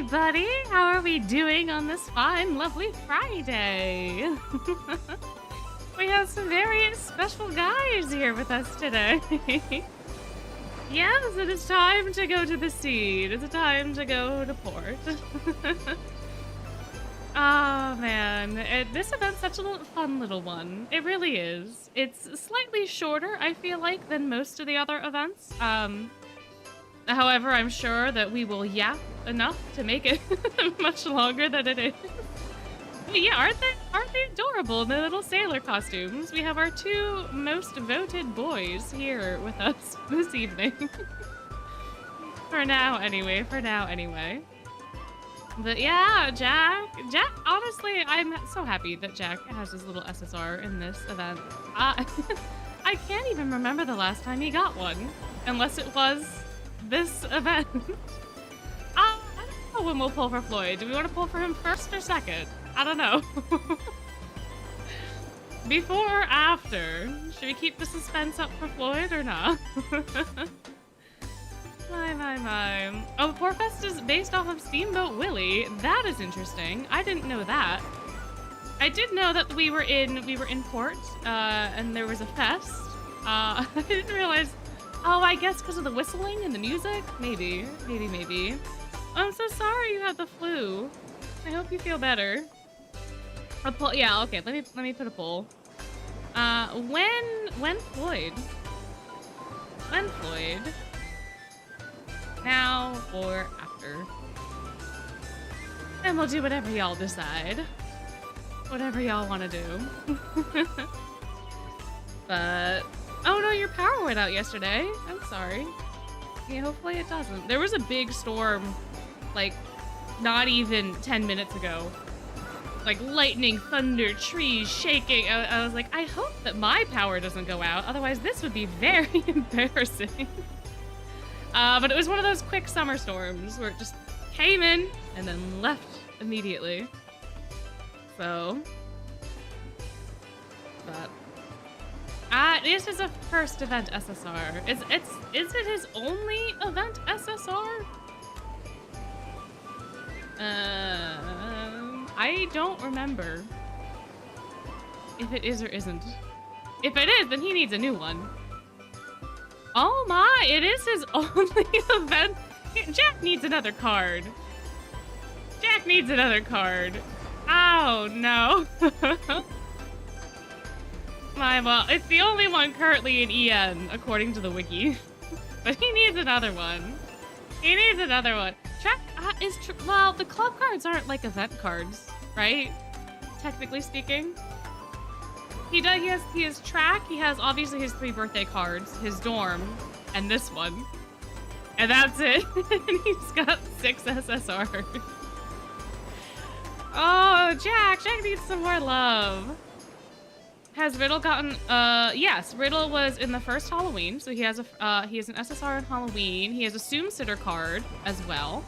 everybody! How are we doing on this fine, lovely Friday? We have some very special guys here with us today. Yes, it is time to go to the sea. It is time to go to port. Oh man, this event's such a fun little one. It really is. It's slightly shorter, I feel like, than most of the other events. However, I'm sure that we will yap enough to make it much longer than it is. But yeah, aren't they adorable in their little sailor costumes? We have our two most voted boys here with us this evening. For now, anyway. But yeah, Jack, honestly, I'm so happy that Jack has his little SSR in this event. I can't even remember the last time he got one, unless it was this event. I don't know when we'll pull for Floyd. Do we want to pull for him first or second? I don't know. Before or after? Should we keep the suspense up for Floyd or not? My. Oh, Portfest is based off of Steamboat Willie. That is interesting. I didn't know that. I did know that we were in port, and there was a fest. I didn't realize. Oh, I guess because of the whistling and the music? Maybe. I'm so sorry you had the flu. I hope you feel better. A poll, yeah, okay, let me put a poll. When Floyd? When Floyd? Now or after? And we'll do whatever y'all decide. Whatever y'all want to do. But oh no, your power went out yesterday. I'm sorry. Yeah, hopefully it doesn't. There was a big storm, like, not even 10 minutes ago. Like, lightning, thunder, trees shaking. I was like, I hope that my power doesn't go out. Otherwise, this would be very embarrassing. But it was one of those quick summer storms where it just came in and then left immediately. So. But. This is a first event SSR. Is it his only event SSR? I don't remember if it is or isn't. If it is, then he needs a new one. Oh my, it is his only event. Jack needs another card. Jack needs another card. Oh no. Well, it's the only one currently in EN, according to the wiki. But he needs another one. He needs another one. Track well, the club cards aren't like event cards, right? Technically speaking. He has track, he has obviously his 3 birthday cards, his dorm, and this one. And that's it. And he's got 6 SSRs. Oh, Jack needs some more love. Has Riddle gotten, yes, Riddle was in the first Halloween, so he has an SSR in Halloween. He has a Soom Sitter card as well.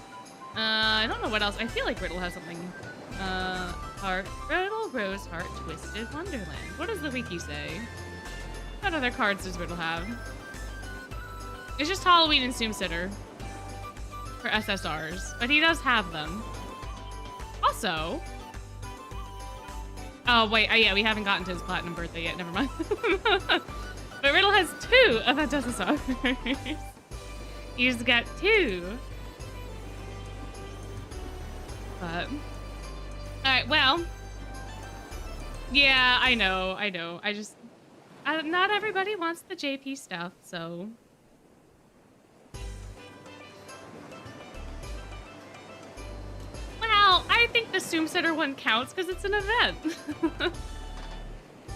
I don't know what else. I feel like Riddle has something. Heart, Riddle, Rose Heart, Twisted Wonderland. What does the wiki say? What other cards does Riddle have? It's just Halloween and Soom Sitter for SSRs, but he does have them. Also, oh, wait. Yeah, we haven't gotten to his platinum birthday yet. Never mind. But Riddle has 2 event SSRs. He's got 2. But, alright, well. Yeah, I know. Not everybody wants the JP stuff, so. Well, I think the Soom Sitter one counts because it's an event.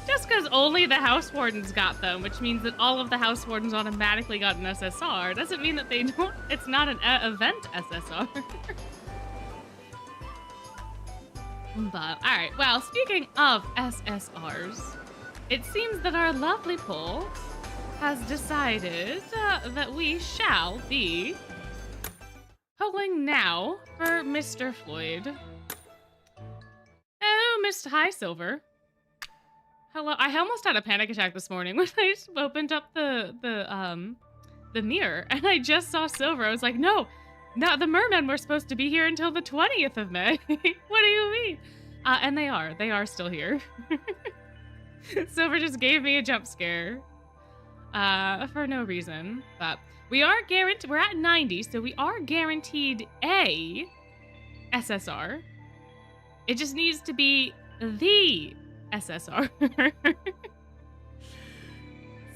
Just because only the House Wardens got them, which means that all of the House Wardens automatically got an SSR, doesn't mean that they don't. It's not an event SSR. But, alright, well, speaking of SSRs, it seems that our lovely poll has decided that we shall be polling now for Mr. Floyd. Oh, Mr. Hi, Silver. Hello. I almost had a panic attack this morning when I opened up the mirror and I just saw Silver. I was like, no, No, the mermen were supposed to be here until the 20th of May. What do you mean? And they are. They are still here. Silver just gave me a jump scare. For no reason. But we are guaranteed. We're at 90, so we are guaranteed a SSR. It just needs to be the SSR.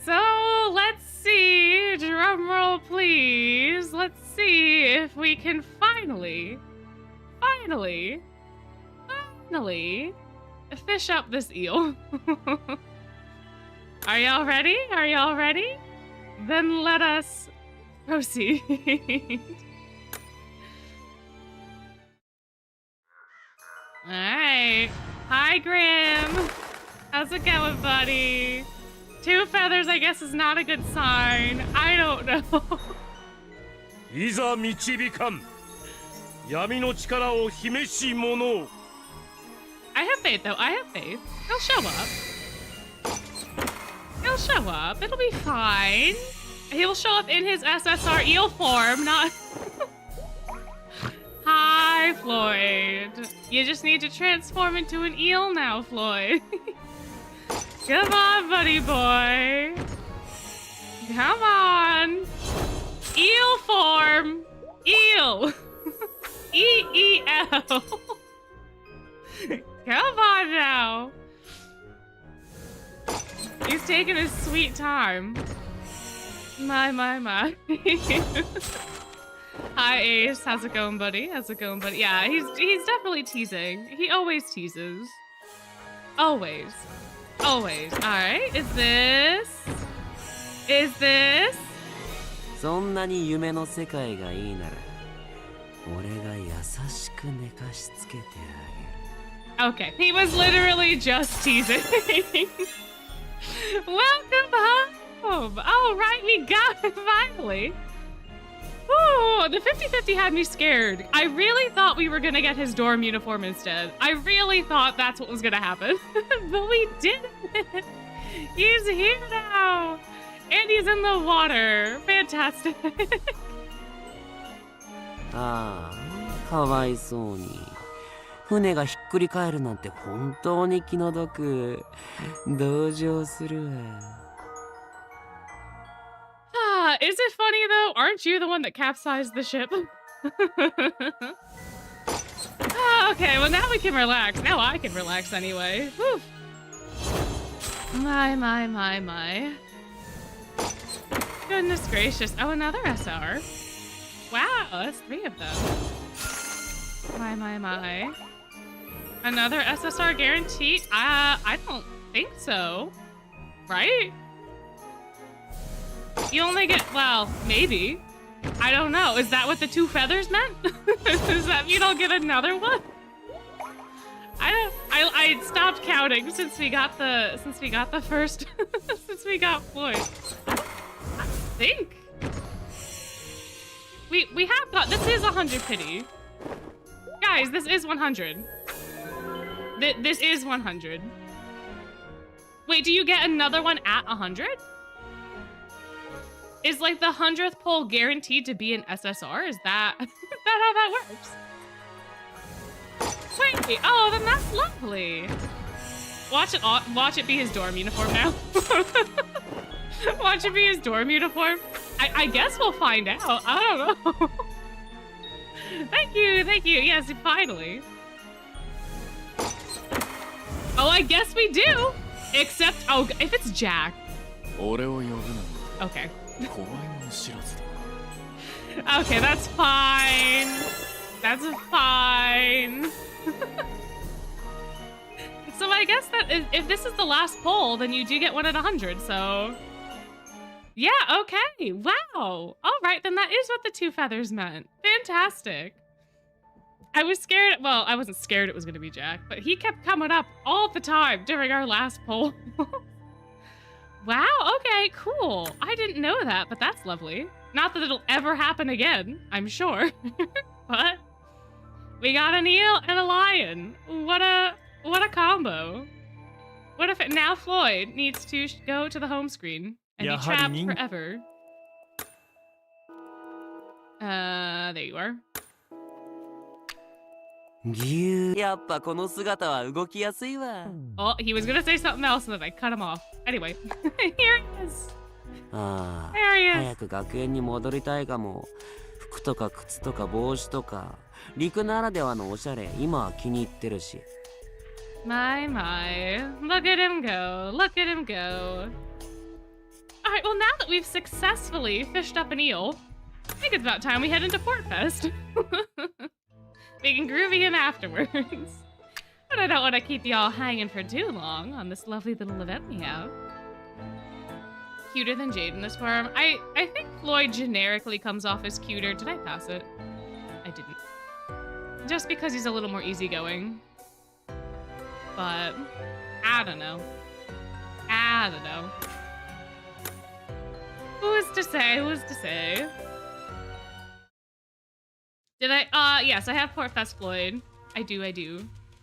So let's see, drum roll please. Let's see if we can finally fish up this eel. Are y'all ready? Are y'all ready? Then let us proceed. All right. Hi, Grim. How's it going, buddy? 2 feathers, I guess, is not a good sign. I don't know. いざ導かん。闇の力を秘し者。 I have faith, though. I have faith. He'll show up. He'll show up. It'll be fine. He'll show up in his SSR eel form, not... Hi, Floyd. You just need to transform into an eel now, Floyd. Come on, buddy boy. Come on. Eel form. Eel. E-E-L. Come on now. He's taking his sweet time. My. Hi, Ace. How's it going, buddy? How's it going, buddy? Yeah, he's definitely teasing. He always teases. Always. Always. All right. Is this? そんなに夢の世界がいいなら、俺が優しく寝かしつけてあげる。 Okay, he was literally just teasing. Welcome home. All right, we got it finally. Ooh, the 50-50 had me scared. I really thought we were gonna get his dorm uniform instead. I really thought that's what was gonna happen. But we didn't. He's here now. And he's in the water. Fantastic. ああ、かわいそうに。船がひっくり返るなんて本当に気の毒。同情するわ。Is it funny though? Aren't you the one that capsized the ship? Okay, well now we can relax. Now I can relax anyway. Whew. My. Goodness gracious. Oh, another SR. Wow, that's 3 of them. My. Another SSR guaranteed? I don't think so. Right? You only get, well, maybe. I don't know. Is that what the 2 feathers meant? Does that mean I'll get another one? I stopped counting since we got the first since we got Floyd. I think we have got, this is 100 pity. Guys, this is 100. This is 100. Wait, do you get another one at 100? Is like the 100th poll guaranteed to be an SSR? Is that how that works? Wait, oh, then that's lovely. Watch it be his dorm uniform now. Watch it be his dorm uniform. I guess we'll find out. I don't know. Thank you. Yes, finally. Oh, I guess we do. Except, oh, if it's Jack. Okay. Okay, that's fine. That's fine. So I guess that if this is the last poll, then you do get one at 100, so... Yeah, okay, wow. All right, then that is what the 2 feathers meant. Fantastic. I was scared, well, I wasn't scared it was gonna be Jack, but he kept coming up all the time during our last poll. Wow, okay, cool. I didn't know that, but that's lovely. Not that it'll ever happen again, I'm sure. But we got an eel and a lion. What a combo. What if now Floyd needs to go to the home screen and be trapped forever? There you are. やっぱこの姿は動きやすいわ。 Oh, he was gonna say something else and then I cut him off. Anyway, here he is. ああ、 There he is. 早く学園に戻りたいかも。服とか靴とか帽子とか、陸ならではのおしゃれ、今は気に入ってるし。 My. Look at him go. Look at him go. Alright, well, now that we've successfully fished up an eel, I think it's about time we head into Portfest. We can groovy him afterwards. But I don't want to keep y'all hanging for too long on this lovely little event we have. Cuter than Jade in this form. I think Floyd generically comes off as cuter. Did I pass it? I didn't. Just because he's a little more easygoing. But I don't know. Who's to say? Did I? Yes, I have Portfest Floyd. I do.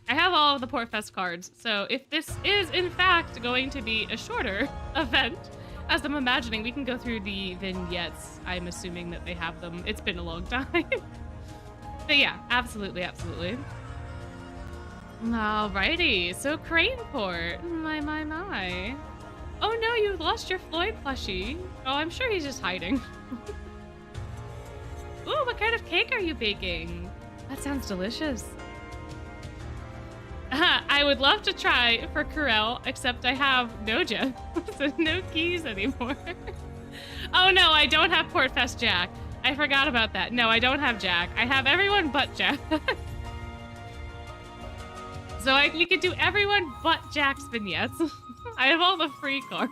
I have all of the Portfest cards, so if this is, in fact, going to be a shorter event, as I'm imagining, we can go through the vignettes. I'm assuming that they have them. It's been a long time. But yeah, absolutely. Alrighty, so Craneport. My. Oh no, you lost your Floyd plushie. Oh, I'm sure he's just hiding. Ooh, what kind of cake are you baking? That sounds delicious. I would love to try for Corel, except I have no Jeff, so no keys anymore. Oh no, I don't have Portfest Jack. I forgot about that. No, I don't have Jack. I have everyone but Jack. So we could do everyone but Jack's vignettes. I have all the free cards.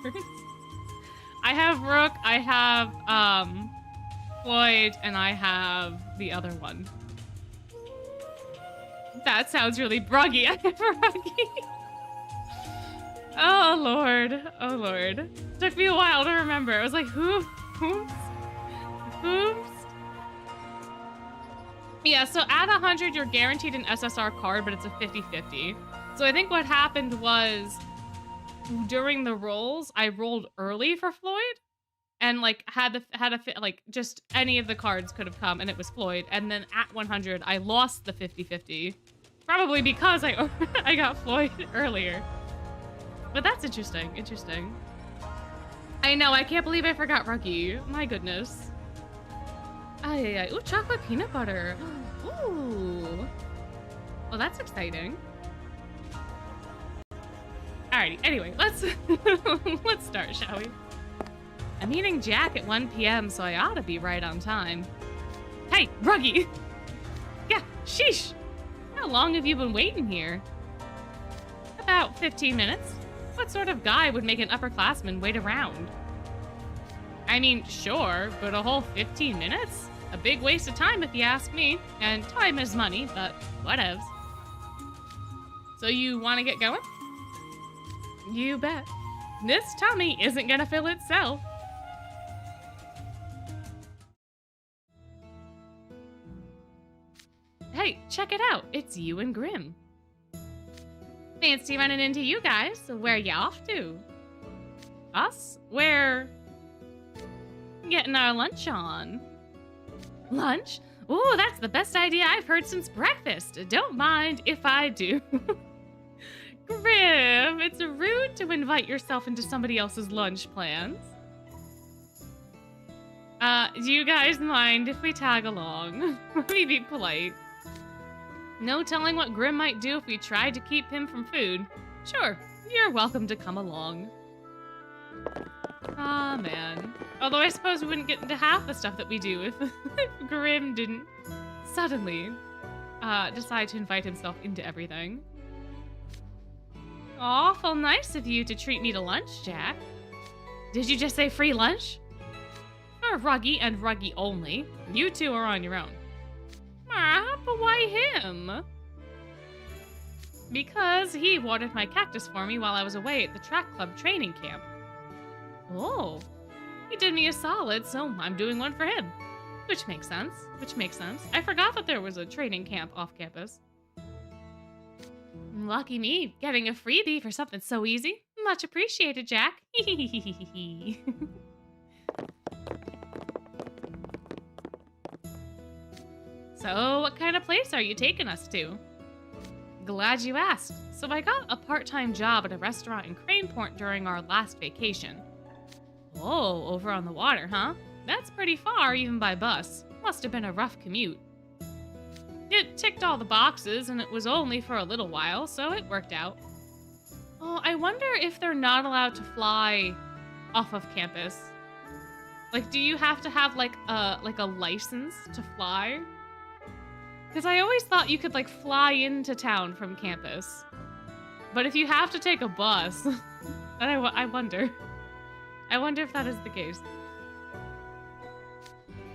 I have Rook, I have Floyd, and I have the other one. That sounds really bruggy. I have bruggy. Oh lord. Took me a while to remember. I was like, whoops. Yeah, so at 100, you're guaranteed an SSR card, but it's a 50-50. So I think what happened was, during the rolls, I rolled early for Floyd, and like like just any of the cards could have come, and it was Floyd. And then at 100, I lost the 50-50, probably because I got Floyd earlier. But that's interesting. I know, I can't believe I forgot Ruggy. My goodness. Ooh, chocolate peanut butter. Ooh. Well, that's exciting. Alrighty, anyway, let's start, shall we? I'm eating Jack at 1 p.m., so I ought to be right on time. Hey, Ruggy! Yeah, sheesh! How long have you been waiting here? About 15 minutes. What sort of guy would make an upperclassman wait around? I mean, sure, but a whole 15 minutes? A big waste of time if you ask me. And time is money, but whatevs. So you want to get going? You bet. This tummy isn't gonna fill itself. Hey, check it out. It's you and Grim. Fancy running into you guys. Where you off to? Us? We're getting our lunch on. Lunch? Ooh, that's the best idea I've heard since breakfast. Don't mind if I do. Grim, it's rude to invite yourself into somebody else's lunch plans. Do you guys mind if we tag along? Let me be polite. No telling what Grim might do if we tried to keep him from food. Sure, you're welcome to come along. Ah, man. Although I suppose we wouldn't get into half the stuff that we do if Grim didn't suddenly decide to invite himself into everything. Awful nice of you to treat me to lunch, Jack. Did you just say free lunch? For Ruggy and Ruggy only. You two are on your own. But why him? Because he watered my cactus for me while I was away at the track club training camp. Oh, he did me a solid, so I'm doing one for him. Which makes sense. I forgot that there was a training camp off campus. Lucky me, getting a freebie for something so easy. Much appreciated, Jack. So, what kind of place are you taking us to? Glad you asked. So I got a part-time job at a restaurant in Craneport during our last vacation. Oh, over on the water, huh? That's pretty far, even by bus. Must have been a rough commute. It ticked all the boxes, and it was only for a little while, so it worked out. Oh, I wonder if they're not allowed to fly off of campus. Like, do you have to have, like a license to fly? Because I always thought you could, like, fly into town from campus. But if you have to take a bus, then I wonder. I wonder if that is the case.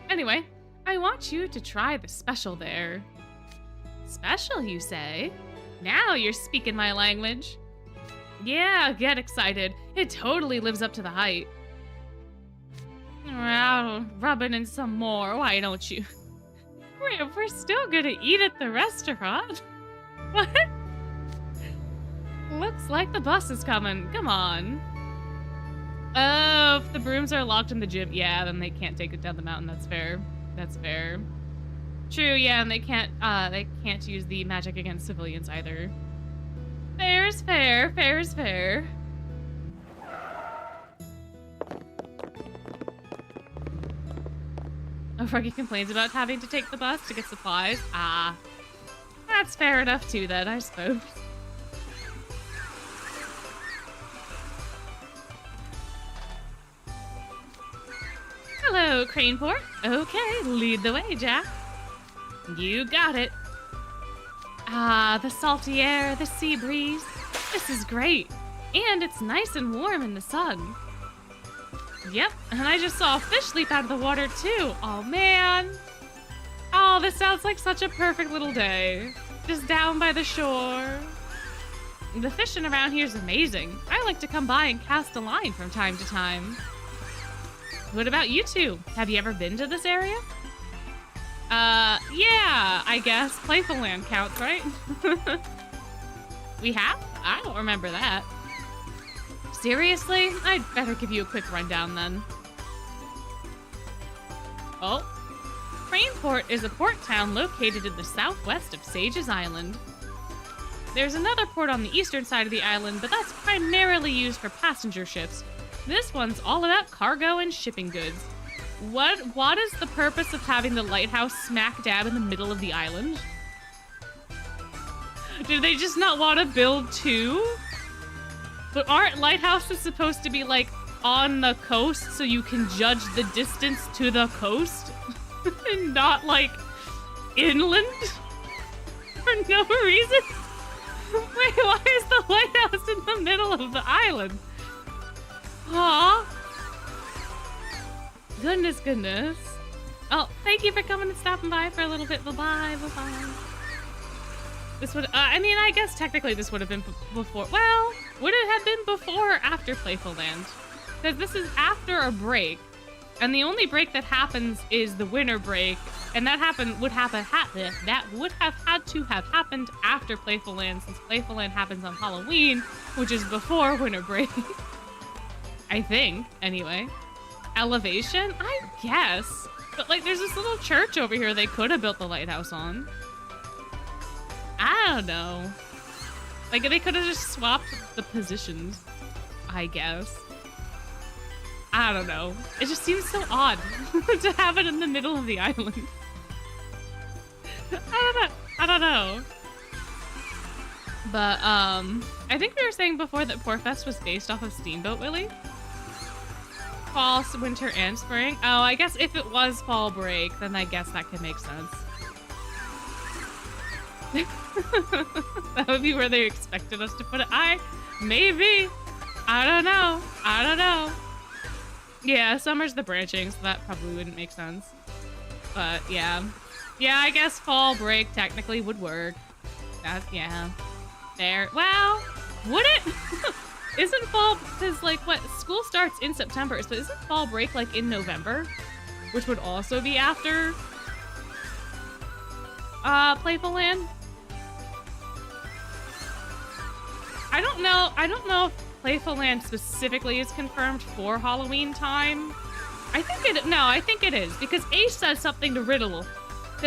Anyway, I want you to try the special there. Special, you say? Now you're speaking my language. Yeah, get excited. It totally lives up to the hype. Well, rub it in some more, why don't you? We're still gonna eat at the restaurant? What? Looks like the bus is coming. Come on. Oh, if the brooms are locked in the gym, yeah, then they can't take it down the mountain. That's fair. That's fair. True, yeah, and they can't use the magic against civilians either. Fair's fair. Fair's fair. Oh, Froggy complains about having to take the bus to get supplies. Ah, that's fair enough too then, I suppose. Hello, Craneport. Okay, lead the way, Jack. You got it. Ah, the salty air, the sea breeze. This is great. And it's nice and warm in the sun. Yep, and I just saw a fish leap out of the water too. Oh man. Oh, this sounds like such a perfect little day. Just down by the shore. The fishing around here is amazing. I like to come by and cast a line from time to time. What about you two? Have you ever been to this area? Yeah, I guess. Playful Land counts, right? We have? I don't remember that. Seriously? I'd better give you a quick rundown then. Oh. Craneport is a port town located in the southwest of Sage's Island. There's another port on the eastern side of the island, but that's primarily used for passenger ships. This one's all about cargo and shipping goods. What is the purpose of having the lighthouse smack dab in the middle of the island? Did they just not want to build two? But aren't lighthouses supposed to be, like, on the coast so you can judge the distance to the coast? And not, like, inland? For no reason? Wait, why is the lighthouse in the middle of the island? Aw. Goodness, goodness. Oh, thank you for coming and stopping by for a little bit. Bye-bye, bye-bye. This would, I mean, I guess technically this would have been before. Well, would it have been before or after Playful Land? Because this is after a break, and the only break that happens is the winter break, and that would have had to have happened after Playful Land, since Playful Land happens on Halloween, which is before winter break. I think, anyway. Elevation? I guess. But, like, there's this little church over here they could have built the lighthouse on. I don't know. Like, they could have just swapped the positions, I guess. I don't know. It just seems so odd to have it in the middle of the island. I don't know. But, I think we were saying before that Portfest was based off of Steamboat Willie. Fall, winter, and spring. Oh, I guess if it was fall break, then I guess that could make sense. That would be where they expected us to put it. Maybe. I don't know. I don't know. Yeah, summer's the branching, so that probably wouldn't make sense. But, yeah. Yeah, I guess fall break technically would work. Yeah. There. Well, would it? Isn't fall, because, like, what, school starts in September, so isn't fall break, like, in November? Which would also be after, Playful Land? I don't know if Playful Land specifically is confirmed for Halloween time. I think it is, because Ace says something to Riddle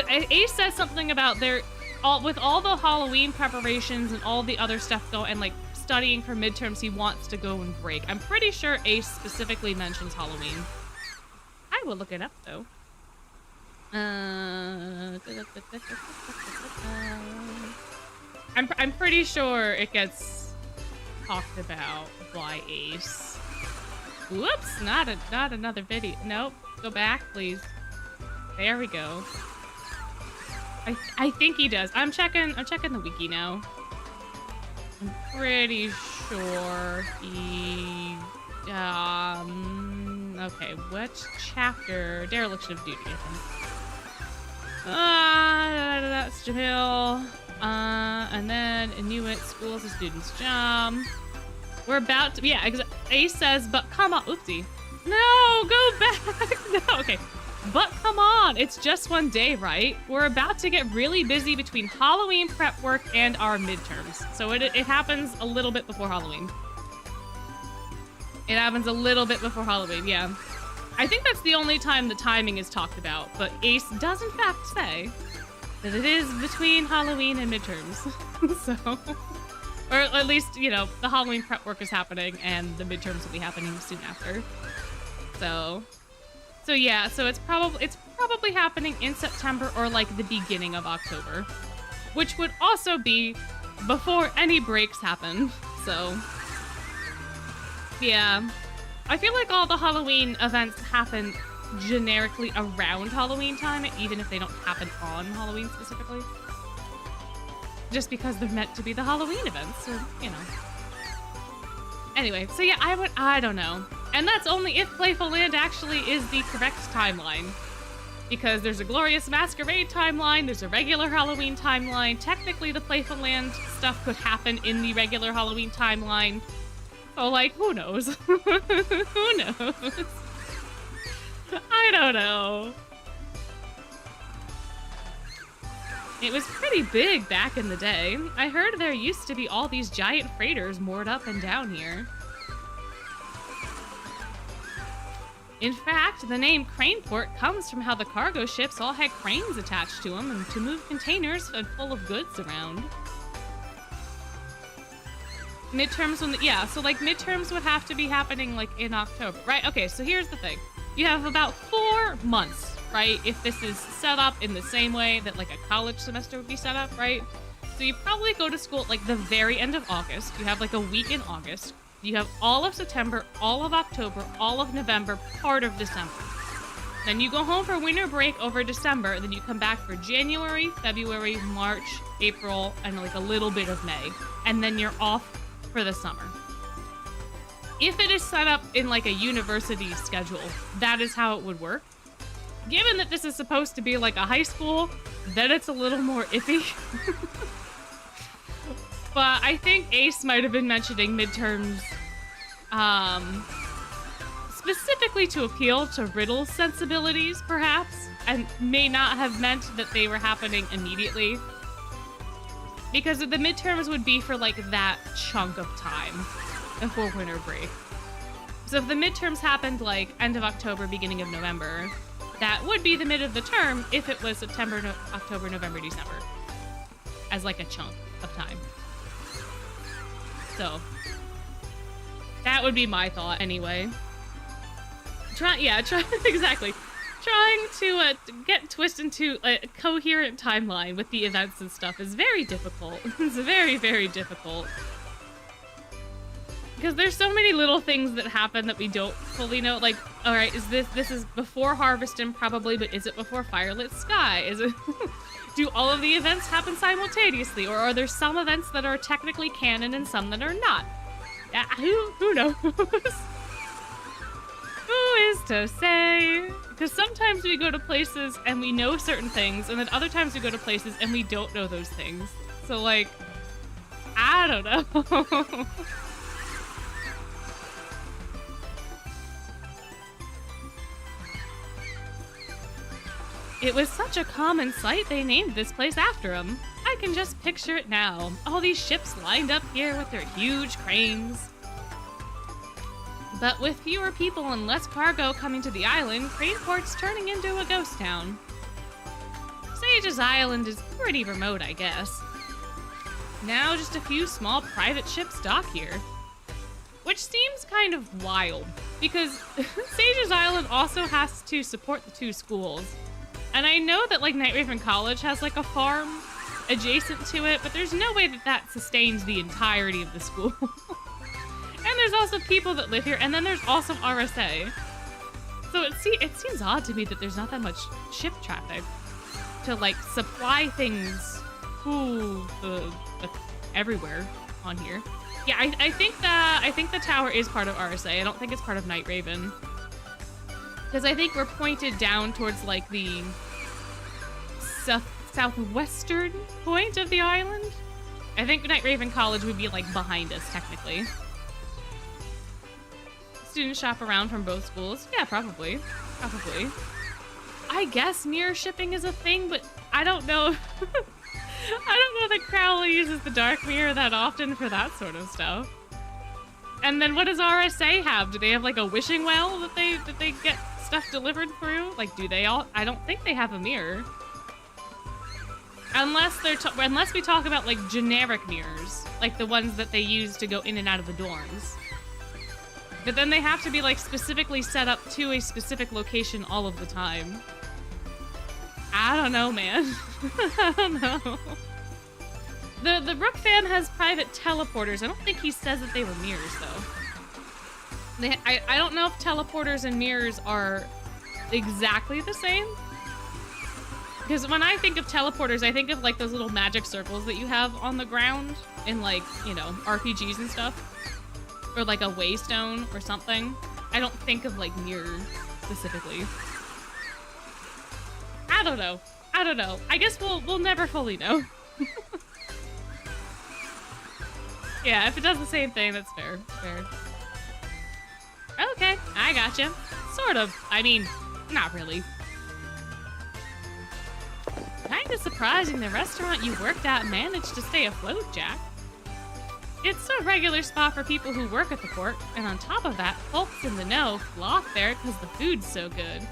Ace says something about with all the Halloween preparations and all the other stuff going, and like studying for midterms, he wants to go and break. I'm pretty sure Ace specifically mentions Halloween. I will look it up though. I'm pretty sure it gets talked about by Ace. Whoops, not another video. Nope, go back, please. There we go. I think he does. I'm checking the wiki now. I'm pretty sure he okay, which chapter? Dereliction of duty, I think. That's Jamil. And then Inuit schools a student's job. We're about to, yeah, Ace says, but come on, oopsie. No, go back. No, okay. But come on, it's just one day, right? We're about to get really busy between Halloween prep work and our midterms. So it happens a little bit before Halloween. It happens a little bit before Halloween, yeah. I think that's the only time the timing is talked about, but Ace does in fact say that it is between Halloween and midterms. So, or at least, you know, the Halloween prep work is happening and the midterms will be happening soon after. So yeah, so it's probably happening in September or like the beginning of October, which would also be before any breaks happen. So yeah, I feel like all the Halloween events happen generically around Halloween time, even if they don't happen on Halloween specifically. Just because they're meant to be the Halloween events, so, you know. Anyway, so yeah, I don't know. And that's only if Playful Land actually is the correct timeline. Because there's a Glorious Masquerade timeline, there's a regular Halloween timeline. Technically, the Playful Land stuff could happen in the regular Halloween timeline. So, like, who knows? Who knows? I don't know. It was pretty big back in the day. I heard there used to be all these giant freighters moored up and down here. In fact, the name Craneport comes from how the cargo ships all had cranes attached to them and to move containers full of goods around. Midterms so like midterms would have to be happening like in October, right? Okay, so here's the thing. You have about 4 months, right? If this is set up in the same way that like a college semester would be set up, right? So you probably go to school at like the very end of August. You have like a week in August. You have all of September, all of October, all of November, part of December. Then you go home for winter break over December, and then you come back for January, February, March, April, and like a little bit of May. And then you're off for the summer. If it is set up in like a university schedule, that is how it would work. Given that this is supposed to be like a high school, then it's a little more iffy. But I think Ace might have been mentioning midterms specifically to appeal to Riddle's sensibilities, perhaps, and may not have meant that they were happening immediately. Because the midterms would be for like that chunk of time before winter break. So if the midterms happened like end of October, beginning of November, that would be the mid of the term if it was September, October, November, December. As like a chunk of time. So, that would be my thought anyway. Exactly. Trying to get twist into a coherent timeline with the events and stuff is very difficult. It's very, very difficult. Because there's so many little things that happen that we don't fully know. Like, alright, this is before Harvestin probably, but is it before Firelit Sky? Is it... Do all of the events happen simultaneously, or are there some events that are technically canon and some that are not? Who knows? Who is to say? Because sometimes we go to places and we know certain things, and then other times we go to places and we don't know those things. So, like, I don't know. It was such a common sight they named this place after him. I can just picture it now. All these ships lined up here with their huge cranes. But with fewer people and less cargo coming to the island, Craneport's turning into a ghost town. So Sage's Island is pretty remote, I guess. Now just a few small private ships dock here. Which seems kind of wild, because Sage's Island also has to support the 2 schools. And I know that, like, Night Raven College has, like, a farm adjacent to it, but there's no way that that sustains the entirety of the school. And there's also people that live here, and then there's also RSA. So it seems odd to me that there's not that much ship traffic to, like, supply things to everywhere on here. Yeah, I think the tower is part of RSA. I don't think it's part of Night Raven. Because I think we're pointed down towards, like, the southwestern point of the island. I think Night Raven College would be, like, behind us, technically. Students shop around from both schools. Yeah, probably. Probably. I guess mirror shipping is a thing, but I don't know. I don't know that Crowley uses the dark mirror that often for that sort of stuff. And then what does RSA have? Do they have, like, a wishing well that they get stuff delivered through? Like, do they all? I don't think they have a mirror. Unless we talk about, like, generic mirrors, like the ones that they use to go in and out of the dorms. But then they have to be, like, specifically set up to a specific location all of the time. I don't know, man. I don't know. The Rook fan has private teleporters. I don't think he says that they were mirrors, though. I don't know if teleporters and mirrors are exactly the same. Because when I think of teleporters, I think of, like, those little magic circles that you have on the ground in, like, you know, RPGs and stuff. Or, like, a waystone or something. I don't think of, like, mirror specifically. I don't know. I don't know. I guess we'll never fully know. Yeah, if it does the same thing, that's fair. Fair. Okay, I gotcha. Sort of. I mean, not really. Kinda surprising the restaurant you worked at managed to stay afloat, Jack. It's a regular spot for people who work at the port, and on top of that, folks in the know flock there because the food's so good.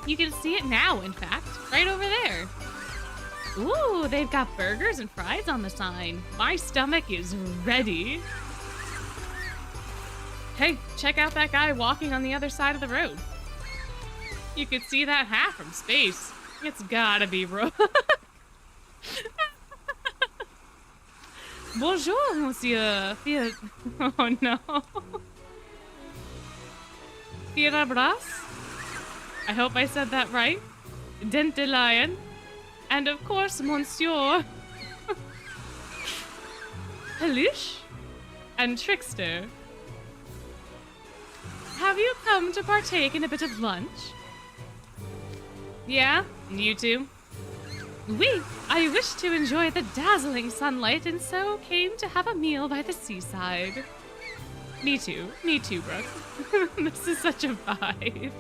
You can see it now, in fact, right over there. Ooh, they've got burgers and fries on the sign. My stomach is ready. Hey, check out that guy walking on the other side of the road. You could see that hat from space. It's gotta be Rook. Bonjour, monsieur. Oh no. Firabras? I hope I said that right. Dentelion. And of course, monsieur. Halish? And Trickster. Have you come to partake in a bit of lunch? Yeah? You too? Oui, I wish to enjoy the dazzling sunlight and so came to have a meal by the seaside. Me too, Brooke. This is such a vibe.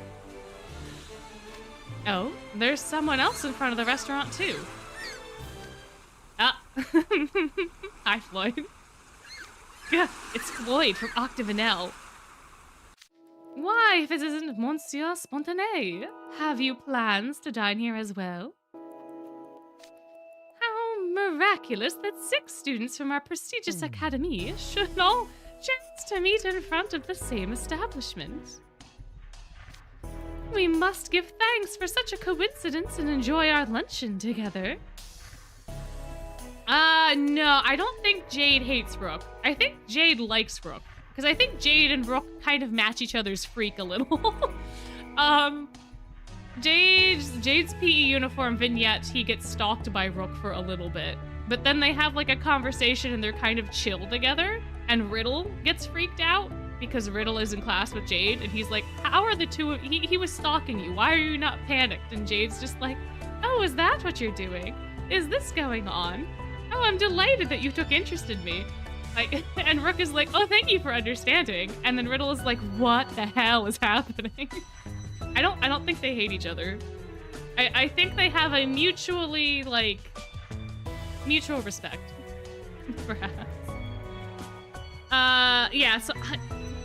Oh, there's someone else in front of the restaurant too. Ah, hi Floyd. Yeah, it's Floyd from Octavanel. Why, if it isn't Monsieur Spontané? Have you plans to dine here as well? How miraculous that 6 students from our prestigious academy should all chance to meet in front of the same establishment. We must give thanks for such a coincidence and enjoy our luncheon together. No, I don't think Jade hates Rook. I think Jade likes Rook. Because I think Jade and Rook kind of match each other's freak a little. Jade's PE uniform vignette, he gets stalked by Rook for a little bit. But then they have like a conversation and they're kind of chill together. And Riddle gets freaked out because Riddle is in class with Jade. And he's like, how are the two of he was stalking you. Why are you not panicked? And Jade's just like, oh, is that what you're doing? Is this going on? Oh, I'm delighted that you took interest in me. Like, and Rook is like, oh, thank you for understanding. And then Riddle is like, what the hell is happening? I don't think they hate each other. I think they have a mutually, like, mutual respect. Perhaps. Yeah, so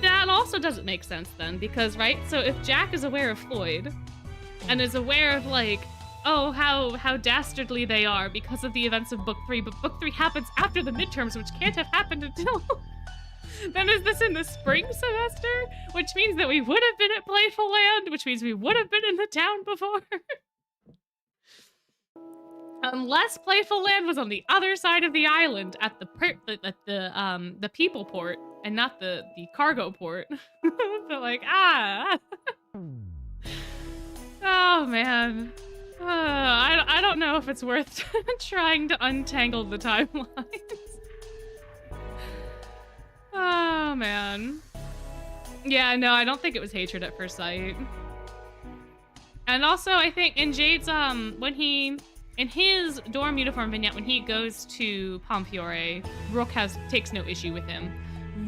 that also doesn't make sense then, because, right? So if Jack is aware of Floyd, and is aware of, like, oh, how dastardly they are because of the events of Book 3, but Book 3 happens after the midterms, which can't have happened until... Then is this in the spring semester? Which means that we would have been at Playful Land, which means we would have been in the town before. Unless Playful Land was on the other side of the island at the people port and not the cargo port. But like, oh man. I don't know if it's worth trying to untangle the timelines. Oh man. Yeah, no, I don't think it was hatred at first sight. And also, I think in Jade's in his dorm uniform vignette, when he goes to Pomfiore, Rook takes no issue with him.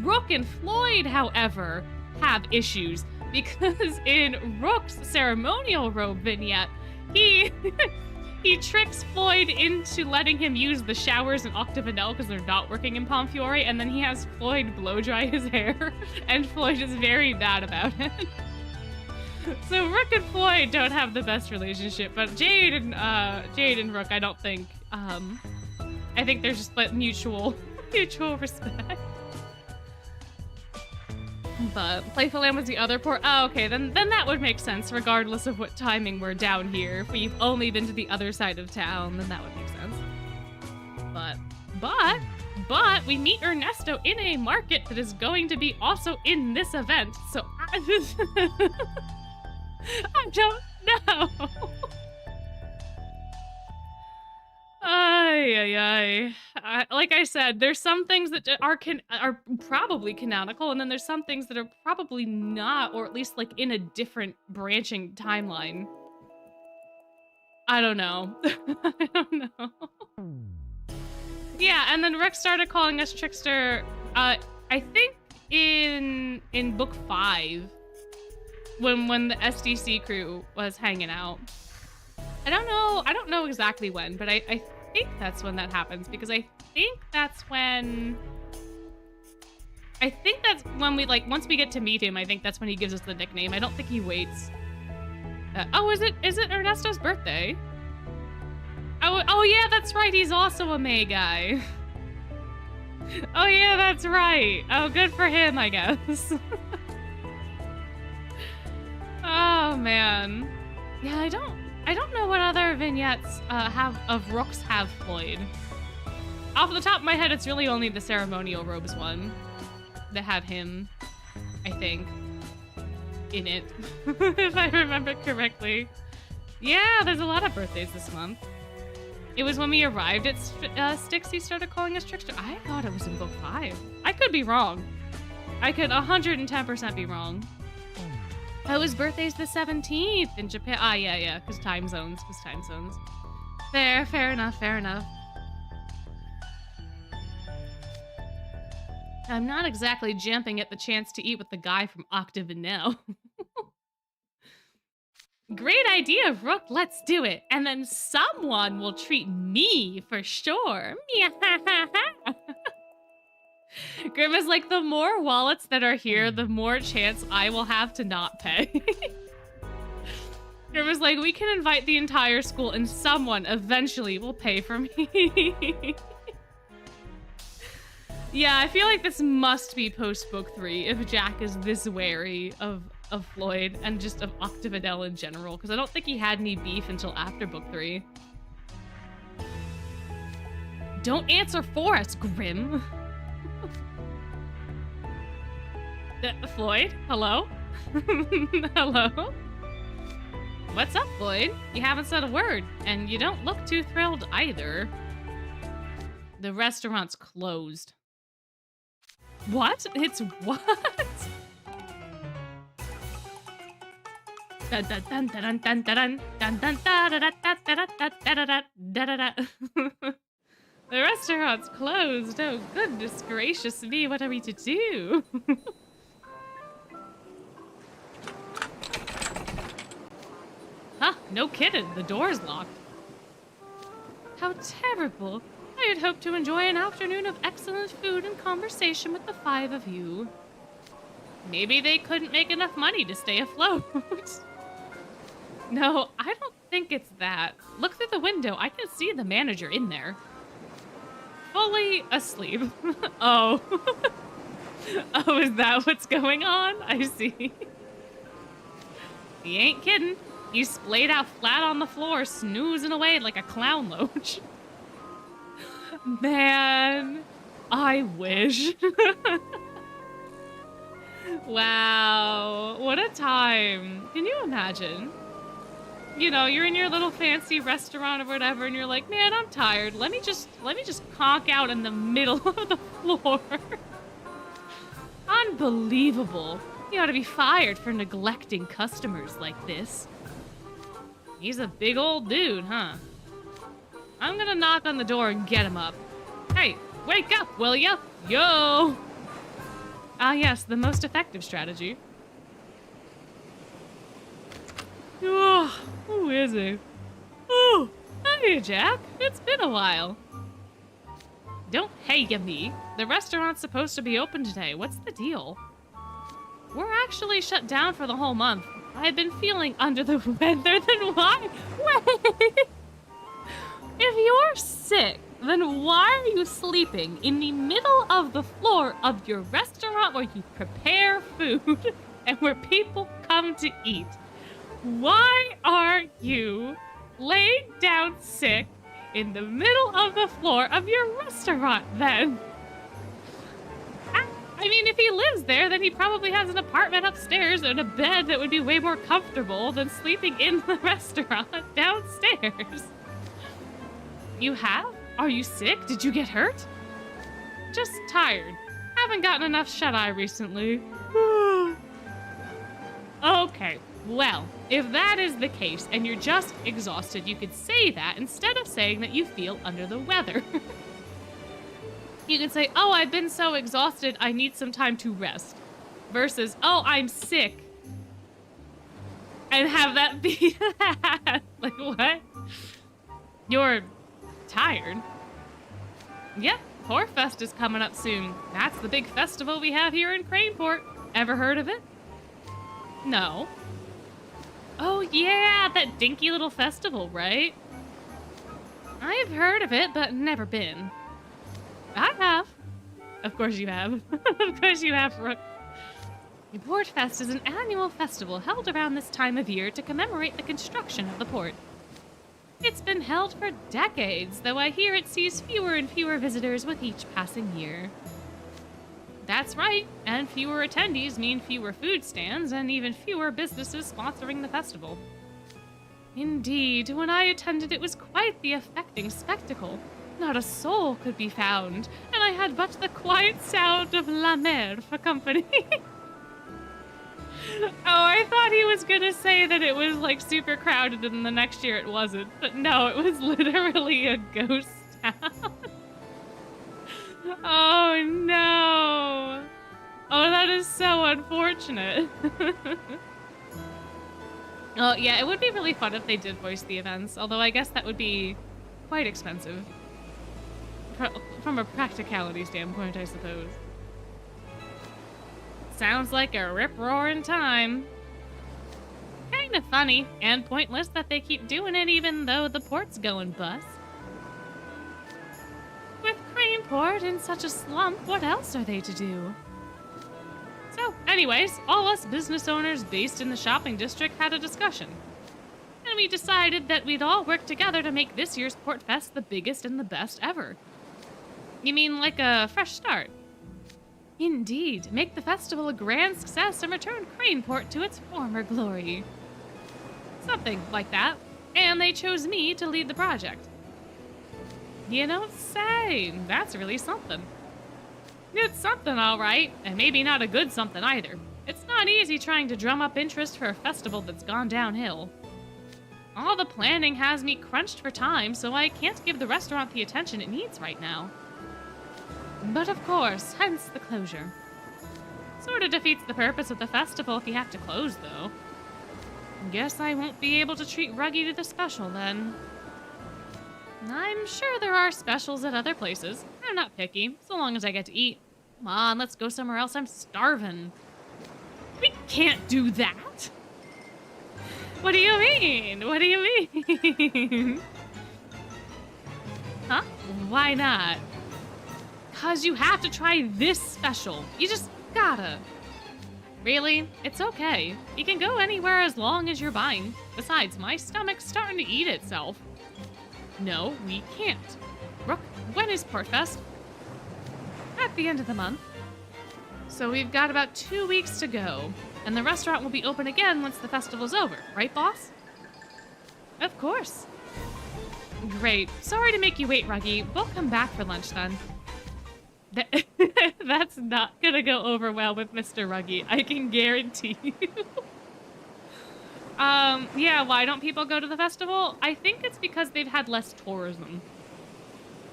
Rook and Floyd, however, have issues because in Rook's ceremonial robe vignette, he tricks Floyd into letting him use the showers in Octavanel because they're not working in Pomfiore, and then he has Floyd blow dry his hair, and Floyd is very mad about it. So Rook and Floyd don't have the best relationship, but Jade and Rook, I don't think. I think they're just like mutual respect. But Playful Land was the other port. Oh, okay, then that would make sense, regardless of what timing we're down here. If we've only been to the other side of town, then that would make sense. But we meet Ernesto in a market that is going to be also in this event. So I don't know. Ay. Like I said, there's some things that are probably canonical, and then there's some things that are probably not, or at least like in a different branching timeline. I don't know. I don't know. Yeah, and then Rick started calling us Trickster, I think in book 5, when the SDC crew was hanging out. I don't know exactly when, but I think that's when that happens, because I think that's when we, like, once we get to meet him, I think that's when he gives us the nickname. I don't think he waits. Oh, is it Ernesto's birthday? Oh yeah, that's right, he's also a May guy. Oh yeah, that's right. Oh, good for him, I guess. Oh man. Yeah, I don't know what other vignettes of Rooks have Floyd. Off the top of my head, it's really only the ceremonial robes one that had him, I think, in it, if I remember correctly. Yeah, there's a lot of birthdays this month. It was when we arrived at Styx he started calling us Trickster. I thought it was in book 5. I could be wrong. I could 110% be wrong. Oh, his birthday's the 17th in Japan. Ah, yeah, because time zones. Fair enough. I'm not exactly jumping at the chance to eat with the guy from Octavanel. Great idea, Rook. Let's do it. And then someone will treat me for sure. Grim is like, the more wallets that are here, the more chance I will have to not pay. Grim is like, we can invite the entire school and someone eventually will pay for me. Yeah, I feel like this must be post-book 3 if Jack is this wary of Floyd and just of Octavanel in general, because I don't think he had any beef until after book 3. Don't answer for us, Grim. Floyd? Hello? Hello? What's up, Floyd? You haven't said a word, and you don't look too thrilled either. The restaurant's closed. What? It's what? The restaurant's closed. Oh, goodness gracious me, what are we to do? Huh, no kidding, the door's locked. How terrible. I had hoped to enjoy an afternoon of excellent food and conversation with the 5 of you. Maybe they couldn't make enough money to stay afloat. No, I don't think it's that. Look through the window. I can see the manager in there. Fully asleep. Oh. Oh, is that what's going on? I see. He ain't kidding. He's splayed out flat on the floor, snoozing away like a clown loach. Man, I wish. Wow, what a time. Can you imagine? You know, you're in your little fancy restaurant or whatever, and you're like, man, I'm tired. Let me just conk out in the middle of the floor. Unbelievable. You ought to be fired for neglecting customers like this. He's a big old dude, huh? I'm gonna knock on the door and get him up. Hey, wake up, will ya? Yo! Ah, yes, the most effective strategy. Oh, who is he? Oh, hey, Jack. It's been a while. Don't hey-ya me. The restaurant's supposed to be open today. What's the deal? We're actually shut down for the whole month. I've been feeling under the weather, then why? Wait! If you're sick, then why are you sleeping in the middle of the floor of your restaurant where you prepare food and where people come to eat? Why are you laid down sick in the middle of the floor of your restaurant then? I mean, if he lives there, then he probably has an apartment upstairs and a bed that would be way more comfortable than sleeping in the restaurant downstairs. You have? Are you sick? Did you get hurt? Just tired. Haven't gotten enough shut-eye recently. Okay, well, if that is the case and you're just exhausted, you could say that instead of saying that you feel under the weather. You can say, oh, I've been so exhausted, I need some time to rest. Versus, oh, I'm sick. And have that be that. Like, what? You're tired. Yep, Portfest is coming up soon. That's the big festival we have here in Craneport. Ever heard of it? No. Oh, yeah, that dinky little festival, right? I've heard of it, but never been. I have. Of course you have. Of course you have, Brooke. Portfest is an annual festival held around this time of year to commemorate the construction of the port. It's been held for decades, though I hear it sees fewer and fewer visitors with each passing year. That's right, and fewer attendees mean fewer food stands and even fewer businesses sponsoring the festival. Indeed, when I attended it was quite the affecting spectacle. Not a soul could be found, and I had but the quiet sound of la mer for company. Oh, I thought he was gonna say that it was like super crowded and the next year it wasn't. But no, it was literally a ghost town. Oh no. Oh, that is so unfortunate. Oh yeah, it would be really fun if they did voice the events, although I guess that would be quite expensive. From a practicality standpoint, I suppose. Sounds like a rip-roaring time. Kind of funny and pointless that they keep doing it even though the port's going bust. With Craneport in such a slump, what else are they to do? So, anyways, all us business owners based in the shopping district had a discussion. And we decided that we'd all work together to make this year's Portfest the biggest and the best ever. You mean like a fresh start? Indeed, make the festival a grand success and return Craneport to its former glory. Something like that. And they chose me to lead the project. You don't say. That's really something. It's something, all right, and maybe not a good something either. It's not easy trying to drum up interest for a festival that's gone downhill. All the planning has me crunched for time, so I can't give the restaurant the attention it needs right now. But of course, hence the closure. Sort of defeats the purpose of the festival if you have to close, though. Guess I won't be able to treat Ruggy to the special, then. I'm sure there are specials at other places. I'm not picky, so long as I get to eat. Come on, let's go somewhere else. I'm starving. We can't do that. What do you mean? What do you mean? Huh? Why not? 'Cause you have to try this special. You just gotta. Really? It's okay. You can go anywhere as long as you're buying. Besides, my stomach's starting to eat itself. No, we can't. Rook, when is Portfest? At the end of the month. So we've got about 2 weeks to go, and the restaurant will be open again once the festival's over, right, boss? Of course. Great. Sorry to make you wait, Ruggy. We'll come back for lunch then. That's not gonna go over well with Mr. Ruggy, I can guarantee you. Yeah, why don't people go to the festival? I think it's because they've had less tourism.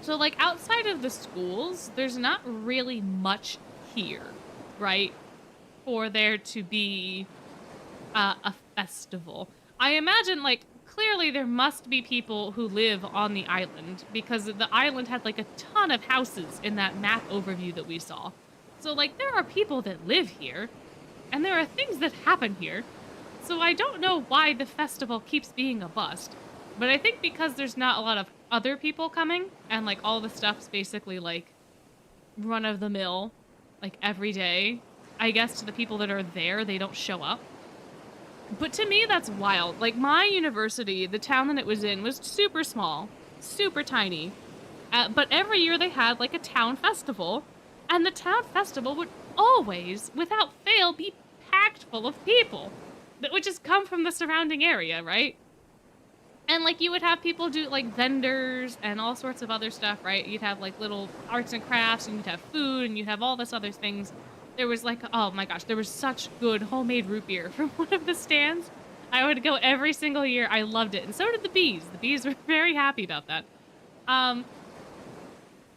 So, like, outside of the schools, there's not really much here, right? For there to be a festival. I imagine, like, clearly there must be people who live on the island because the island had, like, a ton of houses in that map overview that we saw. So, like, there are people that live here, and there are things that happen here. So I don't know why the festival keeps being a bust, but I think because there's not a lot of other people coming, and, like, all the stuff's basically, like, run-of-the-mill, like, every day. I guess to the people that are there, they don't show up. But to me, that's wild. Like, my university, the town that it was in, was super small, super tiny. But every year they had, like, a town festival, and the town festival would always, without fail, be packed full of people that would just come from the surrounding area, right? And, like, you would have people do, like, vendors and all sorts of other stuff, right? You'd have, like, little arts and crafts, and you'd have food, and you'd have all this other things. There was, like, oh my gosh, there was such good homemade root beer from one of the stands. I would go every single year. I loved it. And so did the bees. The bees were very happy about that.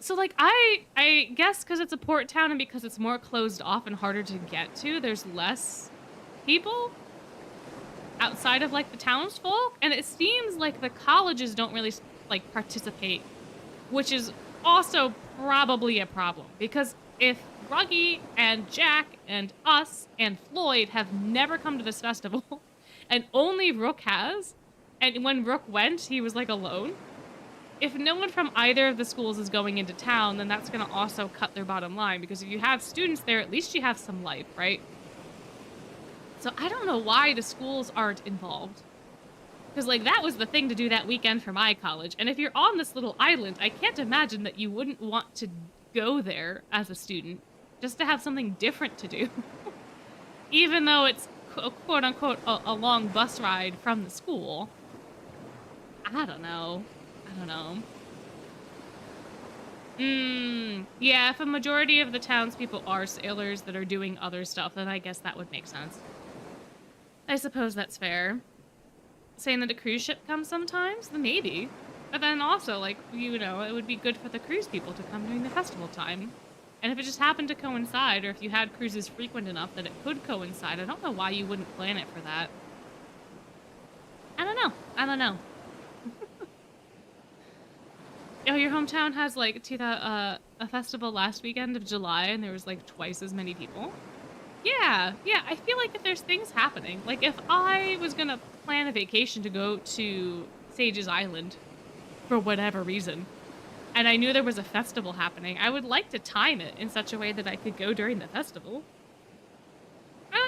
So, like, I guess because it's a port town and because it's more closed off and harder to get to, there's less people outside of, like, the townsfolk. And it seems like the colleges don't really, like, participate, which is also probably a problem because if Ruggy and Jack and us and Floyd have never come to this festival, and only Rook has, and when Rook went, he was, like, alone. If no one from either of the schools is going into town, then that's going to also cut their bottom line, because if you have students there, at least you have some life, right? So I don't know why the schools aren't involved. Because, like, that was the thing to do that weekend for my college, and if you're on this little island, I can't imagine that you wouldn't want to go there as a student just to have something different to do. Even though it's quote-unquote a long bus ride from the school. I don't know. Yeah, if a majority of the townspeople are sailors that are doing other stuff, then I guess that would make sense. I suppose that's fair. Saying that a cruise ship comes sometimes? Then maybe. But then also, like, you know, it would be good for the cruise people to come during the festival time. And if it just happened to coincide, or if you had cruises frequent enough that it could coincide, I don't know why you wouldn't plan it for that. I don't know. Oh, your hometown has, like, a festival last weekend of July, and there was, like, twice as many people? Yeah, I feel like if there's things happening, like, if I was gonna plan a vacation to go to Sage's Island, for whatever reason, and I knew there was a festival happening, I would like to time it in such a way that I could go during the festival. I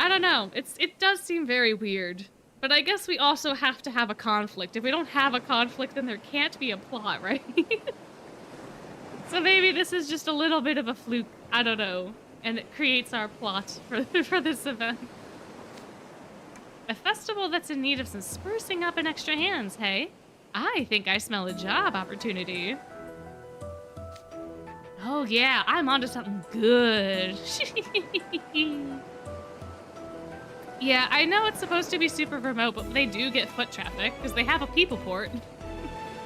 don't know. It does seem very weird. But I guess we also have to have a conflict. If we don't have a conflict, then there can't be a plot, right? So maybe this is just a little bit of a fluke. I don't know. And it creates our plot for this event. A festival that's in need of some sprucing up and extra hands, hey? I think I smell a job opportunity. Oh yeah, I'm onto something good. Yeah, I know it's supposed to be super remote, but they do get foot traffic because they have a people port.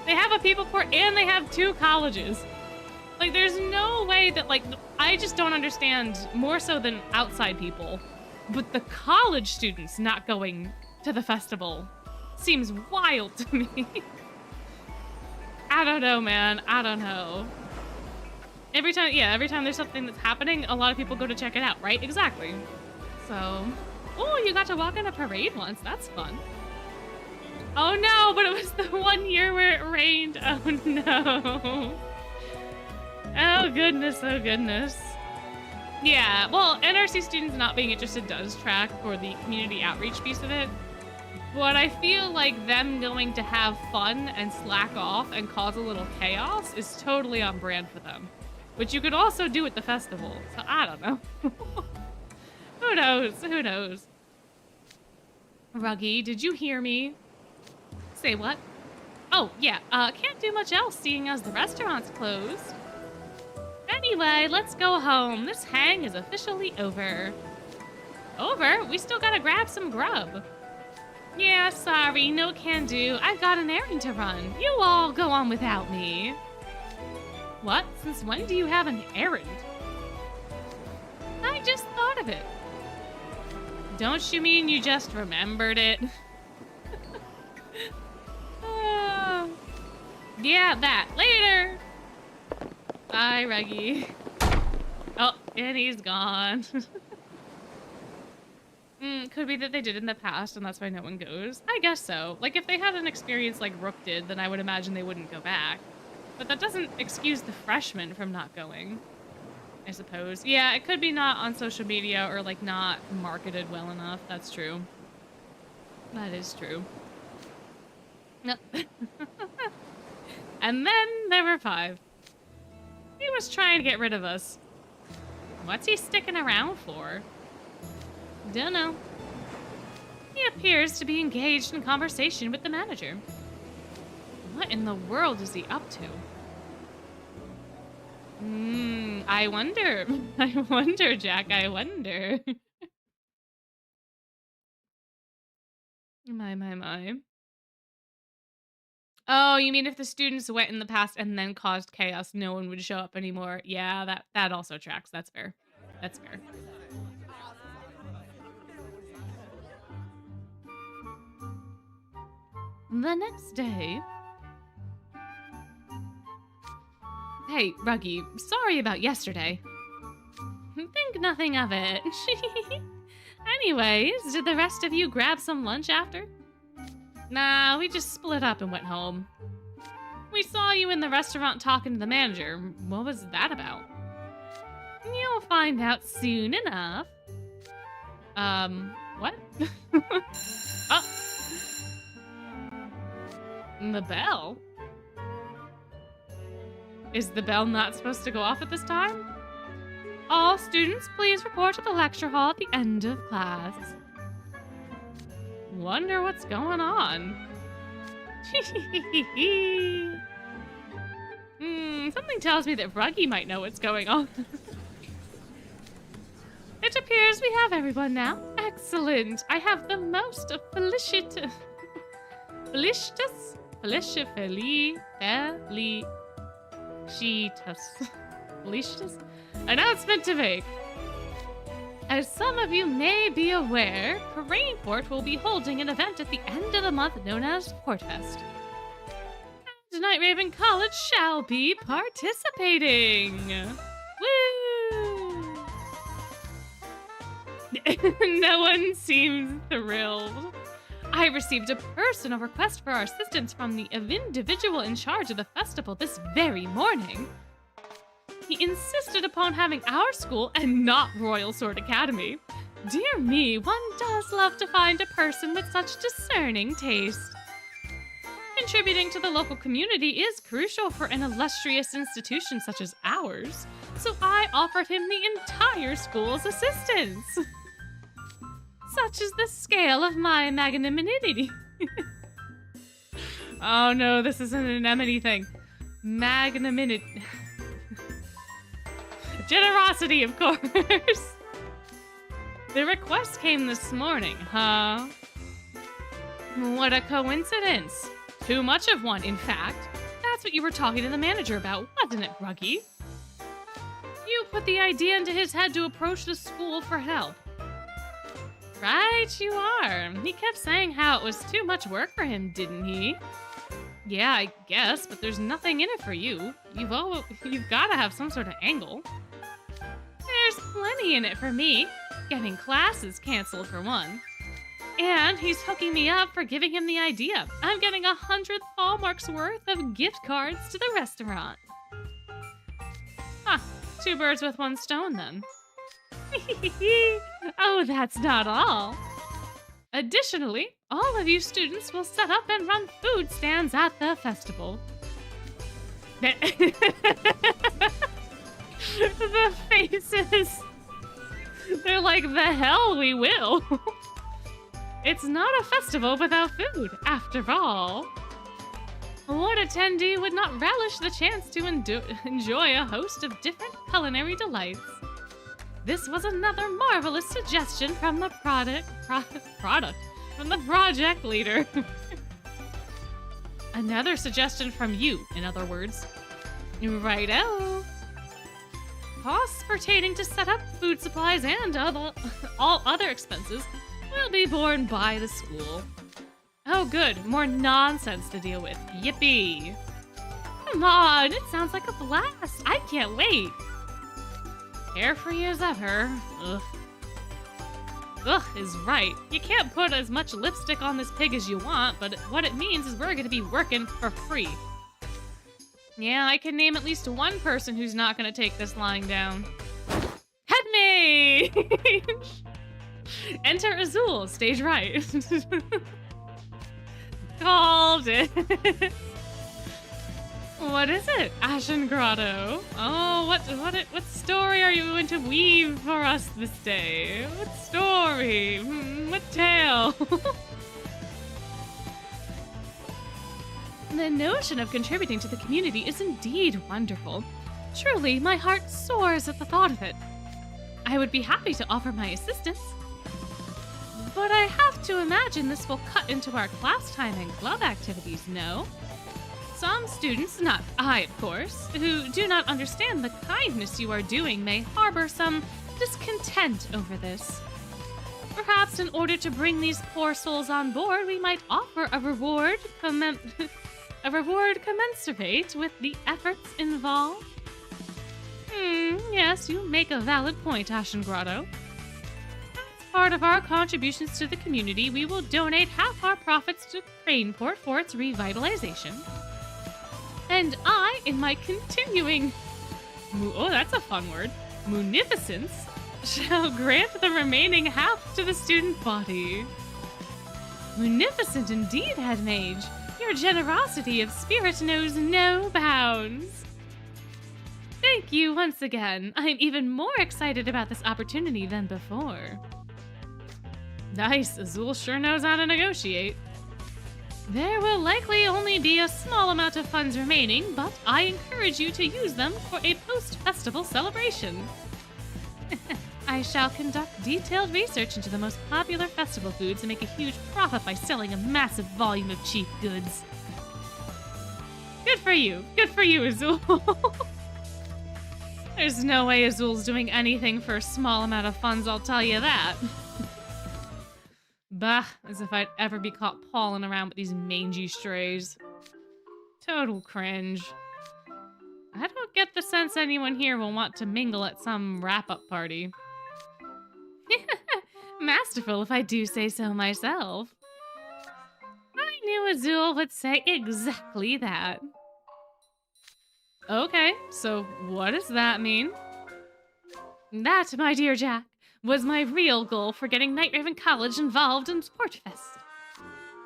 They have a people port and they have 2 colleges. Like, there's no way that, like, I just don't understand, more so than outside people, but the college students not going to the festival seems wild to me. I don't know, man. I don't know. Every time there's something that's happening, a lot of people go to check it out, right? Exactly. So, oh, you got to walk in a parade once. That's fun. Oh no, but it was the 1 year where it rained. Oh no. Oh goodness, oh goodness. Yeah, well, NRC students not being interested does track for the community outreach piece of it. But I feel like them going to have fun and slack off and cause a little chaos is totally on brand for them. Which you could also do at the festival, so I don't know. Who knows? Who knows? Ruggy, did you hear me? Say what? Oh, yeah, can't do much else seeing as the restaurant's closed. Anyway, let's go home. This hang is officially over. Over? We still gotta grab some grub. Yeah, sorry, no can do. I've got an errand to run. You all go on without me. What? Since when do you have an errand? I just thought of it. Don't you mean you just remembered it? Yeah, that. Later! Bye, Reggie. Oh, and he's gone. Could be that they did in the past and that's why no one goes. I guess so. Like, if they had an experience like Rook did, then I would imagine they wouldn't go back. But that doesn't excuse the freshmen from not going, I suppose. Yeah, it could be not on social media or, like, not marketed well enough. That's true. That is true. No. And then there were 5. He was trying to get rid of us. What's he sticking around for? Dunno. He appears to be engaged in conversation with the manager. What in the world is he up to? I wonder. I wonder, Jack, I wonder. My. Oh, you mean if the students went in the past and then caused chaos, no one would show up anymore? Yeah, that also tracks. That's fair. That's fair. The next day... Hey, Ruggy, sorry about yesterday. Think nothing of it. Anyways, did the rest of you grab some lunch after? Nah, we just split up and went home. We saw you in the restaurant talking to the manager. What was that about? You'll find out soon enough. What? Oh. The bell? Is the bell not supposed to go off at this time? All students, please report to the lecture hall at the end of class. Wonder what's going on. Something tells me that Ruggy might know what's going on. It appears we have everyone now. Excellent. I have the most felicitas announcement to make. As some of you may be aware, Craneport will be holding an event at the end of the month known as Portfest. And Night Raven College shall be participating. Woo! No one seems thrilled. I received a personal request for our assistance from the individual in charge of the festival this very morning. He insisted upon having our school and not Royal Sword Academy. Dear me, one does love to find a person with such discerning taste. Contributing to the local community is crucial for an illustrious institution such as ours, so I offered him the entire school's assistance. Such is the scale of my magnanimity. Oh no, this is an anemone thing. Magnanimity. Generosity, of course. The request came this morning, huh? What a coincidence. Too much of one, in fact. That's what you were talking to the manager about, wasn't it, Ruggy? You put the idea into his head to approach the school for help. Right, you are. He kept saying how it was too much work for him, didn't he? Yeah, I guess, but there's nothing in it for you. You've got to have some sort of angle. There's plenty in it for me. Getting classes canceled for one. And he's hooking me up for giving him the idea. I'm getting 100 Hallmarks worth of gift cards to the restaurant. Huh, 2 birds with 1 stone then. Oh, that's not all. Additionally, all of you students will set up and run food stands at the festival. The faces. They're like, the hell we will. It's not a festival without food, after all. What attendee would not relish the chance to enjoy a host of different culinary delights? This was another marvelous suggestion from the from the project leader. Another suggestion from you, in other words. Righto. Costs pertaining to set up food supplies and all other expenses will be borne by the school. Oh good, more nonsense to deal with. Yippee. Come on, it sounds like a blast. I can't wait. Carefree as ever. Ugh. Ugh is right. You can't put as much lipstick on this pig as you want, but what it means is we're gonna be working for free. Yeah, I can name at least one person who's not gonna take this lying down. Headmage! Enter Azul, stage right. Called it. What is it, Ashen Grotto? Oh, what story are you going to weave for us this day? What story? What tale? The notion of contributing to the community is indeed wonderful. Truly, my heart soars at the thought of it. I would be happy to offer my assistance. But I have to imagine this will cut into our class time and club activities, no? Some students, not I of course, who do not understand the kindness you are doing may harbor some discontent over this. Perhaps in order to bring these poor souls on board, we might offer a reward commensurate with the efforts involved. Yes, you make a valid point, Ashen Grotto. As part of our contributions to the community, we will donate half our profits to Craneport for its revitalization. And I, in my continuing... oh, that's a fun word. Munificence, shall grant the remaining half to the student body. Munificent indeed, Headmage. Your generosity of spirit knows no bounds. Thank you once again. I'm even more excited about this opportunity than before. Nice, Azul sure knows how to negotiate. There will likely only be a small amount of funds remaining, but I encourage you to use them for a post-festival celebration. I shall conduct detailed research into the most popular festival foods and make a huge profit by selling a massive volume of cheap goods. Good for you. Good for you, Azul. There's no way Azul's doing anything for a small amount of funds, I'll tell you that. Bah, as if I'd ever be caught pawing around with these mangy strays. Total cringe. I don't get the sense anyone here will want to mingle at some wrap-up party. Masterful, if I do say so myself. I knew Azul would say exactly that. Okay, so what does that mean? That, my dear Jack, was my real goal for getting Night Raven College involved in Portfest.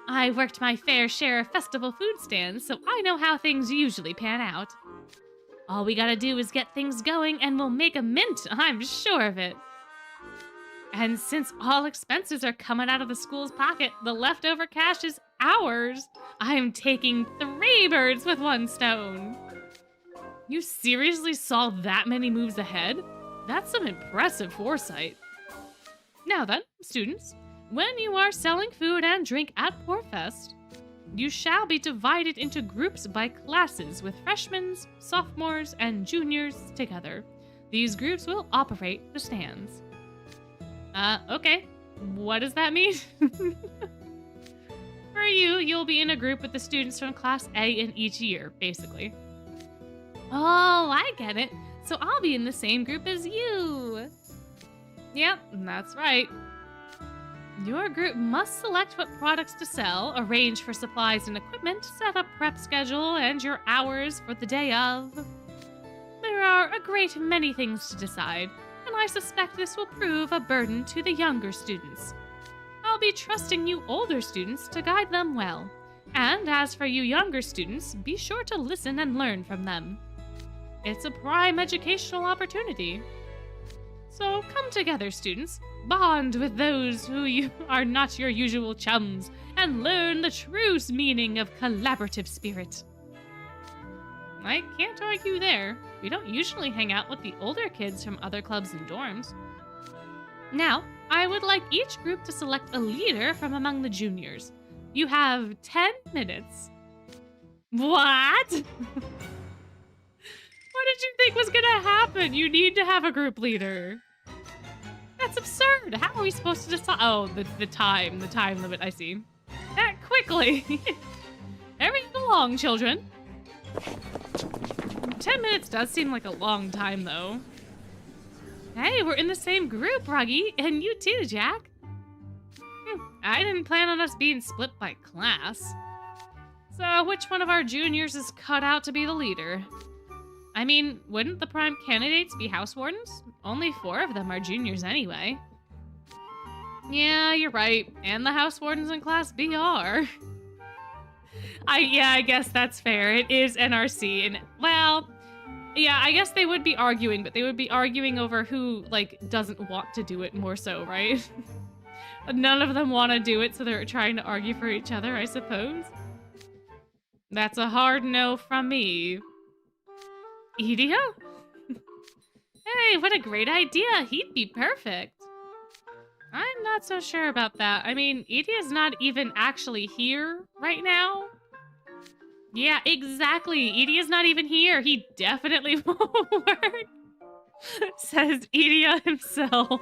I worked my fair share of festival food stands, so I know how things usually pan out. All we gotta do is get things going and we'll make a mint, I'm sure of it. And since all expenses are coming out of the school's pocket, the leftover cash is ours. I'm taking 3 birds with 1 stone. You seriously saw that many moves ahead? That's some impressive foresight. Now then, students, when you are selling food and drink at Portfest, you shall be divided into groups by classes with freshmen, sophomores, and juniors together. These groups will operate the stands. Okay. What does that mean? For you, you'll be in a group with the students from Class A in each year, basically. Oh, I get it. So I'll be in the same group as you. Yep, that's right. Your group must select what products to sell, arrange for supplies and equipment, set up prep schedule, and your hours for the day of. There are a great many things to decide, and I suspect this will prove a burden to the younger students. I'll be trusting you older students to guide them well. And as for you younger students, be sure to listen and learn from them. It's a prime educational opportunity. So come together, students. Bond with those who are not your usual chums, and learn the true meaning of collaborative spirit. I can't argue there. We don't usually hang out with the older kids from other clubs and dorms. Now, I would like each group to select a leader from among the juniors. You have 10 minutes. What? What did you think was gonna happen? You need to have a group leader. That's absurd. How are we supposed to decide? Oh, the time limit, I see. That quickly. Hurry along, children. 10 minutes does seem like a long time, though. Hey, we're in the same group, Ruggy, and you too, Jack. I didn't plan on us being split by class. So, which one of our juniors is cut out to be the leader? I mean, wouldn't the prime candidates be house wardens? Only 4 of them are juniors anyway. Yeah, you're right. And the house wardens in Class B are. I guess that's fair. It is NRC, and, well, yeah, I guess they would be arguing, but they would be arguing over who, like, doesn't want to do it more so, right? None of them want to do it, so they're trying to argue for each other, I suppose. That's a hard no from me. Edia? Hey, what a great idea. He'd be perfect. I'm not so sure about that. I mean, Edia's not even actually here right now. Yeah, exactly. Edia's not even here. He definitely won't work. Says Edia himself.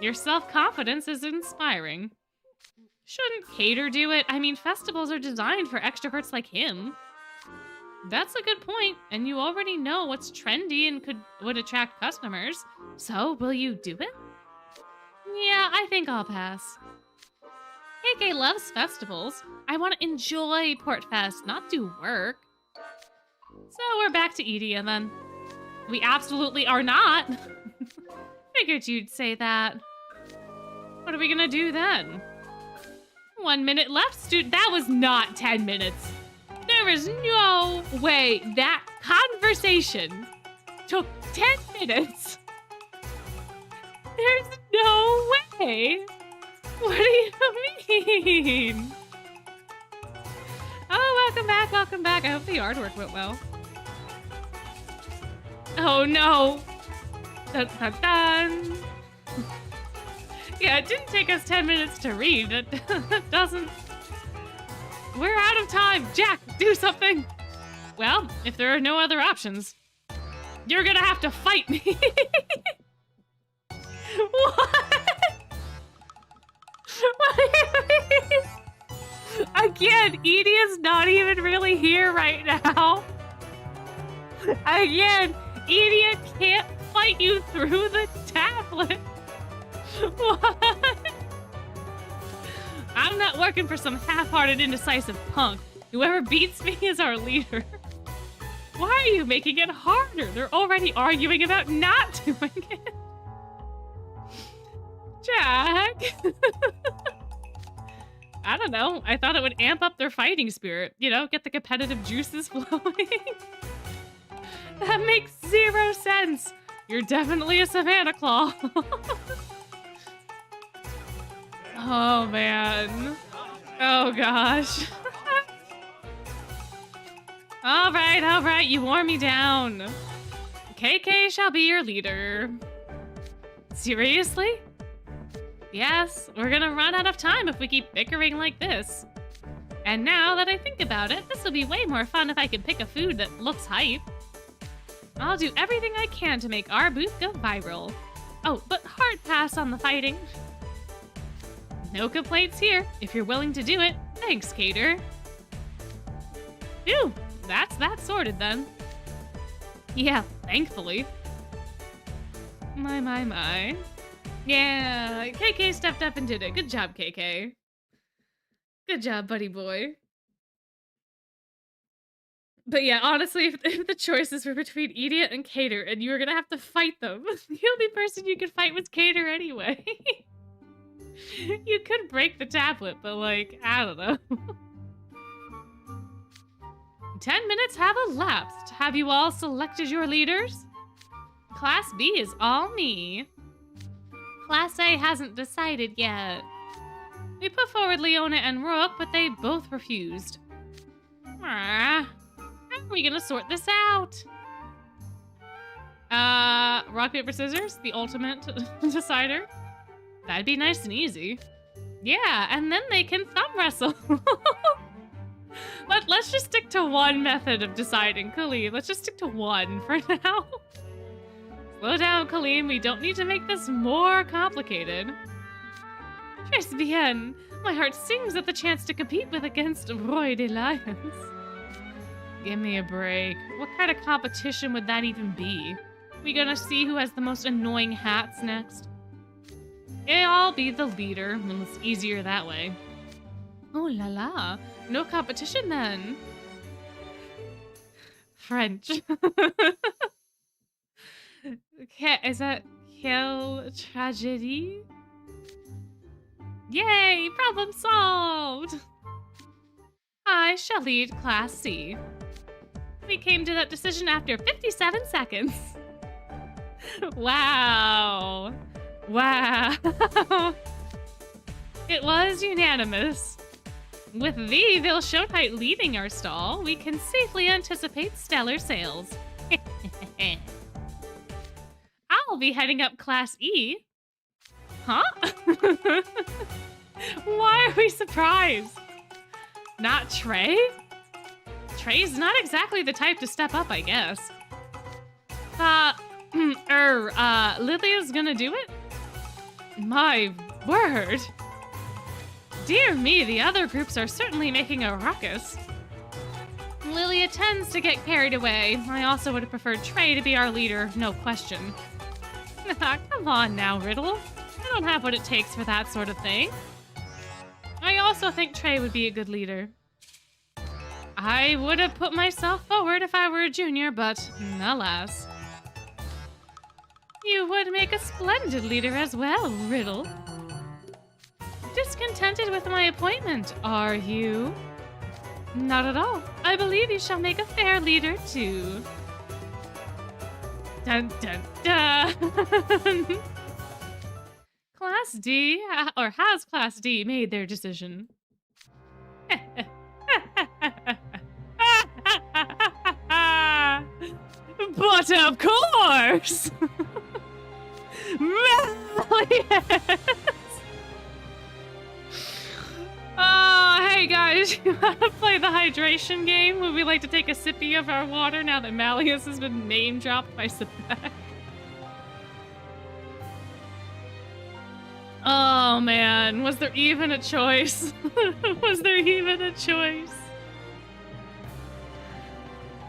Your self-confidence is inspiring. Shouldn't Cater do it? I mean, festivals are designed for extroverts like him. That's a good point, and you already know what's trendy and would attract customers. So, will you do it? Yeah, I think I'll pass. KK loves festivals. I want to enjoy Portfest, not do work. So we're back to Edia then. We absolutely are not. Figured you'd say that. What are we gonna do then? 1 minute left, student. That was not 10 minutes. There is no way that conversation took 10 minutes. There's no way. What do you mean? Oh, welcome back, welcome back. I hope the artwork went well. Oh no. Dun, dun, dun. Yeah, it didn't take us 10 minutes to read. That doesn't... We're out of time. Jack, do something. Well, if there are no other options, you're gonna have to fight me. What? What do you mean? Again, Edia's not even really here right now. Again, Edia can't fight you through the tablet. What? I'm not working for some half-hearted, indecisive punk. Whoever beats me is our leader. Why are you making it harder? They're already arguing about not doing it. Jack. I don't know. I thought it would amp up their fighting spirit. You know, get the competitive juices flowing. That makes 0 sense. You're definitely a Savannah Claw. Oh, man. Oh, gosh. All right. You wore me down. KK shall be your leader. Seriously? Yes, we're gonna run out of time if we keep bickering like this. And now that I think about it, this will be way more fun if I can pick a food that looks hype. I'll do everything I can to make our booth go viral. Oh, but hard pass on the fighting. No complaints here, if you're willing to do it. Thanks, Cater. Phew, that's that sorted then. Yeah, thankfully. My. Yeah, KK stepped up and did it. Good job, KK. Good job, buddy boy. But yeah, honestly, if the choices were between Idiot and Cater and you were gonna have to fight them, the only person you could fight was Cater anyway. You could break the tablet, but like, I don't know. 10 minutes have elapsed. Have you all selected your leaders? Class B is all me. Class A hasn't decided yet. We put forward Leona and Rook, but they both refused. How are we gonna sort this out? Rock, paper, scissors? The ultimate decider? That'd be nice and easy. Yeah, and then they can thumb wrestle. Let's just stick to one method of deciding, Khalid. Let's just stick to one for now. Slow down, Khalid. We don't need to make this more complicated. Très bien. My heart sings at the chance to compete with against Roy de Lions. Give me a break. What kind of competition would that even be? We gonna see who has the most annoying hats next? I'll be the leader. It's easier that way. Oh la la. No competition then. French. Okay, is that quelle tragedy? Yay! Problem solved! I shall lead Class C. We came to that decision after 57 seconds. Wow. Wow. It was unanimous. With the Vilshotite leading our stall, we can safely anticipate stellar sales. I'll be heading up Class E. Huh? Why are we surprised? Not Trey? Trey's not exactly the type to step up, I guess. Lily's gonna do it? My word. Dear me, the other groups are certainly making a ruckus. Lilia tends to get carried away. I also would have preferred Trey to be our leader, no question. Come on now, Riddle. I don't have what it takes for that sort of thing. I also think Trey would be a good leader. I would have put myself forward if I were a junior, but alas. You would make a splendid leader as well, Riddle. Discontented with my appointment, are you? Not at all. I believe you shall make a fair leader, too. Dun dun dun! Class D, or has Class D made their decision? But of course! Yes! Oh, hey guys, you wanna play the hydration game? Would we like to take a sippy of our water now that Malleus has been name dropped by Sebek? Oh man, was there even a choice? Was there even a choice?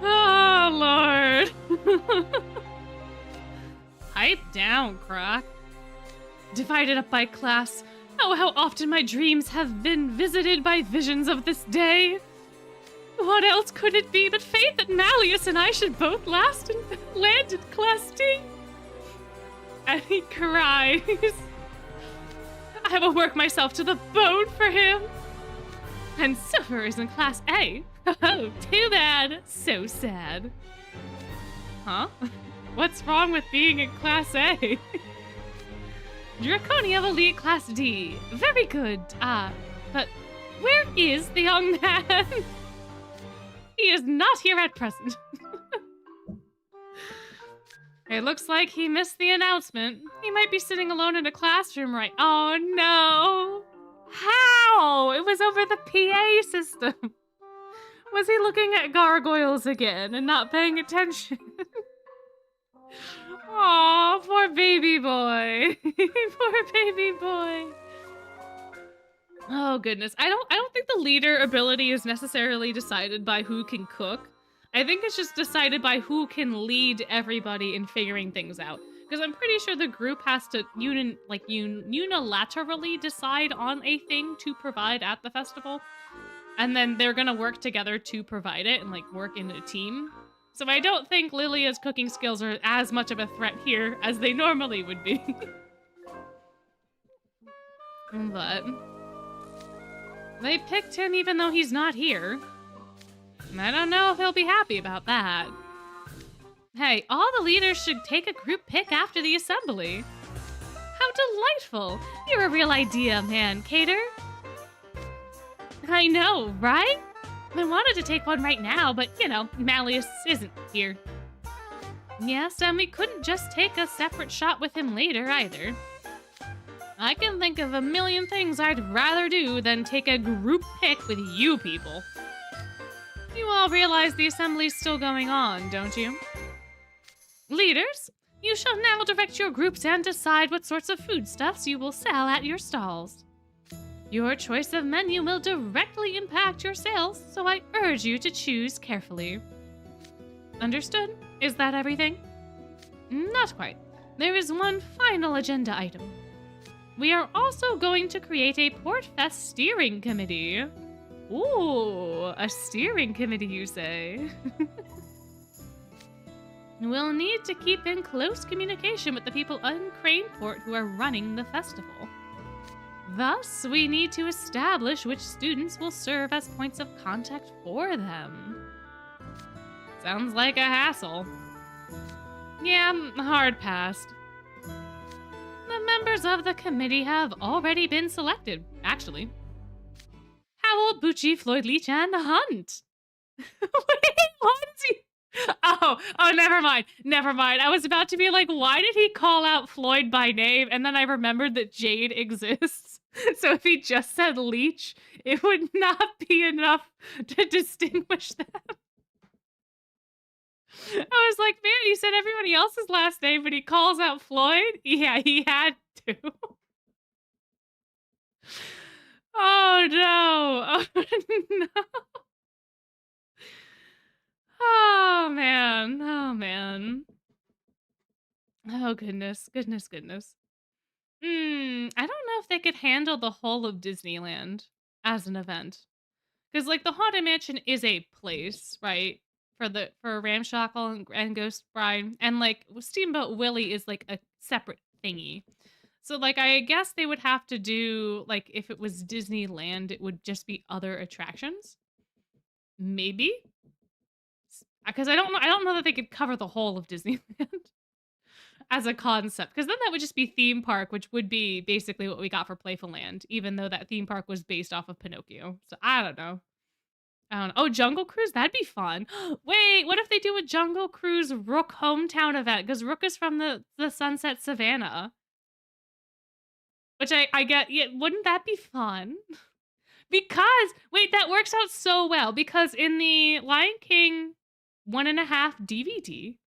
Oh Lord. Pipe down, Croc. Divided up by class. Oh, how often my dreams have been visited by visions of this day. What else could it be but fate that Malleus and I should both last and land in Class D? And he cries. I will work myself to the bone for him. And Silver is in Class A. Oh, too bad. So sad. Huh? What's wrong with being in Class A? Draconia will lead Class D. Very good. But where is the young man? He is not here at present. It looks like he missed the announcement. He might be sitting alone in a classroom right— Oh no! How? It was over the PA system. Was he looking at gargoyles again and not paying attention? Aw, poor baby boy. Poor baby boy. Oh goodness. I don't think the leader ability is necessarily decided by who can cook. I think it's just decided by who can lead everybody in figuring things out. Because I'm pretty sure the group has to unilaterally decide on a thing to provide at the festival. And then they're gonna work together to provide it and like work in a team. So I don't think Lilia's cooking skills are as much of a threat here as they normally would be. But they picked him even though he's not here. And I don't know if he'll be happy about that. Hey, all the leaders should take a group pic after the assembly. How delightful! You're a real idea, man, Cater. I know, right? I wanted to take one right now, but, you know, Malleus isn't here. Yes, and we couldn't just take a separate shot with him later, either. I can think of a million things I'd rather do than take a group pic with you people. You all realize the assembly's still going on, don't you? Leaders, you shall now direct your groups and decide what sorts of foodstuffs you will sell at your stalls. Your choice of menu will directly impact your sales, so I urge you to choose carefully. Understood? Is that everything? Not quite. There is one final agenda item. We are also going to create a Portfest steering committee. Ooh, a steering committee, you say? We'll need to keep in close communication with the people in Craneport who are running the festival. Thus, we need to establish which students will serve as points of contact for them. Sounds like a hassle. Yeah, hard passed. The members of the committee have already been selected, actually. Howell, Bucci, Floyd, Leach, and Hunt. Wait, what is he? Oh, never mind. Never mind. I was about to be like, why did he call out Floyd by name? And then I remembered that Jade exists. So if he just said Leech, it would not be enough to distinguish them. I was like, man, he said everybody else's last name, but he calls out Floyd? Yeah, he had to. Oh, no. Oh, no. Oh, man. Oh, man. Oh, goodness. Goodness, goodness. I don't know if they could handle the whole of Disneyland as an event. Because, like, the Haunted Mansion is a place, right? For Ramshackle and Ghost Bride. And, like, Steamboat Willie is, like, a separate thingy. So, like, I guess they would have to do, like, if it was Disneyland, it would just be other attractions. Maybe? Because I don't know that they could cover the whole of Disneyland as a concept. Because then that would just be theme park, which would be basically what we got for Playful Land, even though that theme park was based off of Pinocchio. So I don't know. Oh, Jungle Cruise? That'd be fun. Wait, what if they do a Jungle Cruise Rook hometown event? Because Rook is from the Sunset Savannah. Which I get, yeah, wouldn't that be fun? Because, wait, that works out so well. Because in the Lion King 1.5 DVD,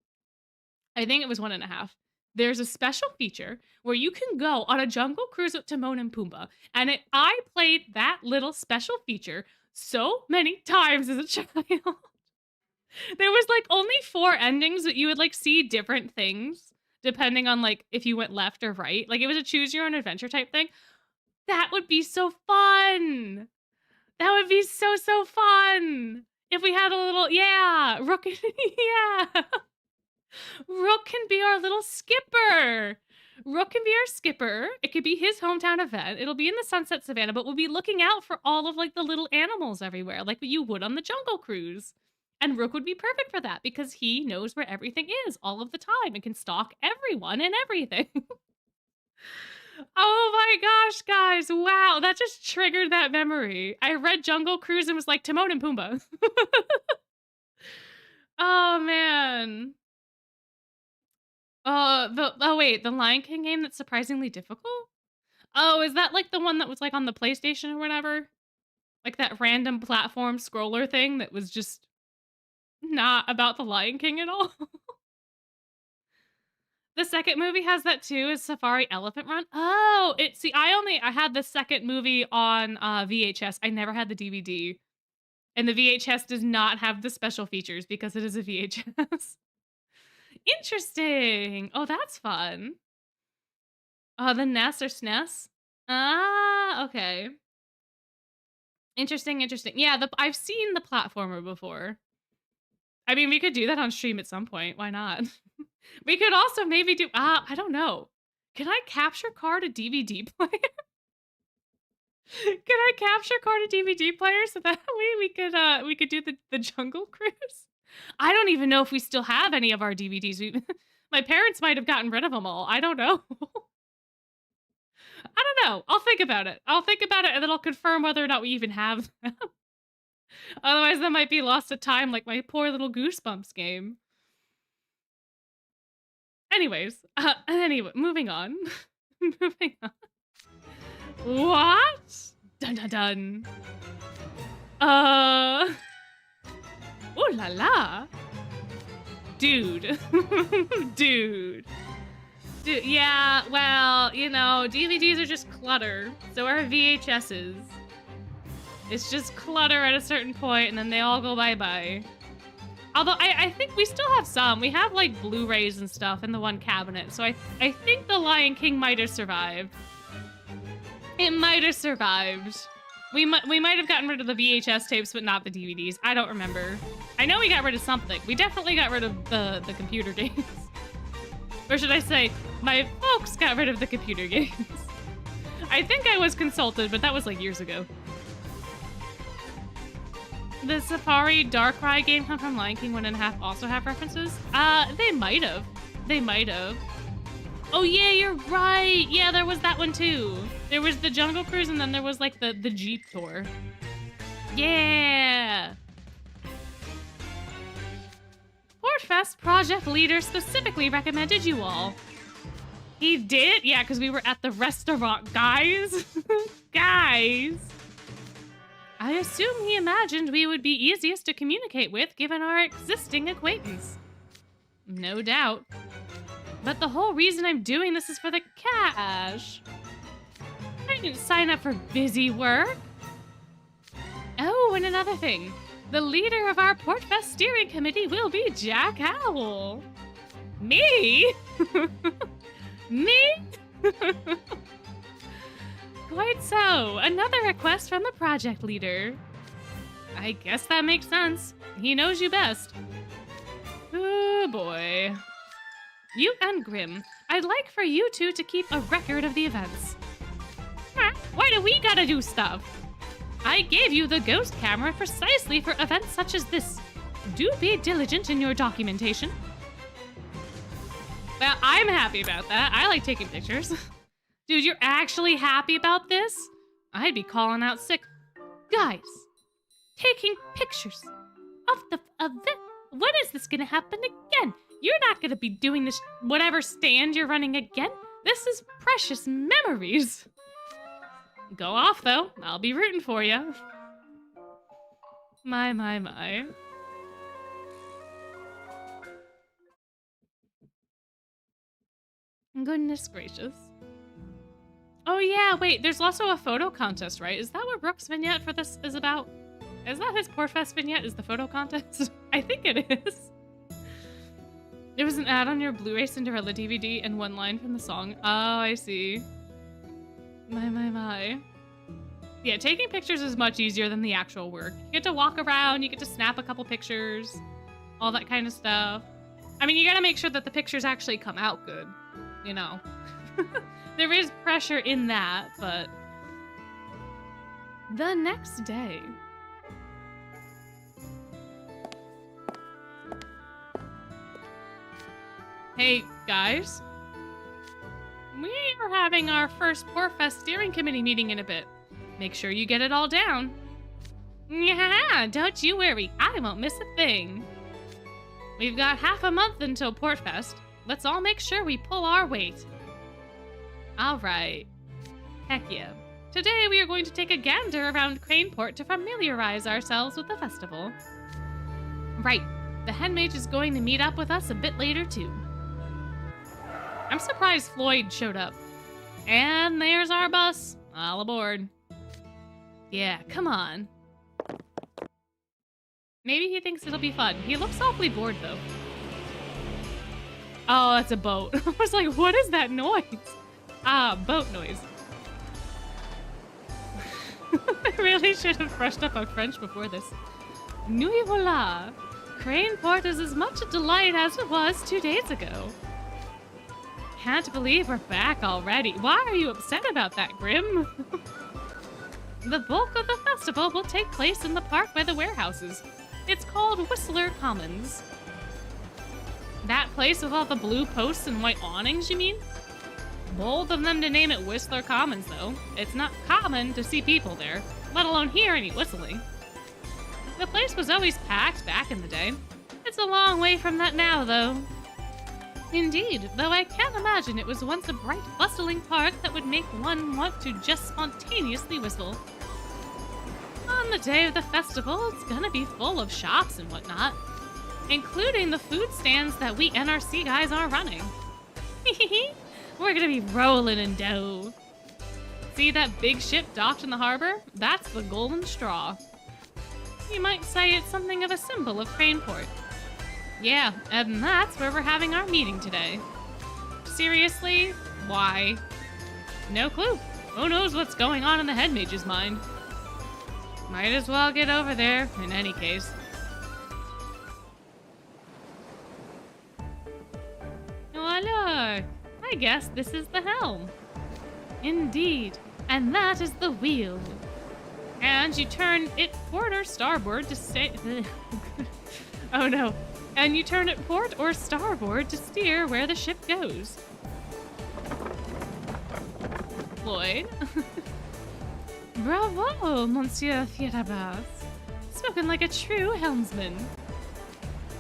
I think it was 1.5, there's a special feature where you can go on a jungle cruise with Timon and Pumbaa. And I played that little special feature so many times as a child. There was like only 4 endings, but you would like see different things depending on like if you went left or right. Like it was a choose your own adventure type thing. That would be so fun. That would be so fun. If we had a little, yeah, Rook, yeah. Rook can be our little skipper. Rook can be our skipper. It could be his hometown event. It'll be in the Sunset Savannah, but we'll be looking out for all of like the little animals everywhere, like you would on the Jungle Cruise. And Rook would be perfect for that because he knows where everything is all of the time and can stalk everyone and everything. Oh my gosh, guys. Wow, that just triggered that memory. I read Jungle Cruise and was like, Timon and Pumbaa. Oh, man. Wait, the Lion King game that's surprisingly difficult? Oh, is that like the one that was like on the PlayStation or whatever? Like that random platform scroller thing that was just not about the Lion King at all? The second movie has that too, is Safari Elephant Run. Oh, I had the second movie on VHS. I never had the DVD. And the VHS does not have the special features because it is a VHS. Interesting. Oh, that's fun. The NES or SNES? Ah, okay. Interesting, interesting. Yeah, I've seen the platformer before. I mean, we could do that on stream at some point. Why not? We could also maybe do, I don't know. Can I capture card a DVD player? Can I capture card a DVD player so that way we could do the Jungle Cruise? I don't even know if we still have any of our DVDs. My parents might have gotten rid of them all. I don't know. I don't know. I'll think about it. I'll think about it and then I'll confirm whether or not we even have them. Otherwise, that might be lost to time like my poor little Goosebumps game. Anyways, anyway, moving on. Moving on. What? Dun dun dun. Oh la la. Dude. Dude. Yeah, well, you know, DVDs are just clutter. So are VHSs. It's just clutter at a certain point, and then they all go bye-bye. Although, I think we still have some. We have, like, Blu-rays and stuff in the one cabinet. So I think The Lion King might have survived. It might have survived. We might have gotten rid of the VHS tapes, but not the DVDs. I don't remember. I know we got rid of something. We definitely got rid of the computer games. Or should I say, my folks got rid of the computer games. I think I was consulted, but that was like years ago. The Safari Darkrai game come from Lion King 1.5 also have references? They might have. They might have. Oh yeah, you're right. Yeah, there was that one too. There was the Jungle Cruise and then there was like the Jeep tour. Yeah. Portfest project leader specifically recommended you all. He did? Yeah, because we were at the restaurant, guys. Guys. I assume he imagined we would be easiest to communicate with given our existing acquaintance. No doubt. But the whole reason I'm doing this is for the cash. I didn't sign up for busy work. Oh, and another thing. The leader of our Portfest steering committee will be Jack Howell. Me? Me? Quite so. Another request from the project leader. I guess that makes sense. He knows you best. Oh boy. You and Grim, I'd like for you two to keep a record of the events. Why do we gotta do stuff? I gave you the ghost camera precisely for events such as this. Do be diligent in your documentation. Well, I'm happy about that. I like taking pictures. Dude, you're actually happy about this? I'd be calling out sick. Guys, taking pictures of the event. When is this gonna happen again? You're not gonna be doing this whatever stand you're running again. This is precious memories. Go off, though. I'll be rooting for you. My, my, my. Goodness gracious. Oh yeah, wait, there's also a photo contest, right? Is that what Brooke's vignette for this is about? Is that his Portfest vignette, is the photo contest? I think it is. There was an ad on your Blu-ray Cinderella DVD and one line from the song. Oh, I see. My, my, my. Yeah, taking pictures is much easier than the actual work. You get to walk around, you get to snap a couple pictures, all that kind of stuff. I mean, you gotta make sure that the pictures actually come out good, you know. There is pressure in that, but... The next day... Hey, guys. We are having our first Portfest steering committee meeting in a bit. Make sure you get it all down. Yeah, don't you worry. I won't miss a thing. We've got half a month until Portfest. Let's all make sure we pull our weight. All right. Heck yeah. Today we are going to take a gander around Craneport to familiarize ourselves with the festival. Right. The Headmage is going to meet up with us a bit later too. I'm surprised Floyd showed up. And there's our bus. All aboard. Yeah, come on. Maybe he thinks it'll be fun. He looks awfully bored, though. Oh, that's a boat. I was like, what is that noise? Ah, boat noise. I really should have brushed up on French before this. Nuit voila. Craneport is as much a delight as it was 2 days ago. Can't believe we're back already. Why are you upset about that, Grim? The bulk of the festival will take place in the park by the warehouses. It's called Whistler Commons. That place with all the blue posts and white awnings, you mean? Bold of them to name it Whistler Commons, though. It's not common to see people there, let alone hear any whistling. The place was always packed back in the day. It's a long way from that now, though. Indeed, though I can't imagine it was once a bright, bustling park that would make one want to just spontaneously whistle. On the day of the festival, it's gonna be full of shops and whatnot, including the food stands that we NRC guys are running. We're gonna be rolling in dough. See that big ship docked in the harbor? That's the Golden Straw. You might say it's something of a symbol of Craneport. Yeah, and that's where we're having our meeting today. Seriously? Why? No clue. Who knows what's going on in the Headmage's mind? Might as well get over there, in any case. Oh, look! I guess this is the helm. Indeed, and that is the wheel. And you turn it port or starboard to stay... Oh no. And you turn it port or starboard to steer where the ship goes. Floyd? Bravo, Monsieur Fierabas. Spoken like a true helmsman.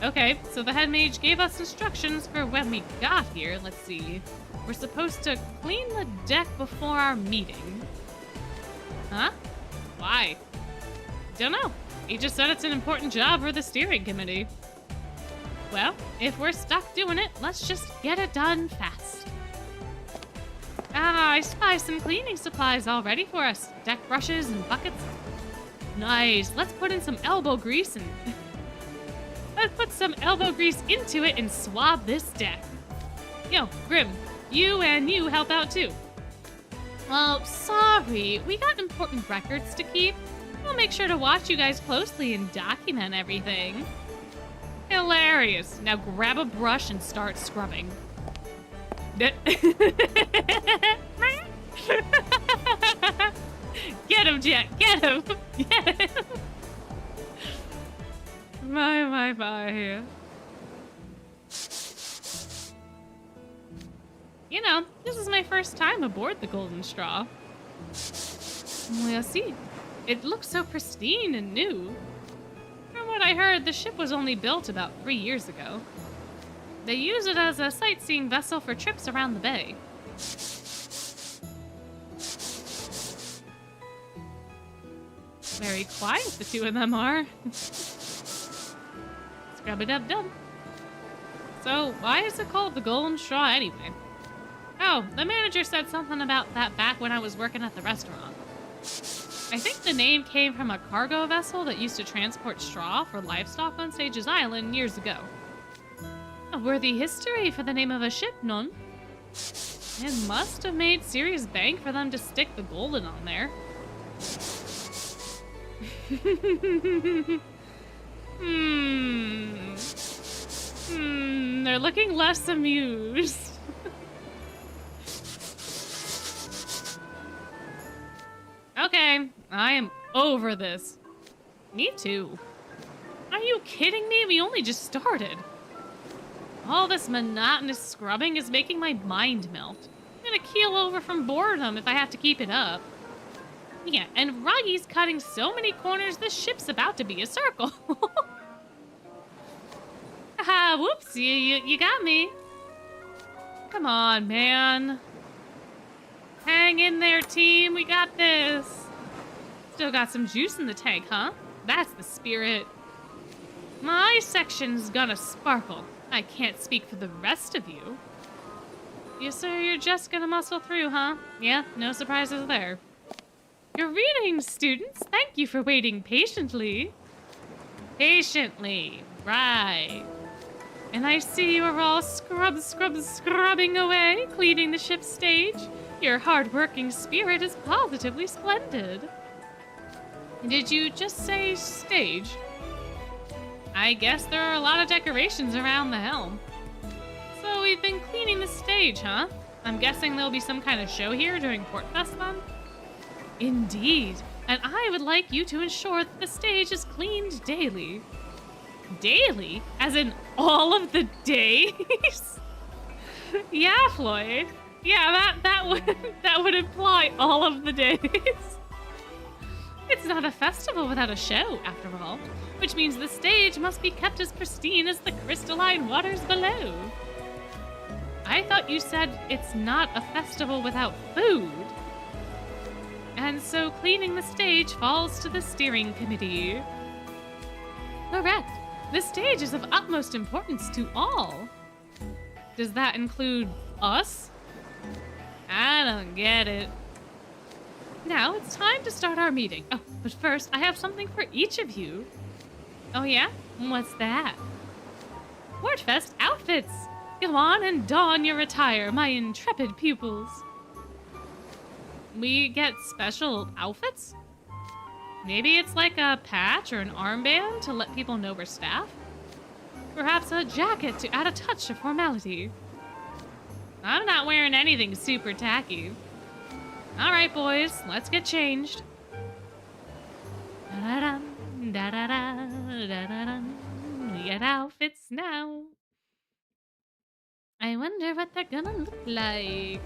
Okay, so the Headmage gave us instructions for when we got here. Let's see. We're supposed to clean the deck before our meeting. Huh? Why? Don't know. He just said it's an important job for the steering committee. Well, if we're stuck doing it, let's just get it done fast. Ah, I spy some cleaning supplies all ready for us. Deck brushes and buckets. Nice. Let's put in some elbow grease and... Let's put some elbow grease into it and swab this deck. Yo, Grim, you and you help out too. Well, sorry. We got important records to keep. We'll make sure to watch you guys closely and document everything. Hilarious. Now grab a brush and start scrubbing. Get him, Jet. Get him. Get him. My. You know, this is my first time aboard the Golden Straw. We'll see. It looks so pristine and new. From what I heard, the ship was only built about 3 years ago. They use it as a sightseeing vessel for trips around the bay. Very quiet the two of them are. Scrub-a-dub-dub. So, why is it called the Golden Straw anyway? Oh, the manager said something about that back when I was working at the restaurant. I think the name came from a cargo vessel that used to transport straw for livestock on Sage's Island years ago. A worthy history for the name of a ship, none? It must have made serious bank for them to stick the golden on there. They're looking less amused. Okay, I am over this. Me too. Are you kidding me? We only just started. All this monotonous scrubbing is making my mind melt. I'm gonna keel over from boredom if I have to keep it up. Yeah, and Ruggy's cutting so many corners, this ship's about to be a circle. Haha, whoops, you got me. Come on, man. Hang in there, team, we got this. Still got some juice in the tank, huh? That's the spirit. My section's gonna sparkle. I can't speak for the rest of you. Yes, sir, you're just gonna muscle through, huh? Yeah, no surprises there. Greetings, students. Thank you for waiting patiently. Patiently, right. And I see you are all scrubbing away, cleaning the ship's stage. Your hard-working spirit is positively splendid. Did you just say stage? I guess there are a lot of decorations around the helm. So we've been cleaning the stage, huh? I'm guessing there'll be some kind of show here during Portfest then? Indeed. And I would like you to ensure that the stage is cleaned daily. Daily? As in all of the days? Yeah, Floyd. Yeah, that would imply all of the days. It's not a festival without a show, after all, which means the stage must be kept as pristine as the crystalline waters below. I thought you said it's not a festival without food. And so cleaning the stage falls to the steering committee. Correct. The stage is of utmost importance to all. Does that include us? I don't get it. Now it's time to start our meeting. Oh, but first I have something for each of you. Oh yeah? What's that? Portfest outfits! Go on and don your attire, my intrepid pupils. We get special outfits? Maybe it's like a patch or an armband to let people know we're staff? Perhaps a jacket to add a touch of formality. I'm not wearing anything super tacky. All right, boys, let's get changed. Da-da-dum, da-da-da, da-da-dum. We get outfits now. I wonder what they're gonna look like.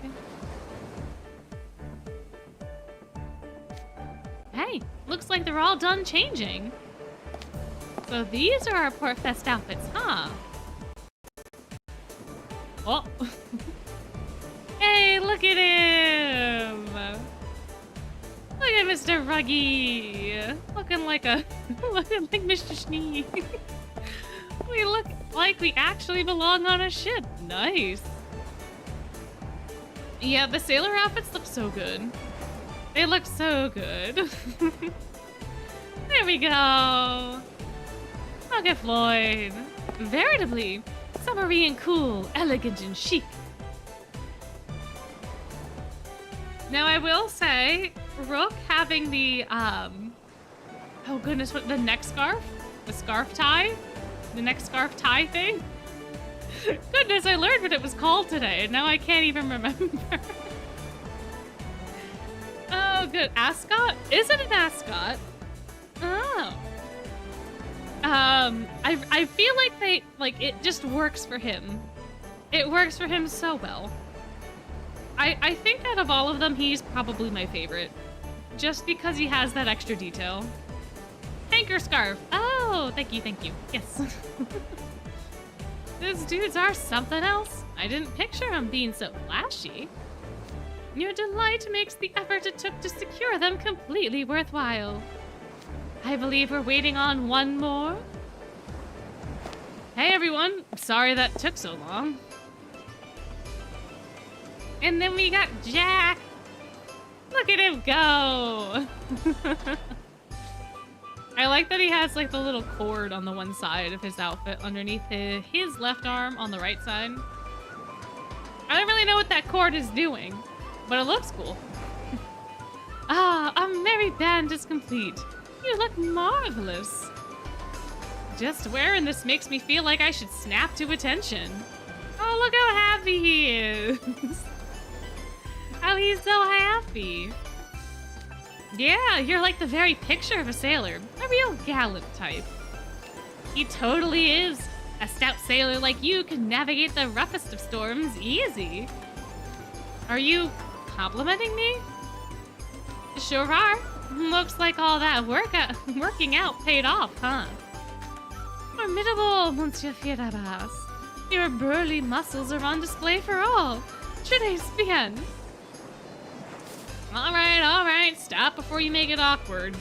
Hey, looks like they're all done changing. So these are our Portfest outfits, huh? Oh. Hey, look at him! Look at Mr. Ruggy! Looking like Mr. Schnee. We look like we actually belong on a ship. Nice. Yeah, the sailor outfits look so good. They look so good. There we go. Look at Floyd. Veritably summery and cool, elegant and chic. Now I will say, Rook having the, oh goodness, what, the neck scarf? The scarf tie? The neck scarf tie thing? Goodness, I learned what it was called today, and now I can't even remember. Oh, good. Ascot? Is it an ascot? Oh. I feel like it just works for him. It works for him so well. I think out of all of them, he's probably my favorite. Just because he has that extra detail. Anchor scarf. Oh, thank you. Yes. Those dudes are something else. I didn't picture them being so flashy. Your delight makes the effort it took to secure them completely worthwhile. I believe we're waiting on one more. Hey everyone, sorry that took so long. And then we got Jack. Look at him go. I like that he has like the little cord on the one side of his outfit underneath his left arm on the right side. I don't really know what that cord is doing, but it looks cool. Ah, our merry band is complete. You look marvelous. Just wearing this makes me feel like I should snap to attention. Oh, look how happy he is. Oh, he's so happy. Yeah, you're like the very picture of a sailor. A real gallant type. He totally is. A stout sailor like you can navigate the roughest of storms easy. Are you complimenting me? Sure are. Looks like all that working out paid off, huh? Formidable, Monsieur Fierabas. Your burly muscles are on display for all. Très bien. All right. Stop before you make it awkward.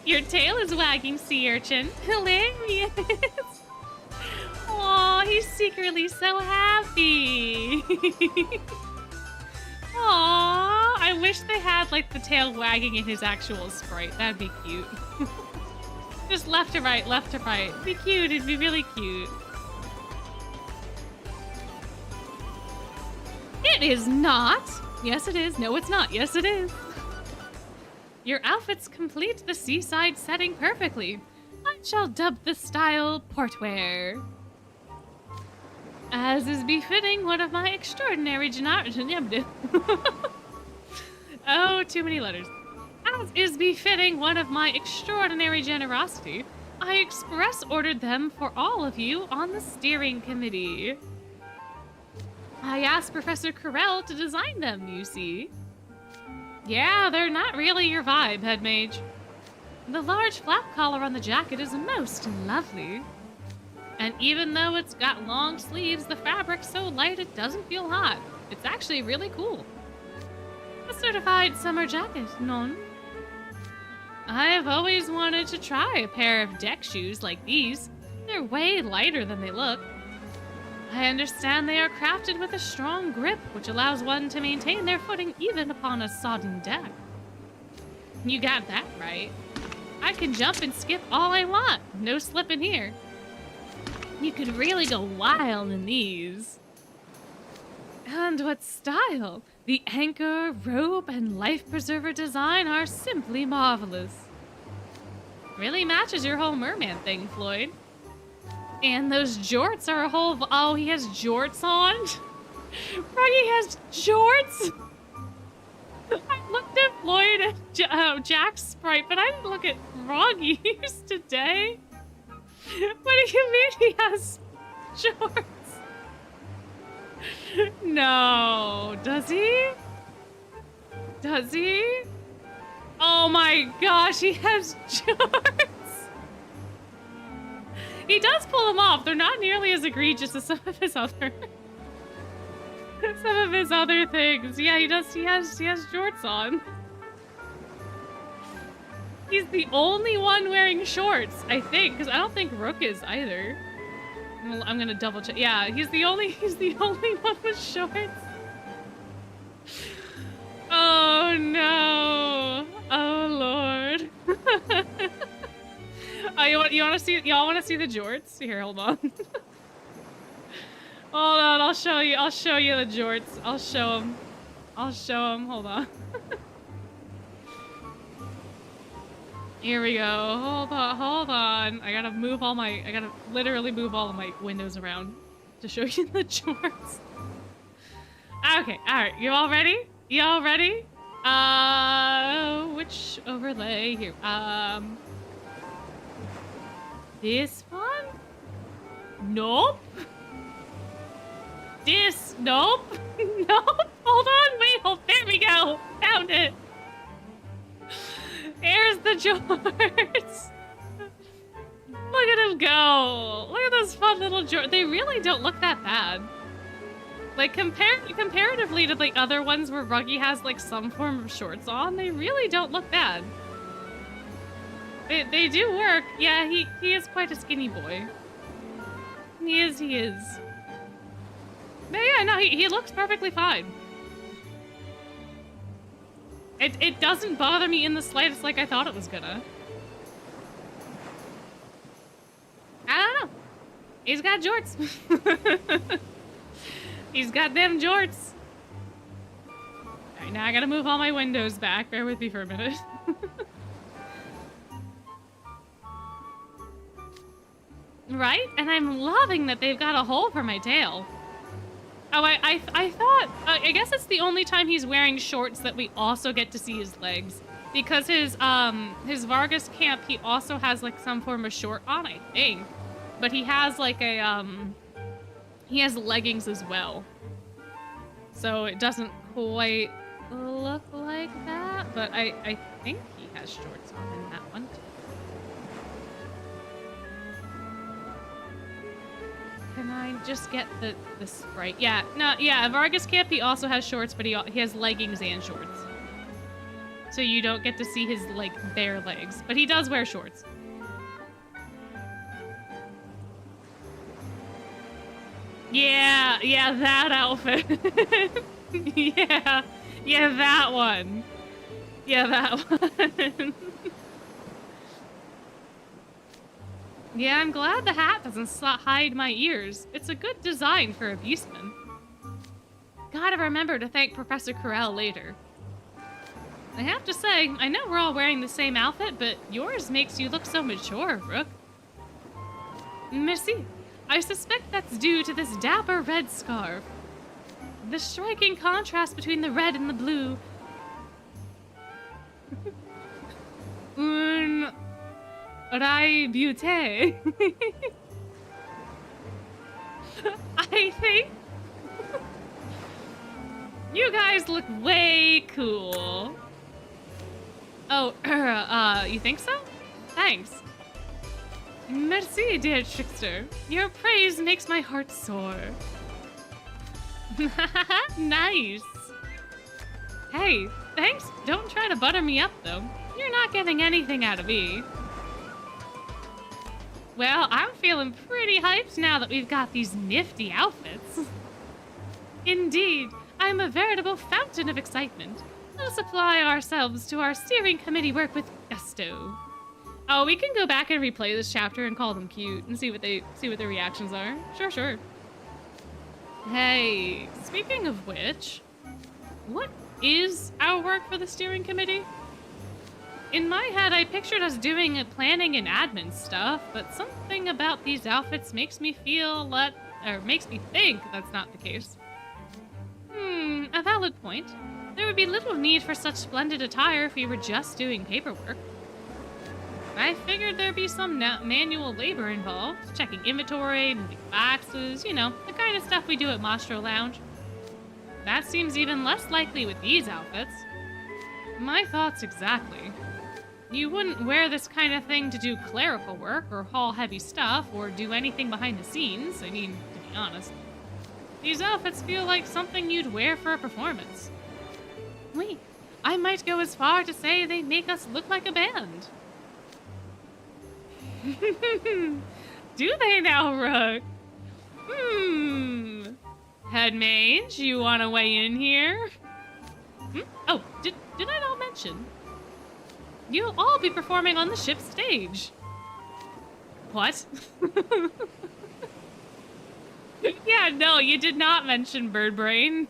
Your tail is wagging, sea urchin. Hilarious. Aw, he's secretly so happy. Aw, I wish they had like the tail wagging in his actual sprite. That'd be cute. Just left to right, left to right. It'd be cute, it'd be really cute. It is not. Yes, it is. No, it's not. Yes, it is. Your outfits complete the seaside setting perfectly. I shall dub the style portwear. As is befitting one of my extraordinary Oh, too many letters. As is befitting one of my extraordinary generosity, I express ordered them for all of you on the steering committee. I asked Professor Carell to design them, you see. Yeah, they're not really your vibe, Headmage. The large flap collar on the jacket is most lovely. And even though it's got long sleeves, the fabric's so light it doesn't feel hot. It's actually really cool. A certified summer jacket, non? I have always wanted to try a pair of deck shoes like these. They're way lighter than they look. I understand they are crafted with a strong grip, which allows one to maintain their footing even upon a sodden deck. You got that right. I can jump and skip all I want. No slipping here. You could really go wild in these. And what style! The anchor, rope, and life preserver design are simply marvelous. Really matches your whole merman thing, Floyd. And those jorts are a whole... Oh, he has jorts on? Froggy has jorts? I looked at Floyd and Jack's sprite, but I didn't look at Froggy's today. What do you mean he has jorts? No. Does he? Does he? Oh my gosh, he has jorts. He does pull them off. They're not nearly as egregious as some of his other things. Yeah, he does. He has jorts on. He's the only one wearing shorts, I think, because I don't think Rook is either. I'm gonna double check. Yeah, he's the only one with shorts. Oh no! Oh lord! Oh, y'all want to see the jorts? Here, hold on. Hold on, I'll show you the jorts. I'll show them. Hold on. Here we go. Hold on. I gotta literally move all of my windows around to show you the jorts. Okay, alright. You all ready? Which overlay here? This one? Nope. Nope. Nope. Hold on, wait, there we go. Found it. Here's the jorts. Look at him go. Look at those fun little jorts. They really don't look that bad. Like, comparatively to the other ones where Ruggy has, like, some form of shorts on, they really don't look bad. They do work. Yeah, he is quite a skinny boy. He is. But yeah, no, he looks perfectly fine. It doesn't bother me in the slightest like I thought it was gonna. I don't know. He's got jorts. He's got them jorts. Alright, now I gotta move all my windows back. Bear with me for a minute. Right? And I'm loving that they've got a hole for my tail. Oh, I thought... I guess it's the only time he's wearing shorts that we also get to see his legs. Because his Vargas camp, he also has, like, some form of short on, I think. But he has, like, he has leggings as well. So it doesn't quite look like that. But I think he has shorts on in that one, too. Can I just get the sprite? Yeah, no, yeah, Vargas Camp, he also has shorts, but he has leggings and shorts. So you don't get to see his, like, bare legs. But he does wear shorts. Yeah, that outfit. yeah, that one. Yeah, that one. Yeah, I'm glad the hat doesn't hide my ears. It's a good design for a beastman. Gotta remember to thank Professor Corell later. I have to say, I know we're all wearing the same outfit, but yours makes you look so mature, Rook. Merci. I suspect that's due to this dapper red scarf. The striking contrast between the red and the blue. Un rai beauté. I think you guys look way cool. Oh, you think so? Thanks. Merci, dear trickster. Your praise makes my heart soar. Nice. Hey, thanks. Don't try to butter me up, though. You're not getting anything out of me. Well, I'm feeling pretty hyped now that we've got these nifty outfits. Indeed, I'm a veritable fountain of excitement. Let's apply ourselves to our steering committee work with gusto. Oh, we can go back and replay this chapter and call them cute and see what their reactions are. Sure. Hey, speaking of which, what is our work for the steering committee? In my head, I pictured us doing planning and admin stuff, but something about these outfits makes me makes me think that's not the case. A valid point. There would be little need for such splendid attire if we were just doing paperwork. I figured there'd be some manual labor involved, checking inventory, moving boxes, you know, the kind of stuff we do at Mastro Lounge. That seems even less likely with these outfits. My thoughts exactly. You wouldn't wear this kind of thing to do clerical work, or haul heavy stuff, or do anything behind the scenes, I mean, to be honest. These outfits feel like something you'd wear for a performance. Wait, I might go as far to say they make us look like a band. Do they now, Rook? Headmage, you want to weigh in here? Oh, did I not mention? You'll all be performing on the ship's stage. What? Yeah, no, you did not mention Bird Brain.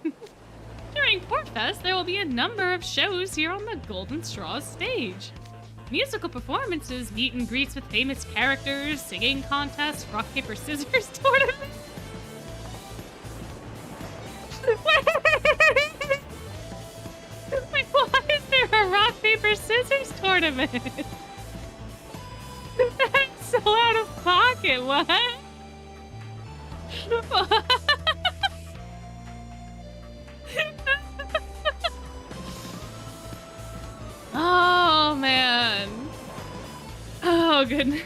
During Portfest, there will be a number of shows here on the Golden Straws stage. Musical performances, meet and greets with famous characters, singing contests, rock, paper, scissors tournaments. Wait, why is there a rock, paper, scissors tournament? That's so out of pocket, what? Oh, man. Oh, goodness.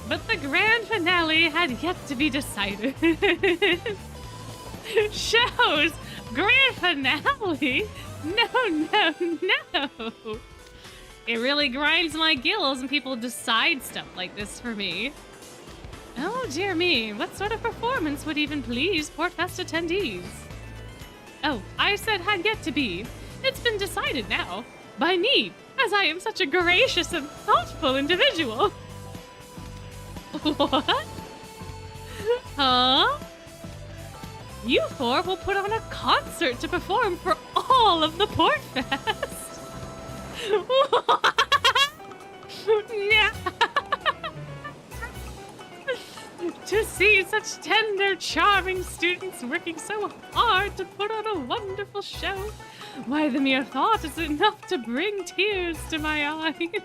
But the grand finale had yet to be decided. Shows! Grand finale? No. It really grinds my gills when people decide stuff like this for me. Oh, dear me. What sort of performance would even please Portfest attendees? Oh, I said had yet to be. It's been decided now. By me, as I am such a gracious and thoughtful individual. What? Huh? You four will put on a concert to perform for all of the Portfest. Yeah. To see such tender, charming students working so hard to put on a wonderful show, why, the mere thought is enough to bring tears to my eyes.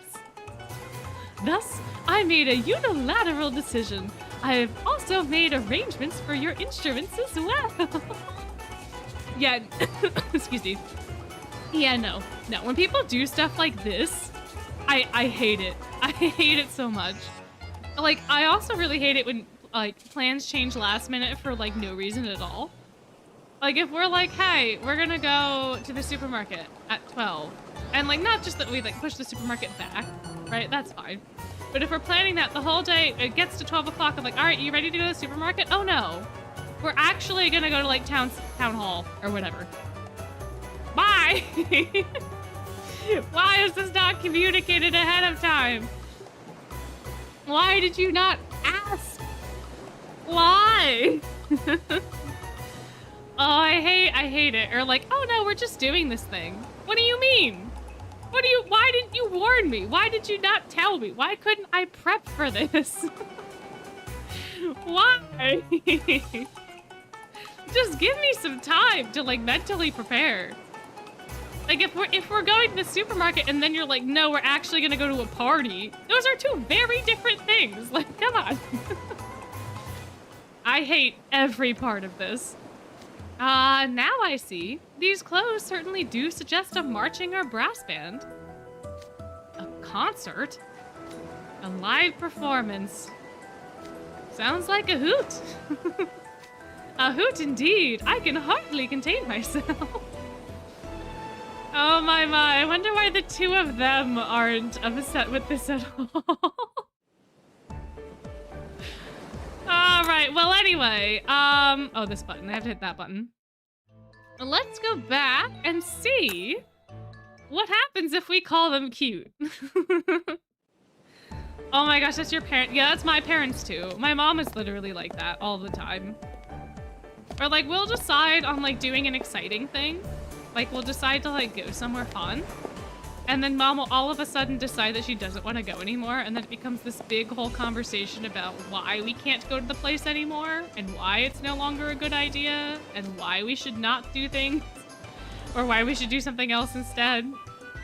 Thus, I made a unilateral decision. I have also made arrangements for your instruments as well. Yeah, excuse me. Yeah, no. When people do stuff like this, I hate it. I hate it so much. Like, I also really hate it when, like, plans change last minute for, like, no reason at all. Like, if we're like, hey, we're gonna go to the supermarket at 12. And, like, not just that we, like, push the supermarket back, right? That's fine. But if we're planning that the whole day, it gets to 12 o'clock, I'm like, all right, you ready to go to the supermarket? Oh, no. We're actually gonna go to, like, town hall or whatever. Bye! Why is this not communicated ahead of time? Why did you not ask? Why? I hate it. Or like, oh no, we're just doing this thing. What do you mean? Why didn't you warn me? Why did you not tell me? Why couldn't I prep for this? Why? Just give me some time to like mentally prepare. Like if we're going to the supermarket and then you're like, no, we're actually gonna go to a party. Those are two very different things. Like, come on. I hate every part of this. Now I see. These clothes certainly do suggest a marching or brass band. A concert? A live performance. Sounds like a hoot. A hoot indeed. I can hardly contain myself. Oh my, I wonder why the two of them aren't upset with this at all. Alright, well anyway, oh, this button. I have to hit that button. Let's go back and see what happens if we call them cute. Oh my gosh, that's your parent. Yeah, that's my parents too. My mom is literally like that all the time. Or like, we'll decide on like doing an exciting thing. Like, we'll decide to like go somewhere fun. And then mom will all of a sudden decide that she doesn't want to go anymore. And then it becomes this big whole conversation about why we can't go to the place anymore. And why it's no longer a good idea. And why we should not do things. Or why we should do something else instead.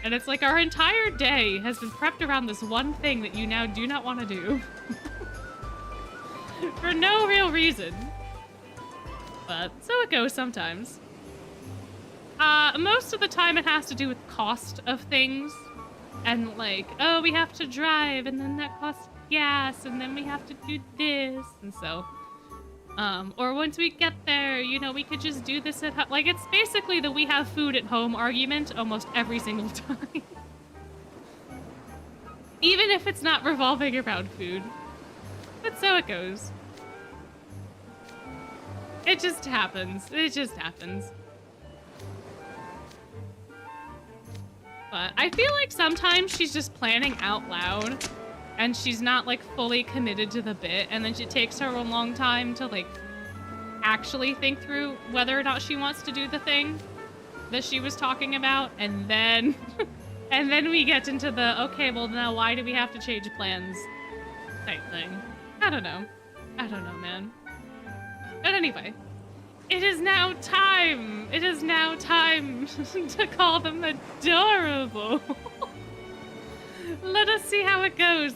And it's like our entire day has been prepped around this one thing that you now do not want to do. For no real reason. But so it goes sometimes. Most of the time it has to do with cost of things. And like, oh, we have to drive and then that costs gas and then we have to do this. And so, or once we get there, you know, we could just do this at home. Like, it's basically the we have food at home argument almost every single time. Even if it's not revolving around food. But so it goes. It just happens. It just happens. But I feel like sometimes she's just planning out loud and she's not like fully committed to the bit, and then it takes her a long time to like actually think through whether or not she wants to do the thing that she was talking about, and then and then we get into the okay, well now why do we have to change plans type thing. I don't know, man. But anyway, it is now time to call them adorable. Let us see how it goes.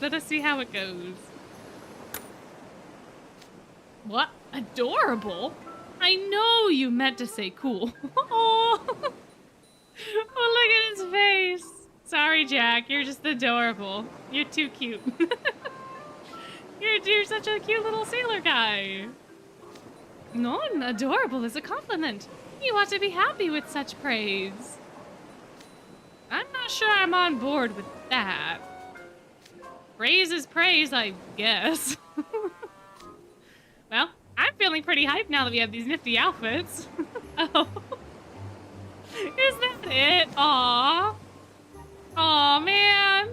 What? Adorable? I know you meant to say cool. Oh, look at his face. Sorry, Jack. You're just adorable. You're too cute. You're such a cute little sailor guy. No, adorable is a compliment. You ought to be happy with such praise. I'm not sure I'm on board with that. Praise is praise, I guess. Well, I'm feeling pretty hyped now that we have these nifty outfits. Oh. Is that it? Aw. Aw, man.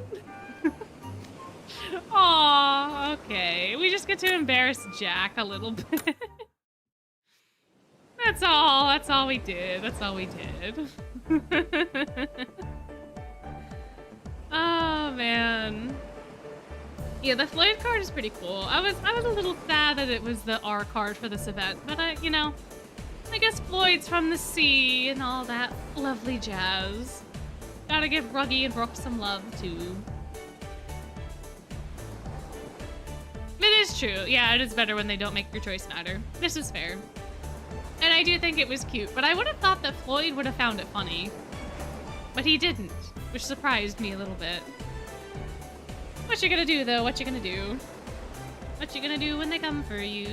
Aw, okay. We just get to embarrass Jack a little bit. That's all we did. Oh, man. Yeah, the Floyd card is pretty cool. I was a little sad that it was the R card for this event, but you know, I guess Floyd's from the sea and all that lovely jazz. Gotta give Ruggy and Brooke some love, too. It is true. Yeah, it is better when they don't make your choice matter. This is fair. And I do think it was cute, but I would have thought that Floyd would have found it funny. But he didn't, which surprised me a little bit. What you gonna do, though? What you gonna do? What you gonna do when they come for you?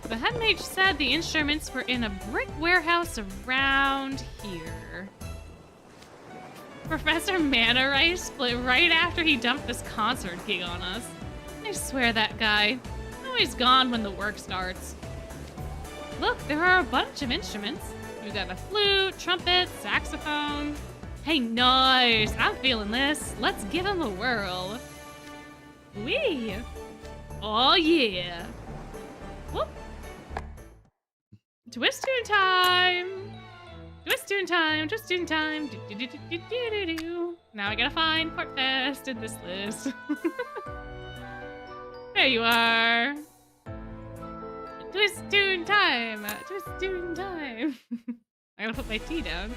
The Headmage said the instruments were in a brick warehouse around here. Professor Mana Rice split right after he dumped this concert gig on us. I swear that guy. Always gone when the work starts. Look, there are a bunch of instruments. You got a flute, trumpet, saxophone. Hey, nice. I'm feeling this. Let's give him a whirl. Wee. Oh, yeah. Whoop. Twist tune time! Twist tune time! Twist tune time! Do. Now I gotta find Portfest in this list. There you are! Twist tune time! Twist tune time! I gotta put my tea down.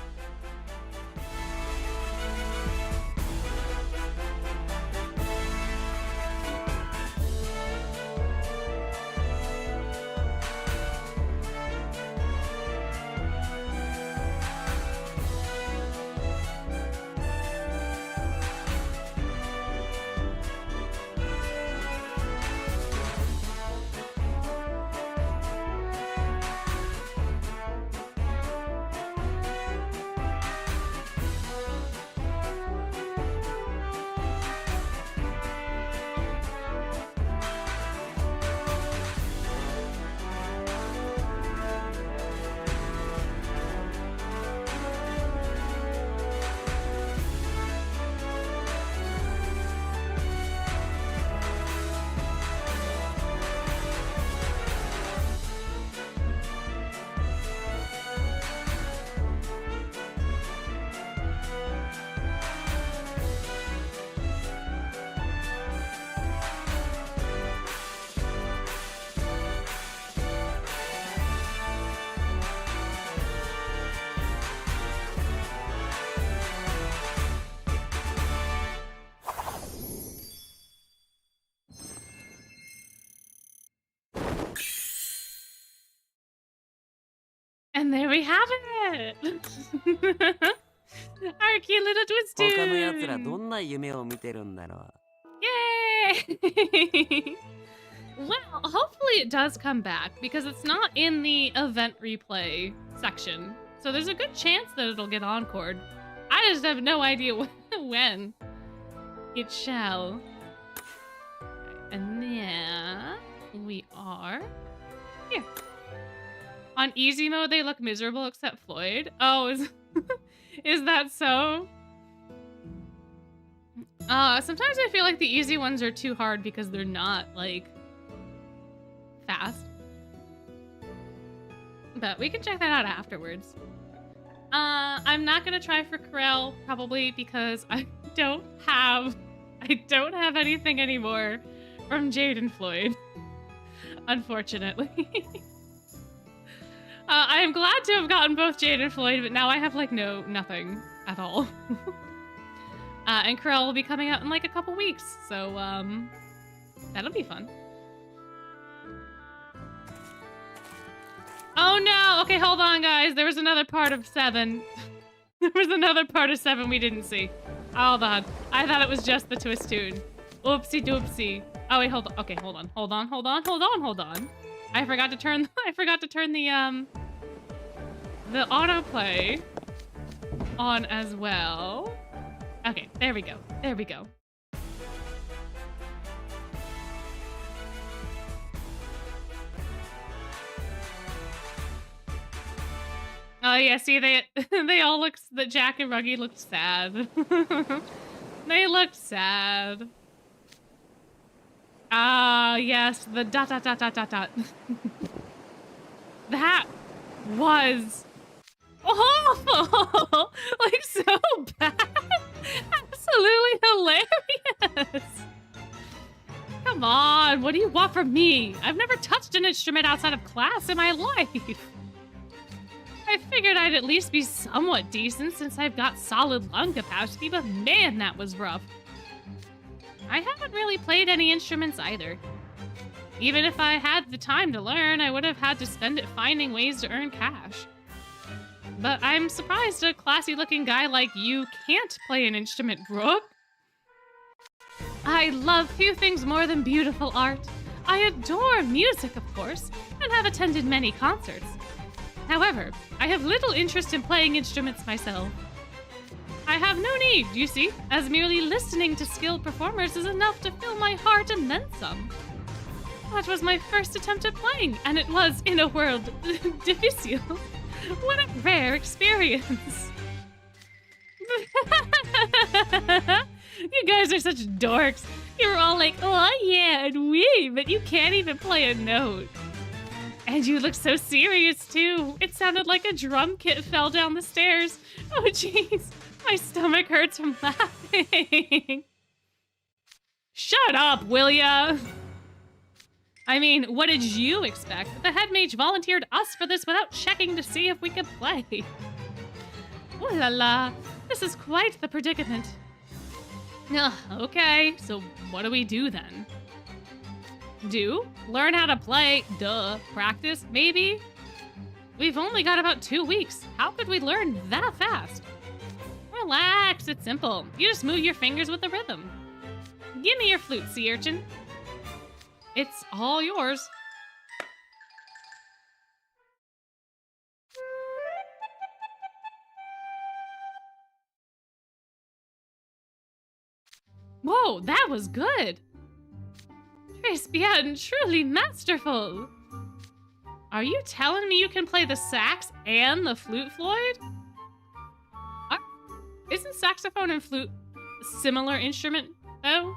And there we have it! Our cute little twist tune! 他の奴らどんな夢を見てるんだろう。 Yay! Well, hopefully it does come back because it's not in the event replay section. So there's a good chance that it'll get encored. I just have no idea when it shall. And then we are here. On easy mode, they look miserable except Floyd. Oh, is that so? Sometimes I feel like the easy ones are too hard because they're not, like, fast. But we can check that out afterwards. I'm not gonna try for Corel, probably because I don't have anything anymore from Jade and Floyd. Unfortunately. I am glad to have gotten both Jade and Floyd, but now I have, like, nothing at all. And Corel will be coming out in, like, a couple weeks, so, that'll be fun. Oh, no! Okay, hold on, guys. There was another part of 7. There was another part of 7 we didn't see. Hold on. I thought it was just the twist tune. Oopsie doopsie. Oh, wait, hold on. Okay, hold on. Hold on. I forgot to turn the autoplay on as well. Okay, there we go. Oh yeah, see they all looked, that Jack and Ruggy looked sad. They looked sad. Ah, yes, the ... That was awful! Like, so bad! Absolutely hilarious! Come on, what do you want from me? I've never touched an instrument outside of class in my life. I figured I'd at least be somewhat decent since I've got solid lung capacity, but man, that was rough. I haven't really played any instruments either. Even if I had the time to learn, I would have had to spend it finding ways to earn cash. But I'm surprised a classy-looking guy like you can't play an instrument, Brooke. I love few things more than beautiful art. I adore music, of course, and have attended many concerts. However, I have little interest in playing instruments myself. I have no need, you see, as merely listening to skilled performers is enough to fill my heart and then some. That was my first attempt at playing, and it was, in a word, difficile. What a rare experience. You guys are such dorks. You're all like, oh yeah, and wee, but you can't even play a note. And you look so serious, too. It sounded like a drum kit fell down the stairs. Oh, jeez. My stomach hurts from laughing. Shut up, will ya? I mean, what did you expect? The Headmage volunteered us for this without checking to see if we could play. Ooh la la. This is quite the predicament. Ugh, okay, so what do we do then? Do? Learn how to play? Duh. Practice? Maybe? We've only got about 2 weeks. How could we learn that fast? Relax, it's simple. You just move your fingers with the rhythm. Give me your flute, sea urchin. It's all yours. Whoa, that was good. Très bien, truly masterful. Are you telling me you can play the sax and the flute, Floyd? Isn't saxophone and flute a similar instrument, though?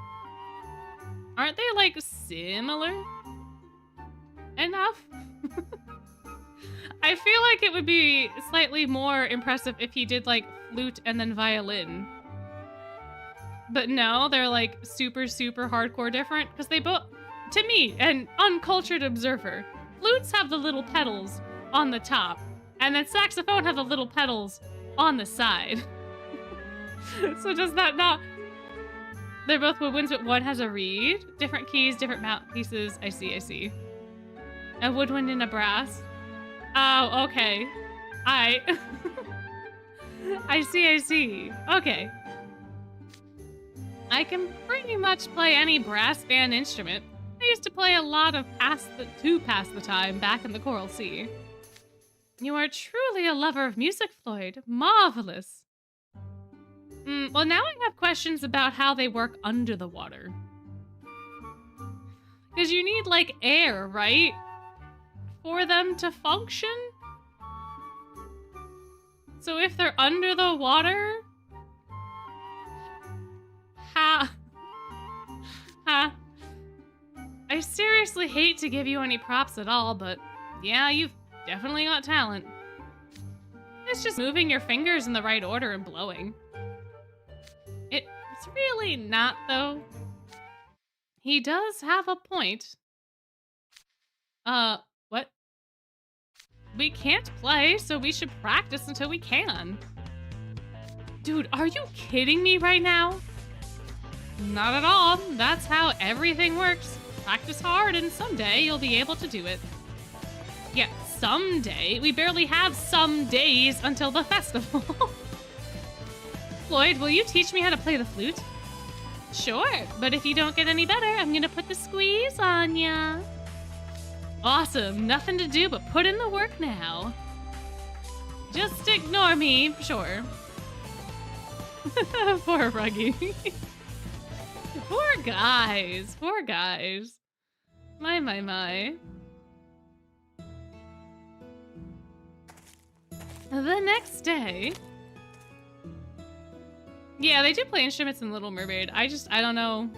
Aren't they, like, similar enough? I feel like it would be slightly more impressive if he did, like, flute and then violin. But no, they're, like, super, super hardcore different, because they both, to me, an uncultured observer, flutes have the little pedals on the top, and then saxophone have the little pedals on the side. So does that not... They're both woodwinds, but one has a reed. Different keys, different mouthpieces. I see, I see. A woodwind and a brass. Oh, okay. I see, I see. Okay. I can pretty much play any brass band instrument. I used to play a lot of pass the time back in the Coral Sea. You are truly a lover of music, Floyd. Marvelous. Well, now I have questions about how they work under the water. Because you need, like, air, right? For them to function? So if they're under the water... Ha. I seriously hate to give you any props at all, but yeah, you've definitely got talent. It's just moving your fingers in the right order and blowing. It's really not, though. He does have a point. What? We can't play, so we should practice until we can. Dude, are you kidding me right now? Not at all. That's how everything works. Practice hard and someday you'll be able to do it. Yeah, someday? We barely have some days until the festival. Floyd, will you teach me how to play the flute? Sure, but if you don't get any better, I'm gonna put the squeeze on ya. Awesome, nothing to do but put in the work now. Just ignore me, sure. Poor Ruggy. Poor guys, poor guys. My. The next day... Yeah, they do play instruments in Little Mermaid. I don't know.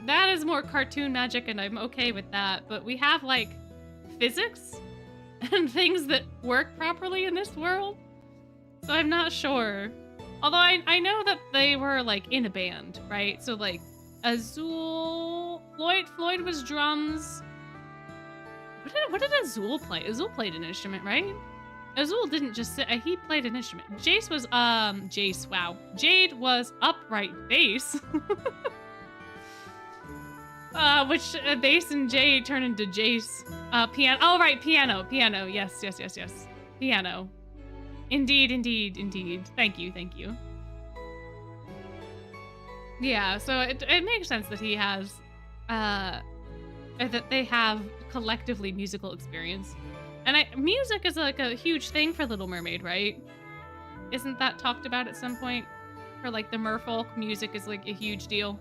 That is more cartoon magic, and I'm okay with that. But we have, like, physics and things that work properly in this world. So I'm not sure. Although I know that they were, like, in a band, right? So, like, Azul... Floyd was drums. What did Azul play? Azul played an instrument, right? Azul didn't just sit, he played an instrument. Wow. Jade was upright bass. Which bass and Jade turn into Jace. Piano, oh right, piano, yes. Piano. Indeed. Thank you. Yeah, so it makes sense that he has, that they have collectively musical experience. And music is like a huge thing for Little Mermaid, right? Isn't that talked about at some point? For like the merfolk, music is like a huge deal.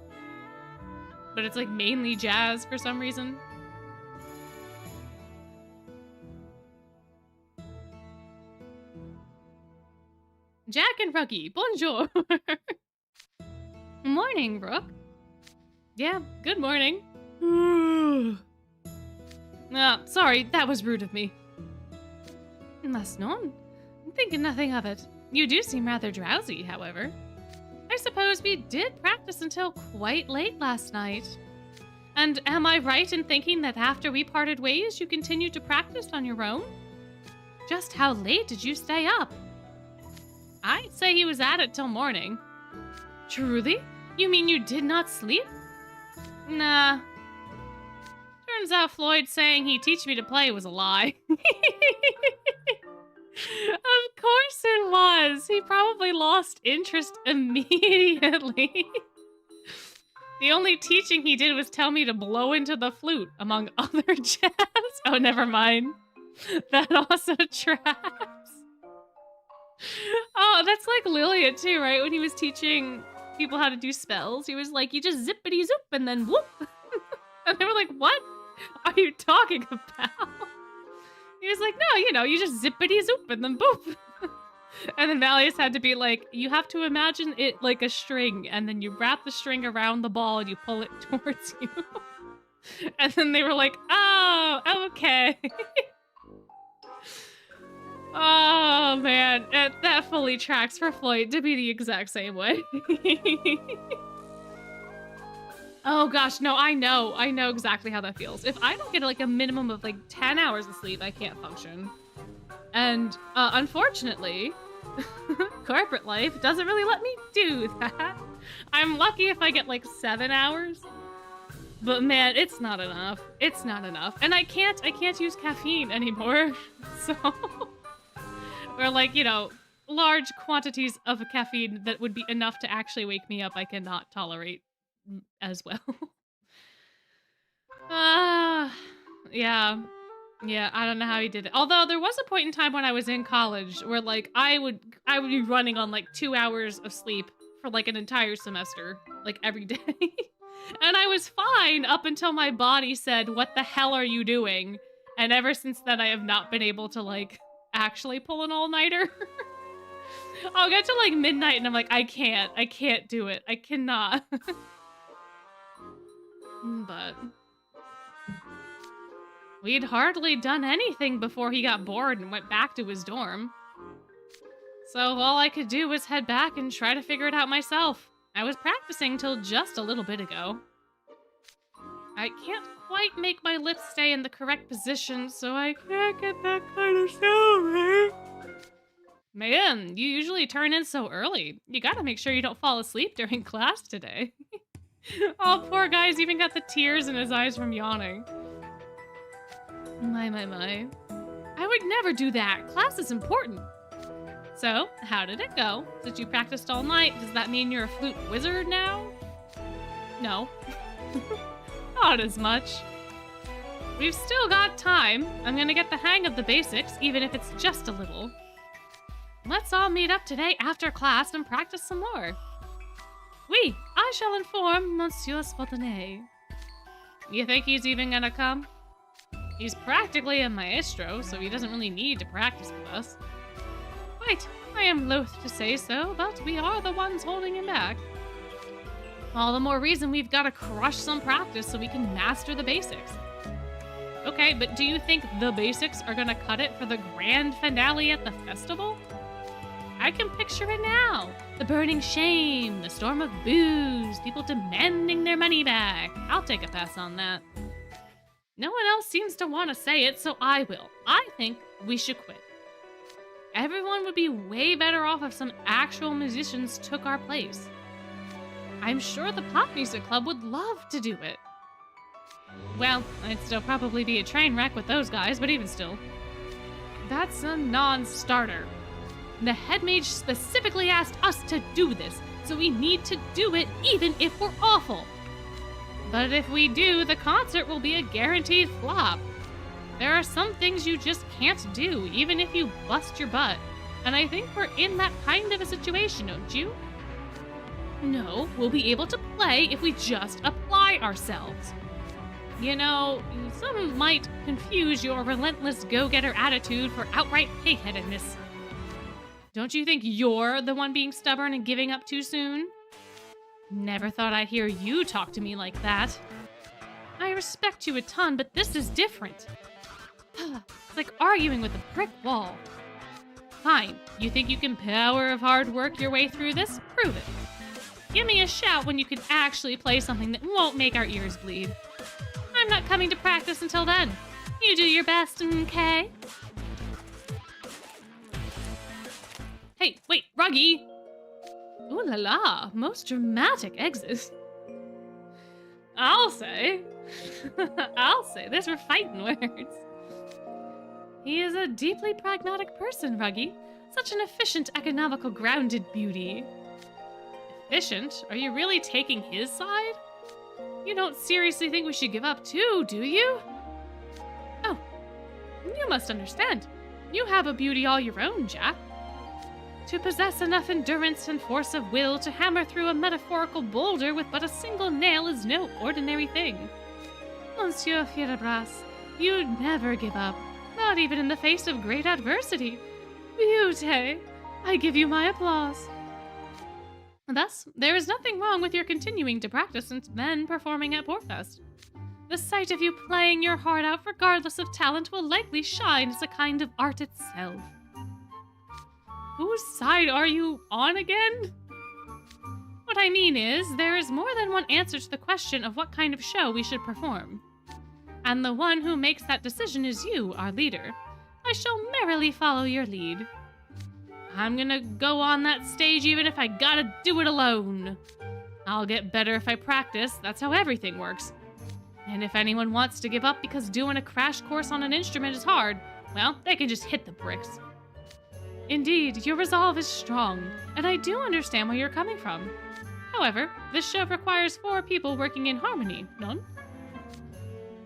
But it's like mainly jazz for some reason. Jack and Ruggy, bonjour. Morning, Brooke. Yeah, good morning. Sorry, that was rude of me. Must none. I'm thinking nothing of it. You do seem rather drowsy, however. I suppose we did practice until quite late last night. And am I right in thinking that after we parted ways, you continued to practice on your own? Just how late did you stay up? I'd say he was at it till morning. Truly? You mean you did not sleep? Nah. Turns out Floyd saying he'd teach me to play was a lie. Of course it was. He probably lost interest immediately. The only teaching he did was tell me to blow into the flute, among other jabs. Oh, never mind. That also tracks. Oh, that's like Lilia too, right? When he was teaching people how to do spells, he was like, you just zippity zoop and then whoop. And they were like, what are you talking about? He was like, no, you just zippity zoop and then boop. And then Malleus had to be like, you have to imagine it like a string, and then you wrap the string around the ball and you pull it towards you. And then they were like, oh, okay. Oh, man. That fully tracks for Floyd to be the exact same way. Oh, gosh. No, I know. I know exactly how that feels. If I don't get like a minimum of like 10 hours of sleep, I can't function. And unfortunately, corporate life doesn't really let me do that. I'm lucky if I get like 7 hours. But man, it's not enough. It's not enough. And I can't use caffeine anymore. So or like, large quantities of caffeine that would be enough to actually wake me up, I cannot tolerate as well. Yeah. Yeah, I don't know how he did it. Although there was a point in time when I was in college where like I would be running on like 2 hours of sleep for like an entire semester, like every day. And I was fine up until my body said, "What the hell are you doing?" And ever since then I have not been able to like actually pull an all-nighter. I'll get to like midnight and I'm like, I can't do it. I cannot. But we'd hardly done anything before he got bored and went back to his dorm. So all I could do was head back and try to figure it out myself. I was practicing till just a little bit ago. I can't quite make my lips stay in the correct position, so I can't get that kind of silver. Man, you usually turn in so early. You gotta make sure you don't fall asleep during class today. Oh, poor guy's even got the tears in his eyes from yawning. My. I would never do that. Class is important. So, how did it go? Since you practiced all night, does that mean you're a flute wizard now? No. Not as much. We've still got time. I'm gonna get the hang of the basics, even if it's just a little. Let's all meet up today after class and practice some more. Oui, I shall inform Monsieur Spontané. You think he's even gonna come? He's practically a maestro, so he doesn't really need to practice with us. Right, I am loath to say so, but we are the ones holding him back. All the more reason we've got to crush some practice so we can master the basics. Okay, but do you think the basics are gonna cut it for the grand finale at the festival? I can picture it now. The burning shame, the storm of boos, people demanding their money back. I'll take a pass on that. No one else seems to want to say it, so I will. I think we should quit. Everyone would be way better off if some actual musicians took our place. I'm sure the pop music club would love to do it. Well, I'd still probably be a train wreck with those guys, but even still. That's a non-starter. The Headmage specifically asked us to do this, so we need to do it even if we're awful. But if we do, the concert will be a guaranteed flop. There are some things you just can't do, even if you bust your butt. And I think we're in that kind of a situation, don't you? No, we'll be able to play if we just apply ourselves. You know, some might confuse your relentless go-getter attitude for outright pig-headedness. Don't you think you're the one being stubborn and giving up too soon? Never thought I'd hear you talk to me like that. I respect you a ton, but this is different. It's like arguing with a brick wall. Fine, you think you can power of hard work your way through this? Prove it. Give me a shout when you can actually play something that won't make our ears bleed. I'm not coming to practice until then. You do your best, okay? Hey, wait, Ruggy! Ooh la la, most dramatic exit. I'll say. I'll say, those were fighting words. He is a deeply pragmatic person, Ruggy. Such an efficient, economical, grounded beauty. Efficient? Are you really taking his side? You don't seriously think we should give up too, do you? Oh, you must understand. You have a beauty all your own, Jack. To possess enough endurance and force of will to hammer through a metaphorical boulder with but a single nail is no ordinary thing. Monsieur Fierabras, you never give up, not even in the face of great adversity. Beauté, I give you my applause. Thus, there is nothing wrong with your continuing to practice and then performing at Portfest. The sight of you playing your heart out regardless of talent will likely shine as a kind of art itself. Whose side are you on again? What I mean is, there is more than one answer to the question of what kind of show we should perform. And the one who makes that decision is you, our leader. I shall merrily follow your lead. I'm gonna go on that stage even if I gotta do it alone. I'll get better if I practice, that's how everything works. And if anyone wants to give up because doing a crash course on an instrument is hard, well, they can just hit the bricks. Indeed, your resolve is strong, and I do understand where you're coming from. However, this show requires 4 people working in harmony, none?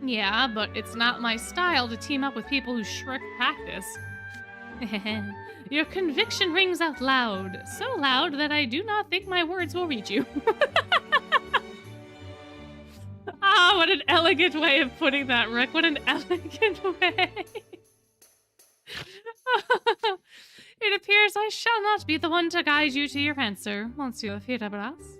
Yeah, but it's not my style to team up with people who shirk practice. Your conviction rings out loud, so loud that I do not think my words will reach you. Ah, what an elegant way of putting that, Rick. What an elegant way. It appears I shall not be the one to guide you to your answer, Monsieur Fierabras.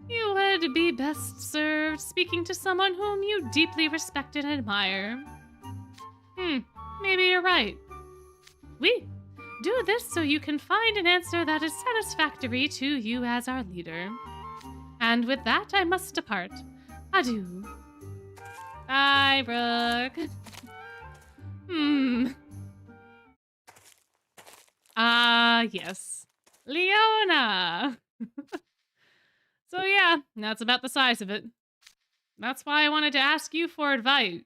You would be best served speaking to someone whom you deeply respect and admire. Maybe you're right. We do this so you can find an answer that is satisfactory to you as our leader. And with that, I must depart. Adieu. Bye, Brooke. Yes. Leona! So yeah, that's about the size of it. That's why I wanted to ask you for advice.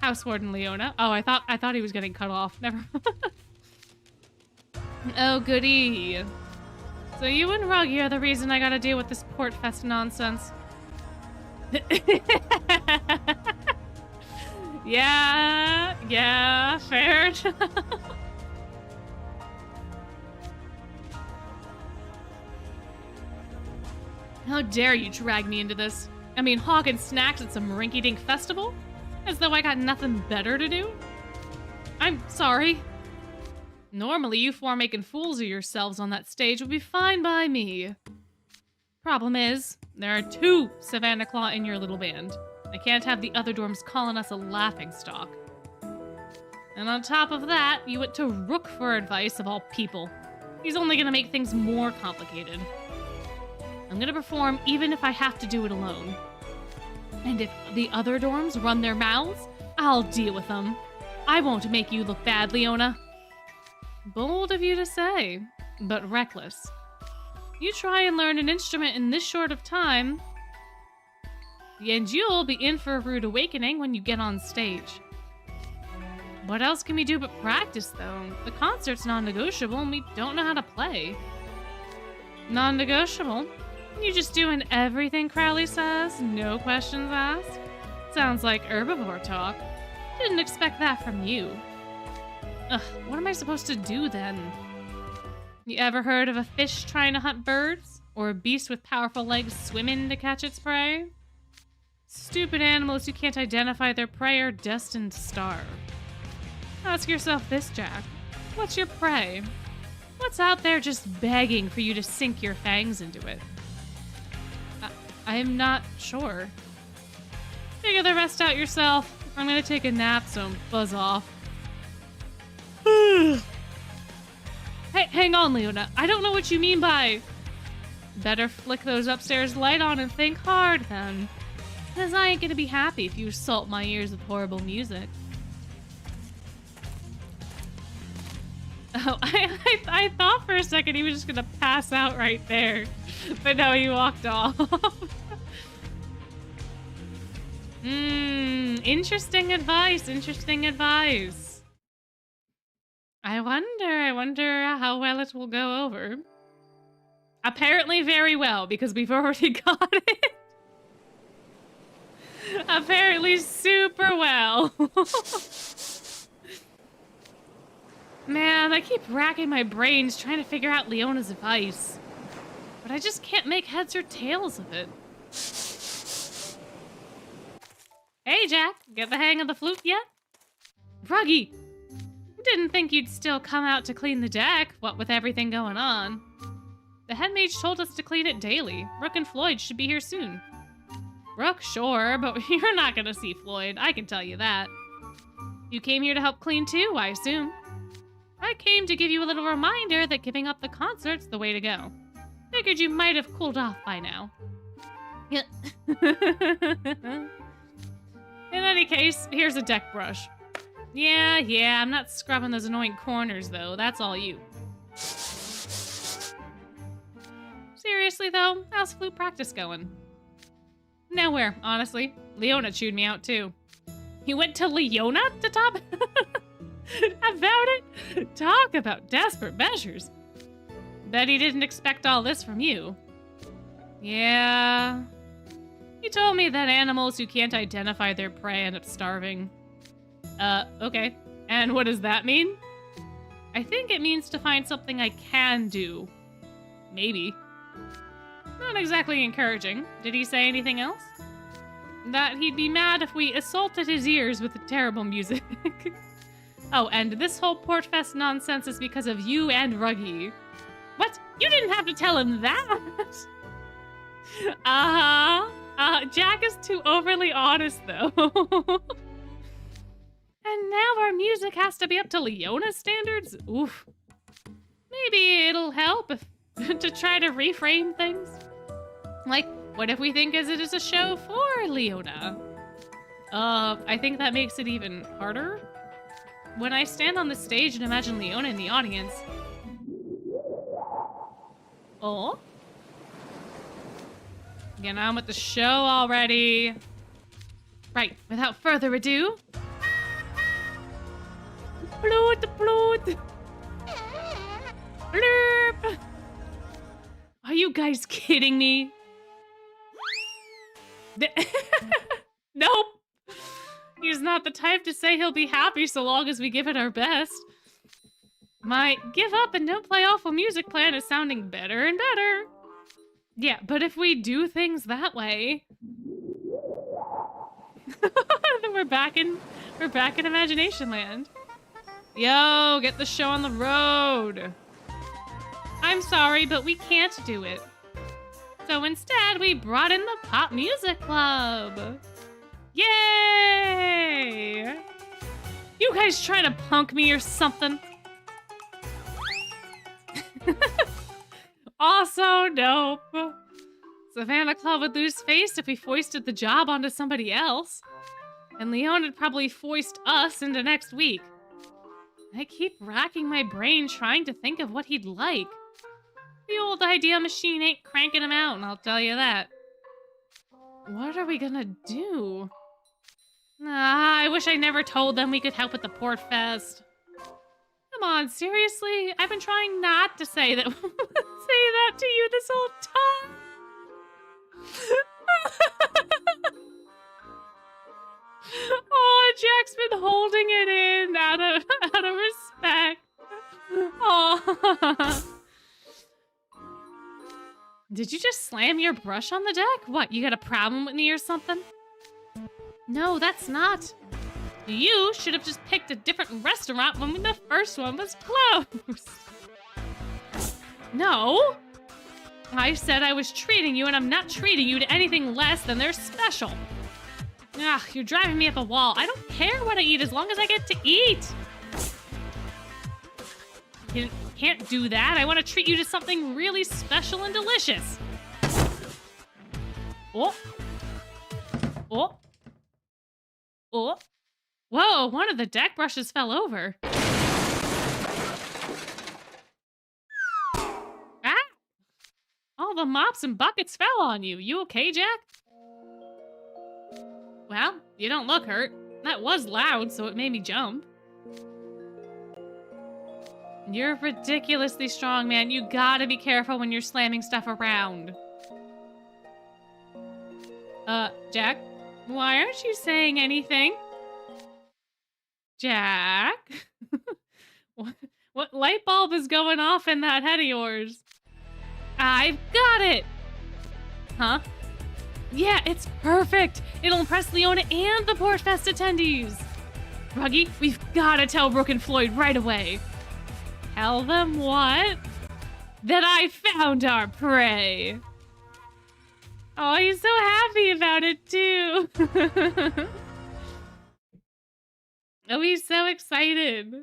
Housewarden Leona. Oh, I thought he was getting cut off. Never mind. Oh, goody. So you and Ruggy are the reason I gotta deal with this Portfest nonsense. Yeah, fair enough. How dare you drag me into this? I mean, hawking snacks at some rinky-dink festival? As though I got nothing better to do? I'm sorry. Normally, you 4 making fools of yourselves on that stage would be fine by me. Problem is, there are 2 Savannah Claw in your little band. I can't have the other dorms calling us a laughingstock. And on top of that, you went to Rook for advice of all people. He's only gonna make things more complicated. I'm gonna perform even if I have to do it alone. And if the other dorms run their mouths, I'll deal with them. I won't make you look bad, Leona. Bold of you to say, but reckless. You try and learn an instrument in this short of time, and you'll be in for a rude awakening when you get on stage. What else can we do but practice, though? The concert's non-negotiable and we don't know how to play. Non-negotiable? You just doing everything Crowley says? No questions asked? Sounds like herbivore talk. Didn't expect that from you. Ugh, what am I supposed to do then? You ever heard of a fish trying to hunt birds? Or a beast with powerful legs swimming to catch its prey? Stupid animals who can't identify their prey are destined to starve. Ask yourself this, Jack. What's your prey? What's out there just begging for you to sink your fangs into it? I'm not sure. Figure the rest out yourself. I'm gonna take a nap, so buzz off. Hey, hang on, Leona. I don't know what you mean by... Better flick those upstairs light on and think hard, then. Because I ain't gonna be happy if you assault my ears with horrible music. Oh, I thought for a second he was just gonna pass out right there. But no, he walked off. Interesting advice, interesting advice. I wonder how well it will go over. Apparently very well, because we've already got it. Apparently super well. Man, I keep racking my brains trying to figure out Leona's advice. But I just can't make heads or tails of it. Hey, Jack, get the hang of the flute yet? Ruggy! Didn't think you'd still come out to clean the deck, what with everything going on. The Headmage told us to clean it daily. Rook and Floyd should be here soon. Rook, sure, but you're not gonna see Floyd, I can tell you that. You came here to help clean too, I assume. I came to give you a little reminder that giving up the concert's the way to go. Figured you might have cooled off by now. In any case, here's a deck brush. Yeah, I'm not scrubbing those annoying corners though, that's all you. Seriously though, how's flute practice going? Nowhere, honestly. Leona chewed me out too. You went to Leona to top? About it? Talk about desperate measures. Bet he didn't expect all this from you. Yeah. He told me that animals who can't identify their prey end up starving. Okay. And what does that mean? I think it means to find something I can do. Maybe. Not exactly encouraging. Did he say anything else? That he'd be mad if we assaulted his ears with the terrible music. Oh, and this whole Portfest nonsense is because of you and Ruggy. What? You didn't have to tell him that! Jack is too overly honest, though. And now our music has to be up to Leona's standards? Oof. Maybe it'll help if, to try to reframe things. Like, what if we think it is a show for Leona? I think that makes it even harder. When I stand on the stage and imagine Leona in the audience... Oh? Get on with the show already. Right, without further ado... Bloot, bloot. Blurp. Are you guys kidding me? Nope. He's not the type to say he'll be happy so long as we give it our best. My give up and don't play awful music plan is sounding better and better. Yeah, but if we do things that way... then we're back in imagination land. Yo, get the show on the road. I'm sorry, but we can't do it. So instead, we brought in the Pop Music Club. Yay! You guys trying to punk me or something? Also, nope. Savannah Club would lose face if we foisted the job onto somebody else. And Leon would probably foist us into next week. I keep racking my brain trying to think of what he'd like. The old idea machine ain't cranking him out, and I'll tell you that. What are we gonna do? I wish I never told them we could help with the Portfest. Come on, seriously? I've been trying not to say that to you this whole time. Oh, Jack's been holding it in out of respect. Oh. Did you just slam your brush on the deck? What, you got a problem with me or something? No, that's not. You should have just picked a different restaurant when the first one was closed. No. I said I was treating you, and I'm not treating you to anything less than their special. Ugh, you're driving me up a wall. I don't care what I eat as long as I get to eat. You can't do that. I want to treat you to something really special and delicious. Oh. Oh. Oh. Whoa, one of the deck brushes fell over. Ah! All the mops and buckets fell on you. You okay, Jack? Well, you don't look hurt. That was loud, so it made me jump. You're ridiculously strong, man. You gotta be careful when you're slamming stuff around. Jack? Why aren't you saying anything? Jack? What light bulb is going off in that head of yours? I've got it! Huh? Yeah, it's perfect! It'll impress Leona and the Portfest attendees! Ruggy, we've gotta tell Brooke and Floyd right away. Tell them what? That I found our prey! Oh, he's so happy about it, too! Oh, he's so excited.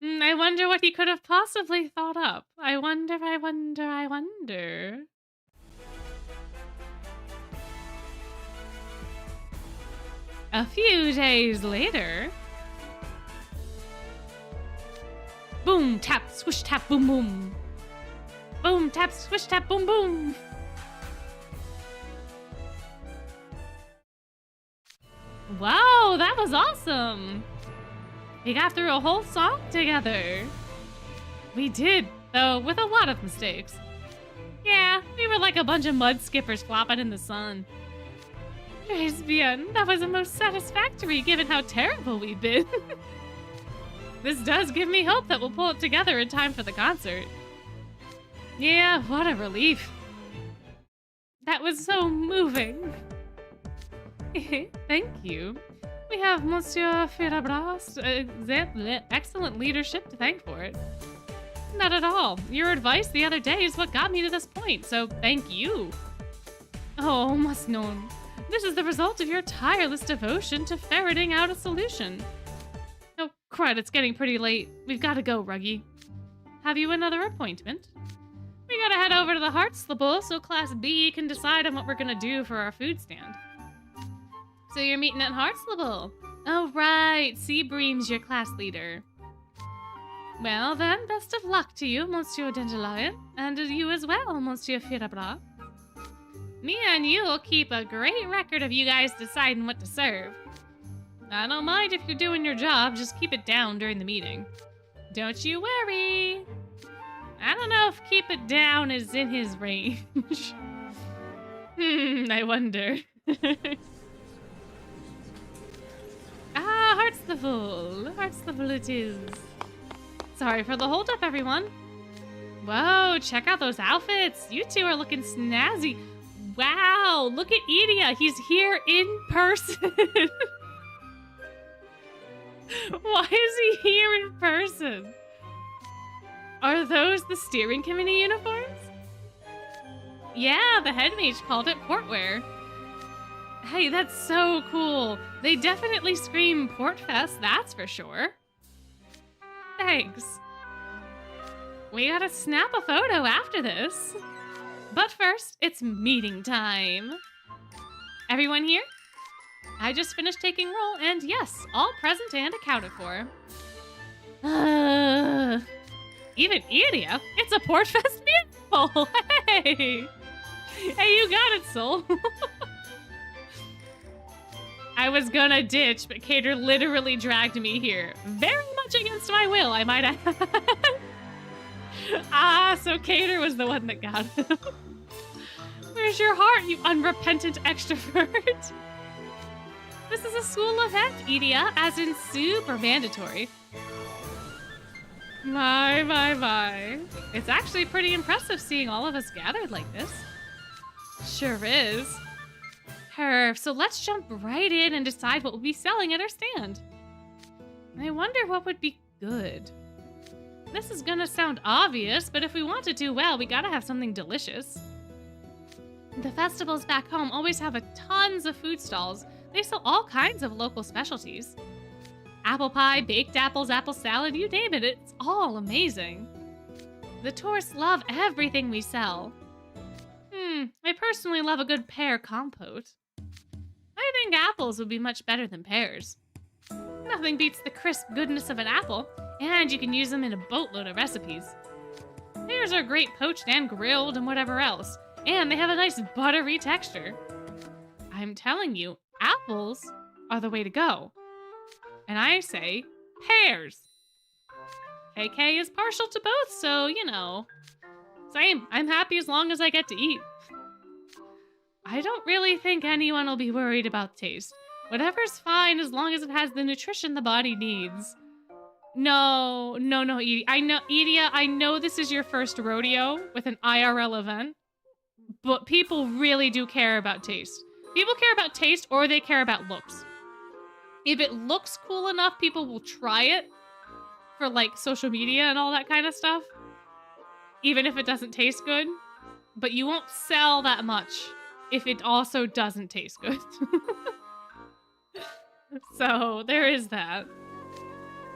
I wonder what he could have possibly thought up. I wonder. A few days later... Boom, tap, swish, tap, boom, boom. Boom, tap, swish, tap, boom, boom. Wow, that was awesome. We got through a whole song together. We did, though, with a lot of mistakes. Yeah, we were like a bunch of mud skippers flopping in the sun. Praise bien, that was the most satisfactory given how terrible we've been. This does give me hope that we'll pull it together in time for the concert. Yeah, what a relief. That was so moving. Thank you. We have Monsieur Firabras' excellent leadership to thank for it. Not at all. Your advice the other day is what got me to this point, so thank you. Oh, must known. This is the result of your tireless devotion to ferreting out a solution. Oh, crud, it's getting pretty late. We've got to go, Ruggy. Have you another appointment? We gotta head over to the Heartslable so Class B can decide on what we're gonna do for our food stand. So you're meeting at Heartslable. Oh, right. Seabream's your class leader. Well, then, best of luck to you, Monsieur Dandelion, and to you as well, Monsieur Firabras. Me and you will keep a great record of you guys deciding what to serve. I don't mind if you're doing your job, just keep it down during the meeting. Don't you worry. I don't know if keep it down is in his range. I wonder. Heartslable it is. Sorry for the holdup, everyone. Whoa, check out those outfits. You two are looking snazzy. Wow, look at Idia. He's here in person. Why is he here in person? Are those the steering committee uniforms? Yeah, the Headmage called it portwear. Hey, that's so cool. They definitely scream Portfest, that's for sure. Thanks. We gotta snap a photo after this. But first, it's meeting time. Everyone here? I just finished taking roll, and yes, all present and accounted for. Even Idia, it's a Portfest beautiful. Hey! Hey, you got it, Soul. I was gonna ditch, but Cater literally dragged me here. Very much against my will, I might add. So Cater was the one that got him. Where's your heart, you unrepentant extrovert? This is a school event, Idia, as in super mandatory. My. It's actually pretty impressive seeing all of us gathered like this. Sure is. So let's jump right in and decide what we'll be selling at our stand. I wonder what would be good. This is gonna sound obvious, but if we want to do well, we gotta have something delicious. The festivals back home always have tons of food stalls. They sell all kinds of local specialties. Apple pie, baked apples, apple salad, you name it, it's all amazing. The tourists love everything we sell. I personally love a good pear compote. I think apples would be much better than pears. Nothing beats the crisp goodness of an apple, and you can use them in a boatload of recipes. Pears are great poached and grilled and whatever else, and they have a nice buttery texture. I'm telling you, apples are the way to go. And I say pears. KK is partial to both, so, you know. Same, I'm happy as long as I get to eat. I don't really think anyone will be worried about taste. Whatever's fine as long as it has the nutrition the body needs. No, Edie. Edie, I know this is your first rodeo with an IRL event, but people really do care about taste. People care about taste or they care about looks. If it looks cool enough, people will try it for like social media and all that kind of stuff, even if it doesn't taste good, but you won't sell that much if it also doesn't taste good. So there is that.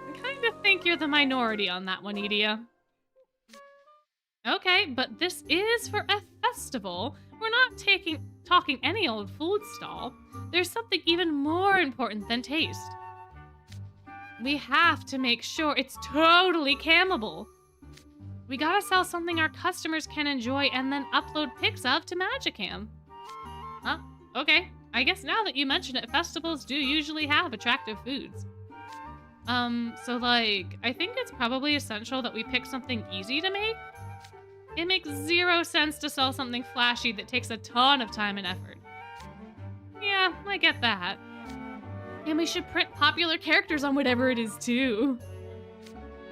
I kind of think you're the minority on that one, Edia. Okay, but this is for a festival. We're not talking any old food stall. There's something even more important than taste. We have to make sure it's totally cammable. We gotta sell something our customers can enjoy and then upload pics of to Magicam. Huh? Okay. I guess now that you mention it, festivals do usually have attractive foods. So like, I think it's probably essential that we pick something easy to make. It makes 0 sense to sell something flashy that takes a ton of time and effort. Yeah, I get that. And we should print popular characters on whatever it is too.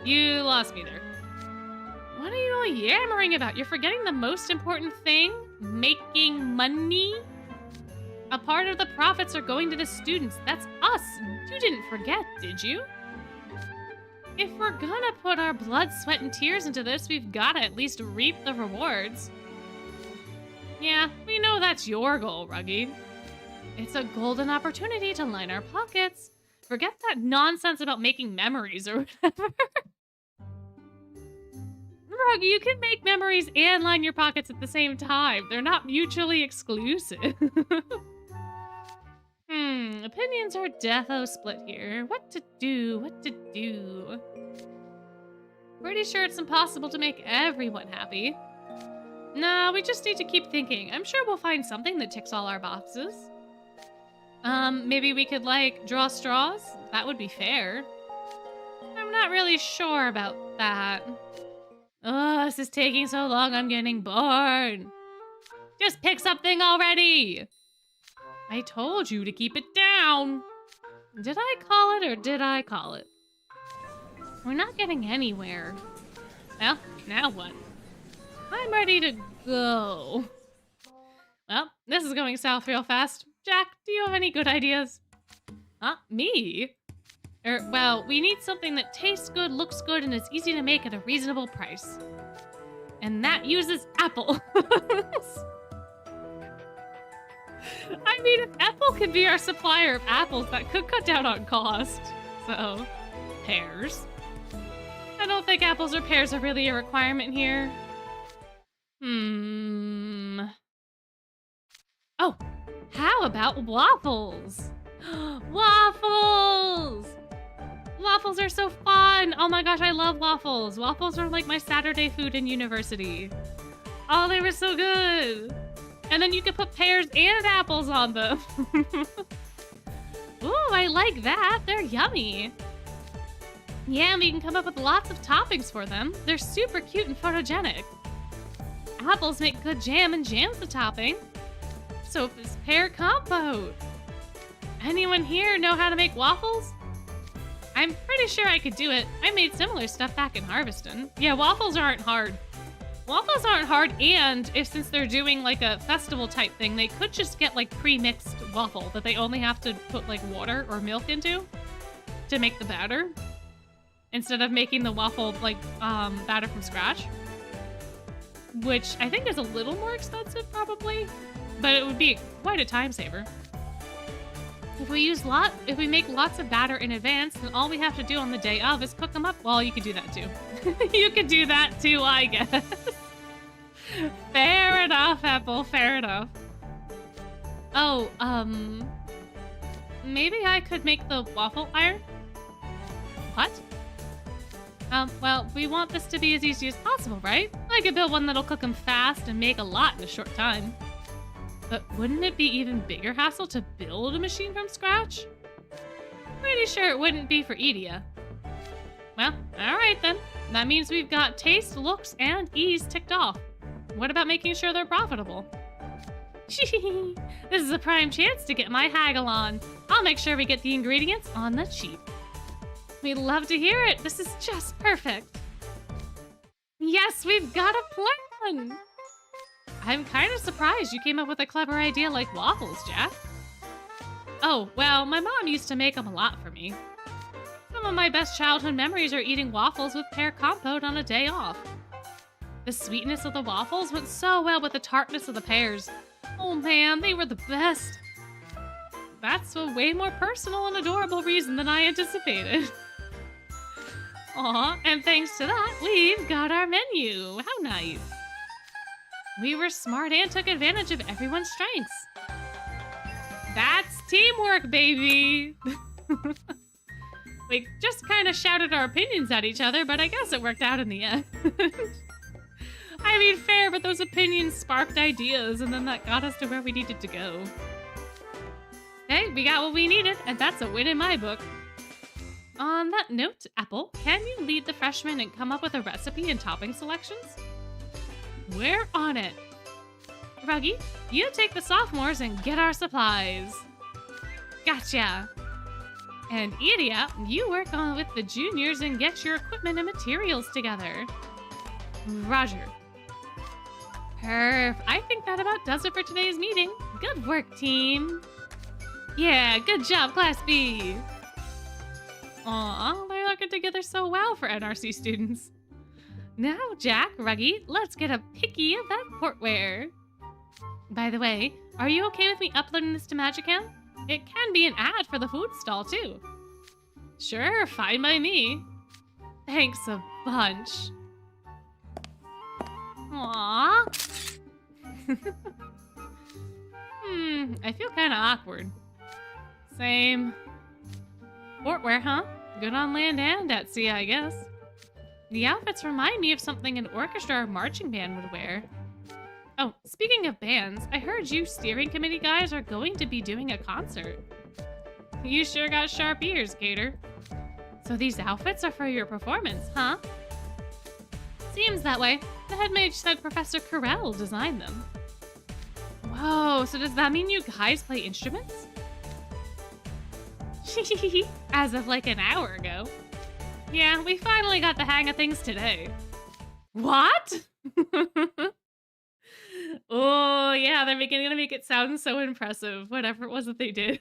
You lost me there. What are you all yammering about? You're forgetting the most important thing? Making money? A part of the profits are going to the students. That's us. You didn't forget, did you? If we're gonna put our blood, sweat, and tears into this, we've gotta at least reap the rewards. Yeah, we know that's your goal, Ruggy. It's a golden opportunity to line our pockets. Forget that nonsense about making memories or whatever. Ruggy, you can make memories and line your pockets at the same time. They're not mutually exclusive. Opinions are defo split here. What to do? Pretty sure it's impossible to make everyone happy. Nah, we just need to keep thinking. I'm sure we'll find something that ticks all our boxes. Maybe we could, like, draw straws? That would be fair. I'm not really sure about that. Oh, this is taking so long, I'm getting bored. Just pick something already! I told you to keep it down. Did I call it or did I call it? We're not getting anywhere. Well, now what? I'm ready to go. Well, this is going south real fast. Jack, do you have any good ideas? Huh? Me? Well, we need something that tastes good, looks good, and is easy to make at a reasonable price. And that uses apples. I mean, if Apple could be our supplier of apples, that could cut down on cost. So, pears. I don't think apples or pears are really a requirement here. Oh, how about waffles? Waffles! Waffles are so fun! Oh my gosh, I love waffles. Waffles are like my Saturday food in university. Oh, they were so good. And then you could put pears and apples on them. Ooh, I like that. They're yummy. Yeah, and we can come up with lots of toppings for them. They're super cute and photogenic. Apples make good jam, and jam's the topping. So is pear compote. Anyone here know how to make waffles? I'm pretty sure I could do it. I made similar stuff back in Harveston. Yeah, waffles aren't hard. Waffles aren't hard, and since they're doing like a festival type thing, they could just get like pre-mixed waffle that they only have to put like water or milk into to make the batter, instead of making the waffle like batter from scratch, which I think is a little more expensive probably. but it would be quite a time saver. If we make lots of batter in advance, then all we have to do on the day of is cook them up. Well, you could do that too. You could do that too, I guess. Fair enough, Apple. Fair enough. Oh, maybe I could make the waffle iron? What? Well, we want this to be as easy as possible, right? I could build one that'll cook them fast and make a lot in a short time. But wouldn't it be even bigger hassle to build a machine from scratch? Pretty sure it wouldn't be for Edea. Well, alright then. That means we've got taste, looks, and ease ticked off. What about making sure they're profitable? This is a prime chance to get my haggle on. I'll make sure we get the ingredients on the cheap. We'd love to hear it. This is just perfect. Yes, we've got a plan. I'm kind of surprised you came up with a clever idea like waffles, Jack. Oh, well, my mom used to make them a lot for me. Some of my best childhood memories are eating waffles with pear compote on a day off. The sweetness of the waffles went so well with the tartness of the pears. Oh man, they were the best. That's a way more personal and adorable reason than I anticipated. Aw, and thanks to that, we've got our menu. How nice. We were smart and took advantage of everyone's strengths. That's teamwork, baby. We just kind of shouted our opinions at each other, but I guess it worked out in the end. I mean, fair, but those opinions sparked ideas, and then that got us to where we needed to go. Hey, we got what we needed, and that's a win in my book. On that note, Apple, can you lead the freshmen and come up with a recipe and topping selections? We're on it. Ruggy, you take the sophomores and get our supplies. Gotcha. And Edea, you work on with the juniors and get your equipment and materials together. Roger. Perf. I think that about does it for today's meeting. Good work, team. Yeah, good job, Class B. Aw, they're working together so well for NRC students. Now, Jack, Ruggy, let's get a picky of that portware. By the way, are you okay with me uploading this to Magicam? It can be an ad for the food stall, too. Sure, fine by me. Thanks a bunch. Aww. I feel kind of awkward. Same. Portwear, huh? Good on land and at sea, I guess. The outfits remind me of something an orchestra or marching band would wear. Oh, speaking of bands, I heard you steering committee guys are going to be doing a concert. You sure got sharp ears, Gator. So these outfits are for your performance, huh? Seems that way. The Headmage said Professor Carell designed them. Whoa, so does that mean you guys play instruments? As of like an hour ago. Yeah, we finally got the hang of things today. What? Oh, yeah, they're gonna make it sound so impressive, whatever it was that they did.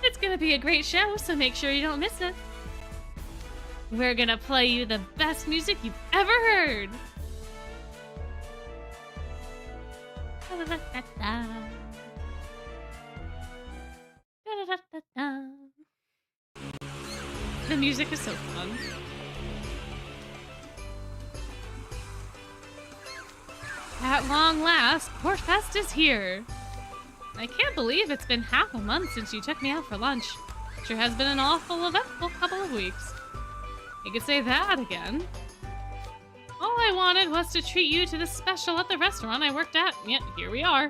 It's gonna be a great show, so make sure you don't miss it. We're gonna play you the best music you've ever heard. The music is so fun. At long last, Portfest is here. I can't believe it's been half a month since you took me out for lunch. Sure has been an awful eventful couple of weeks. You could say that again. All I wanted was to treat you to the special at the restaurant I worked at, yet here we are.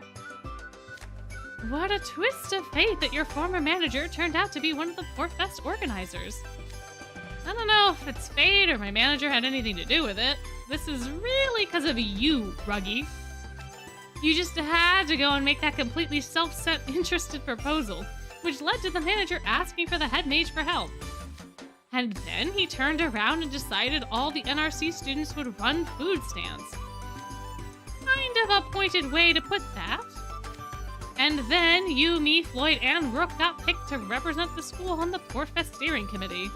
What a twist of fate that your former manager turned out to be one of the Portfest organizers. I don't know if it's fate or my manager had anything to do with it. This is really because of you, Ruggy. You just had to go and make that completely self-interested proposal, which led to the manager asking for the Headmage for help. And then he turned around and decided all the NRC students would run food stands. Kind of a pointed way to put that. And then you, me, Floyd, and Rook got picked to represent the school on the Portfest steering committee.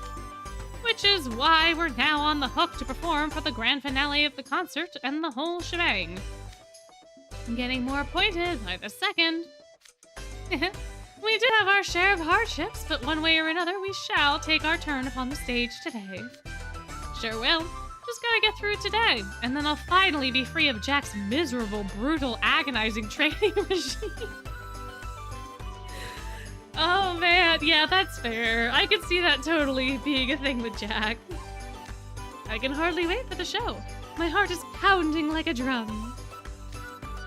Which is why we're now on the hook to perform for the grand finale of the concert and the whole shebang. I'm getting more pointed by the second. We did have our share of hardships, but one way or another, we shall take our turn upon the stage today. Sure will. Just gotta get through today, and then I'll finally be free of Jack's miserable, brutal, agonizing training regime. Oh man, yeah, that's fair. I can see that totally being a thing with Jack. I can hardly wait for the show. My heart is pounding like a drum.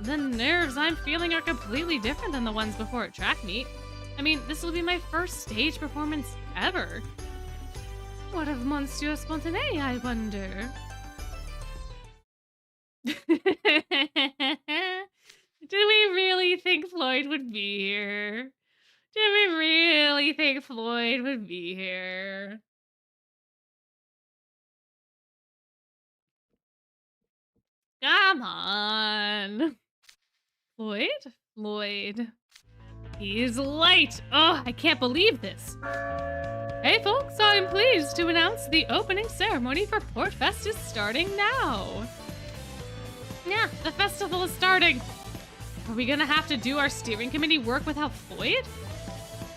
The nerves I'm feeling are completely different than the ones before at track meet. I mean, this will be my first stage performance ever. What of Monsieur Spontané, I wonder? Do we really think Floyd would be here? Do we really think Floyd would be here? Come on. Floyd. He's late. Oh, I can't believe this. Hey folks, I'm pleased to announce the opening ceremony for Portfest is starting now. Yeah, the festival is starting. Are we gonna have to do our steering committee work without Floyd?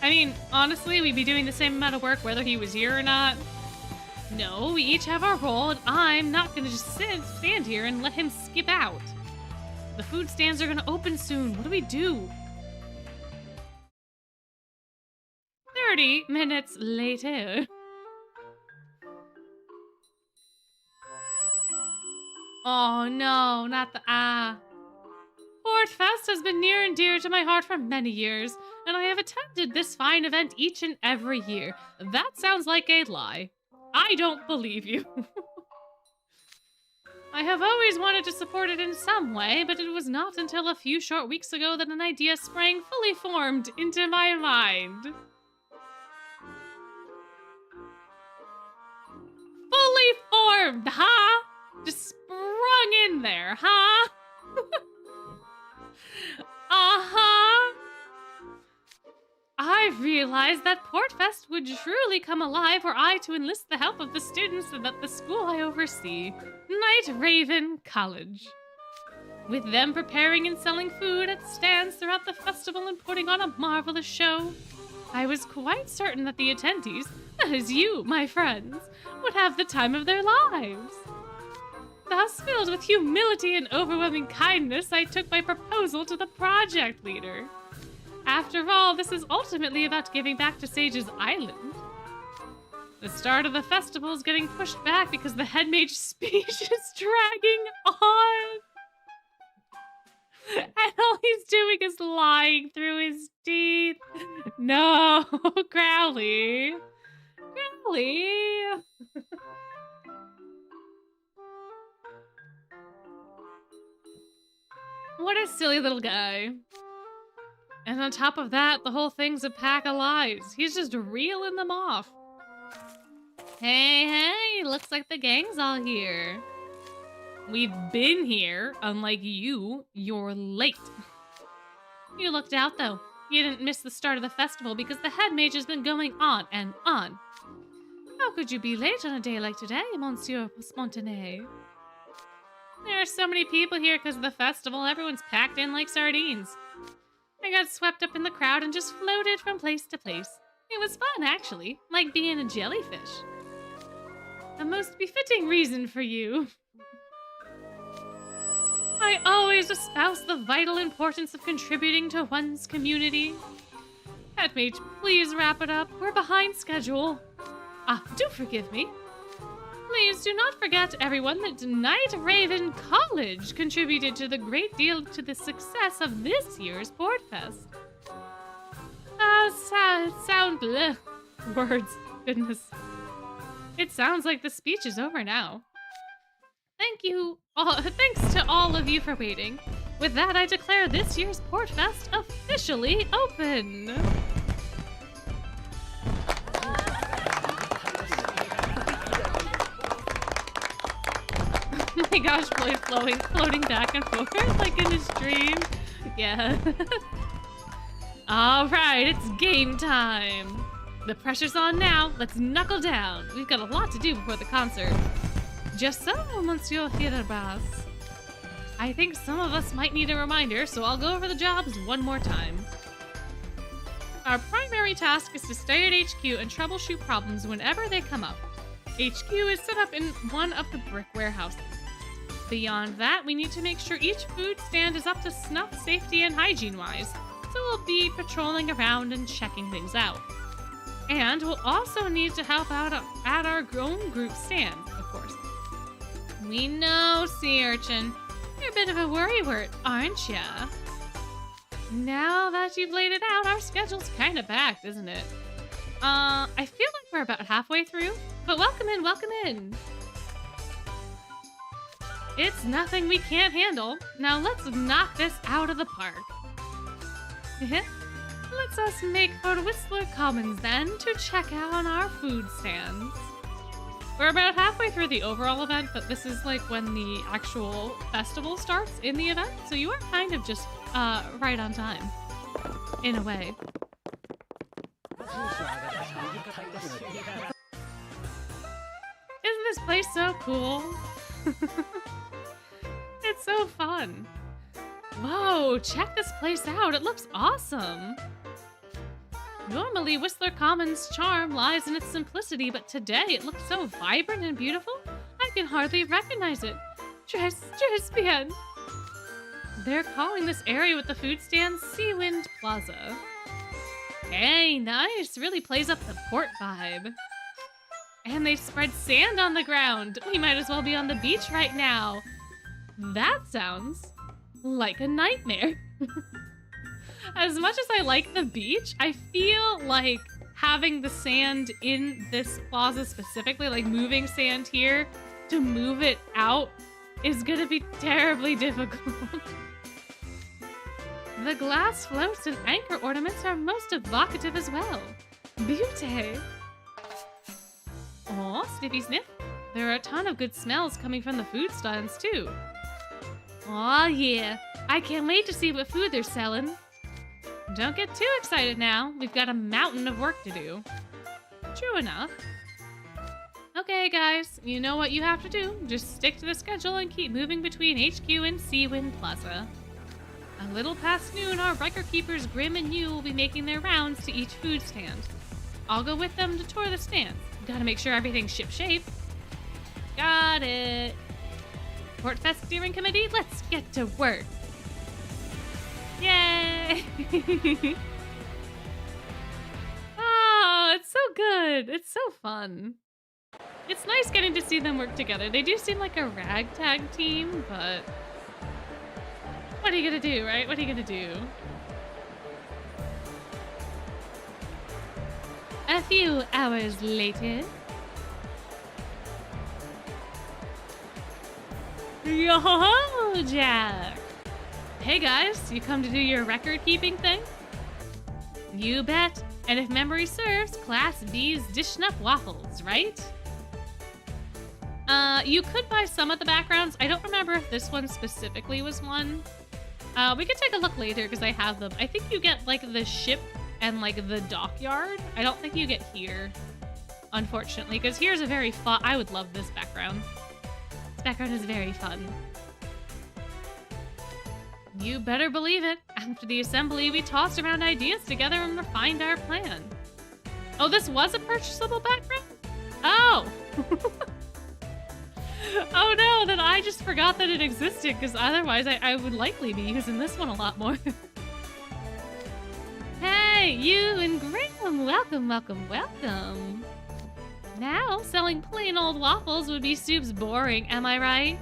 I mean, honestly, we'd be doing the same amount of work whether he was here or not. No, we each have our role, and I'm not gonna just stand here and let him skip out. The food stands are gonna open soon. What do we do? 30 minutes later. Oh no, not the Portfest has been near and dear to my heart for many years, and I have attended this fine event each and every year. That sounds like a lie. I don't believe you. I have always wanted to support it in some way, but it was not until a few short weeks ago that an idea sprang fully formed into my mind. Fully formed, huh? Just sprung in there, huh? Uh-huh. I realized that Portfest would truly come alive were I to enlist the help of the students at the school I oversee, Night Raven College. With them preparing and selling food at stands throughout the festival and putting on a marvelous show, I was quite certain that the attendees, that is you, my friends, would have the time of their lives. Thus, filled with humility and overwhelming kindness, I took my proposal to the project leader. After all, this is ultimately about giving back to Sage's Island. The start of the festival is getting pushed back because the Headmage speech is dragging on. And all he's doing is lying through his teeth. No, Crowley. What a silly little guy. And on top of that, the whole thing's a pack of lies. He's just reeling them off. Hey, looks like the gang's all here. We've been here, unlike you. You're late. You looked out, though. You didn't miss the start of the festival because the Headmage has been going on and on. How could you be late on a day like today, Monsieur Spontané? There are so many people here because of the festival, everyone's packed in like sardines. I got swept up in the crowd and just floated from place to place. It was fun, actually, like being a jellyfish. A most befitting reason for you. I always espouse the vital importance of contributing to one's community. Headmage, please wrap it up. We're behind schedule. Do forgive me. Please do not forget, everyone, that Night Raven College contributed to the great deal to the success of this year's Portfest. Words. Goodness. It sounds like the speech is over now. Thanks to all of you for waiting. With that, I declare this year's Portfest officially open. Oh my gosh, Floyd floating back and forth like in his dream. Yeah. All right, it's game time. The pressure's on now. Let's knuckle down. We've got a lot to do before the concert. Just so, Monsieur Fierabas. I think some of us might need a reminder, so I'll go over the jobs one more time. Our primary task is to stay at HQ and troubleshoot problems whenever they come up. HQ is set up in one of the brick warehouses. Beyond that, we need to make sure each food stand is up to snuff safety and hygiene-wise, so we'll be patrolling around and checking things out. And we'll also need to help out at our own group stands, of course. We know, sea urchin. You're a bit of a worrywart, aren't ya? Now that you've laid it out, our schedule's kind of packed, isn't it? I feel like we're about halfway through, but welcome in, welcome in. It's nothing we can't handle. Now let's knock this out of the park. Let's us make for Whistler Commons then to check out our food stands. We're about halfway through the overall event, but this is like when the actual festival starts in the event, so you are kind of just right on time, in a way. Isn't this place so cool? It's so fun. Whoa, check this place out. It looks awesome. Normally, Whistler Commons' charm lies in its simplicity, but today it looks so vibrant and beautiful, I can hardly recognize it. Tres bien. They're calling this area with the food stand Seawind Plaza. Hey, nice. Really plays up the port vibe. And they've spread sand on the ground. We might as well be on the beach right now. That sounds like a nightmare. As much as I like the beach, I feel like having the sand in this plaza specifically, like moving sand here to move it out, is gonna be terribly difficult. The glass floats and anchor ornaments are most evocative as well. Beauty! Oh, sniffy sniff. There are a ton of good smells coming from the food stands too. Aw, yeah. I can't wait to see what food they're selling. Don't get too excited now. We've got a mountain of work to do. True enough. Okay, guys. You know what you have to do. Just stick to the schedule and keep moving between HQ and Seawind Plaza. A little past noon, our record keepers Grim and you will be making their rounds to each food stand. I'll go with them to tour the stands. Gotta make sure everything's shipshape. Got it. Portfest Steering Committee, let's get to work. Yay! Oh, it's so good. It's so fun. It's nice getting to see them work together. They do seem like a ragtag team, but what are you gonna do, right? What are you gonna do? A few hours later. Yo-ho-ho, Jack! Hey guys, you come to do your record keeping thing? You bet. And if memory serves, Class B's dishing up waffles, right? You could buy some of the backgrounds. I don't remember if this one specifically was one. We could take a look later because I have them. I think you get like the ship and like the dockyard. I don't think you get here, unfortunately, because here's a very fun. I would love this background. This background is very fun. You better believe it. After the assembly, we tossed around ideas together and refined our plan. Oh, this was a purchasable background? Oh! Oh no, then I just forgot that it existed, because otherwise I would likely be using this one a lot more. Hey, you and Graham, welcome, welcome, welcome. Now, selling plain old waffles would be Soup's boring, am I right?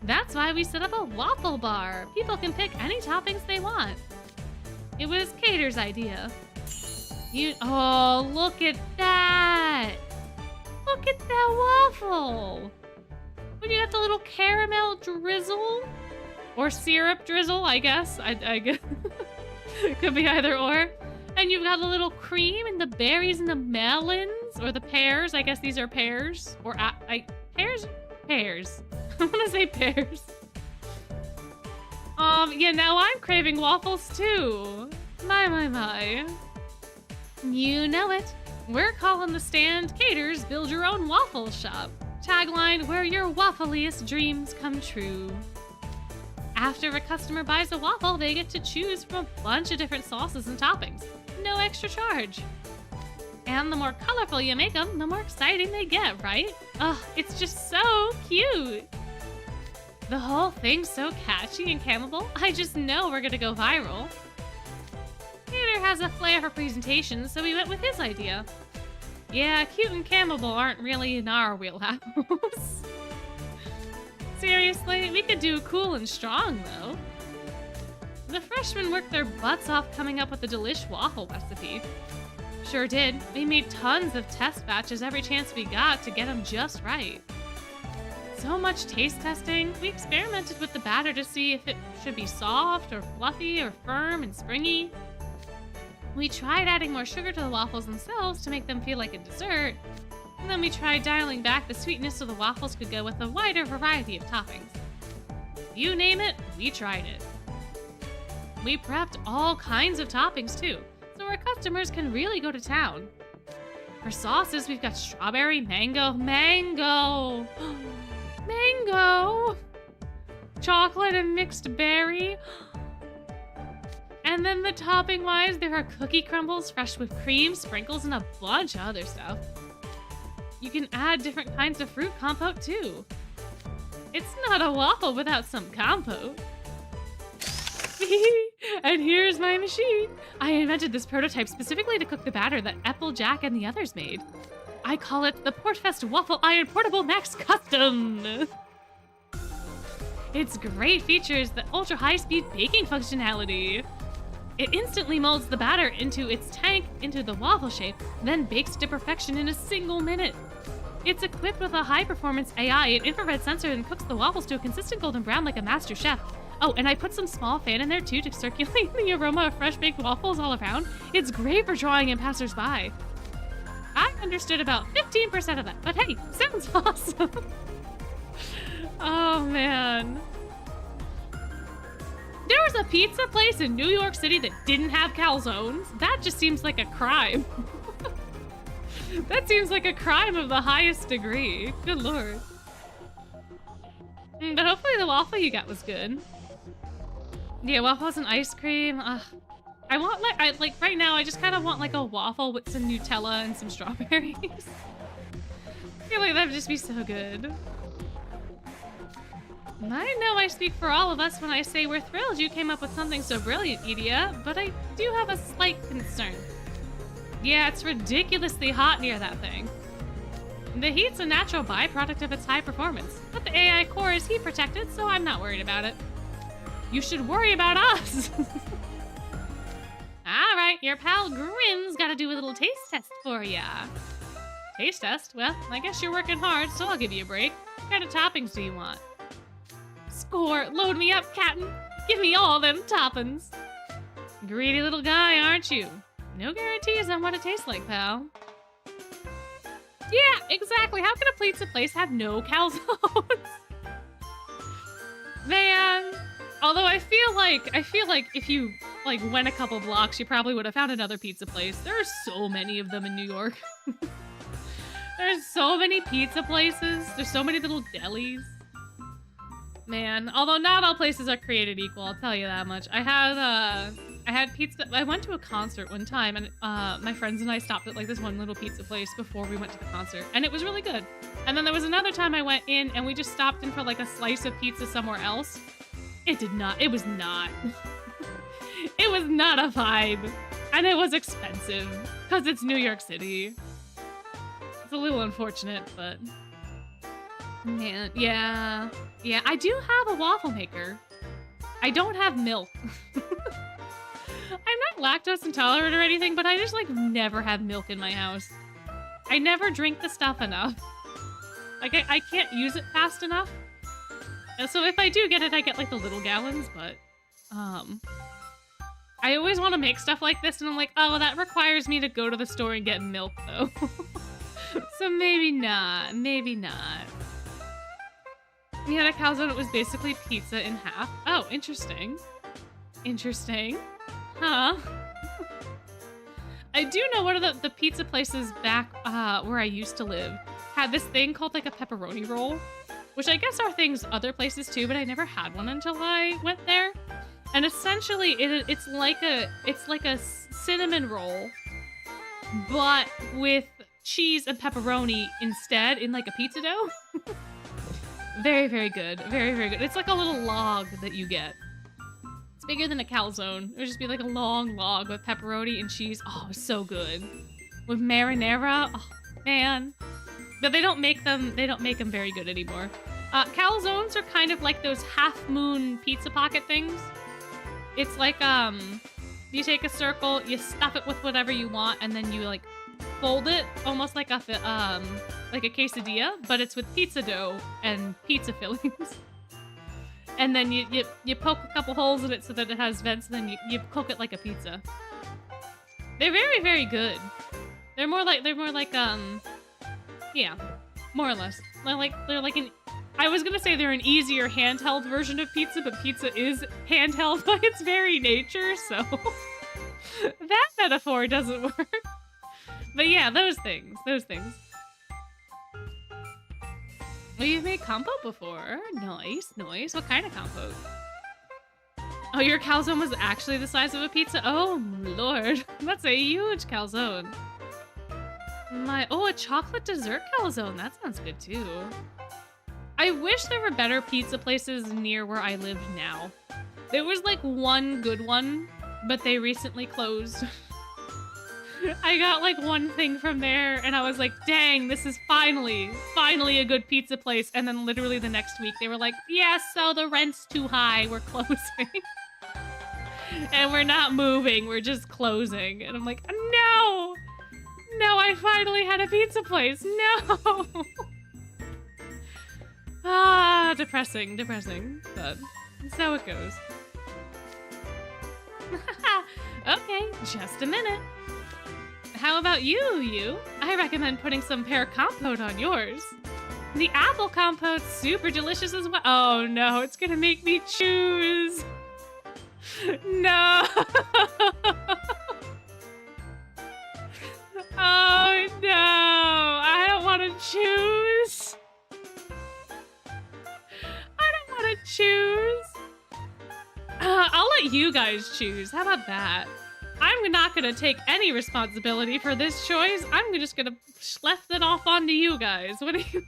That's why we set up a waffle bar. People can pick any toppings they want. It was Cater's idea. Oh, look at that. Look at that waffle. When you got the little caramel drizzle or syrup drizzle, I guess. I guess. Could be either or. And you've got the little cream and the berries and the melons or the pears. I guess these are pears or pears. Pears. I want to say pears. Yeah, now I'm craving waffles too. My. You know it. We're calling the stand Cater's Build Your Own Waffle Shop. Tagline, where your waffliest dreams come true. After a customer buys a waffle, they get to choose from a bunch of different sauces and toppings. No extra charge. And the more colorful you make them, the more exciting they get, right? Ugh, it's just so cute. The whole thing's so catchy and campable, I just know we're gonna go viral. Peter has a flair for presentations, so we went with his idea. Yeah, cute and campable aren't really in our wheelhouse. Seriously, we could do cool and strong, though. The freshmen worked their butts off coming up with a delish waffle recipe. Sure did. We made tons of test batches every chance we got to get them just right. So much taste testing. We experimented with the batter to see if it should be soft or fluffy or firm and springy. We tried adding more sugar to the waffles themselves to make them feel like a dessert. And then we tried dialing back the sweetness so the waffles could go with a wider variety of toppings. You name it, we tried it. We prepped all kinds of toppings too, so our customers can really go to town. For sauces, we've got strawberry, mango, chocolate and mixed berry. And then the topping-wise, there are cookie crumbles, fresh whipped cream, sprinkles, and a bunch of other stuff. You can add different kinds of fruit compote too. It's not a waffle without some compote. And here's my machine. I invented this prototype specifically to cook the batter that Applejack and the others made. I call it the Portfest Waffle Iron Portable Max Custom. Its great features the ultra high-speed baking functionality. It instantly molds the batter into its tank into the waffle shape, then bakes to perfection in a single minute. It's equipped with a high-performance AI and infrared sensor and cooks the waffles to a consistent golden brown like a master chef. Oh, and I put some small fan in there too to circulate the aroma of fresh baked waffles all around. It's great for drawing in passersby. I understood about 15% of that, but hey, sounds awesome. Oh man. There was a pizza place in New York City that didn't have calzones. That just seems like a crime. That seems like a crime of the highest degree. Good lord. But hopefully the waffle you got was good. Yeah, waffles and ice cream. I want like right now I just kind of want like a waffle with some Nutella and some strawberries. I feel like that would just be so good. I know I speak for all of us when I say we're thrilled you came up with something so brilliant, Edea, but I do have a slight concern. Yeah, it's ridiculously hot near that thing. The heat's a natural byproduct of its high performance, but the AI core is heat protected, so I'm not worried about it. You should worry about us. Alright, your pal Grin's gotta do a little taste test for ya. Taste test? Well, I guess you're working hard, so I'll give you a break. What kind of toppings do you want? Score! Load me up, Captain! Give me all them toppings! Greedy little guy, aren't you? No guarantees on what it tastes like, pal. Yeah, exactly. How can a pizza place have no calzones? Man, although I feel like if you like went a couple blocks, you probably would have found another pizza place. There are so many of them in New York. There's so many pizza places. There's so many little delis. Man, although not all places are created equal, I'll tell you that much. I had pizza. I went to a concert one time, and my friends and I stopped at like this one little pizza place before we went to the concert, and it was really good. And then there was another time I went in, and we just stopped in for like a slice of pizza somewhere else. It was not. It was not a vibe, and it was expensive because it's New York City. It's a little unfortunate, but man, yeah. I do have a waffle maker. I don't have milk. I'm not lactose intolerant or anything, but I just like never have milk in my house. I never drink the stuff enough. Like I can't use it fast enough. And so if I do get it, I get like the little gallons, but I always want to make stuff like this and I'm like, oh, that requires me to go to the store and get milk though. So maybe not. We had a calzone, it was basically pizza in half. Oh, interesting. Huh. I do know one of the pizza places back where I used to live had this thing called like a pepperoni roll. which I guess are things other places too, but I never had one until I went there. And essentially, it's like a cinnamon roll, but with cheese and pepperoni instead in like a pizza dough. Very, very good. Very, very good. It's like a little log that you get. It's bigger than a calzone. It would just be like a long log with pepperoni and cheese. Oh, it's so good. With marinara. Oh, man. But they don't make them very good anymore. Calzones are kind of like those half moon pizza pocket things. It's like, you take a circle, you stuff it with whatever you want, and then you like fold it almost like a quesadilla, but it's with pizza dough and pizza fillings. And then you poke a couple holes in it so that it has vents, and then you cook it like a pizza. They're very, very good. They're more like yeah, more or less. They're like an, I was gonna say they're an easier handheld version of pizza, but pizza is handheld by its very nature, so that metaphor doesn't work. But yeah, those things. Oh, you've made compote before? Nice. What kind of compote? Oh, your calzone was actually the size of a pizza? Oh, Lord. That's a huge calzone. A chocolate dessert calzone. That sounds good, too. I wish there were better pizza places near where I live now. There was, like, one good one, but they recently closed. I got like one thing from there and I was like, dang, this is finally a good pizza place. And then literally the next week they were like, yeah, so the rent's too high, we're closing. And we're not moving, we're just closing. And I'm like, no, I finally had a pizza place, no. Depressing, but that's how it goes. Okay, just a minute. How about you? I recommend putting some pear compote on yours. The apple compote's super delicious as well. Oh no, it's gonna make me choose. No. Oh no, I don't want to choose. I'll let you guys choose. How about that? I'm not gonna take any responsibility for this choice. I'm just gonna left it off onto you guys. What do you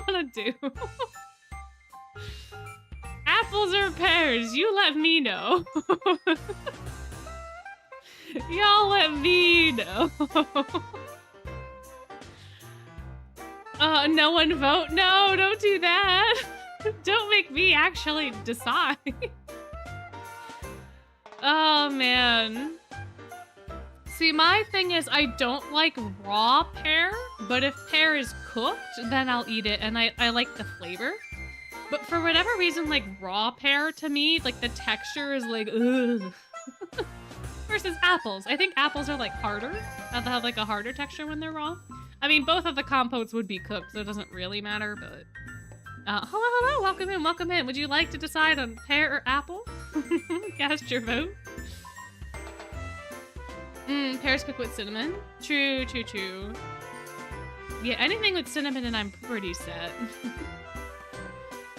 wanna do? Apples or pears? You let me know. Y'all let me know. No one vote? No, don't do that. Don't make me actually decide. Oh, man. See, my thing is I don't like raw pear, but if pear is cooked, then I'll eat it, and I like the flavor. But for whatever reason, like, raw pear to me, like, the texture is like, ugh. Versus apples. I think apples are, like, harder. They have, like, a harder texture when they're raw. I mean, both of the compotes would be cooked, so it doesn't really matter, but... hello, welcome in. Would you like to decide on pear or apple? Cast your vote. Pears cooked with cinnamon. True. Yeah, anything with cinnamon and I'm pretty set.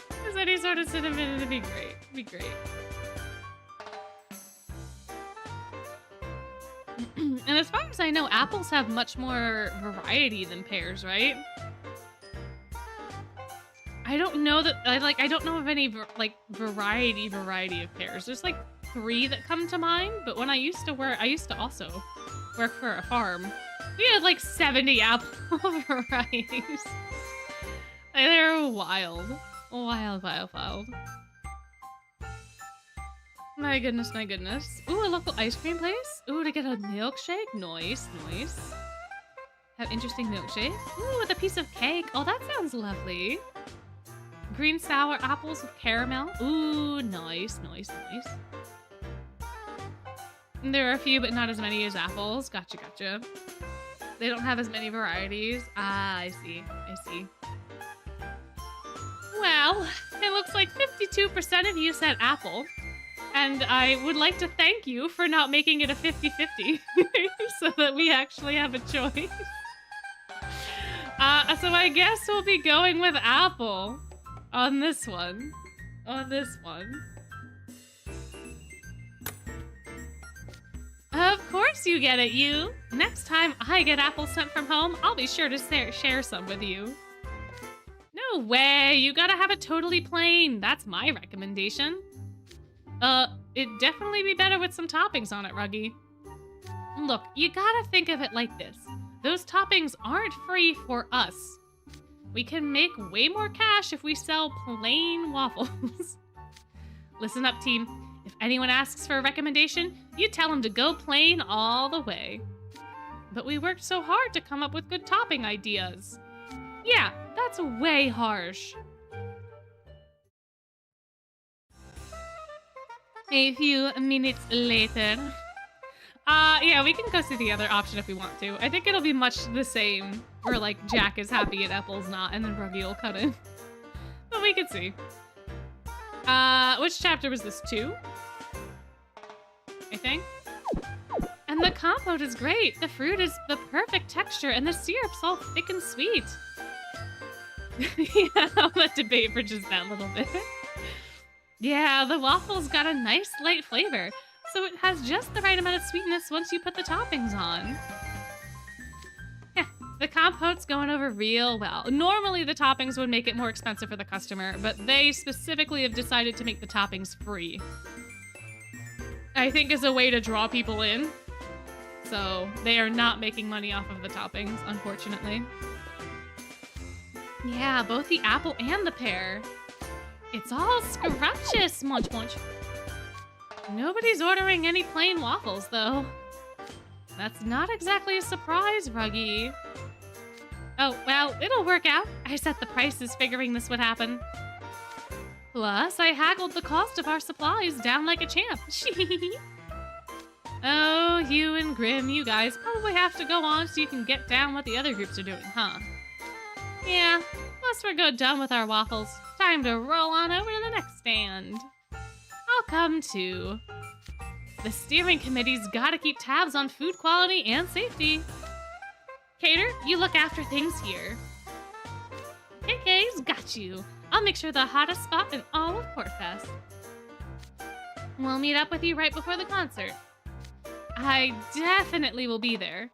Because any sort of cinnamon, it'd be great. And as far as I know, apples have much more variety than pears, right? I don't know that, I don't know of any, variety of pears. There's, 3 that come to mind, but when I used to also work for a farm. We had, 70 apple varieties. They're wild. Wild. My goodness. Ooh, a local ice cream place? Ooh, to get a milkshake? Nice. Have interesting milkshake. Ooh, with a piece of cake. Oh, that sounds lovely. Green sour apples with caramel. Ooh, nice. There are a few, but not as many as apples. Gotcha. They don't have as many varieties. Ah, I see. Well, it looks like 52% of you said apple. And I would like to thank you for not making it a 50-50 so that we actually have a choice. So I guess we'll be going with apple. On this one. On this one. Of course you get it, you. Next time I get apples sent from home, I'll be sure to share some with you. No way, you gotta have it totally plain. That's my recommendation. It'd definitely be better with some toppings on it, Ruggy. Look, you gotta think of it like this. Those toppings aren't free for us. We can make way more cash if we sell plain waffles. Listen up, team. If anyone asks for a recommendation, you tell them to go plain all the way. But we worked so hard to come up with good topping ideas. Yeah, that's way harsh. A few minutes later. Yeah, we can go see the other option if we want to. I think it'll be much the same. Where, like, Jack is happy and Apple's not, and then Ruggy will cut in. But we can see. Which chapter was this? 2? I think. And the compote is great. The fruit is the perfect texture, and the syrup's all thick and sweet. Yeah, I'll let debate for just that little bit. Yeah, the waffle's got a nice light flavor, so it has just the right amount of sweetness once you put the toppings on. Yeah, the compote's going over real well. Normally the toppings would make it more expensive for the customer, but they specifically have decided to make the toppings free. I think as a way to draw people in. So they are not making money off of the toppings, unfortunately. Yeah, both the apple and the pear. It's all scrumptious, munch munch. Nobody's ordering any plain waffles, though. That's not exactly a surprise, Ruggy. Oh, well, it'll work out. I set the prices figuring this would happen. Plus, I haggled the cost of our supplies down like a champ. Oh, you and Grim, you guys probably have to go on so you can get down what the other groups are doing, huh? Yeah, once we're good done with our waffles, time to roll on over to the next stand. I'll come too. The steering committee's gotta keep tabs on food quality and safety. Cater, you look after things here. KK's got you. I'll make sure the hottest spot in all of Portfest. We'll meet up with you right before the concert. I definitely will be there.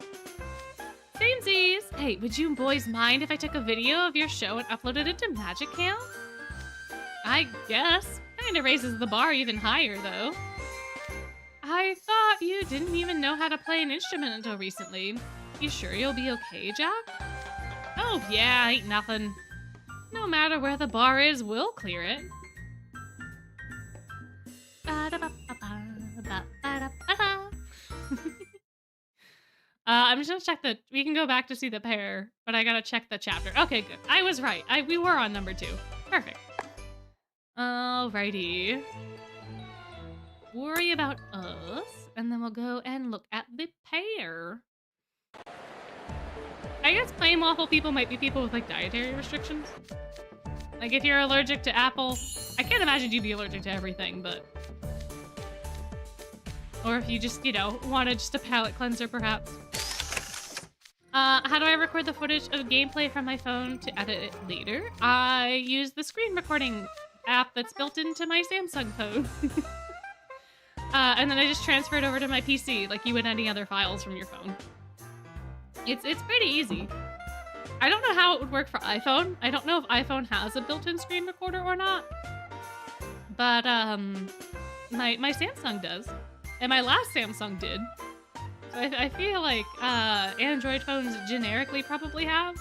Samesies! Hey, would you boys mind if I took a video of your show and uploaded it to Magic Cam? I guess. Kinda raises the bar even higher, though. I thought you didn't even know how to play an instrument until recently. You sure you'll be okay, Jack? Oh yeah, ain't nothing. No matter where the bar is, we'll clear it. I'm just gonna check the... We can go back to see the pair, but I gotta check the chapter. Okay, good. I was right. We were on number 2. Perfect. Alrighty. Worry about us, and then we'll go and look at the pair. I guess plain waffle people might be people with, like, dietary restrictions. Like, if you're allergic to apple, I can't imagine you'd be allergic to everything, but... Or if you just, you know, wanted just a palate cleanser, perhaps. How do I record the footage of gameplay from my phone to edit it later? I use the screen recording app that's built into my Samsung phone. And then I just transfer it over to my PC like you would any other files from your phone. It's pretty easy. I don't know how it would work for iPhone. I don't know if iPhone has a built-in screen recorder or not. But my Samsung does. And my last Samsung did. So I feel like Android phones generically probably have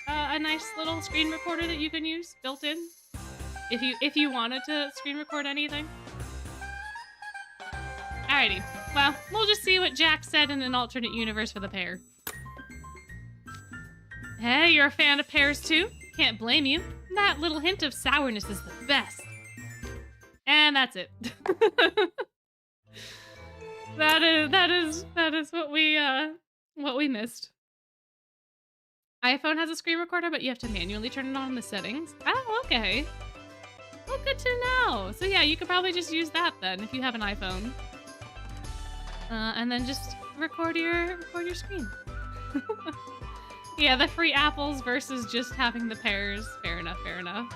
a nice little screen recorder that you can use built in. If you wanted to screen record anything. Alrighty. Well, we'll just see what Jack said in an alternate universe for the pair. Hey, you're a fan of pears too? Can't blame you. That little hint of sourness is the best. And that's it. That is what we missed. iPhone has a screen recorder, but you have to manually turn it on in the settings. Oh, okay. Well, good to know. So yeah, you could probably just use that then if you have an iPhone. And then just record your screen. Yeah, the free apples versus just having the pears. Fair enough, fair enough.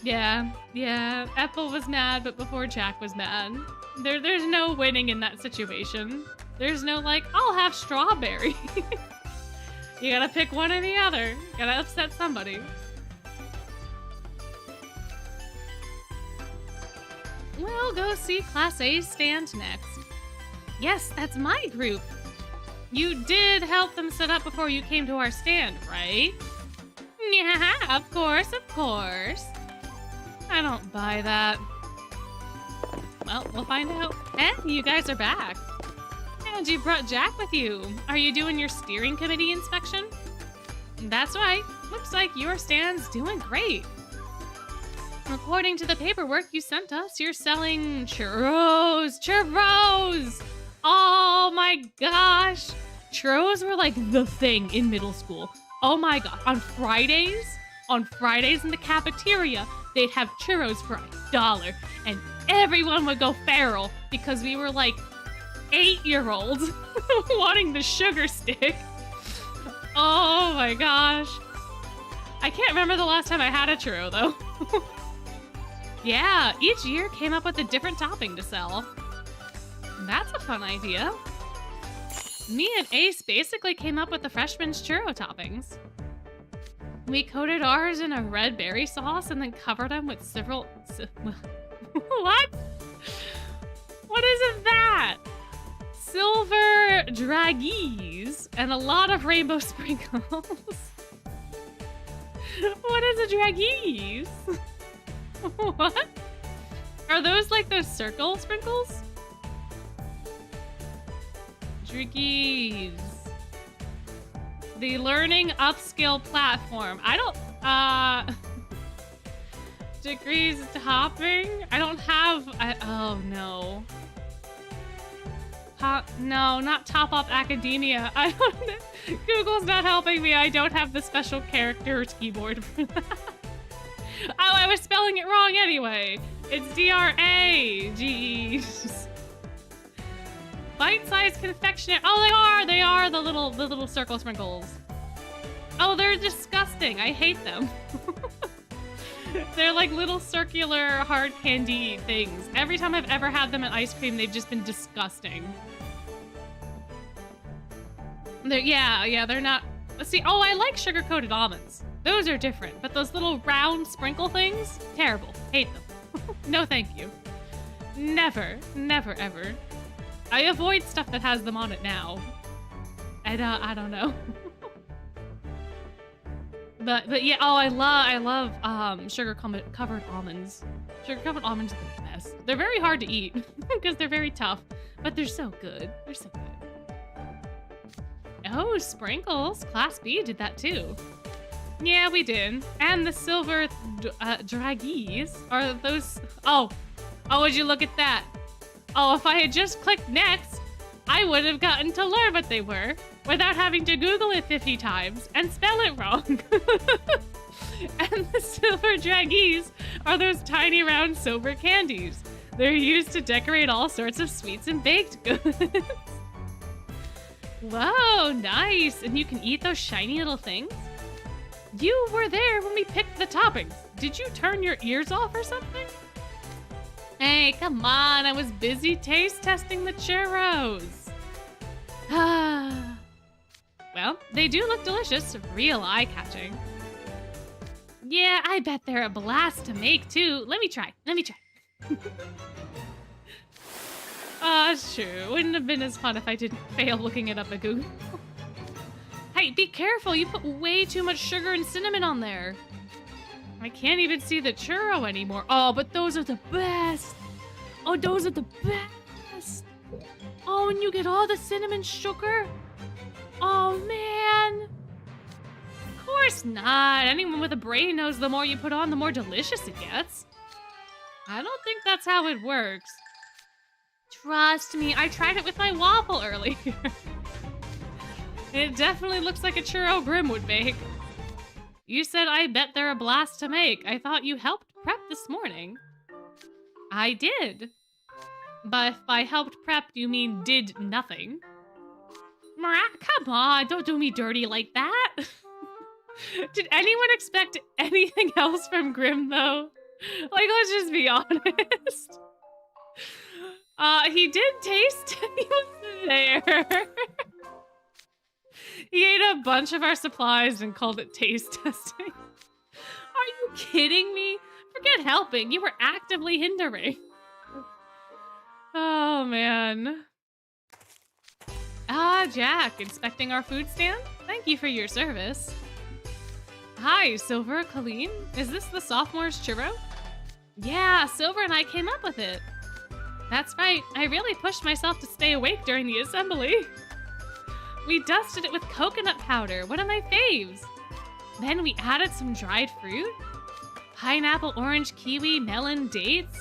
Yeah. Apple was mad, but before Jack was mad. There's no winning in that situation. There's no like, I'll have strawberry. You gotta pick one or the other. Gotta upset somebody. We'll go see Class A's stand next. Yes, that's my group. You did help them set up before you came to our stand, right? Yeah, of course. I don't buy that. Well, we'll find out. Hey, you guys are back. And you brought Jack with you. Are you doing your steering committee inspection? That's right. Looks like your stand's doing great. According to the paperwork you sent us, you're selling churros. Oh my gosh. Churros were like the thing in middle school. Oh my god. On Fridays in the cafeteria, they'd have churros for $1. And everyone would go feral because we were like 8-year-olds wanting the sugar stick. Oh my gosh. I can't remember the last time I had a churro though. Yeah, each year came up with a different topping to sell. That's a fun idea. Me and Ace basically came up with the freshman's churro toppings. We coated ours in a red berry sauce and then covered them with several... What? What is that? Silver draggies and a lot of rainbow sprinkles. What is a draggies? What? Are those like those circle sprinkles? Draggies. The learning upskill platform. I don't, degrees topping? I don't have, oh no. No, not Top Up Academia. I don't, Google's not helping me. I don't have the special characters keyboard for that. Oh, I was spelling it wrong anyway. It's D-R-A-G-E. Bite-sized confectionery. Oh, they are the little circle sprinkles. Oh, they're disgusting. I hate them. They're like little circular hard candy things. Every time I've ever had them in ice cream, they've just been disgusting. They're not. See, oh, I like sugar-coated almonds. Those are different, but those little round sprinkle things, terrible. Hate them. No, thank you. Never, ever. I avoid stuff that has them on it now. I don't know. but yeah. Oh, I love sugar-covered almonds. Sugar-covered almonds are the best. They're very hard to eat because they're very tough, but they're so good. They're so good. Oh, sprinkles. Class B did that too. Yeah, we did. And the silver draggies are those. Oh, would you look at that? Oh, if I had just clicked next, I would have gotten to learn what they were without having to Google it 50 times and spell it wrong. And the silver draggies are those tiny round silver candies. They're used to decorate all sorts of sweets and baked goods. Whoa, nice. And you can eat those shiny little things? You were there when we picked the toppings. Did you turn your ears off or something? Hey, come on. I was busy taste testing the churros. Well, they do look delicious. Real eye-catching. Yeah, I bet they're a blast to make, too. Let me try. It's true. It wouldn't have been as fun if I didn't fail looking it up at Google. Hey, be careful. You put way too much sugar and cinnamon on there. I can't even see the churro anymore. Oh, but those are the best. Oh, those are the best. Oh, and you get all the cinnamon sugar. Oh, man. Of course not. Anyone with a brain knows the more you put on, the more delicious it gets. I don't think that's how it works. Trust me, I tried it with my waffle earlier. It definitely looks like a churro Grim would make. You said I bet they're a blast to make. I thought you helped prep this morning. I did. But if by helped prep, you mean did nothing. Come on, don't do me dirty like that. Did anyone expect anything else from Grim, though? Like, let's just be honest. He did taste. He was there. He ate a bunch of our supplies and called it taste testing. Are you kidding me? Forget helping. You were actively hindering. Oh, man. Ah, Jack, inspecting our food stand? Thank you for your service. Hi, Silver, Colleen. Is this the sophomore's churro? Yeah, Silver and I came up with it. That's right. I really pushed myself to stay awake during the assembly. We dusted it with coconut powder, one of my faves. Then we added some dried fruit. Pineapple, orange, kiwi, melon, dates.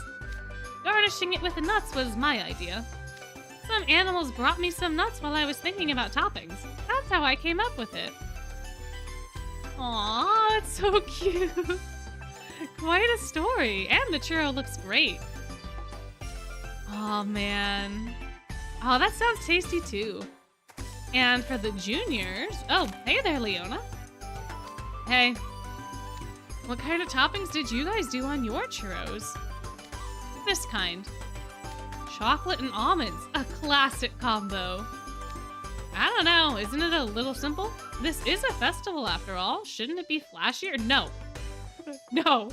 Garnishing it with the nuts was my idea. Some animals brought me some nuts while I was thinking about toppings. That's how I came up with it. Aww, it's so cute. Quite a story. And the churro looks great. Oh, man. Oh, that sounds tasty, too. And for the juniors... Oh, hey there, Leona. Hey. What kind of toppings did you guys do on your churros? This kind. Chocolate and almonds. A classic combo. I don't know. Isn't it a little simple? This is a festival, after all. Shouldn't it be flashier? No. No.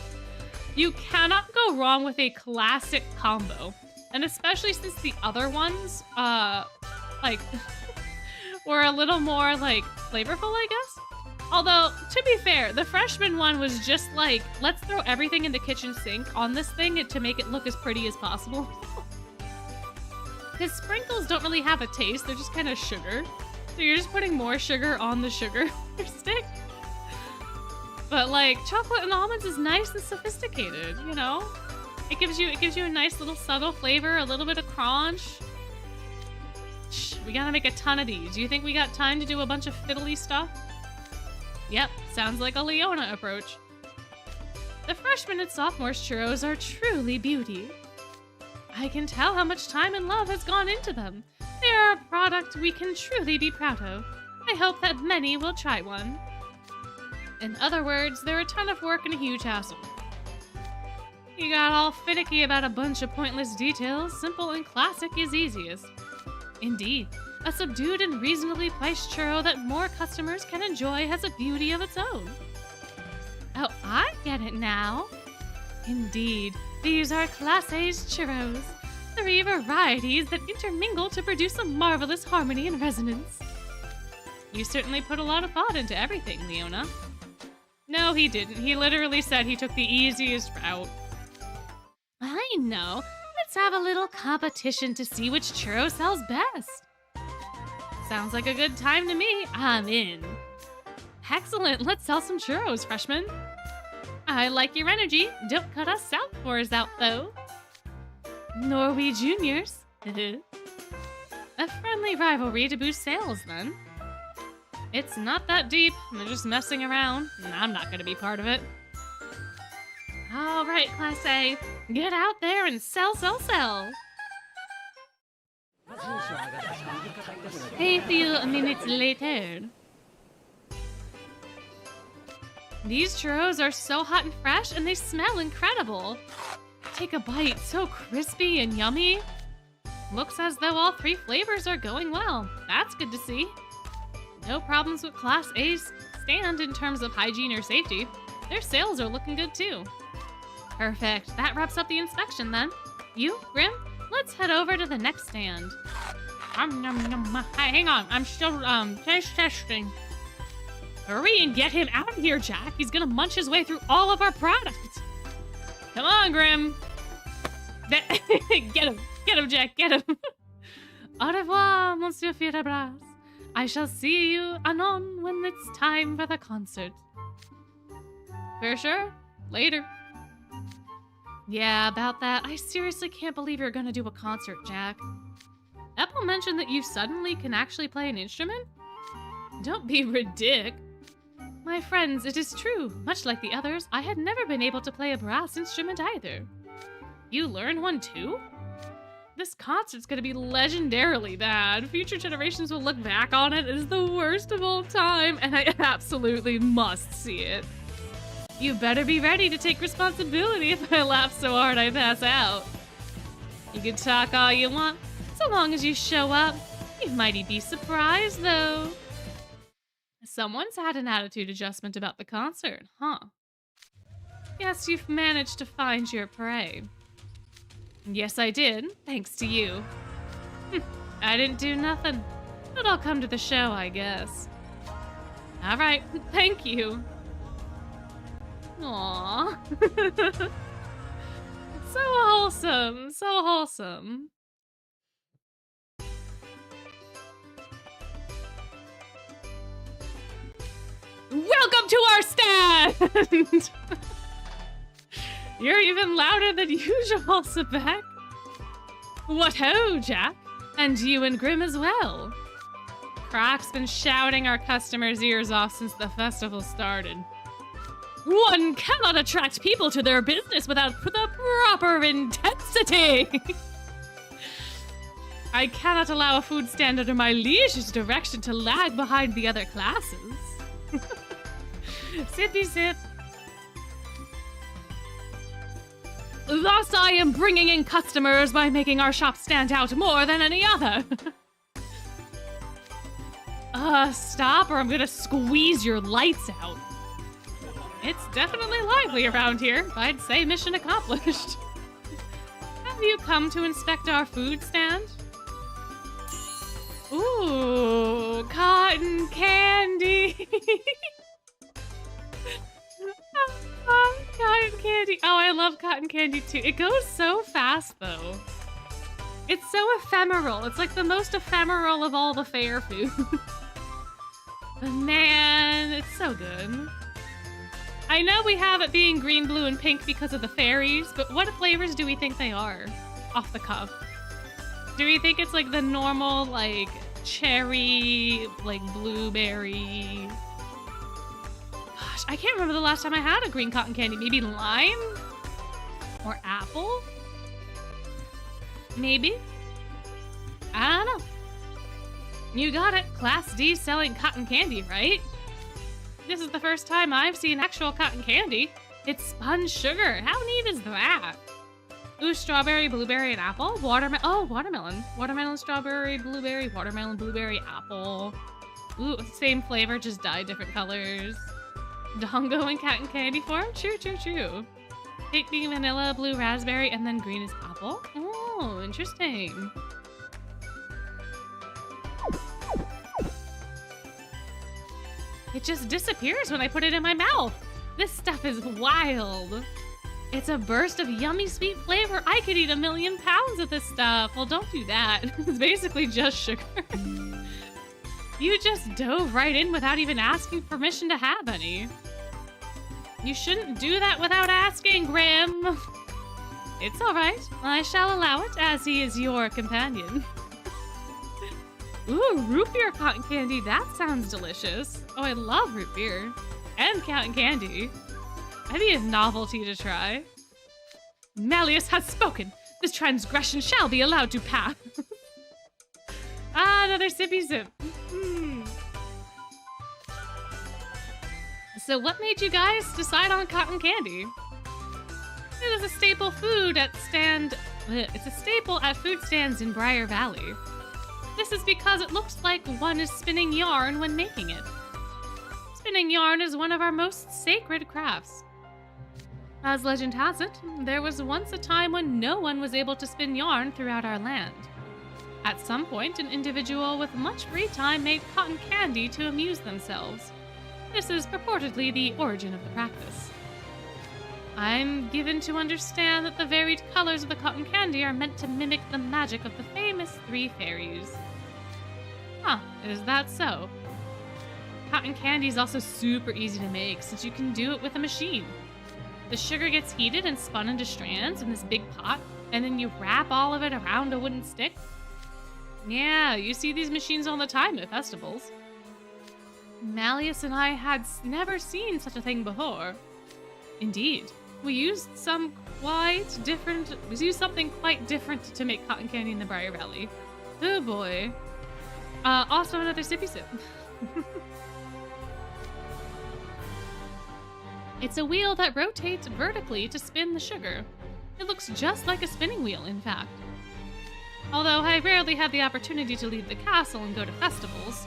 You cannot go wrong with a classic combo. And especially since the other ones, like, were a little more, like, flavorful, I guess? Although, to be fair, the freshman one was just like, let's throw everything in the kitchen sink on this thing to make it look as pretty as possible. Because sprinkles don't really have a taste, they're just kind of sugar. So you're just putting more sugar on the sugar stick. But like, chocolate and almonds is nice and sophisticated, you know? It gives you a nice little subtle flavor, a little bit of crunch. Shh, we gotta make a ton of these. Do you think we got time to do a bunch of fiddly stuff? Yep, sounds like a Leona approach. The freshman and sophomore's churros are truly beauty. I can tell how much time and love has gone into them. They are a product we can truly be proud of. I hope that many will try one. In other words, they're a ton of work and a huge hassle. You got all finicky about a bunch of pointless details. Simple and classic is easiest. Indeed, a subdued and reasonably priced churro that more customers can enjoy has a beauty of its own. Oh, I get it now. Indeed, these are Class A's churros. 3 varieties that intermingle to produce a marvelous harmony and resonance. You certainly put a lot of thought into everything, Leona. No, he didn't. He literally said he took the easiest route. I know. Let's have a little competition to see which churro sells best. Sounds like a good time to me. I'm in. Excellent. Let's sell some churros, freshman. I like your energy. Don't cut us Southpores out, though. Nor we juniors. A friendly rivalry to boost sales, then. It's not that deep. They're just messing around. I'm not going to be part of it. All right, Class A. Get out there and sell, sell, sell. A few minutes later. These churros are so hot and fresh, and they smell incredible. Take a bite, so crispy and yummy. Looks as though all 3 flavors are going well. That's good to see. No problems with Class A's stand in terms of hygiene or safety. Their sales are looking good too. Perfect. That wraps up the inspection then. You, Grim, let's head over to the next stand. Hang on, I'm still testing. Hurry and get him out of here, Jack. He's gonna munch his way through all of our products. Come on, Grim. Get him, Jack, get him. Au revoir, Monsieur Fierabras. I shall see you anon when it's time for the concert. For sure. Later. Yeah, about that. I seriously can't believe you're gonna do a concert, Jack. Apple mentioned that you suddenly can actually play an instrument? Don't be ridiculous. My friends, it is true. Much like the others, I had never been able to play a brass instrument either. You learned one too? This concert's gonna be legendarily bad. Future generations will look back on it as the worst of all time, and I absolutely must see it. You better be ready to take responsibility if I laugh so hard I pass out. You can talk all you want, so long as you show up. You mighty be surprised, though. Someone's had an attitude adjustment about the concert, huh? Guess you've managed to find your prey. Yes, I did, thanks to you. I didn't do nothing, but I'll come to the show, I guess. All right, thank you. Aww. So wholesome, so wholesome. Welcome to our stand! You're even louder than usual, Sebek. What ho, Jack? And you and Grim as well. Croc's been shouting our customers' ears off since the festival started. One cannot attract people to their business without the proper intensity. I cannot allow a food stand under my liege's direction to lag behind the other classes. Sippy sip. Thus I am bringing in customers by making our shop stand out more than any other. Stop or I'm gonna squeeze your lights out. It's definitely lively around here. I'd say mission accomplished. Have you come to inspect our food stand? Ooh, cotton candy. Cotton candy. Oh, I love cotton candy too. It goes so fast though. It's so ephemeral. It's like the most ephemeral of all the fair food. But man, it's so good. I know we have it being green, blue, and pink because of the fairies, but what flavors do we think they are? Off the cuff. Do we think it's like the normal, like, cherry, like, blueberry? Gosh, I can't remember the last time I had a green cotton candy. Maybe lime? Or apple? Maybe? I don't know. You got it. Class D selling cotton candy, right? This is the first time I've seen actual cotton candy. It's spun sugar. How neat is that? Ooh, strawberry, blueberry, and apple. Watermelon. Oh, watermelon. Watermelon, strawberry, blueberry, watermelon, blueberry, apple. Ooh, same flavor, just dyed different colors. Dongo and cotton candy form? True, true, true. Pink being vanilla, blue raspberry, and then green is apple. Oh, interesting. It just disappears when I put it in my mouth. This stuff is wild. It's a burst of yummy sweet flavor. I could eat 1,000,000 pounds of this stuff. Well, don't do that. It's basically just sugar. You just dove right in without even asking permission to have any. You shouldn't do that without asking, Grim. It's all right. I shall allow it, as he is your companion. Ooh, root beer cotton candy. That sounds delicious. Oh, I love root beer. And cotton candy. That'd be a novelty to try. Malleus has spoken. This transgression shall be allowed to pass. Ah, another sippy sip. So what made you guys decide on cotton candy? It is a staple food at It's a staple at food stands in Briar Valley. This is because it looks like one is spinning yarn when making it. Spinning yarn is one of our most sacred crafts. As legend has it, there was once a time when no one was able to spin yarn throughout our land. At some point, an individual with much free time made cotton candy to amuse themselves. This is purportedly the origin of the practice. I'm given to understand that the varied colors of the cotton candy are meant to mimic the magic of the famous 3 fairies. Huh, is that so? Cotton candy is also super easy to make since you can do it with a machine. The sugar gets heated and spun into strands in this big pot, and then you wrap all of it around a wooden stick. Yeah, you see these machines all the time at festivals. Malleus and I had never seen such a thing before. Indeed, we used something quite different to make cotton candy in the Briar Valley. Oh boy. Also another sippy sip. It's a wheel that rotates vertically to spin the sugar. It looks just like a spinning wheel, in fact. Although I rarely have the opportunity to leave the castle and go to festivals.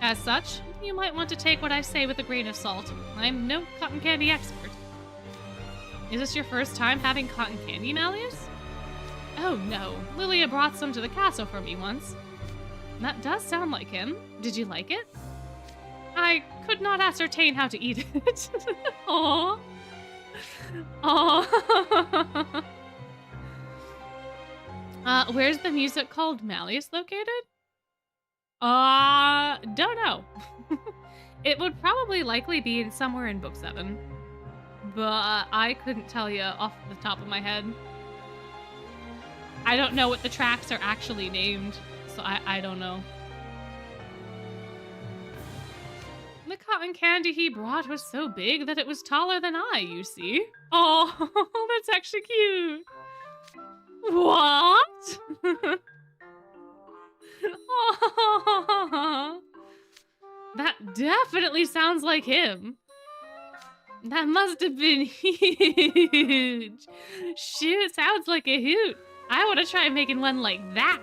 As such, you might want to take what I say with a grain of salt. I'm no cotton candy expert. Is this your first time having cotton candy, Malleus? Oh no, Lilia brought some to the castle for me once. That does sound like him. Did you like it? I could not ascertain how to eat it. Aww. Aww. Where's the music called Malleus located? Don't know. It would probably likely be somewhere in Book 7. But I couldn't tell you off the top of my head. I don't know what the tracks are actually named, so I don't know. The cotton candy he brought was so big that it was taller than I, you see. Oh, that's actually cute. What? Oh, that definitely sounds like him. That must have been huge. Shoot, sounds like a hoot. I want to try making one like that.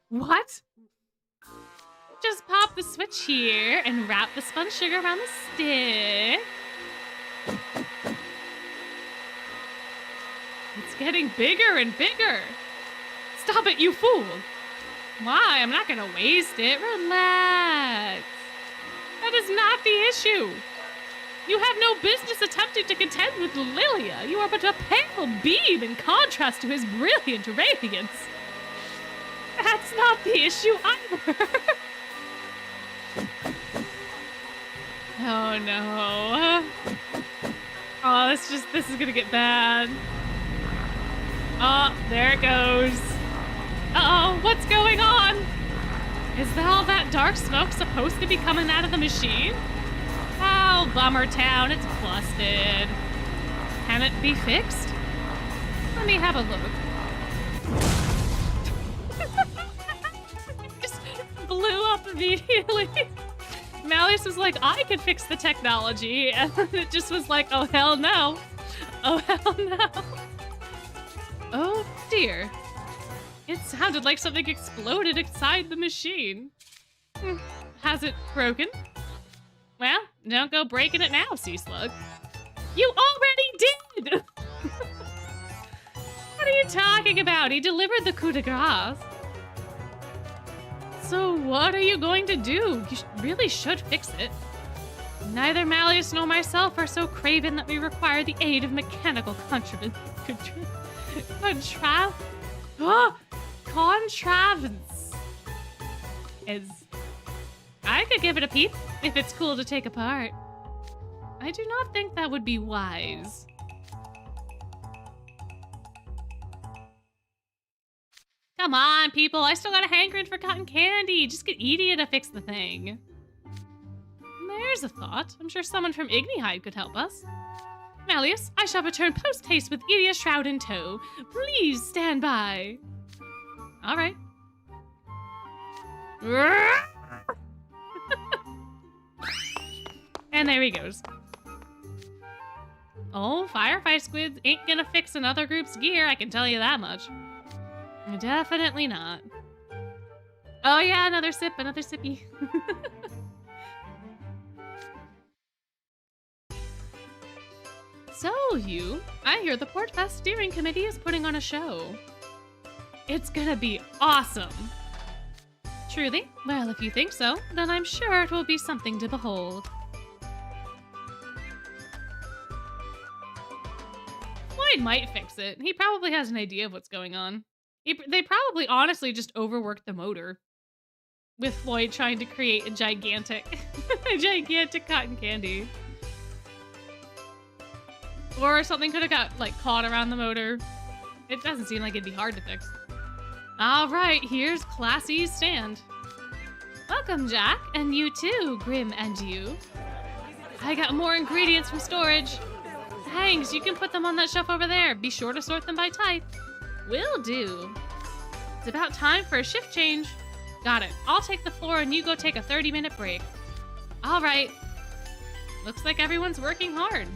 What? Just pop the switch here and wrap the spun sugar around the stick. It's getting bigger and bigger. Stop it, you fool. Why? I'm not gonna waste it. Relax. That is not the issue. You have no business attempting to contend with Lilia. You are but a pale beam in contrast to his brilliant radiance. That's not the issue either. Oh no. Oh, this is gonna get bad. Oh, there it goes. Uh-oh, what's going on? Is all that dark smoke supposed to be coming out of the machine? Oh, bummer town, it's busted. Can it be fixed? Let me have a look. Just blew up immediately. Malleus was like, I could fix the technology, and then it just was like, oh hell no. Oh hell no. Oh dear. It sounded like something exploded inside the machine. Has it broken? Well, don't go breaking it now, Sea Slug. You already did! What are you talking about? He delivered the coup de grace. So what are you going to do? You really should fix it. Neither Malleus nor myself are so craven that we require the aid of mechanical contrivance. I could give it a peep if it's cool to take apart. I do not think that would be wise. Come on, people. I still got a hankering for cotton candy. Just get Edia to fix the thing. There's a thought. I'm sure someone from Ignihide could help us. Malleus, I shall return post-haste with Edia's shroud in tow. Please stand by. All right. And there he goes. Oh, firefight squids ain't gonna fix another group's gear, I can tell you that much. Definitely not. Oh yeah, another sip, another sippy. So, Hugh, I hear the Portfest steering committee is putting on a show. It's gonna be awesome. Truly? Well, if you think so, then I'm sure it will be something to behold. Floyd might fix it. He probably has an idea of what's going on. They probably honestly just overworked the motor. With Floyd trying to create a gigantic cotton candy. Or something could have got, like, caught around the motor. It doesn't seem like it'd be hard to fix. Alright, here's Class E's stand. Welcome, Jack, and you too, Grim and you. I got more ingredients from storage. Thanks, you can put them on that shelf over there. Be sure to sort them by type. Will do. It's about time for a shift change. Got it. I'll take the floor and you go take a 30-minute break. Alright. Looks like everyone's working hard.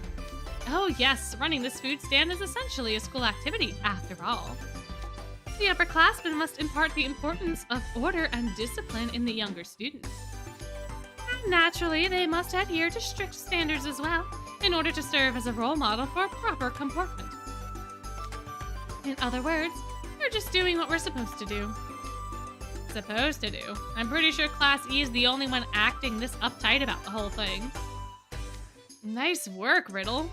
Oh yes, running this food stand is essentially a school activity, after all. The upperclassmen must impart the importance of order and discipline in the younger students. And naturally, they must adhere to strict standards as well, in order to serve as a role model for proper comportment. In other words, we're just doing what we're supposed to do. Supposed to do? I'm pretty sure Class E is the only one acting this uptight about the whole thing. Nice work, Riddle.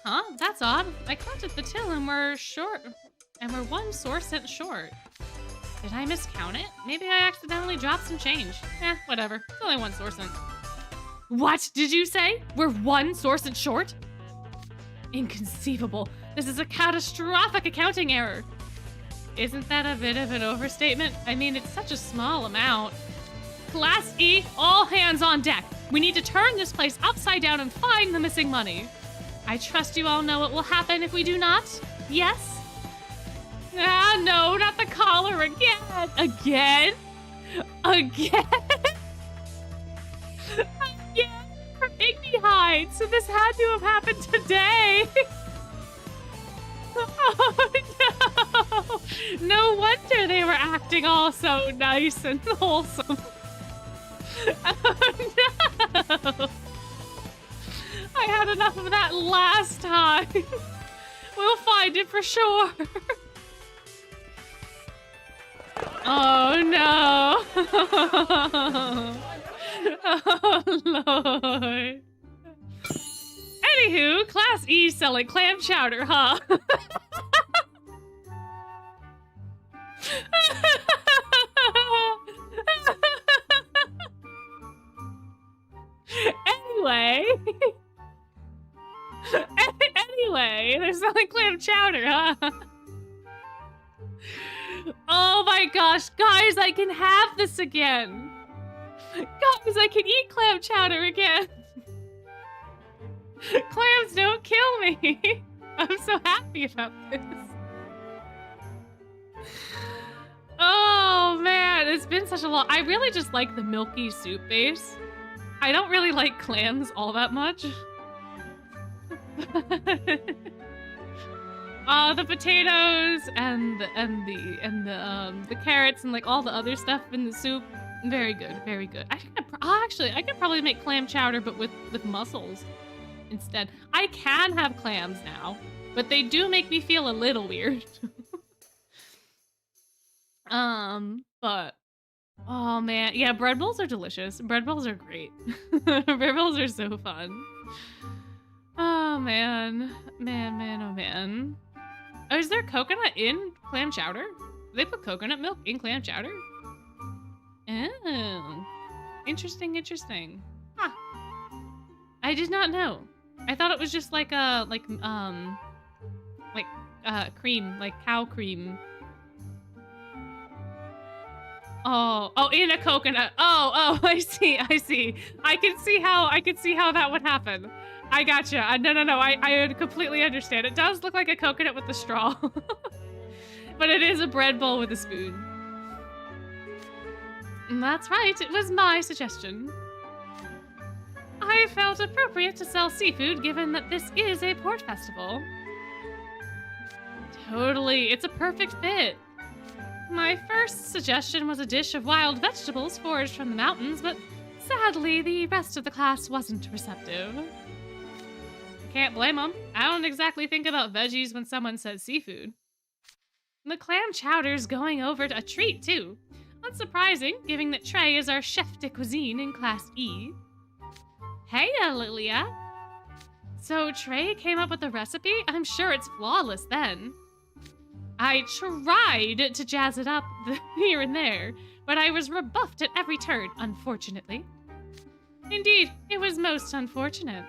Huh? That's odd. I counted the till and we're short. And we're 1 source cent short. Did I miscount it? Maybe I accidentally dropped some change. Whatever. It's only 1 source cent. What did you say? We're 1 source cent short? Inconceivable. This is a catastrophic accounting error. Isn't that a bit of an overstatement? I mean, it's such a small amount. Class E, all hands on deck. We need to turn this place upside down and find the missing money. I trust you all know what will happen if we do not? Yes? Ah, no, not the collar again. Again? Again? Again? For Iggy Hide. So this had to have happened today. Oh, no. No wonder they were acting all so nice and wholesome. Oh, no. I had enough of that last time. We'll find it for sure. Oh, no. Oh, Lord. Anywho, Class E selling clam chowder, huh? Anyway, they're selling clam chowder, huh? Oh my gosh, guys, I can have this again. Guys, I can eat clam chowder again. Clams don't kill me. I'm so happy about this. Oh man, it's been such a long... I really just like the milky soup base. I don't really like clams all that much. The potatoes and the carrots and like all the other stuff in the soup, very good, very good. I could probably make clam chowder, but with mussels instead. I can have clams now, but they do make me feel a little weird. But oh man, yeah, bread bowls are delicious. Bread bowls are great. Bread bowls are so fun. Oh man, oh man. Oh, is there coconut in clam chowder? Do they put coconut milk in clam chowder? Oh, interesting. Huh. I did not know. I thought it was just like cream, like cow cream. Oh, in a coconut. Oh, I see. I can see how that would happen. I gotcha. No. I completely understand. It does look like a coconut with a straw. But it is a bread bowl with a spoon. And that's right. It was my suggestion. I felt appropriate to sell seafood given that this is a port festival. Totally. It's a perfect fit. My first suggestion was a dish of wild vegetables foraged from the mountains, but sadly, the rest of the class wasn't receptive. Can't blame them. I don't exactly think about veggies when someone says seafood. The clam chowder's going over a treat, too. Unsurprising, given that Trey is our chef de cuisine in Class E. Hey, Lilia. So Trey came up with the recipe? I'm sure it's flawless then. I tried to jazz it up here and there, but I was rebuffed at every turn, unfortunately. Indeed, it was most unfortunate.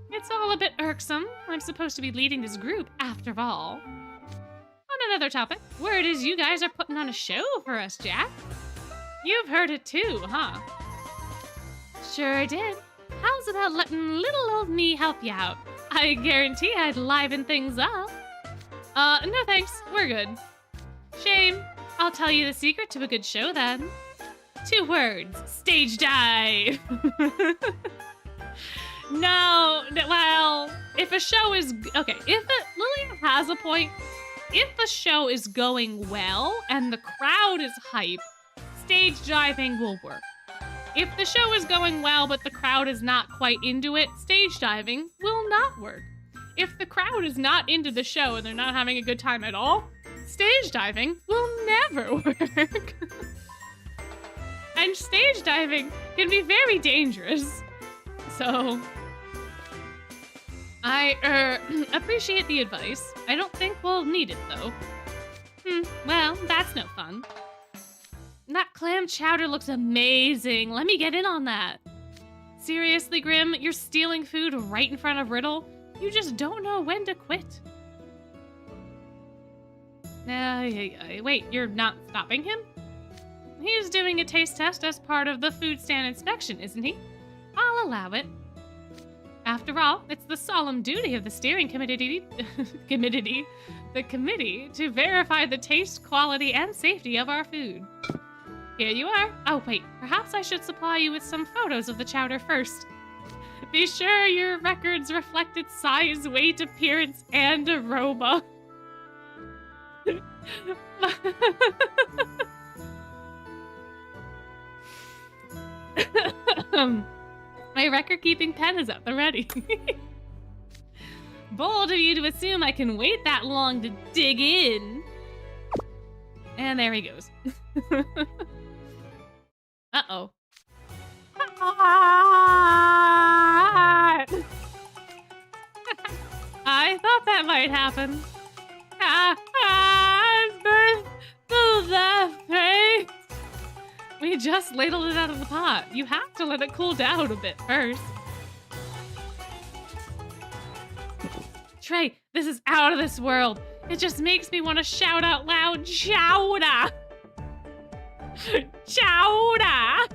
It's all a bit irksome. I'm supposed to be leading this group, after all. On another topic, word is you guys are putting on a show for us, Jack. You've heard it too, huh? Sure did. How's about letting little old me help you out? I guarantee I'd liven things up. No thanks. We're good. Shame. I'll tell you the secret to a good show then. 2 words. Stage dive. Well, if a show is okay, Lilia has a point. If a show is going well and the crowd is hype, stage diving will work. If the show is going well but the crowd is not quite into it, stage diving will not work. If the crowd is not into the show and they're not having a good time at all, stage diving will never work. And stage diving can be very dangerous. So, I appreciate the advice. I don't think we'll need it though. Well, that's no fun. That clam chowder looks amazing. Let me get in on that. Seriously, Grim, you're stealing food right in front of Riddle? You just don't know when to quit. Wait, you're not stopping him? He's doing a taste test as part of the food stand inspection, isn't he? I'll allow it. After all, it's the solemn duty of the steering committee to verify the taste, quality, and safety of our food. Here you are. Oh, wait, perhaps I should supply you with some photos of the chowder first. Be sure your records reflect its size, weight, appearance, and aroma. My record-keeping pen is at the ready. Bold of you to assume I can wait that long to dig in. And there he goes. Uh-oh. I thought that might happen. We just ladled it out of the pot. You have to let it cool down a bit first. Trey, this is out of this world. It just makes me want to shout out loud, chowder! Chowder!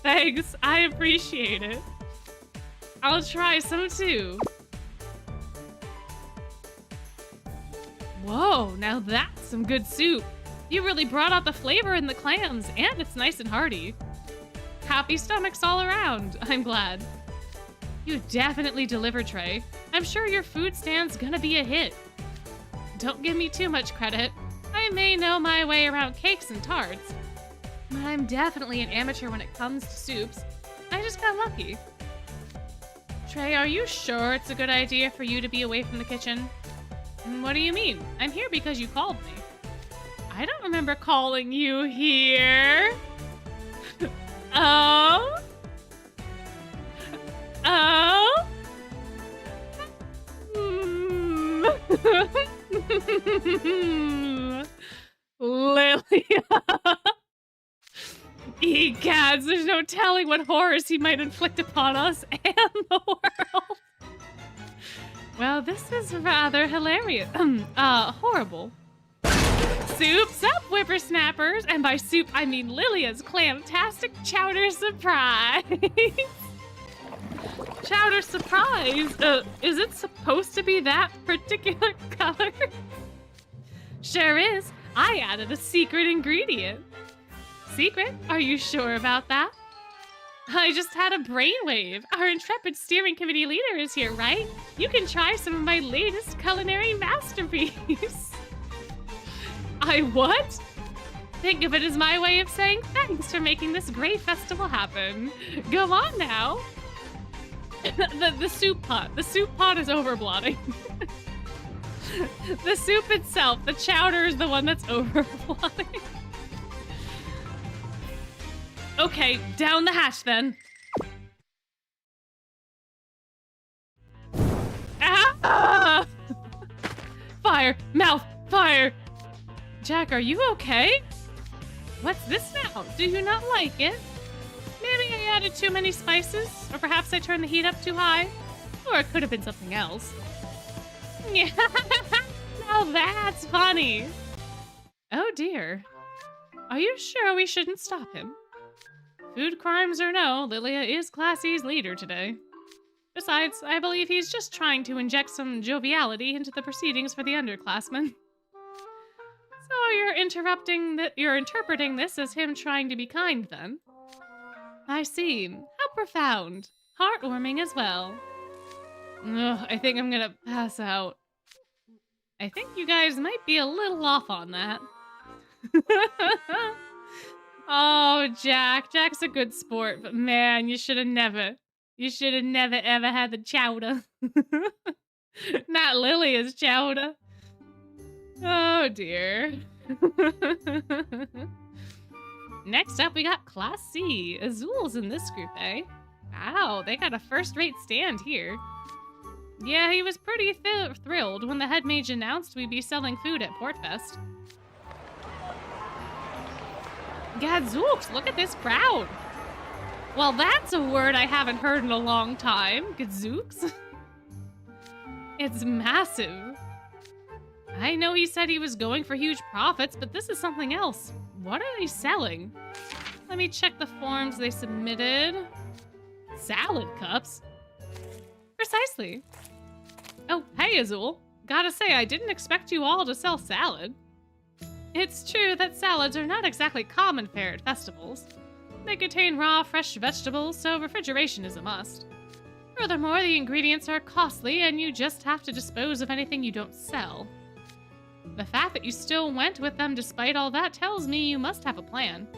Thanks, I appreciate it. I'll try some too. Whoa, now that's some good soup. You really brought out the flavor in the clams, and it's nice and hearty. Happy stomachs all around, I'm glad. You definitely delivered, Trey. I'm sure your food stand's gonna be a hit. Don't give me too much credit. I may know my way around cakes and tarts, but I'm definitely an amateur when it comes to soups. I just got lucky. Trey, are you sure it's a good idea for you to be away from the kitchen? What do you mean? I'm here because you called me. I don't remember calling you here. Oh? Oh? Lilia. Egads, there's no telling what horrors he might inflict upon us and the world. Well, this is rather hilarious. Horrible. Soup's up, whippersnappers! And by soup, I mean Lilia's clam-tastic chowder surprise! Chowder surprise? Is it supposed to be that particular color? Sure is. I added a secret ingredient. Secret? Are you sure about that? I just had a brainwave. Our intrepid steering committee leader is here, right? You can try some of my latest culinary masterpiece. I what? Think of it as my way of saying thanks for making this great festival happen. Go on now. The soup pot. The soup pot is overblotting. The soup itself, the chowder is the one that's overblotting. Okay, down the hatch then. Ah! Fire! Mouth! Fire! Jack, are you okay? What's this now? Do you not like it? Maybe I added too many spices, or perhaps I turned the heat up too high. Or it could have been something else. Yeah, now that's funny. Oh dear. Are you sure we shouldn't stop him? Food crimes or no, Lilia is Class E's leader today. Besides, I believe he's just trying to inject some joviality into the proceedings for the underclassmen. So you're interpreting this as him trying to be kind, then? I see. How profound. Heartwarming as well. Ugh, I think I'm gonna pass out. I think you guys might be a little off on that. Oh, Jack. Jack's a good sport, but man, you should have never ever had the chowder. Not Lily is chowder. Oh, dear. Next up, we got Class C. Azul's in this group, eh? Wow, they got a first-rate stand here. Yeah, he was pretty thrilled when the Headmage announced we'd be selling food at Portfest. Gadzooks, look at this crowd. Well, that's a word I haven't heard in a long time. Gadzooks. It's massive. I know he said he was going for huge profits, but this is something else. What are they selling? Let me check the forms they submitted. Salad cups? Precisely. Oh, hey, Azul. Gotta say, I didn't expect you all to sell salad. It's true that salads are not exactly common fare at festivals. They contain raw, fresh vegetables, so refrigeration is a must. Furthermore, the ingredients are costly, and you just have to dispose of anything you don't sell. The fact that you still went with them despite all that tells me you must have a plan.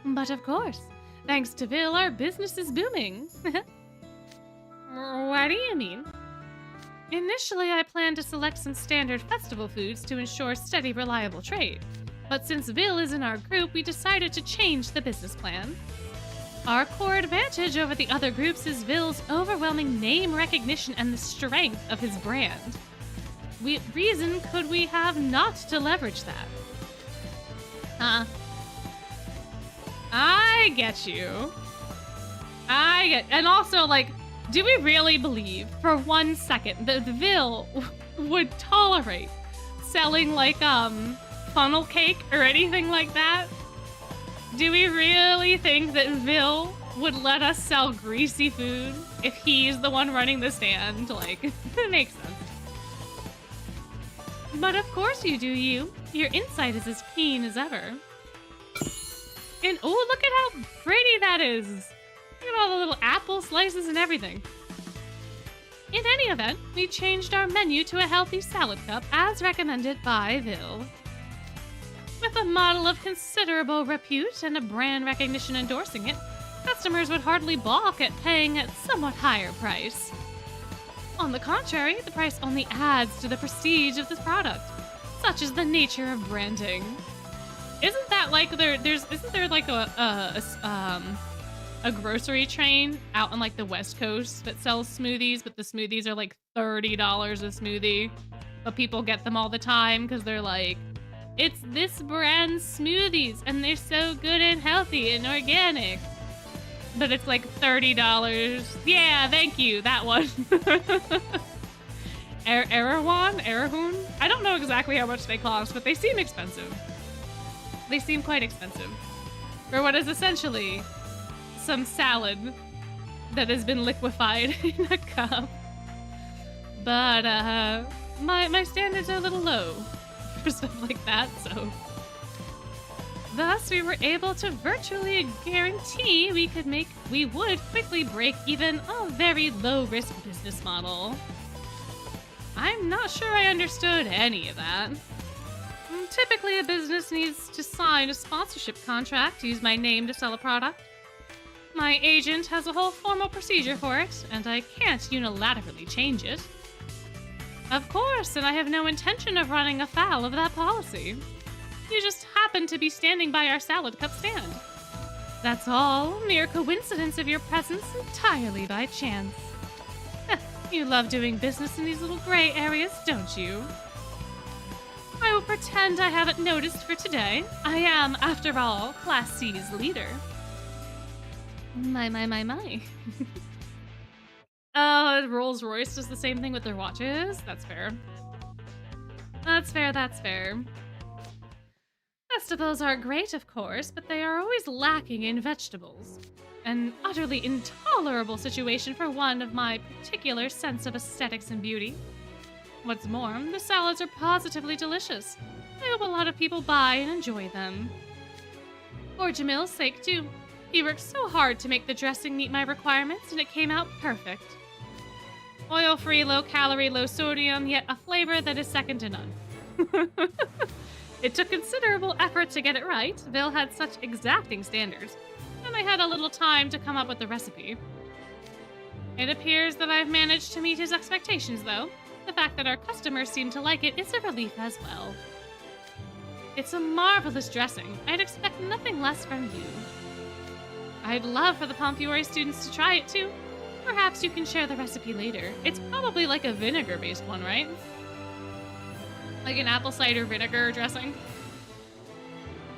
But of course, thanks to Vil, our business is booming. What do you mean? Initially, I planned to select some standard festival foods to ensure steady, reliable trade. But since Vil is in our group, we decided to change the business plan. Our core advantage over the other groups is Vil's overwhelming name recognition and the strength of his brand. Reason could we have not to leverage that? I get you. And also, like, do we really believe for 1 second that Vil would tolerate selling, like, funnel cake or anything like that? Do we really think that Vil would let us sell greasy food if he's the one running the stand? Like, it makes sense. But of course you do, you. Your insight is as keen as ever. And oh, look at how pretty that is. Look at all the little apple slices and everything. In any event, we changed our menu to a healthy salad cup as recommended by Vil. With a model of considerable repute and a brand recognition endorsing it, customers would hardly balk at paying a somewhat higher price. On the contrary, the price only adds to the prestige of this product. Such is the nature of branding. Isn't that like isn't there like a grocery chain out on like the West Coast that sells smoothies, but the smoothies are like $30 a smoothie, but people get them all the time because they're like, it's this brand's smoothies and they're so good and healthy and organic. But it's like $30. Yeah, thank you. That one. Erehun? I don't know exactly how much they cost, but they seem expensive. They seem quite expensive. For what is essentially some salad that has been liquefied in a cup. But my standards are a little low for stuff like that, so... Thus, we were able to virtually guarantee we would quickly break even a very low-risk business model. I'm not sure I understood any of that. Typically, a business needs to sign a sponsorship contract to use my name to sell a product. My agent has a whole formal procedure for it, and I can't unilaterally change it. Of course, and I have no intention of running afoul of that policy. You just happen to be standing by our salad cup stand. That's all, mere coincidence of your presence entirely by chance. You love doing business in these little gray areas, don't you? I will pretend I haven't noticed for today. I am, after all, Class C's leader. My. Rolls-Royce does the same thing with their watches. That's fair. That's fair. Festivals are great, of course, but they are always lacking in vegetables. An utterly intolerable situation for one of my particular sense of aesthetics and beauty. What's more, the salads are positively delicious. I hope a lot of people buy and enjoy them. For Jamil's sake, too. He worked so hard to make the dressing meet my requirements, and it came out perfect. Oil-free, low-calorie, low-sodium, yet a flavor that is second to none. It took considerable effort to get it right. Bill had such exacting standards, and I had a little time to come up with the recipe. It appears that I've managed to meet his expectations, though. The fact that our customers seem to like it is a relief as well. It's a marvelous dressing. I'd expect nothing less from you. I'd love for the Pomfiore students to try it, too. Perhaps you can share the recipe later. It's probably like a vinegar-based one, right? Like an apple cider vinegar dressing.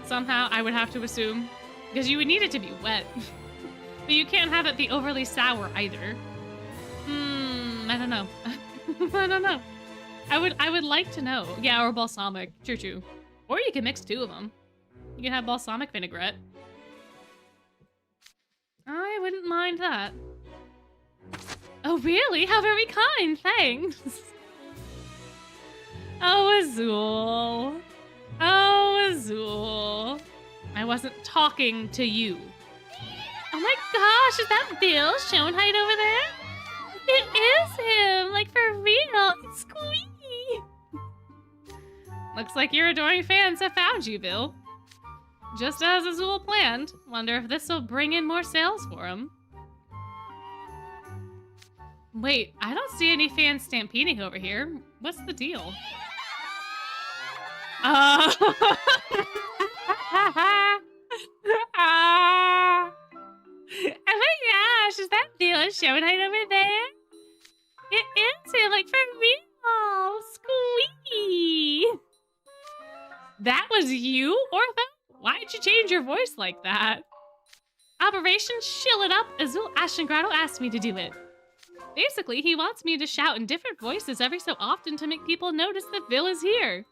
Somehow, I would have to assume. Because you would need it to be wet. But you can't have it be overly sour either. I don't know. I don't know. I would like to know. Yeah, or balsamic. True. Or you can mix two of them. You can have balsamic vinaigrette. I wouldn't mind that. Oh, really? How very kind. Thanks. Oh, Azul. Oh, Azul. I wasn't talking to you. Oh my gosh, is that Bill Schoenheit over there? It is him, like for real. It's Squeaky. Looks like your adoring fans have found you, Bill. Just as Azul planned. Wonder if this will bring in more sales for him. Wait, I don't see any fans stampeding over here. What's the deal? Oh my gosh, is that Bill Schoenheit over there? It is him, like for real. Squeaky. That was you, Ortho? Why'd you change your voice like that? Operation Shill It Up, Azul Ashengrado asked me to do it. Basically, he wants me to shout in different voices every so often to make people notice that Vil is here.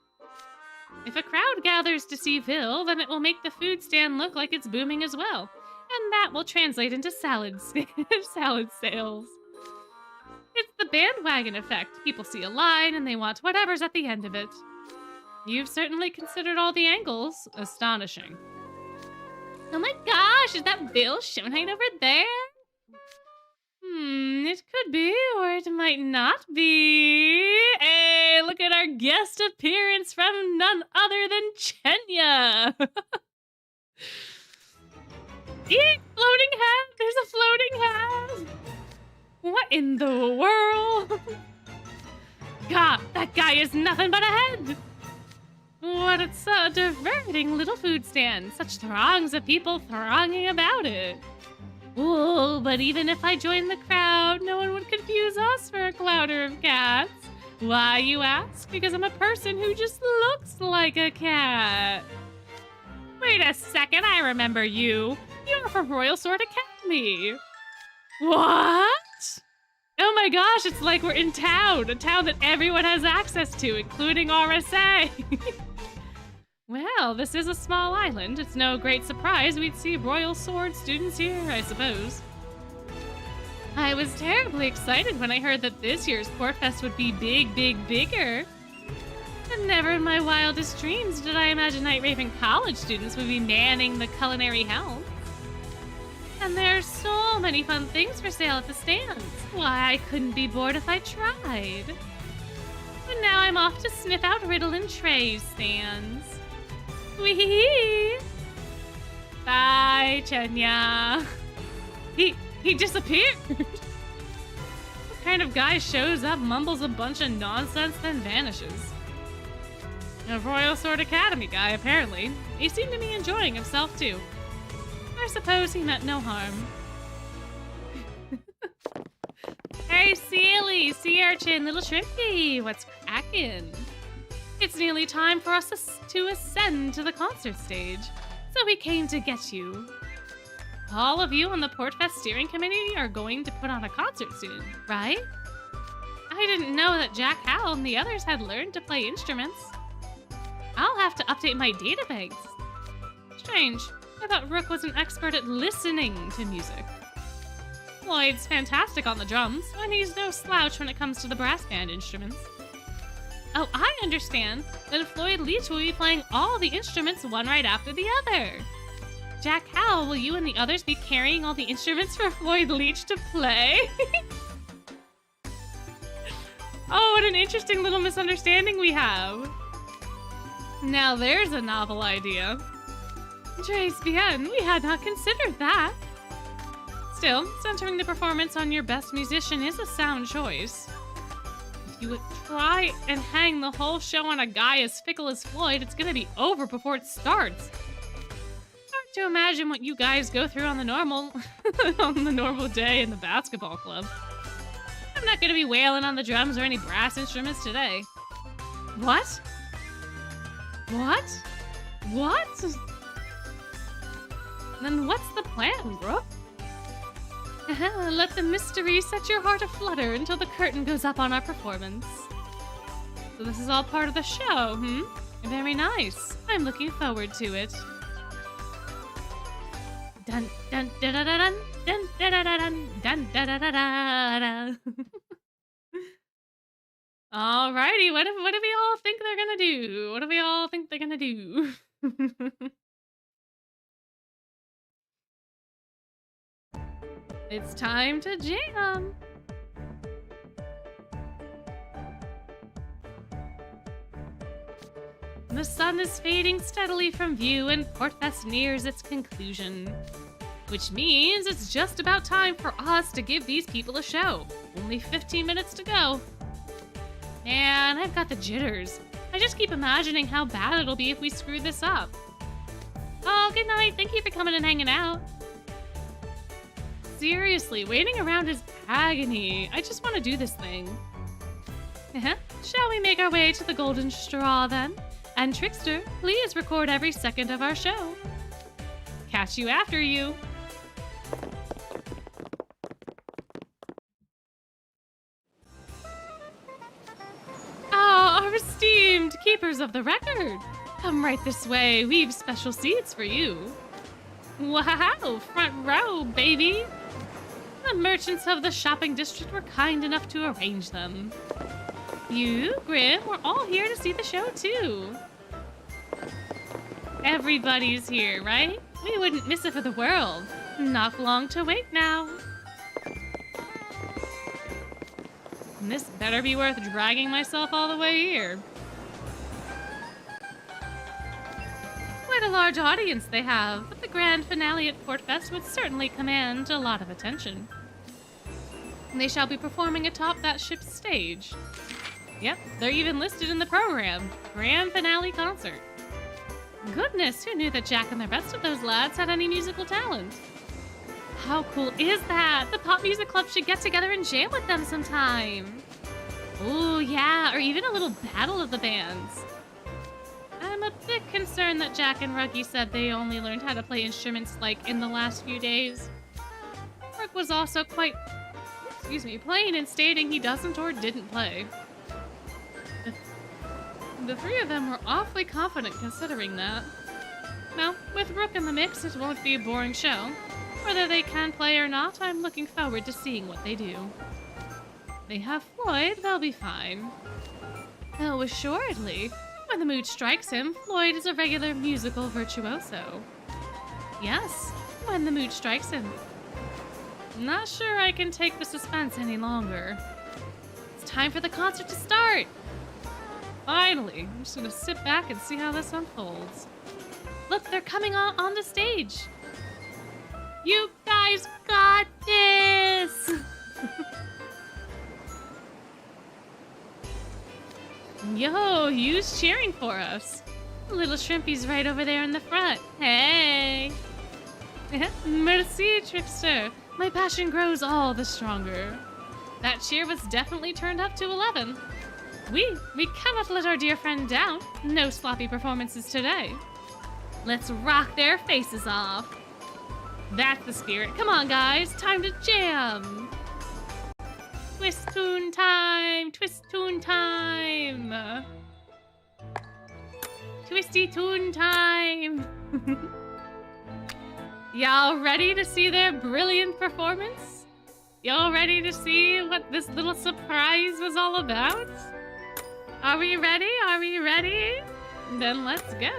If a crowd gathers to see Vil, then it will make the food stand look like it's booming as well. And that will translate into salad sales. It's the bandwagon effect. People see a line and they want whatever's at the end of it. You've certainly considered all the angles. Astonishing. Oh my gosh, is that Bill Schoenheit over there? It could be, or it might not be. Hey, look at our guest appearance from none other than Chenya. Eat, floating head. There's a floating head. What in the world? God, that guy is nothing but a head. What, it's a diverting little food stand. Such throngs of people thronging about it. Whoa, but even if I joined the crowd, no one would confuse us for a clouder of cats. Why, you ask? Because I'm a person who just looks like a cat. Wait a second, I remember you. You're from Royal Sword Academy. What? Oh my gosh, it's like we're in town. A town that everyone has access to, including RSA. Well, this is a small island. It's no great surprise we'd see Royal Sword students here, I suppose. I was terribly excited when I heard that this year's Portfest would be bigger. But never in my wildest dreams did I imagine Night Raven College students would be manning the culinary helm. And there are so many fun things for sale at the stands. Why, I couldn't be bored if I tried. But now I'm off to sniff out Riddle and Trey's stands. Wee! Bye, Chenya. He disappeared. What kind of guy shows up, mumbles a bunch of nonsense, then vanishes? A Royal Sword Academy guy, apparently. He seemed to be enjoying himself, too. I suppose he meant no harm. Hey, Sealy, sea urchin, little shrimpy, what's crackin'? It's nearly time for us to ascend to the concert stage, so we came to get you. All of you on the Portfest steering committee are going to put on a concert soon, right? I didn't know that Jack Howell and the others had learned to play instruments. I'll have to update my databanks. Strange, I thought Rook was an expert at listening to music. Floyd's fantastic on the drums, and he's no slouch when it comes to the brass band instruments. Oh, I understand. Then Floyd Leach will be playing all the instruments one right after the other. Jack, how will you and the others be carrying all the instruments for Floyd Leach to play? Oh, what an interesting little misunderstanding we have. Now there's a novel idea. Trace bien, we had not considered that. Still, centering the performance on your best musician is a sound choice. If you would try and hang the whole show on a guy as fickle as Floyd, it's gonna be over before it starts. Hard to imagine what you guys go through on the normal day in the basketball club. I'm not gonna be wailing on the drums or any brass instruments today. What? What? What? Then what's the plan, Brooke? Let the mystery set your heart aflutter until the curtain goes up on our performance. So this is all part of the show, hmm? Very nice. I'm looking forward to it. Dun dun dun dun dun dun dun dun dun dun dun dun dun. Alrighty, what do we all think they're gonna do? What do we all think they're gonna do? It's time to jam! The sun is fading steadily from view and Portfest nears its conclusion. Which means it's just about time for us to give these people a show. Only 15 minutes to go. Man, I've got the jitters. I just keep imagining how bad it'll be if we screw this up. Oh, good night. Thank you for coming and hanging out. Seriously, waiting around is agony. I just want to do this thing. Shall we make our way to the golden straw then? And Trickster, please record every second of our show. Catch you after you. Ah, our esteemed keepers of the record. Come right this way. We've special seats for you. Wow, front row, baby. The merchants of the shopping district were kind enough to arrange them. You, Grim, we're all here to see the show too. Everybody's here, right? We wouldn't miss it for the world. Not long to wait now. And this better be worth dragging myself all the way here. Quite a large audience they have, but the grand finale at Portfest would certainly command a lot of attention. They shall be performing atop that ship's stage. Yep, they're even listed in the program. Grand finale concert. Goodness, who knew that Jack and the rest of those lads had any musical talent? How cool is that? The Pop Music Club should get together and jam with them sometime. Oh yeah, or even a little battle of the bands. I'm a bit concerned that Jack and Ruggy said they only learned how to play instruments like in the last few days. Rick was also quite, plain in stating he doesn't or didn't play. The three of them were awfully confident considering that. Now, with Rook in the mix, it won't be a boring show. Whether they can play or not, I'm looking forward to seeing what they do. They have Floyd, they'll be fine. Oh, assuredly. When the mood strikes him, Floyd is a regular musical virtuoso. Yes, when the mood strikes him. Not sure I can take the suspense any longer. It's time for the concert to start! Finally, I'm just gonna sit back and see how this unfolds. Look, they're coming on the stage! You guys got this! Yo, who's cheering for us? Little Shrimpy's right over there in the front. Hey! Merci, Trickster. My passion grows all the stronger. That cheer was definitely turned up to 11. We cannot let our dear friend down. No sloppy performances today. Let's rock their faces off. That's the spirit. Come on, guys. Time to jam. Twist tune time. Twist tune time. Twisty tune time. Y'all ready to see their brilliant performance? Y'all ready to see what this little surprise was all about? Are we ready? Are we ready? Then let's go.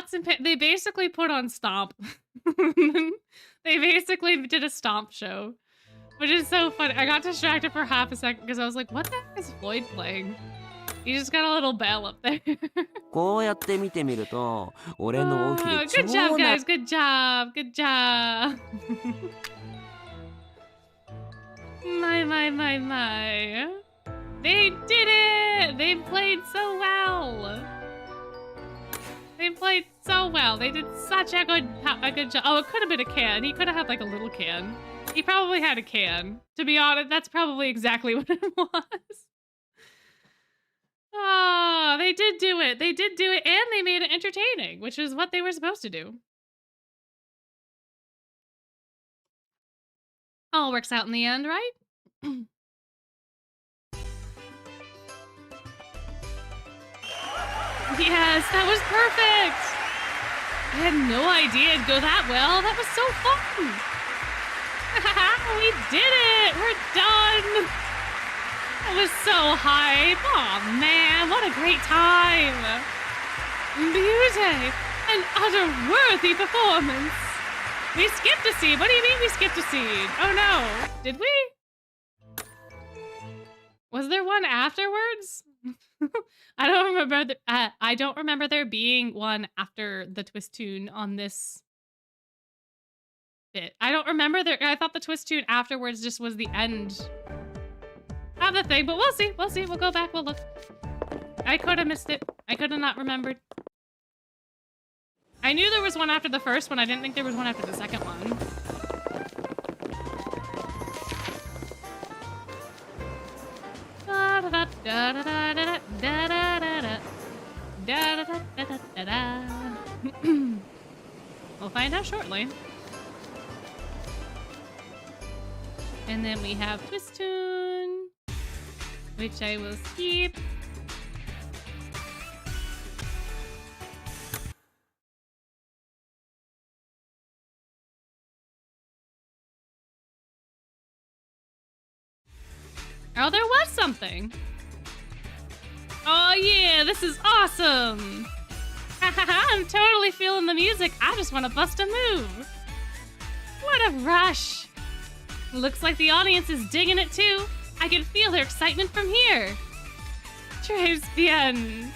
pots and they basically put on Stomp. They basically did a Stomp show, which is so funny. I got distracted for half a second because I was like, what the heck is Floyd playing? He just got a little bell up there. こうやって見てみると、俺の尾ひれ Good job, guys. Good job. Good job. My. They did it! They played so well. They played so well. They did such a good job. Oh, it could have been a can. He could have had like a little can. He probably had a can. To be honest, that's probably exactly what it was. Oh, they did do it. They did do it, and they made it entertaining, which is what they were supposed to do. All works out in the end, right? Yes, that was perfect. I had no idea it'd go that well. That was so fun. We did it. We're done. That was so hype. Oh man, what a great time. Beauty. An utter worthy performance. We skipped a seed. What do you mean we skipped a seed? Oh no. Did we? Was there one afterwards? I don't remember there being one after the twist tune on this bit. I don't remember there. I thought the twist tune afterwards just was the end of the thing, but we'll see. We'll see. We'll go back. We'll look. I could have missed it. I could have not remembered. I knew there was one after the first one. I didn't think there was one after the second one. We'll find out shortly. And then we have Twist Tune, which I will skip. Oh, there was something. Oh yeah, this is awesome. I'm totally feeling the music. I just want to bust a move. What a rush. Looks like the audience is digging it too. I can feel their excitement from here. Très bien.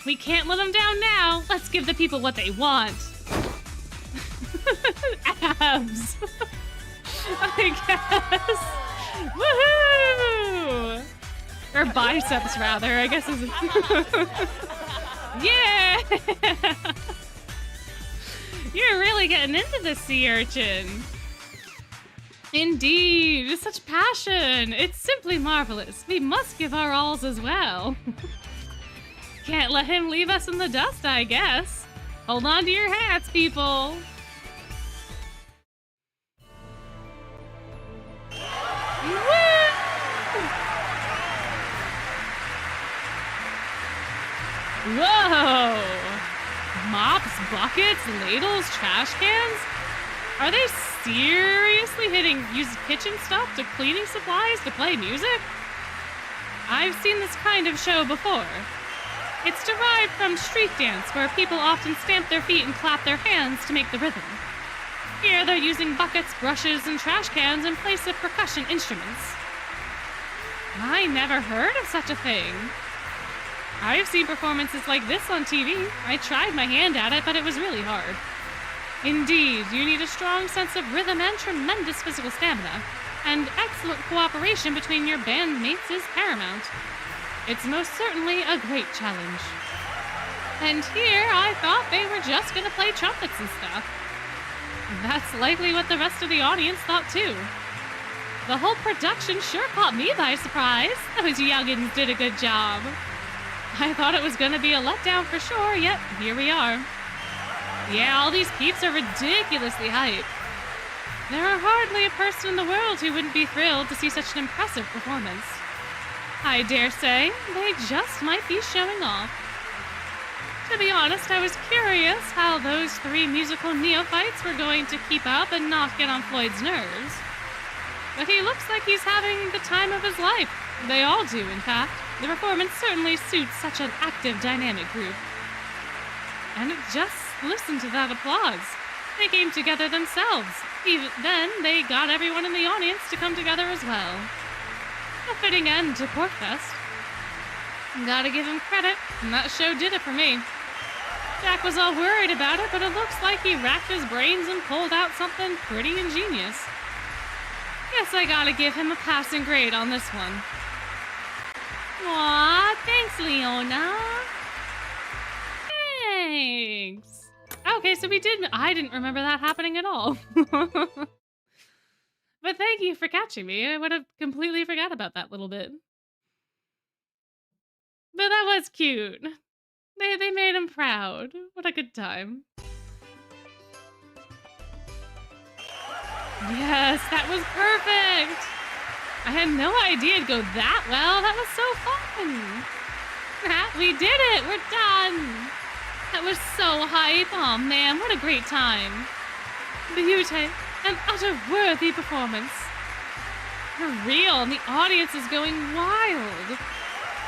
We can't let them down now. Let's give the people what they want. Abs. I guess. Woohoo! Or biceps, rather, I guess is. Yeah! You're really getting into this, sea urchin. Indeed, with such passion. It's simply marvelous. We must give our alls as well. Can't let him leave us in the dust, I guess. Hold on to your hats, people. Whoa! Mops, buckets, ladles, trash cans? Are they seriously use kitchen stuff to cleaning supplies to play music? I've seen this kind of show before. It's derived from street dance, where people often stamp their feet and clap their hands to make the rhythm. Here they're using buckets, brushes, and trash cans in place of percussion instruments. I never heard of such a thing. I've seen performances like this on TV. I tried my hand at it, but it was really hard. Indeed, you need a strong sense of rhythm and tremendous physical stamina, and excellent cooperation between your bandmates is paramount. It's most certainly a great challenge. And here, I thought they were just gonna play trumpets and stuff. That's likely what the rest of the audience thought too. The whole production sure caught me by surprise. Those youngins did a good job. I thought it was gonna be a letdown for sure, yet here we are. Yeah, all these peeps are ridiculously hyped. There are hardly a person in the world who wouldn't be thrilled to see such an impressive performance. I dare say they just might be showing off. To be honest, I was curious how those three musical neophytes were going to keep up and not get on Floyd's nerves. But he looks like he's having the time of his life. They all do, in fact. The performance certainly suits such an active, dynamic group. And just listen to that applause. They came together themselves. Even then, they got everyone in the audience to come together as well. A fitting end to Portfest. Gotta give him credit, and that show did it for me. Jack was all worried about it, but it looks like he racked his brains and pulled out something pretty ingenious. Guess I gotta give him a passing grade on this one. Aw, thanks, Leona. Thanks. Okay, so I didn't remember that happening at all. But thank you for catching me. I would have completely forgot about that little bit. But that was cute. They made him proud. What a good time. Yes, that was perfect. I had no idea it'd go that well. That was so fun. We did it. We're done. That was so hype. Oh man, what a great time. Beauty, an utter worthy performance. For real, and the audience is going wild.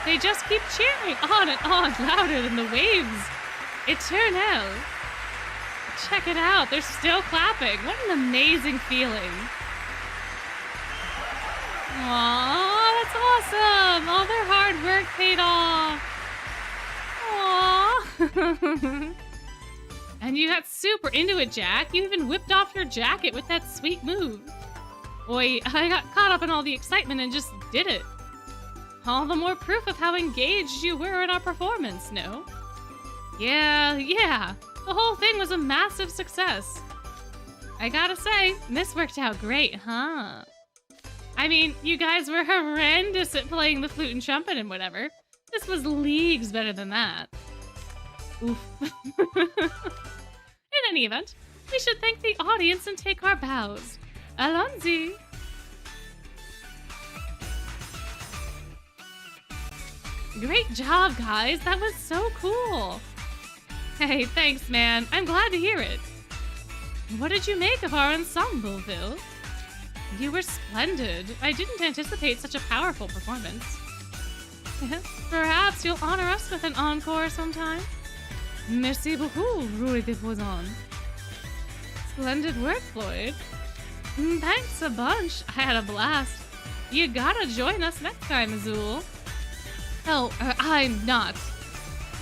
They just keep cheering on and on, louder than the waves. Eternal. Check it out, they're still clapping. What an amazing feeling. Aww, that's awesome. All their hard work paid off. Aww. And you got super into it, Jack. You even whipped off your jacket with that sweet move. Boy, I got caught up in all the excitement and just did it. All the more proof of how engaged you were in our performance, no? Yeah. The whole thing was a massive success. I gotta say, this worked out great, huh? I mean, you guys were horrendous at playing the flute and trumpet and whatever. This was leagues better than that. Oof. In any event, we should thank the audience and take our bows. Alonzi. Great job, guys. That was so cool. Hey, thanks, man. I'm glad to hear it. What did you make of our ensemble, Phil? You were splendid. I didn't anticipate such a powerful performance. Perhaps you'll honor us with an encore sometime? Merci beaucoup, Rui de Poisson. Splendid work, Floyd. Thanks a bunch. I had a blast. You gotta join us next time, Azul. Oh, I'm not.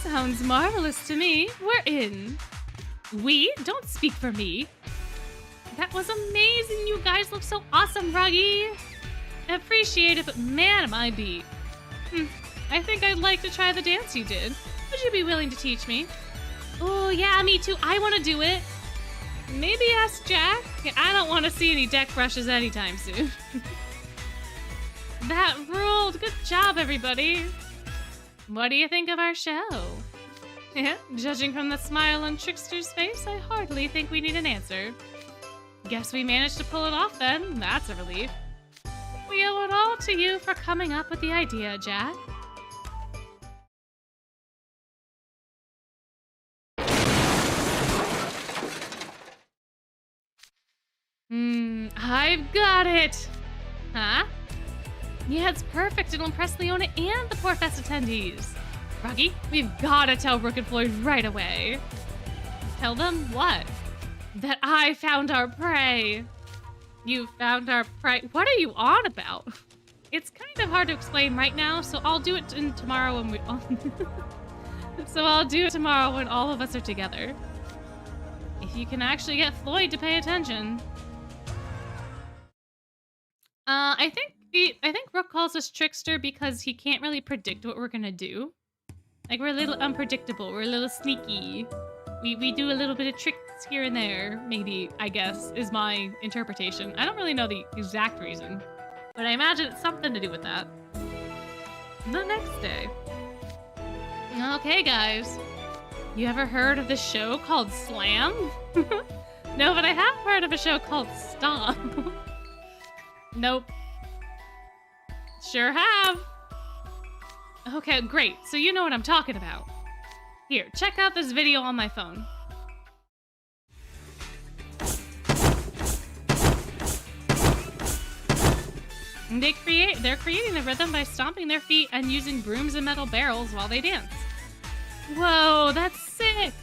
Sounds marvelous to me. We're in. We? Don't speak for me. That was amazing. You guys look so awesome, Ruggy. Appreciate it, but man, am I beat. I think I'd like to try the dance you did. Would you be willing to teach me? Oh, yeah, me too. I want to do it. Maybe ask Jack. I don't want to see any deck brushes anytime soon. That ruled. Good job, everybody. What do you think of our show? Judging from the smile on Trickster's face, I hardly think we need an answer. Guess we managed to pull it off then. That's a relief. We owe it all to you for coming up with the idea, Jack. I've got it! Huh? Yeah, it's perfect. It'll impress Leona and the Portfest attendees. Rocky, we've gotta tell Brooke and Floyd right away. Tell them what? That I found our prey. You found our prey? What are you on about? It's kind of hard to explain right now, so I'll do it tomorrow when we... So I'll do it tomorrow when all of us are together. If you can actually get Floyd to pay attention. I think Brooke calls us Trickster because he can't really predict what we're gonna do. Like, we're a little unpredictable, we're a little sneaky. We do a little bit of tricks here and there, maybe, I guess, is my interpretation. I don't really know the exact reason, but I imagine it's something to do with that. The next day. Okay, guys. You ever heard of this show called Slam? No, but I have heard of a show called Stomp. Nope. Sure have. Okay, great. So you know what I'm talking about. Here, check out this video on my phone. They're creating the rhythm by stomping their feet and using brooms and metal barrels while they dance. Whoa, that's sick.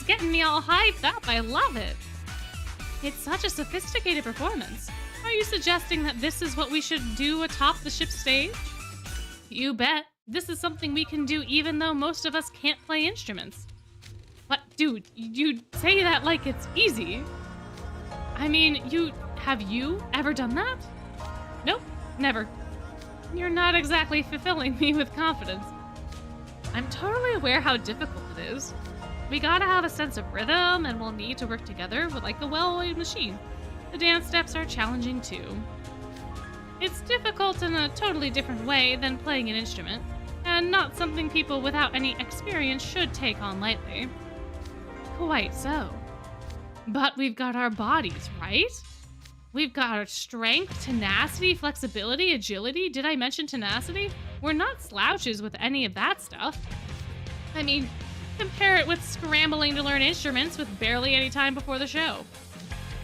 getting me all hyped up. I love it. It's such a sophisticated performance. Are you suggesting that this is what we should do atop the ship's stage? You bet. This is something we can do even though most of us can't play instruments. What? Dude, you say that like it's easy. I mean, have you ever done that? Nope, never. You're not exactly fulfilling me with confidence. I'm totally aware how difficult it is. We gotta have a sense of rhythm, and we'll need to work together with like a well-oiled machine. The dance steps are challenging too. It's difficult in a totally different way than playing an instrument, and not something people without any experience should take on lightly. Quite so. But we've got our bodies, right? We've got our strength, tenacity, flexibility, agility. Did I mention tenacity? We're not slouches with any of that stuff. I mean, compare it with scrambling to learn instruments with barely any time before the show.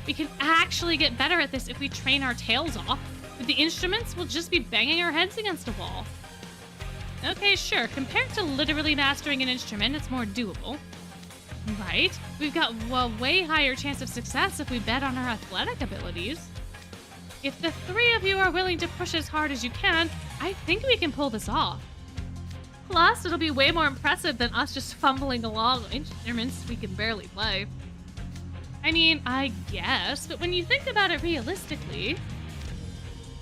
We can actually get better at this if we train our tails off. With the instruments, we'll just be banging our heads against a wall. Okay, sure, compared to literally mastering an instrument, it's more doable. Right? We've got a way higher chance of success if we bet on our athletic abilities. If the three of you are willing to push as hard as you can, I think we can pull this off. Plus, it'll be way more impressive than us just fumbling along on instruments we can barely play. I mean, I guess, but when you think about it realistically,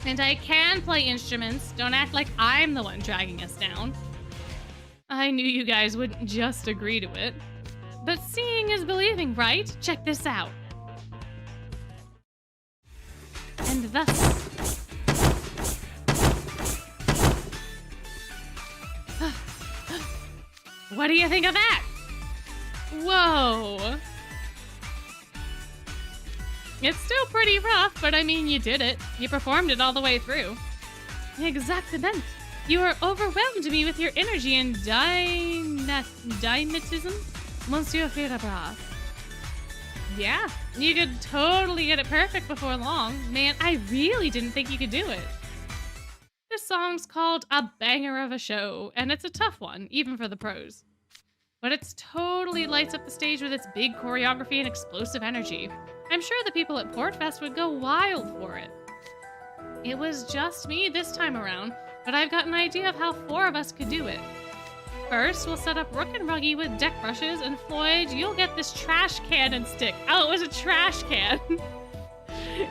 and I can play instruments, don't act like I'm the one dragging us down. I knew you guys wouldn't just agree to it. But seeing is believing, right? Check this out. And thus... What do you think of that? Whoa. It's still pretty rough, but I mean, you did it. You performed it all the way through. Exactement. You are overwhelmed me with your energy and dynamism, Monsieur Firabras. Yeah, you could totally get it perfect before long. Man, I really didn't think you could do it. This song's called A Banger of a Show, and it's a tough one, even for the pros. But it totally lights up the stage with its big choreography and explosive energy. I'm sure the people at Portfest would go wild for it. It was just me this time around, but I've got an idea of how 4 of us could do it. First, we'll set up Rook and Ruggy with deck brushes, and Floyd, you'll get this trash cannon stick. Oh, it was a trash can.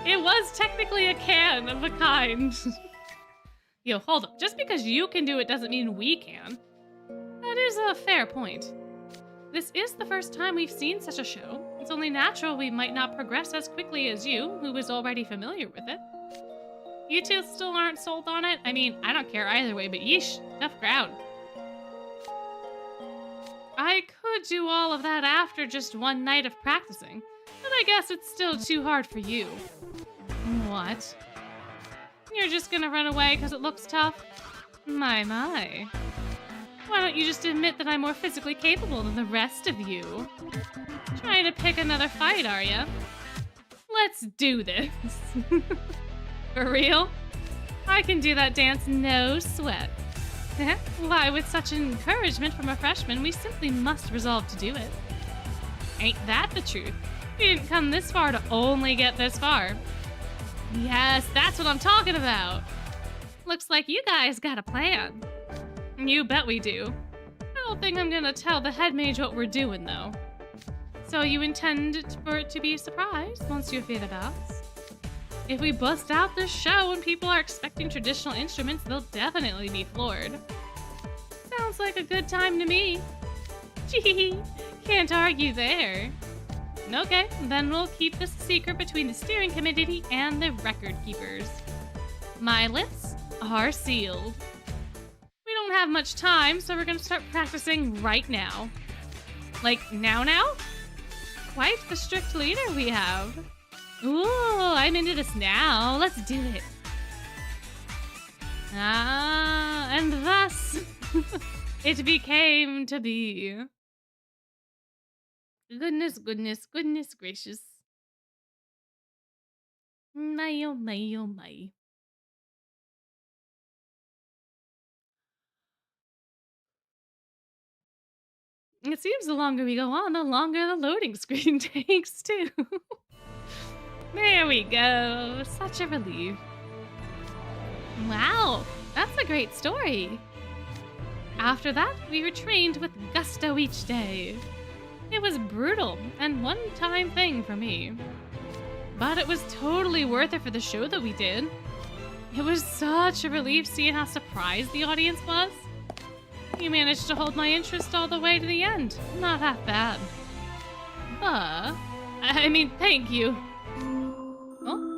It was technically a can of a kind. Yo, hold up. Just because you can do it doesn't mean we can. That is a fair point. This is the first time we've seen such a show. It's only natural we might not progress as quickly as you, who is already familiar with it. You two still aren't sold on it? I mean, I don't care either way, but yeesh, tough crowd. I could do all of that after just one night of practicing, but I guess it's still too hard for you. What? You're just gonna run away because it looks tough? My. Why don't you just admit that I'm more physically capable than the rest of you? Trying to pick another fight, are ya? Let's do this. For real? I can do that dance no sweat. Why, with such encouragement from a freshman, we simply must resolve to do it. Ain't that the truth? We didn't come this far to only get this far. Yes, that's what I'm talking about. Looks like you guys got a plan. You bet we do. I don't think I'm gonna tell the Headmage what we're doing, though. So you intend for it to be a surprise, Monsieur Firabras? If we bust out this show and people are expecting traditional instruments, they'll definitely be floored. Sounds like a good time to me. Gee, can't argue there. Okay, then we'll keep this a secret between the steering committee and the record keepers. My lips are sealed. We don't have much time, so we're gonna start practicing right now. Like, now? Quite the strict leader we have. Ooh, I'm into this now. Let's do it. And thus, it became to be. Goodness gracious. My, oh my, oh my. It seems the longer we go on, the longer the loading screen takes, too. There we go. Such a relief. Wow, that's a great story. After that, we were trained with gusto each day. It was brutal and one-time thing for me. But it was totally worth it for the show that we did. It was such a relief seeing how surprised the audience was. You managed to hold my interest all the way to the end. Not half bad. But, I mean, thank you. Oh?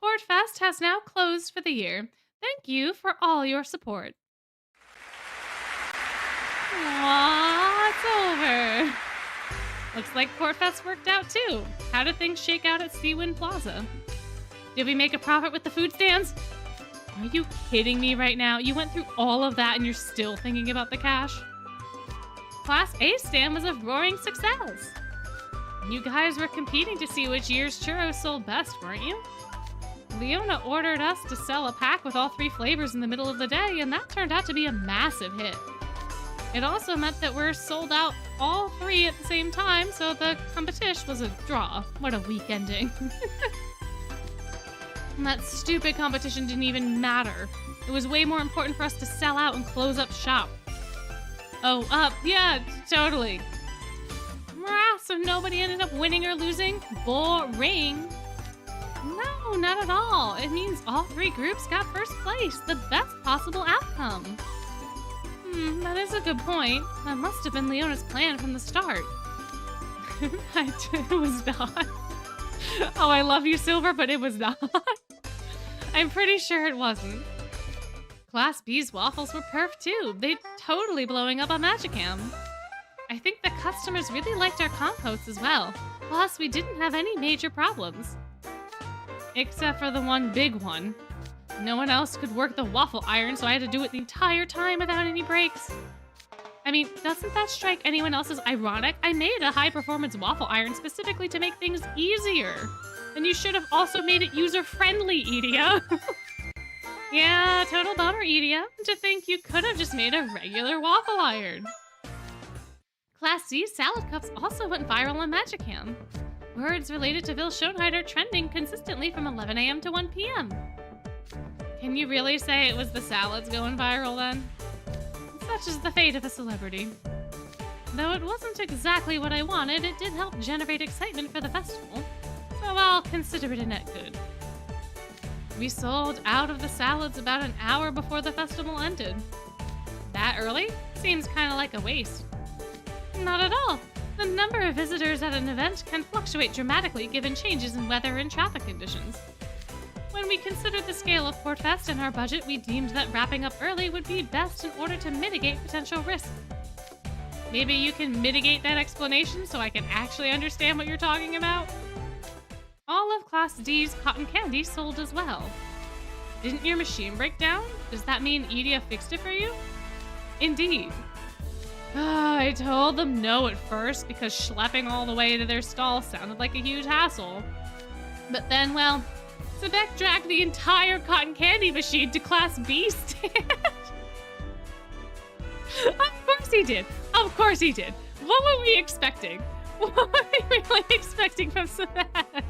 Portfest has now closed for the year. Thank you for all your support. Aww, it's over. Looks like Portfest worked out too. How did things shake out at Seawind Plaza? Did we make a profit with the food stands? Are you kidding me right now? You went through all of that and you're still thinking about the cash? Class A stand was a roaring success. You guys were competing to see which year's churro sold best, weren't you? Leona ordered us to sell a pack with all 3 flavors in the middle of the day, and that turned out to be a massive hit. It also meant that we're sold out all 3 at the same time, so the competition was a draw. What a weak ending. And that stupid competition didn't even matter. It was way more important for us to sell out and close up shop. Oh, yeah, totally. So nobody ended up winning or losing? Boring. No, not at all. It means all 3 groups got first place, the best possible outcome. That is a good point. That must have been Leona's plan from the start. It was not. Oh, I love you, Silver, but it was not. I'm pretty sure it wasn't. Class B's waffles were perf too. They're totally blowing up on Magicam. I think the customers really liked our composts as well. Plus, we didn't have any major problems. Except for the one big one. No one else could work the waffle iron, so I had to do it the entire time without any breaks. I mean, doesn't that strike anyone else as ironic? I made a high-performance waffle iron specifically to make things easier. And you should have also made it user-friendly, Edia. Yeah, total bummer, Edia. To think you could have just made a regular waffle iron. Class C salad cups also went viral on Magicam. Words related to Vil Schoenheid are trending consistently from 11 a.m. to 1 p.m. Can you really say it was the salads going viral then? Such is the fate of a celebrity. Though it wasn't exactly what I wanted, it did help generate excitement for the festival, so I'll consider it a net good. We sold out of the salads about an hour before the festival ended. That early? Seems kinda like a waste. Not at all. The number of visitors at an event can fluctuate dramatically given changes in weather and traffic conditions. When we considered the scale of Portfest and our budget, we deemed that wrapping up early would be best in order to mitigate potential risk. Maybe you can mitigate that explanation so I can actually understand what you're talking about? All of Class D's cotton candy sold as well. Didn't your machine break down? Does that mean Edia fixed it for you? Indeed. I told them no at first because schlepping all the way to their stall sounded like a huge hassle. But then, well, Sebek dragged the entire cotton candy machine to Class B stand. Of course he did. Of course he did. What were we expecting? What were we really expecting from Sebek?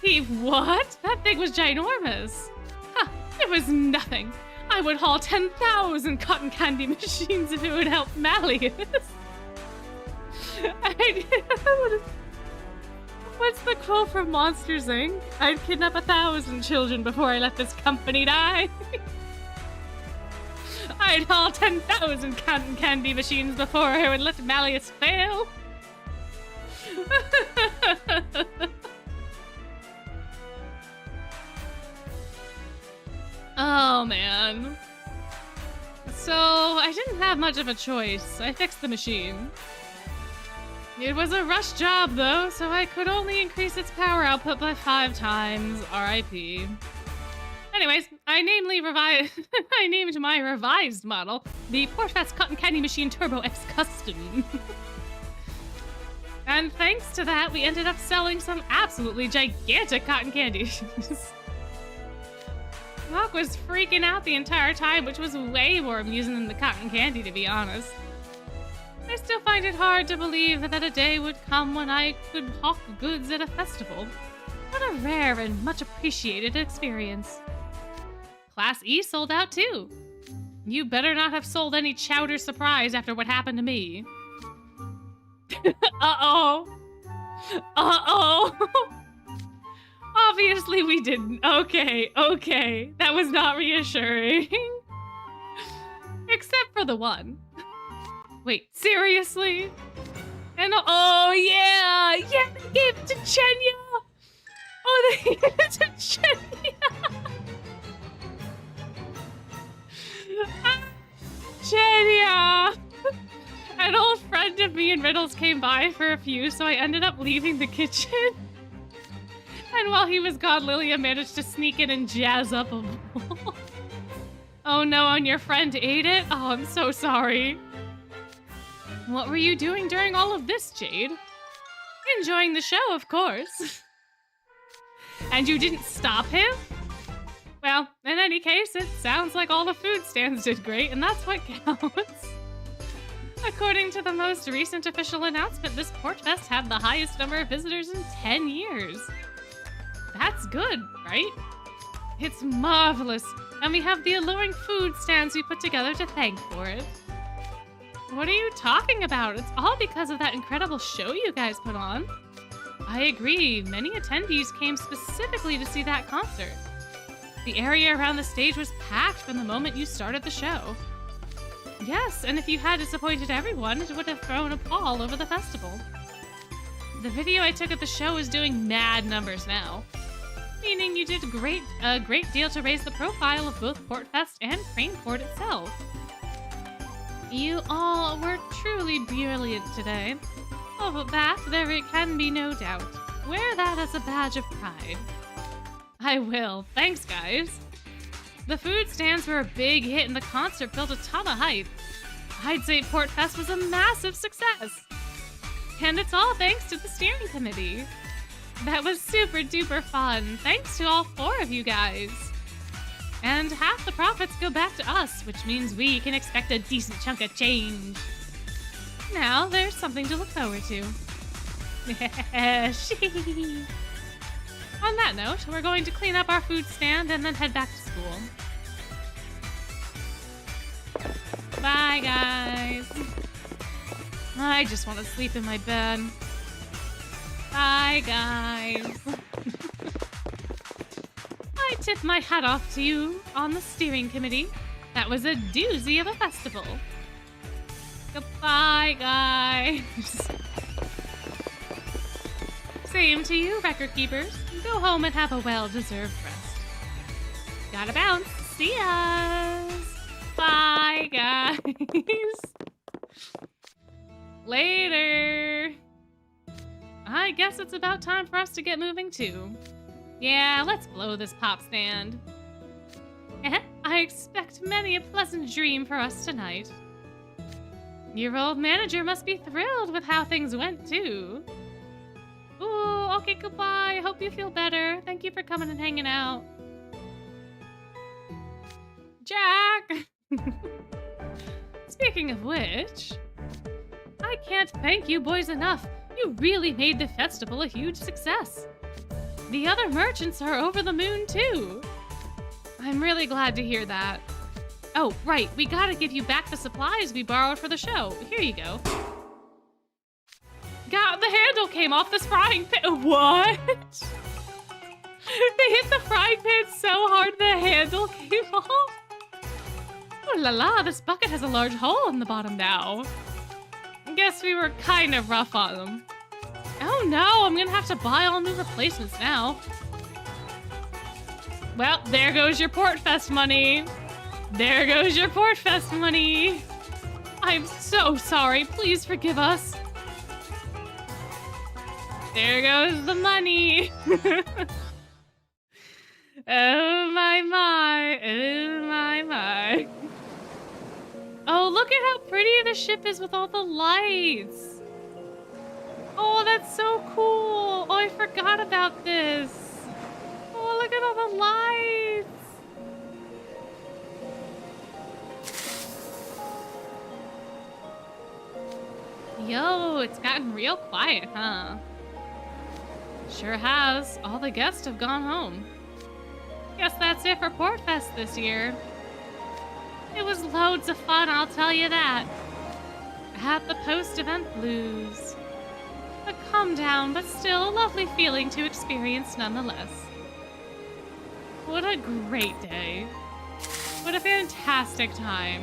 He what? That thing was ginormous. Huh, it was nothing. I would haul 10,000 cotton candy machines if it would help Malleus. What's the quote from Monsters, Inc? I'd kidnap 1,000 children before I let this company die. I'd haul 10,000 cotton candy machines before I would let Malleus fail. Oh, man. So, I didn't have much of a choice. I fixed the machine. It was a rush job, though, so I could only increase its power output by 5 times. R.I.P. Anyways, I named my revised model the Portfest Cotton Candy Machine Turbo X Custom. And thanks to that, we ended up selling some absolutely gigantic cotton candies. Hawk was freaking out the entire time, which was way more amusing than the cotton candy, to be honest. I still find it hard to believe that a day would come when I could hawk goods at a festival. What a rare and much appreciated experience. Class E sold out too. You better not have sold any chowder surprise after what happened to me. Uh-oh. Uh-oh. Obviously we didn't. Okay. That was not reassuring. Except for the one. Wait, seriously? And oh yeah! Yeah, they gave it to Chenya! Oh, they gave it to Chenya! Chenya! An old friend of me and Riddles came by for a few, so I ended up leaving the kitchen. And while he was gone, Lilia managed to sneak in and jazz up a bowl. Oh no, and your friend ate it? Oh, I'm so sorry. What were you doing during all of this, Jade? Enjoying the show, of course. And you didn't stop him? Well, in any case, it sounds like all the food stands did great, and that's what counts. According to the most recent official announcement, this Portfest had the highest number of visitors in 10 years. That's good, right? It's marvelous, and we have the alluring food stands we put together to thank for it. What are you talking about? It's all because of that incredible show you guys put on. I agree, many attendees came specifically to see that concert. The area around the stage was packed from the moment you started the show. Yes, and if you had disappointed everyone, it would have thrown a pall over the festival. The video I took at the show is doing mad numbers now, meaning you did a great deal to raise the profile of both Portfest and Craneport itself. You all were truly brilliant today. Of that, there can be no doubt. Wear that as a badge of pride. I will. Thanks, guys. The food stands were a big hit and the concert built a ton of hype. I'd say Portfest was a massive success. And it's all thanks to the steering committee. That was super duper fun. Thanks to all 4 of you guys. And half the profits go back to us, which means we can expect a decent chunk of change. Now, there's something to look forward to. On that note, we're going to clean up our food stand and then head back to school. Bye, guys. I just want to sleep in my bed. Bye, guys. I tip my hat off to you on the steering committee. That was a doozy of a festival. Goodbye, guys. Same to you, record keepers. Go home and have a well-deserved rest. Gotta bounce. See yas. Bye, guys. Later. I guess it's about time for us to get moving too. Yeah, let's blow this pop stand. I expect many a pleasant dream for us tonight. Your old manager must be thrilled with how things went too. Ooh, okay, goodbye. Hope you feel better. Thank you for coming and hanging out. Jack! Speaking of which, I can't thank you boys enough. You really made the festival a huge success. The other merchants are over the moon too. I'm really glad to hear that. Oh, right, we gotta give you back the supplies we borrowed for the show. Here you go. God, the handle came off this frying pan. What? They hit the frying pan so hard the handle came off. Oh la la, this bucket has a large hole in the bottom now. Guess we were kind of rough on them. Oh no, I'm gonna have to buy all new replacements now. Well, there goes your Portfest money. There goes your Portfest money. I'm so sorry, please forgive us. There goes the money. Oh my, oh my. Oh, look at how pretty the ship is with all the lights. Oh, that's so cool. Oh, I forgot about this. Oh, look at all the lights. Yo, it's gotten real quiet, huh? Sure has. All the guests have gone home. Guess that's it for Portfest this year. It was loads of fun, I'll tell you that. Had the post-event blues. A calm down, but still a lovely feeling to experience nonetheless. What a great day. What a fantastic time.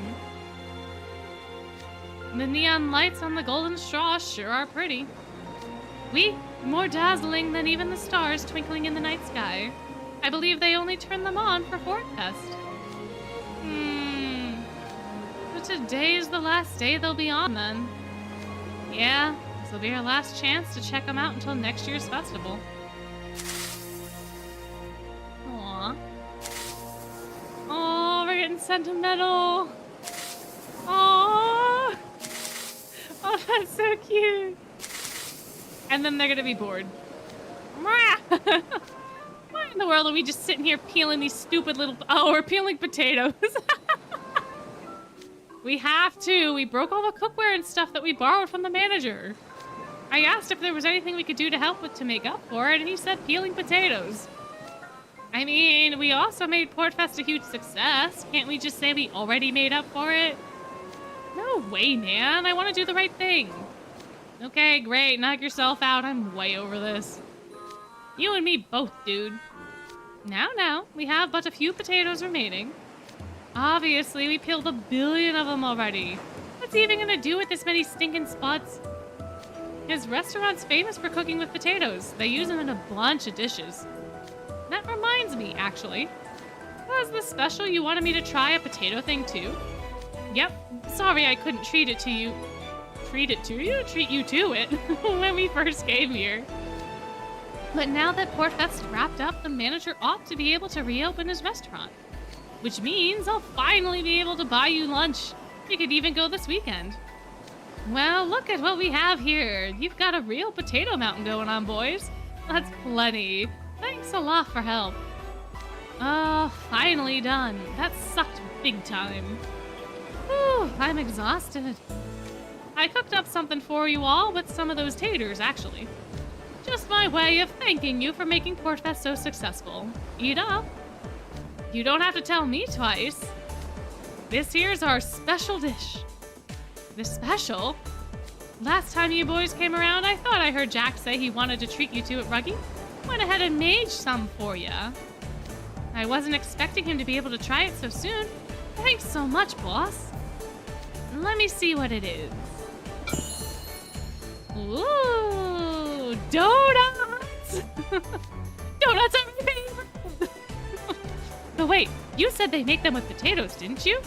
The neon lights on the golden straw sure are pretty. More dazzling than even the stars twinkling in the night sky. I believe they only turn them on for Portfest. But today's the last day they'll be on then. Yeah, this will be our last chance to check them out until next year's festival. Aww. Oh, we're getting sentimental. Aww. Oh, that's so cute. And then they're gonna be bored. Why in the world are we just sitting here peeling these stupid little... Oh, we're peeling potatoes. We have to. We broke all the cookware and stuff that we borrowed from the manager. I asked if there was anything we could do to help with to make up for it, and he said peeling potatoes. I mean, we also made Portfest a huge success. Can't we just say we already made up for it? No way, man. I want to do the right thing. Okay, great. Knock yourself out. I'm way over this. You and me both, dude. Now, we have but a few potatoes remaining. Obviously, we peeled 1 billion of them already. What's he even gonna do with this many stinking spuds? His restaurant's famous for cooking with potatoes. They use them in a bunch of dishes. That reminds me, actually. Was this special you wanted me to try a potato thing too? Yep. Sorry I couldn't treat it to you. Treat you to it when we first came here. But now that Portfest wrapped up, the manager ought to be able to reopen his restaurant. Which means I'll finally be able to buy you lunch. You could even go this weekend. Well, look at what we have here. You've got a real potato mountain going on, boys. That's plenty. Thanks a lot for help. Oh, finally done. That sucked big time. Whew, I'm exhausted. I cooked up something for you all with some of those taters, actually. Just my way of thanking you for making Portfest so successful. Eat up. You don't have to tell me twice. This here's our special dish. This special? Last time you boys came around, I thought I heard Jack say he wanted to treat you to it, Ruggy. Went ahead and made some for ya. I wasn't expecting him to be able to try it so soon. Thanks so much, boss. Let me see what it is. Ooh, donuts! Donuts are my favorite! But wait, you said they make them with potatoes, didn't you?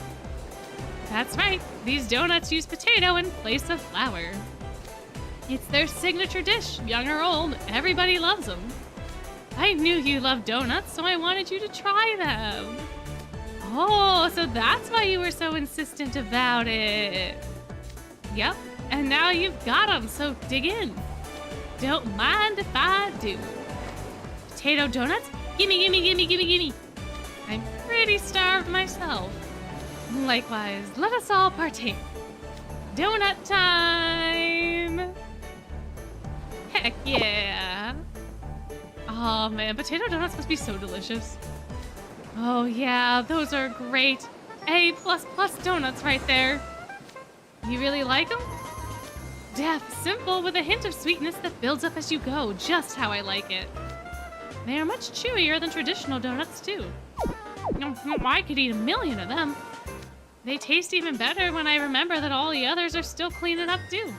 That's right, these donuts use potato in place of flour. It's their signature dish, young or old, everybody loves them. I knew you loved donuts, so I wanted you to try them. Oh, so that's why you were so insistent about it. Yep, and now you've got them, so dig in. Don't mind if I do. Potato donuts? Gimme, gimme, gimme, gimme, gimme. I'm pretty starved myself. Likewise, let us all partake. Donut time! Heck yeah! Oh man, potato donuts must be so delicious. Oh yeah, those are great. A++ donuts right there. You really like them? Depth, simple, with a hint of sweetness that builds up as you go, just how I like it. They are much chewier than traditional donuts too. I could eat 1 million of them. They taste even better when I remember that all the others are still cleaning up too.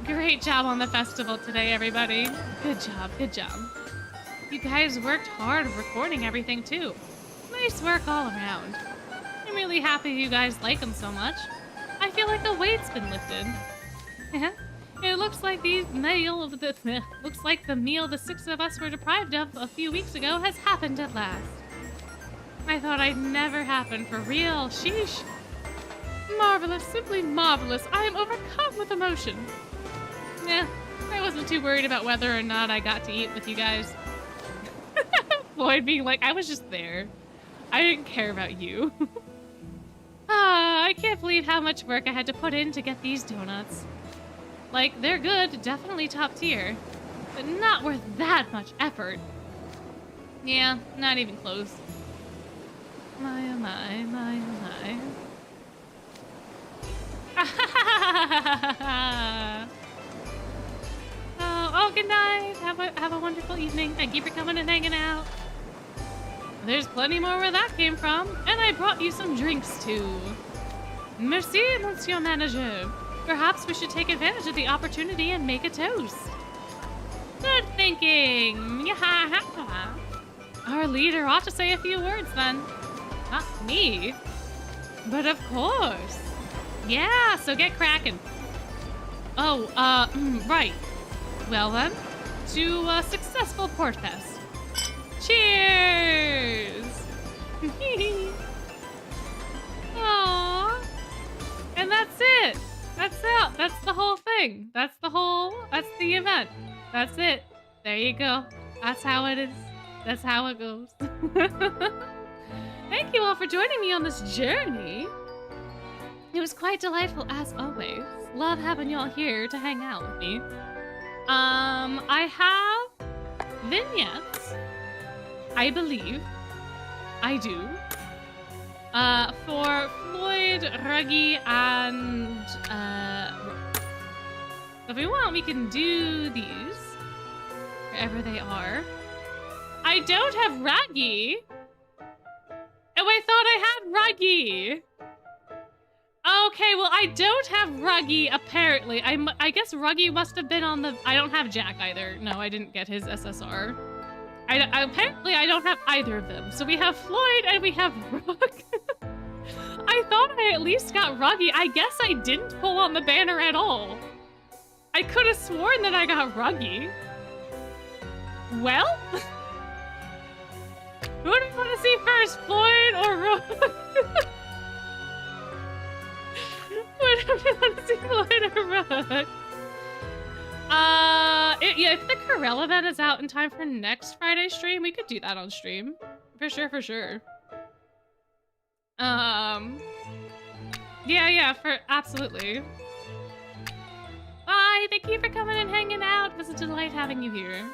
Great job on the festival today, everybody. Good job, good job. You guys worked hard recording everything too. Nice work all around. I'm really happy you guys like them so much. I feel like the weight's been lifted. It looks like the meal the 6 of us were deprived of a few weeks ago has happened at last. I thought I'd never happen for real. Sheesh. Marvelous, simply marvelous. I am overcome with emotion. I wasn't too worried about whether or not I got to eat with you guys. Floyd being like, I was just there. I didn't care about you. I can't believe how much work I had to put in to get these donuts. Like, they're good, definitely top tier, but not worth that much effort. Yeah, not even close. My, oh my, my, oh my. Oh, good night. Have a wonderful evening. Thank you for coming and hanging out. There's plenty more where that came from, and I brought you some drinks too. Merci, Monsieur Manager. Perhaps we should take advantage of the opportunity and make a toast. Good thinking. Our leader ought to say a few words then. Not me, but of course. Yeah, so get cracking. Oh, right. Well then, to a successful Portfest. Cheers! Aww. And that's it. That's it. That's the whole thing. That's the event. That's it. There you go. That's how it is. That's how it goes. Thank you all for joining me on this journey. It was quite delightful as always. Love having y'all here to hang out with me. I have vignettes, I believe. I do. For Floyd, Ruggy, and if we want, we can do these wherever they are. I don't have Ruggy. Oh, I thought I had Ruggy. Okay, well, I don't have Ruggy, apparently. I guess Ruggy must have been on the... I don't have Jack either. No, I didn't get his SSR. Apparently, I don't have either of them. So we have Floyd and we have Rug. I thought I at least got Ruggy. I guess I didn't pull on the banner at all. I could have sworn that I got Ruggy. Well? Who do you want to see first, Floyd or Rug? What do you want to see, Floyd or Rug? Yeah, if the Corel event is out in time for next Friday's stream, we could do that on stream. For sure, for sure. Yeah, absolutely. Bye, thank you for coming and hanging out. It was a delight having you here.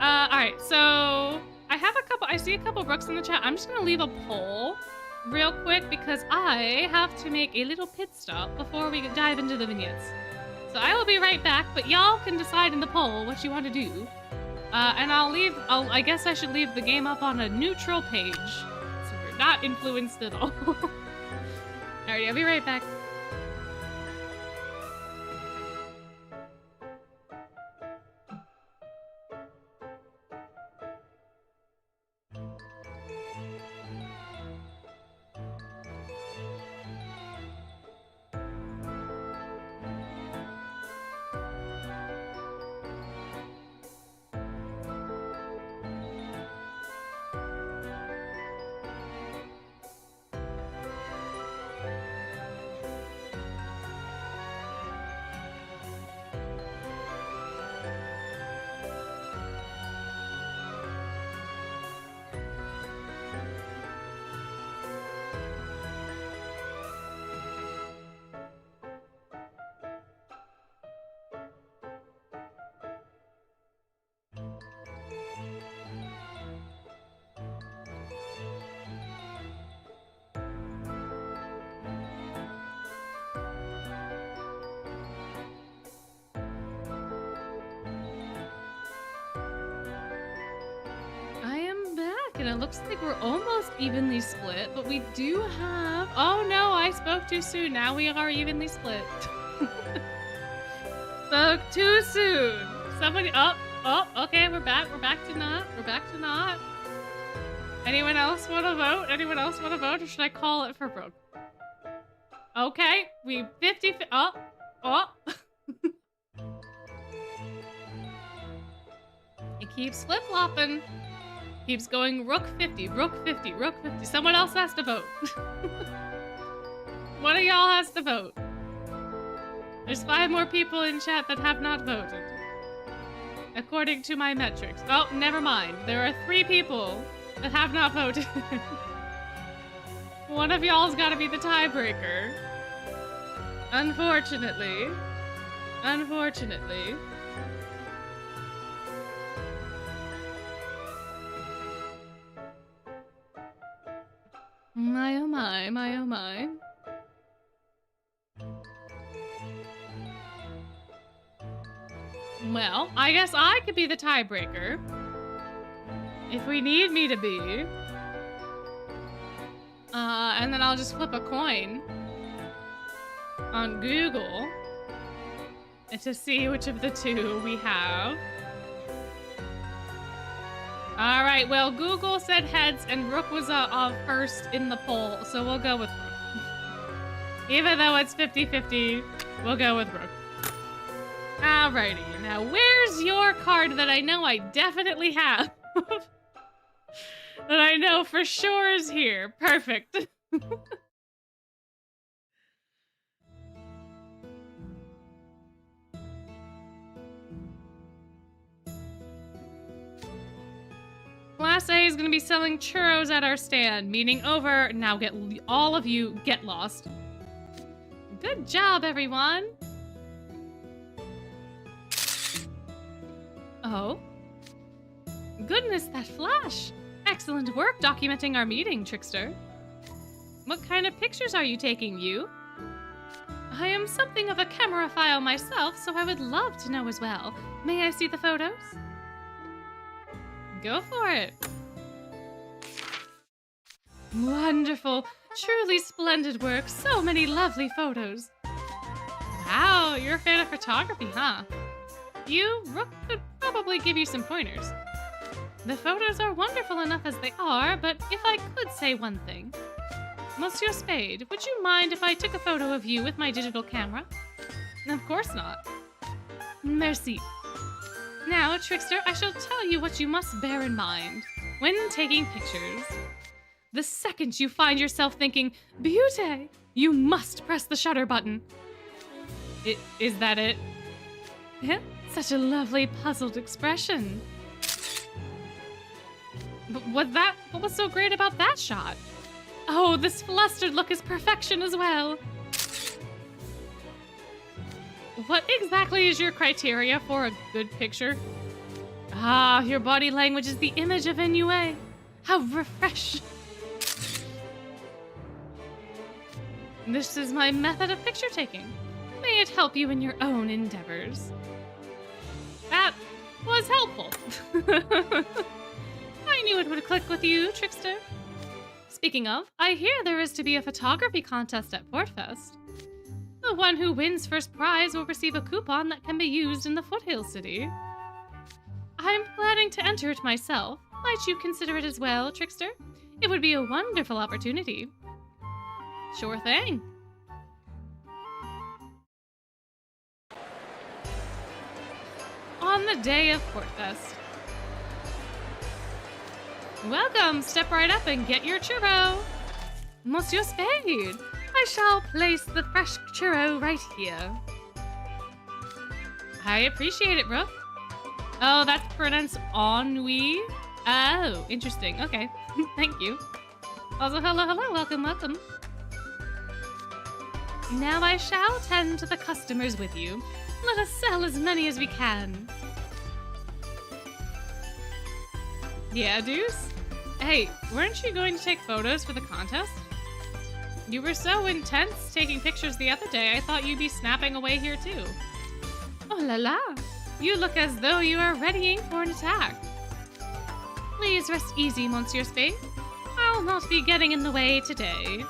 Alright, so I see a couple Brooks in the chat. I'm just gonna leave a poll real quick because I have to make a little pit stop before we dive into the vignettes. So I will be right back, but y'all can decide in the poll what you want to do. And I guess I should leave the game up on a neutral page. So we're not influenced at all. Alrighty, I'll be right back. And it looks like we're almost evenly split, but we do have... Oh no, I spoke too soon. Now we are evenly split. Spoke too soon. Somebody... Oh, okay, we're back. We're back to not. We're back to not. Anyone else want to vote? Anyone else want to vote, or should I call it for Brooke? Okay, we 50... Oh. It keeps flip-flopping. Keeps going rook 50, rook 50, rook 50. Someone else has to vote. One of y'all has to vote. There's 5 more people in chat that have not voted. According to my metrics. Oh, never mind. There are 3 people that have not voted. One of y'all's gotta be the tiebreaker. Unfortunately. Unfortunately. My oh my, my oh my. Well, I guess I could be the tiebreaker. If we need me to be. And then I'll just flip a coin on Google to see which of the two we have. All right, well, Google said heads and Rook was first in the poll, so we'll go with Rook. Even though it's 50-50, we'll go with Rook. Alrighty, now where's your card that I know I definitely have? That I know for sure is here. Perfect. Class A is going to be selling churros at our stand. Meeting over. Now all of you get lost. Good job, everyone. Oh. Goodness, that flash. Excellent work documenting our meeting, Trickster. What kind of pictures are you taking, you? I am something of a cameraphile myself, so I would love to know as well. May I see the photos? Go for it. Wonderful. Truly splendid work. So many lovely photos. Wow, you're a fan of photography, huh? Rook could probably give you some pointers. The photos are wonderful enough as they are, but if I could say one thing. Monsieur Spade, would you mind if I took a photo of you with my digital camera? Of course not. Merci. Now, Trickster, I shall tell you what you must bear in mind when taking pictures. The second you find yourself thinking, beauty, you must press the shutter button. Is that it? Yeah, such a lovely puzzled expression. But what was so great about that shot? Oh, this flustered look is perfection as well. What exactly is your criteria for a good picture? Ah, your body language is the image of ennui. How refreshing. This is my method of picture taking. May it help you in your own endeavors. That was helpful. I knew it would click with you, Trickster. Speaking of, I hear there is to be a photography contest at Portfest. The one who wins first prize will receive a coupon that can be used in the Foothill City. I'm planning to enter it myself. Might you consider it as well, Trickster? It would be a wonderful opportunity. Sure thing. On the day of Portfest. Welcome, step right up and get your churro. Monsieur Spade, I shall place the fresh churro right here. I appreciate it, Rook. Oh, that's pronounced ennui? Oh, interesting. Okay, thank you. Also, hello, welcome. Now I shall tend to the customers with you. Let us sell as many as we can. Yeah, Deuce? Hey, weren't you going to take photos for the contest? You were so intense taking pictures the other day, I thought you'd be snapping away here too. Oh la la! You look as though you are readying for an attack. Please rest easy, Monsieur Spade. I'll not be getting in the way today.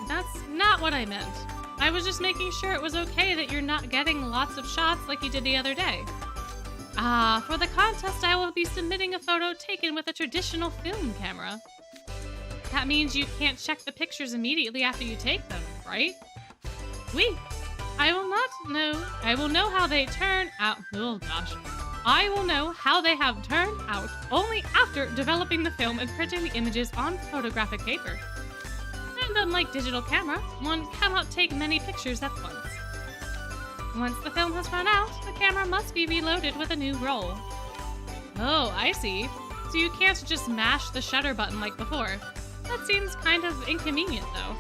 That's not what I meant. I was just making sure it was okay that you're not getting lots of shots like you did the other day. For the contest, I will be submitting a photo taken with a traditional film camera. That means you can't check the pictures immediately after you take them, right? Oui. I will know how they turn out. Oh gosh. I will know how they have turned out only after developing the film and printing the images on photographic paper. And unlike digital camera, one cannot take many pictures at once. Once the film has run out, the camera must be reloaded with a new roll. Oh, I see. So you can't just mash the shutter button like before. That seems kind of inconvenient, though.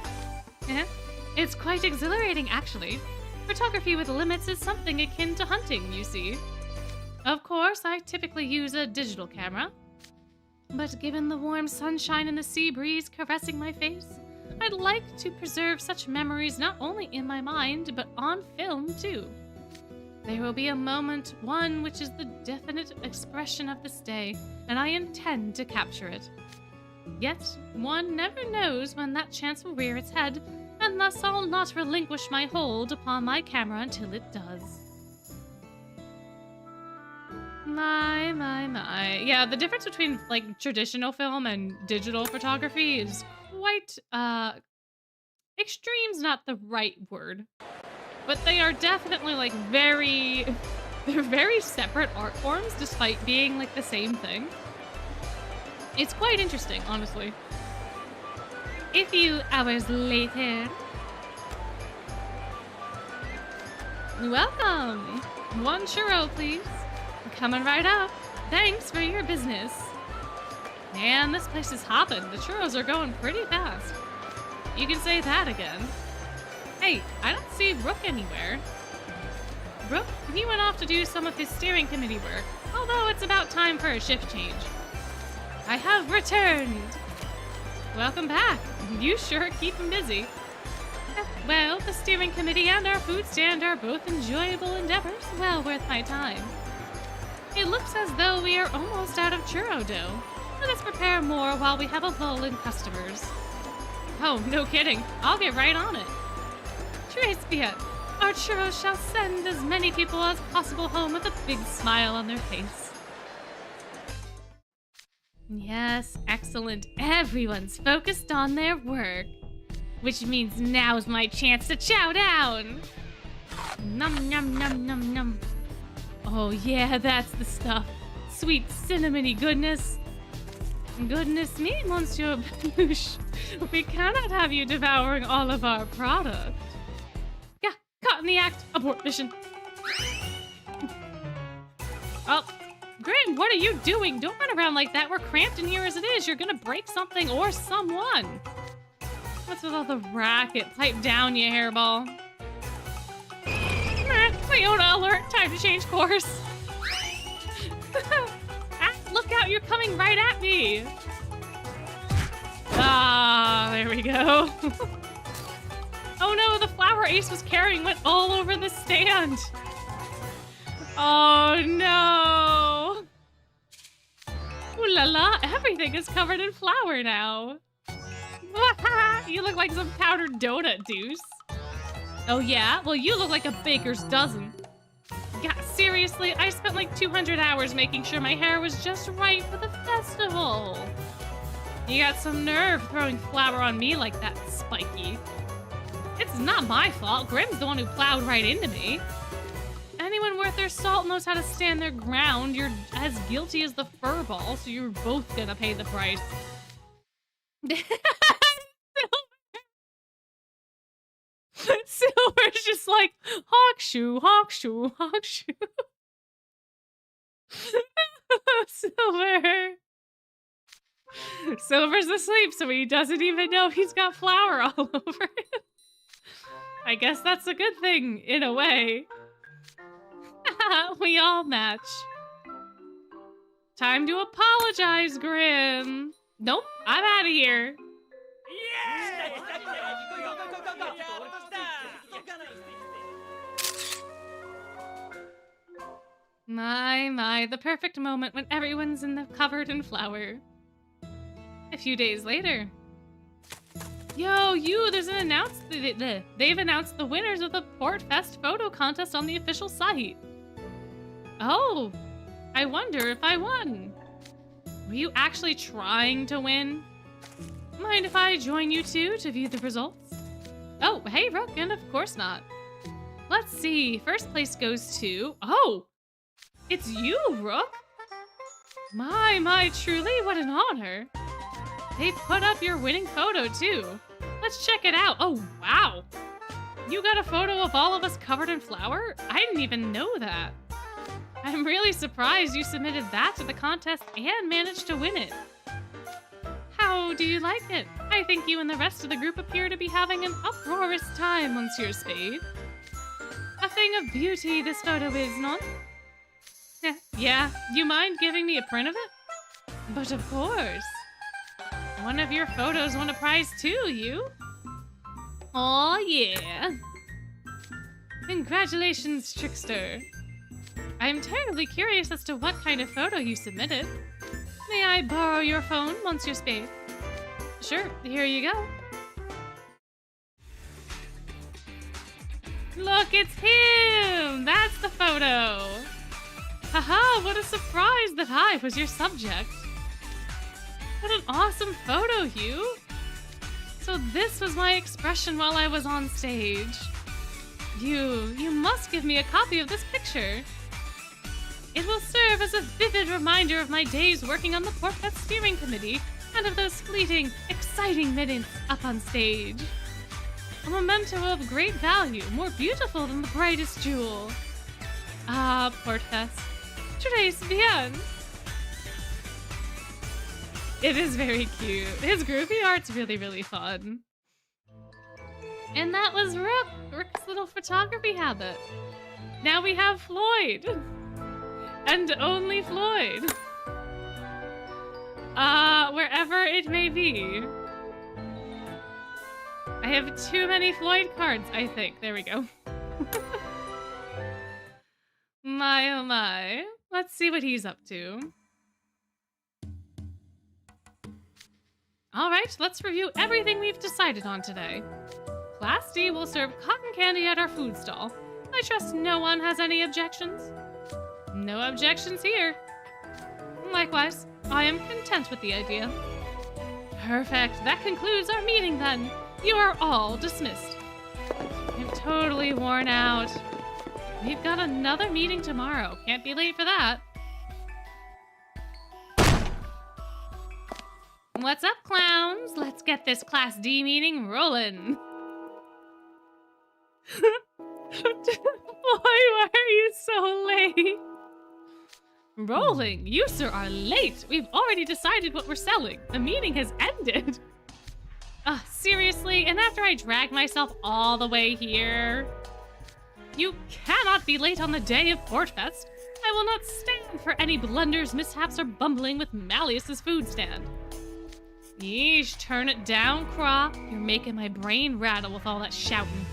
It's quite exhilarating, actually. Photography with limits is something akin to hunting, you see. Of course, I typically use a digital camera. But given the warm sunshine and the sea breeze caressing my face, I'd like to preserve such memories not only in my mind, but on film, too. There will be a moment, one which is the definite expression of this day, and I intend to capture it. Yet, one never knows when that chance will rear its head, and thus I'll not relinquish my hold upon my camera until it does. My. Yeah, the difference between, like, traditional film and digital photography is quite, extreme's not the right word. But they are definitely, like, they're very separate art forms despite being, like, the same thing. It's quite interesting, honestly. A few hours later. Welcome! One churro, please. Coming right up. Thanks for your business. Man, this place is hopping. The churros are going pretty fast. You can say that again. Hey, I don't see Rook anywhere. Rook, he went off to do some of his steering committee work, although it's about time for a shift change. I have returned. Welcome back. You sure keep him busy. Well, the steering committee and our food stand are both enjoyable endeavors, well worth my time. It looks as though we are almost out of churro dough. Let us prepare more while we have a lull in customers. Oh, no kidding. I'll get right on it. Tres bien. Our churros shall send as many people as possible home with a big smile on their face. Yes, excellent. Everyone's focused on their work. Which means now's my chance to chow down. Num num num num num. Oh yeah, that's the stuff. Sweet cinnamony goodness. Goodness me, Monsieur Peluche. We cannot have you devouring all of our product. Yeah, caught in the act. Abort mission. Oh, Grim, what are you doing? Don't run around like that. We're cramped in here as it is. You're gonna break something or someone. What's with all the racket? Pipe down, you hairball. Leona alert, time to change course. Look out, you're coming right at me. Ah, there we go. Oh no, the flower Ace was carrying went all over the stand. Oh no. Ooh la la, everything is covered in flour now. You look like some powdered donut, Deuce. Oh yeah? Well, you look like a baker's dozen. Yeah, seriously, I spent like 200 hours making sure my hair was just right for the festival. You got some nerve throwing flour on me like that, Spiky. It's not my fault. Grim's the one who plowed right into me. Anyone worth their salt knows how to stand their ground. You're as guilty as the furball, so you're both gonna pay the price. Silver's just like, hawkshoe, hawkshoe, hawkshoe. Silver's asleep, so he doesn't even know he's got flour all over him. I guess that's a good thing, in a way. We all match. Time to apologize, Grim. Nope, I'm out of here. My, the perfect moment when everyone's covered in flour. A few days later. Yo, there's an announcement. They've announced the winners of the Portfest photo contest on the official site. Oh, I wonder if I won. Were you actually trying to win? Mind if I join you two to view the results? Oh, hey, Rook, and of course not. Let's see. First place goes to... Oh, it's you, Rook. My, truly, what an honor. They put up your winning photo, too. Let's check it out. Oh, wow. You got a photo of all of us covered in flour? I didn't even know that. I'm really surprised you submitted that to the contest and managed to win it. How do you like it? I think you and the rest of the group appear to be having an uproarious time, Monsieur Spade. A thing of beauty this photo is, non? Yeah, you mind giving me a print of it? But of course. One of your photos won a prize too, you? Aw, yeah. Congratulations, Trickster. I'm terribly curious as to what kind of photo you submitted. May I borrow your phone, Monsieur Spade? Sure, here you go. Look, it's him! That's the photo! Haha, what a surprise that I was your subject. What an awesome photo, Hugh! So this was my expression while I was on stage. You must give me a copy of this picture. It will serve as a vivid reminder of my days working on the Portfest steering committee and of those fleeting, exciting minutes up on stage. A memento of great value, more beautiful than the brightest jewel. Ah, Portfest. Tres bien. It is very cute. His groovy art's really, really fun. And that was Rook's little photography habit. Now we have Floyd. And only Floyd. Wherever it may be. I have too many Floyd cards, I think. There we go. My oh my. Let's see what he's up to. Alright, let's review everything we've decided on today. Class D will serve cotton candy at our food stall. I trust no one has any objections. No objections here. Likewise, I am content with the idea. Perfect, that concludes our meeting then. You are all dismissed. I'm totally worn out. We've got another meeting tomorrow. Can't be late for that. What's up, clowns? Let's get this Class D meeting rolling. Boy, why are you so late? Rolling? You, sir, are late. We've already decided what we're selling. The meeting has ended. Seriously? And after I dragged myself all the way here? You cannot be late on the day of Portfest. I will not stand for any blunders, mishaps, or bumbling with Malleus's food stand. Yeesh, turn it down, Craw. You're making my brain rattle with all that shouting.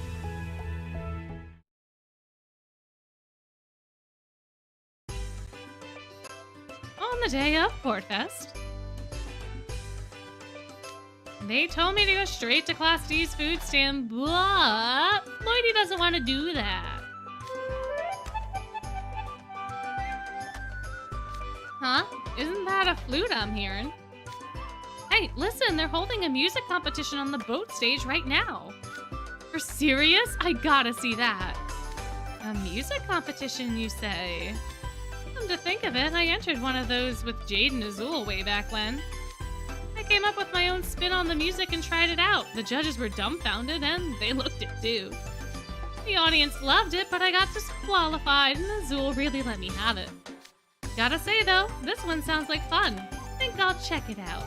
On the day of Portfest, they told me to go straight to Class D's food stand, but Floydie doesn't want to do that. Huh? Isn't that a flute I'm hearing? Hey, listen, they're holding a music competition on the boat stage right now. You're serious? I gotta see that. A music competition, you say? Come to think of it, I entered one of those with Jade and Azul way back when. I came up with my own spin on the music and tried it out. The judges were dumbfounded and they looked it too. The audience loved it, but I got disqualified and Azul really let me have it. Gotta say though, this one sounds like fun. Think I'll check it out.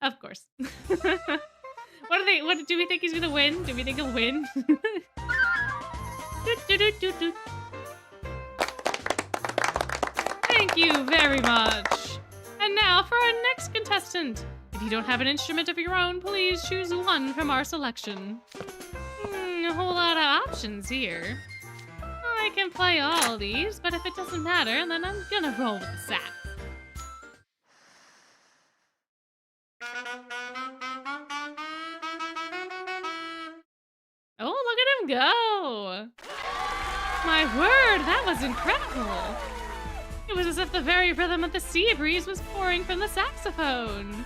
Of course. What do we think he's gonna win? Do we think he'll win? Thank you very much. And now for our next contestant. If you don't have an instrument of your own, please choose one from our selection. A whole lot of options here. I can play all these, but if it doesn't matter, then I'm gonna roll with the sax. Oh, look at him go! My word, that was incredible! It was as if the very rhythm of the sea breeze was pouring from the saxophone.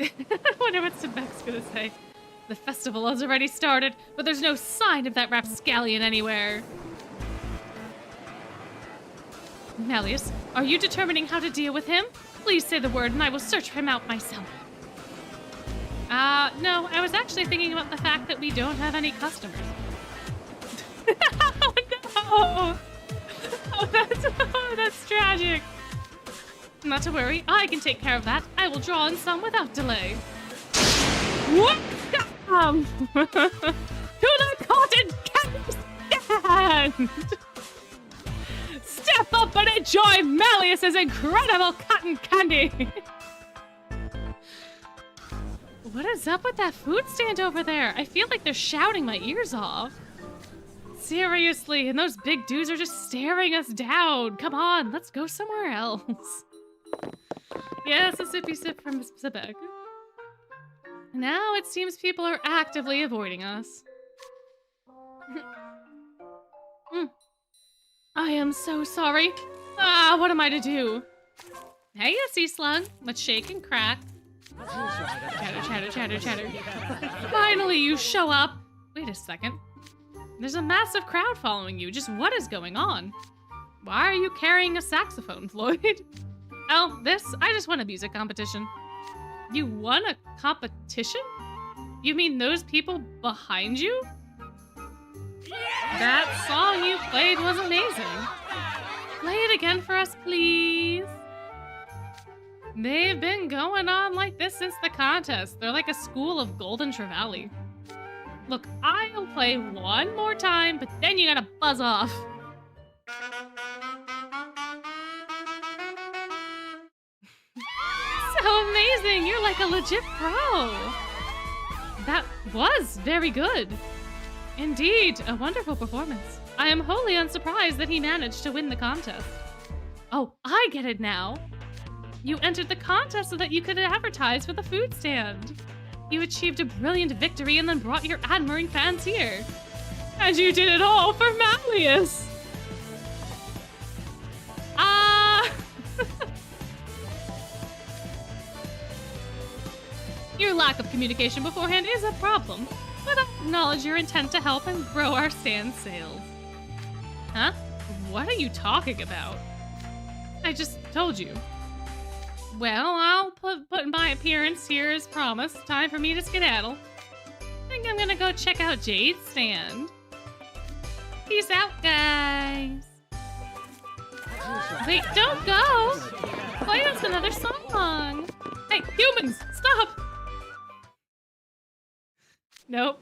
I wonder what Sebek's gonna say. The festival has already started, but there's no sign of that rapscallion anywhere. Malleus, are you determining how to deal with him? Please say the word and I will search him out myself. No, I was actually thinking about the fact that we don't have any customers. Oh, no! That's tragic. Not to worry, I can take care of that. I will draw in some without delay. What? To the cotton candy stand! Step up and enjoy Malleus's incredible cotton candy! What is up with that food stand over there? I feel like they're shouting my ears off. Seriously, and those big dudes are just staring us down. Come on, let's go somewhere else. Yes, a sippy sip from Sibek. Now it seems people are actively avoiding us. I am so sorry. Ah, what am I to do? Hey, you sea slug. Let's shake and crack. Chatter, chatter, chatter, chatter. Finally, you show up. Wait a second. There's a massive crowd following you. Just what is going on? Why are you carrying a saxophone, Floyd? Oh, I just won a music competition. You won a competition? You mean those people behind you? That song you played was amazing. Play it again for us, please. They've been going on like this since the contest. They're like a school of Golden Trevally. Look, I'll play one more time, but then you gotta buzz off. So amazing! You're like a legit pro! That was very good. Indeed, a wonderful performance. I am wholly unsurprised that he managed to win the contest. Oh, I get it now. You entered the contest so that you could advertise for the food stand. You achieved a brilliant victory and then brought your admiring fans here. And you did it all for Malleus! Your lack of communication beforehand is a problem, but I acknowledge your intent to help and grow our stand sales. Huh? What are you talking about? I just told you. Well, I'll put my appearance here as promised. Time for me to skedaddle. I think I'm gonna go check out Jade's stand. Peace out, guys. Wait, don't go! Play us another song! Hey, humans, stop! Nope.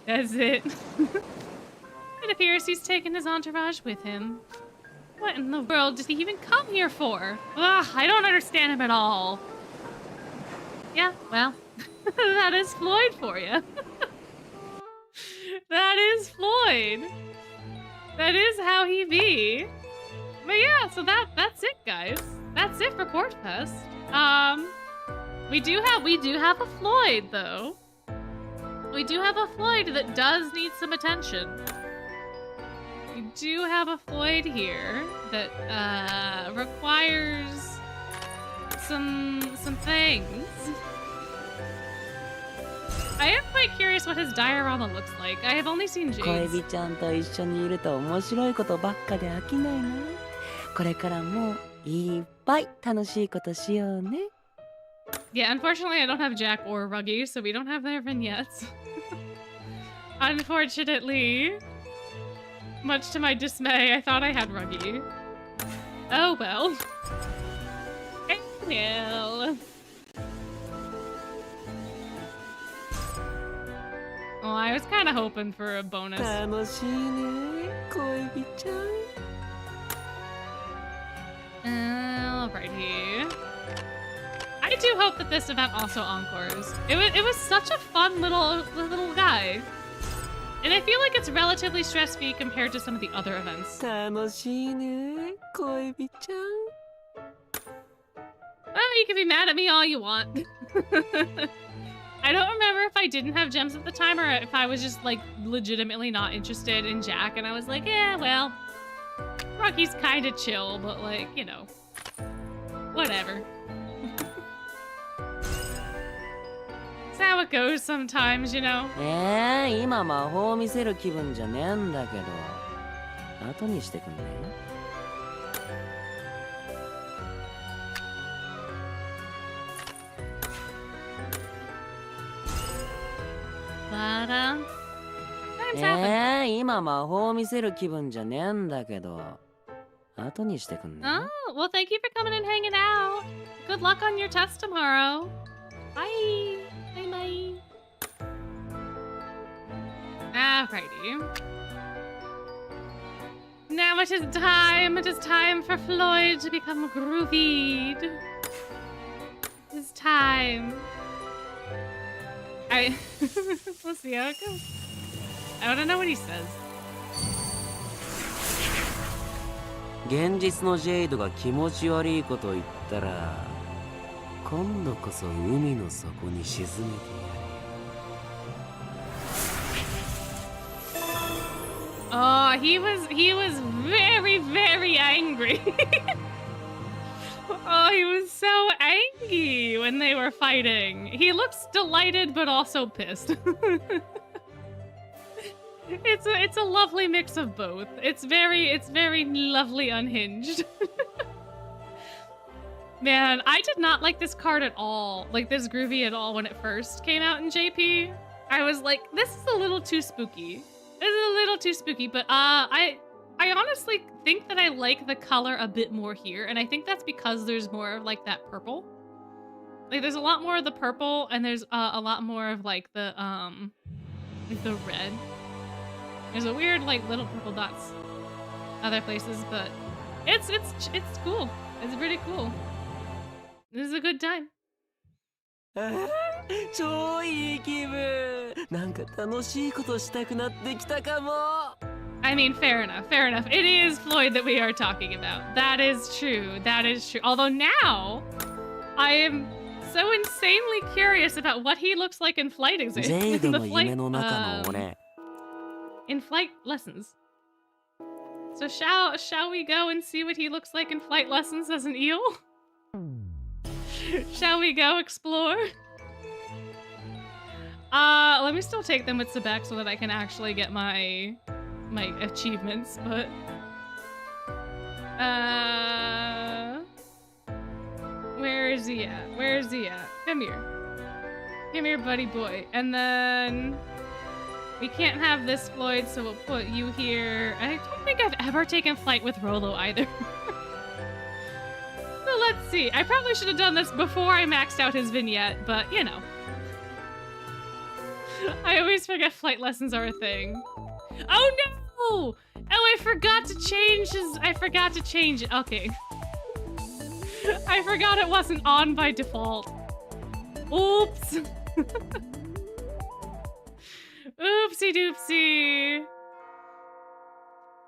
That's it. It appears he's taken his entourage with him. What in the world did he even come here for? Ugh, I don't understand him at all. Yeah, well, that is Floyd for you. That is Floyd. That is how he be. But yeah, so that's it, guys. That's it for Portfest. We do have a Floyd though. We do have a Floyd that does need some attention. We do have a Floyd here that requires some things. I am quite curious what his diorama looks like. I have only seen Jade's. 恋人ちゃんと一緒にいると面白いことばっかで飽きないな。これからもいっぱい楽しいことしようね。Yeah, unfortunately I don't have Jack or Ruggy, so we don't have their vignettes. Unfortunately. Much to my dismay, I thought I had Ruggy. Oh well. I will. Well, I was kind of hoping for a bonus. 楽しいね、恋人ちゃん。Alrighty. I do hope that this event also encores. It was such a fun little guy. And I feel like it's relatively stress-free compared to some of the other events. 楽しいね、恋人ちゃん。 Well, you can be mad at me all you want. I don't remember if I didn't have gems at the time or if I was just like legitimately not interested in Jack and I was like, yeah, well, Rocky's kind of chill, but like, you know, whatever. That's how it goes sometimes, you know. 今魔法を見せる気分じゃねえんだけど、後にしてくんね。But times happen. 今魔法を見せる気分じゃねえんだけど、後にしてくんね。 Oh, well, thank you for coming and hanging out. Good luck on your test tomorrow. Bye. Bye bye. Alrighty. Now it is time. It is time for Floyd to become groovied. It is time. We'll see how it goes. I don't know what he says. 現実のジェイドが気持ち悪いことを言ったら、今度こそ海の底に沈めてやる。 Oh, he was very, very angry. Oh, he was so angry when they were fighting. He looks delighted but also pissed. It's a lovely mix of both. It's very lovely unhinged. Man, I did not like this card at all. Like this groovy at all when it first came out in JP. I was like, this is a little too spooky. This is a little too spooky, but I honestly think that I like the color a bit more here, and I think that's because there's more of like that purple. Like there's a lot more of the purple, and there's a lot more of like the red. There's a weird like little purple dots other places, but it's cool. It's pretty cool. This is a good time. 超いい気分。なんか楽しいことしたくなってきたかも。 I mean, fair enough, fair enough. It is Floyd that we are talking about. That is true. That is true. Although now, I am so insanely curious about what he looks like in flight exam. ジェイドの夢の中の俺。 in flight lessons. So shall we go and see what he looks like in flight lessons as an eel? Shall we go explore? Let me still take them with Sebek so that I can actually get my achievements, but where is he at? Where is he at? Come here, buddy boy. And then we can't have this, Floyd, so we'll put you here. I don't think I've ever taken flight with Rolo either. So let's see. I probably should have done this before I maxed out his vignette, but you know. I always forget flight lessons are a thing. Oh no! Oh, I forgot to change it. Okay. I forgot it wasn't on by default. Oops. Oopsie doopsie.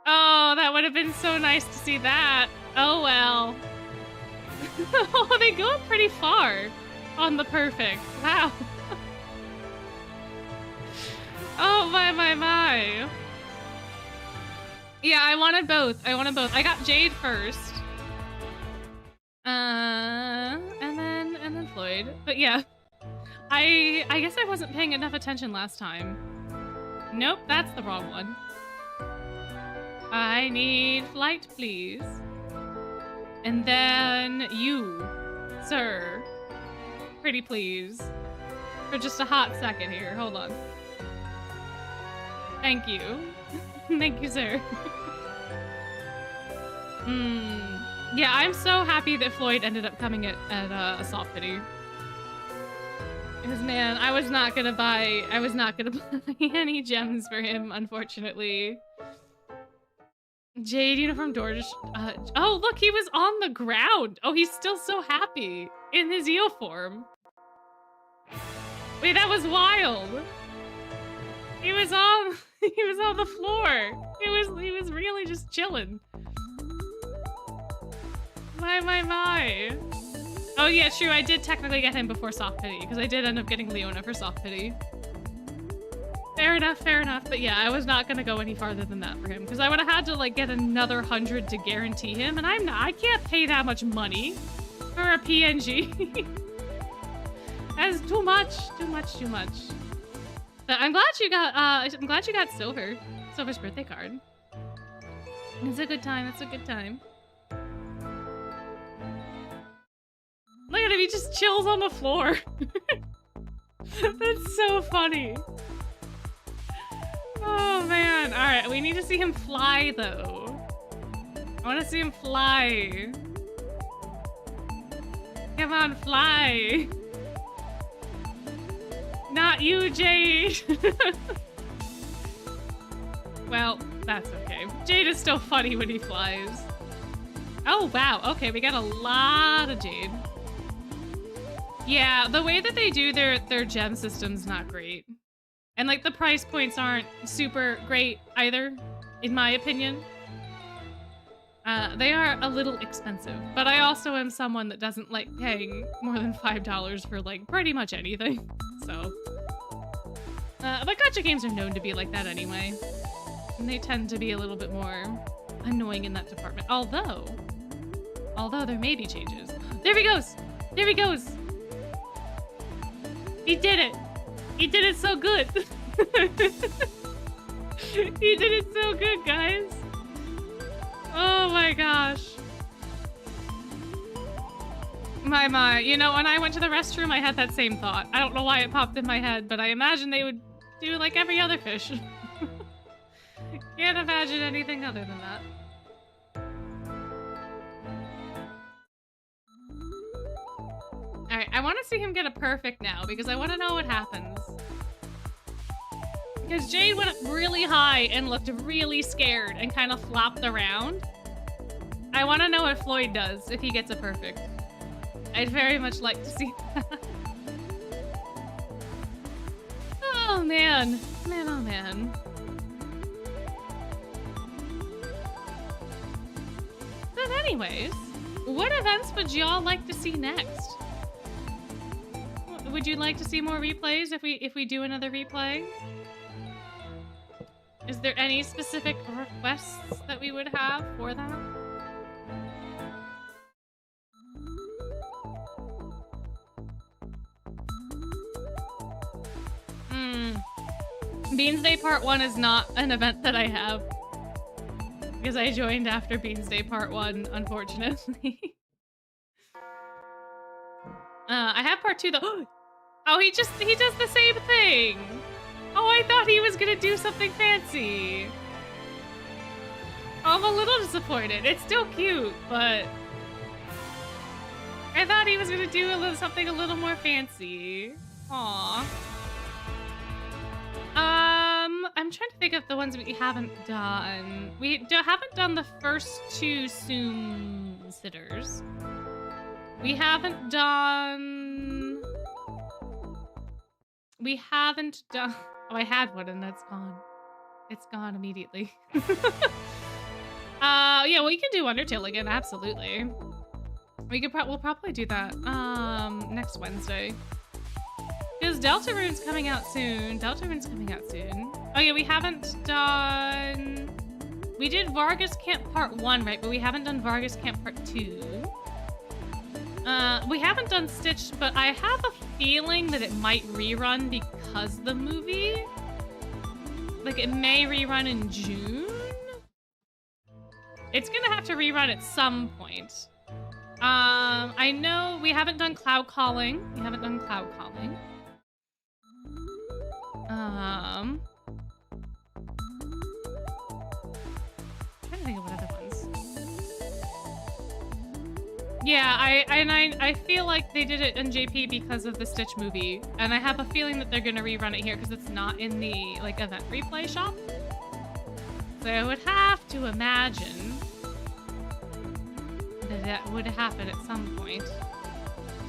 Oh, that would have been so nice to see that. Oh well. Oh, they go up pretty far on the perfect. Wow. Oh my. Yeah, I wanted both. I got Jade first. And then Floyd. But yeah. I guess I wasn't paying enough attention last time. Nope, that's the wrong one. I need flight, please. And then you, sir. Pretty please. For just a hot second here. Hold on. Thank you. Thank you, sir. Yeah, I'm so happy that Floyd ended up coming at a soft pity. Because man, I was not gonna buy any gems for him, unfortunately. Jade uniform door. Oh look, he was on the ground. Oh, he's still so happy in his eel form. Wait, that was wild. He was on the floor. He was really just chilling. My. Oh yeah, true. I did technically get him before soft pity because I did end up getting Leona for soft pity. Fair enough. But yeah, I was not gonna go any farther than that for him because I would have had to like get another 100 to guarantee him, and I can't pay that much money for a PNG. That's too much. But I'm glad you got Silver's birthday card. It's a good time. Look at him, he just chills on the floor. That's so funny. Oh man, all right, we need to see him fly though. want to see him fly. Come on, fly. Not you, Jade. Well, that's okay. Jade is still funny when he flies. Oh, wow. Okay, we got a lot of Jade. Yeah, the way that they do their gem system's not great. And, like, the price points aren't super great either, in my opinion. They are a little expensive, but I also am someone that doesn't like paying more than $5 for, like, pretty much anything, so. But gacha games are known to be like that anyway. And they tend to be a little bit more annoying in that department. Although there may be changes. There he goes! There he goes! He did it! He did it so good! He did it so good, guys! Oh my gosh. My. You know, when I went to the restroom, I had that same thought. I don't know why it popped in my head, but I imagine they would do like every other fish. Can't imagine anything other than that. Alright, I want to see him get a perfect now, because I want to know what happens. Because Jade went up really high and looked really scared and kind of flopped around. I want to know what Floyd does if he gets a perfect. I'd very much like to see that. Oh, man. Man, oh, man. But anyways, what events would y'all like to see next? Would you like to see more replays if we do another replay? Is there any specific requests that we would have for that? Beans Day Part 1 is not an event that I have. Because I joined after Beans Day Part 1, unfortunately. I have Part 2 though. Oh, he does the same thing! Oh, I thought he was gonna do something fancy. Oh, I'm a little disappointed. It's still cute, but I thought he was gonna do something a little more fancy. Aww. I'm trying to think of the ones we haven't done. We haven't done the first two Zoom sitters. We haven't done. Oh, I had one and that's gone. It's gone immediately. Yeah, we can do Undertale again, absolutely. We'll probably do that next Wednesday. Because Deltarune's coming out soon. Oh yeah, we haven't done. We did Vargas Camp Part 1, right? But we haven't done Vargas Camp Part 2. We haven't done Stitch, but I have a feeling that it might rerun because the movie. Like, it may rerun in June? It's gonna have to rerun at some point. I know we haven't done Cloud Calling. I'm trying to think of what other ones. Yeah, I feel like they did it in JP because of the Stitch movie, and I have a feeling that they're gonna rerun it here because it's not in the like event replay shop. So I would have to imagine that that would happen at some point.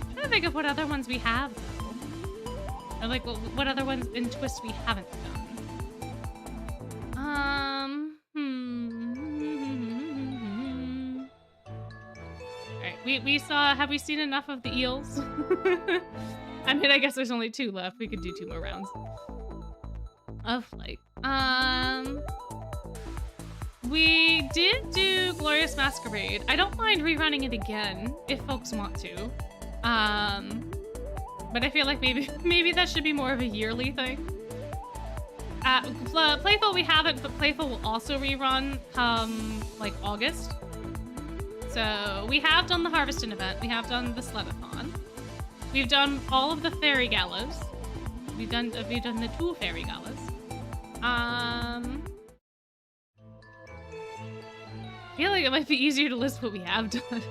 I'm trying to think of what other ones we have though. Or like what other ones in Twist we haven't done. Alright, we saw, have we seen enough of the eels? I mean, I guess there's only 2 left. We could do 2 more rounds of Flight. We did do Glorious Masquerade. I don't mind rerunning it again if folks want to. But I feel like maybe that should be more of a yearly thing. Playful we haven't, but Playful will also rerun come like August. So we have done the Harvesting event. We have done the Sledathon. We've done all of the Fairy Galas. We've done the 2 Fairy Galas. feel like it might be easier to list what we have done.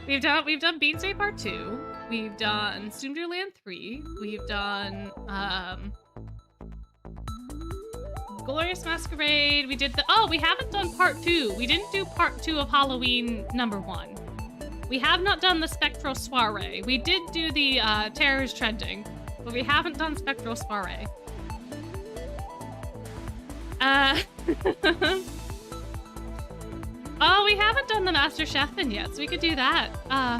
we've done Beans Day Part 2. We've done Sunderland 3. We've done Glorious Masquerade. We did we haven't done Part 2. We didn't do Part 2 of Halloween number 1. We have not done the Spectral Soiree. We did do the Terror is Trending, but we haven't done Spectral Soiree. Oh, we haven't done the Master Chef yet, so we could do that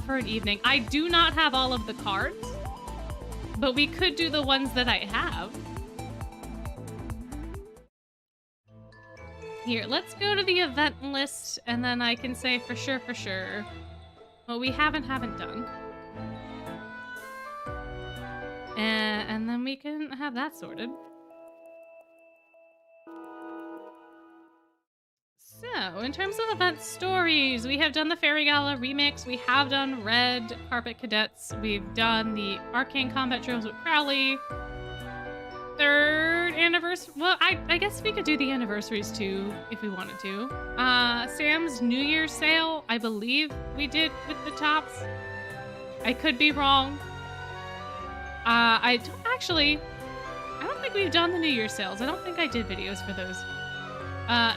for an evening. I do not have all of the cards, but we could do the ones that I have. Here, let's go to the event list, and then I can say for sure what we haven't done. And then we can have that sorted. So, in terms of event stories, we have done the Fairy Gala remix, we have done Red Carpet Cadets, we've done the Arcane Combat Drills with Crowley. 3rd anniversary. Well, I guess we could do the anniversaries too if we wanted to. Sam's New Year's sale, I believe we did with the tops. I could be wrong. I don't think we've done the New Year's sales. I don't think I did videos for those.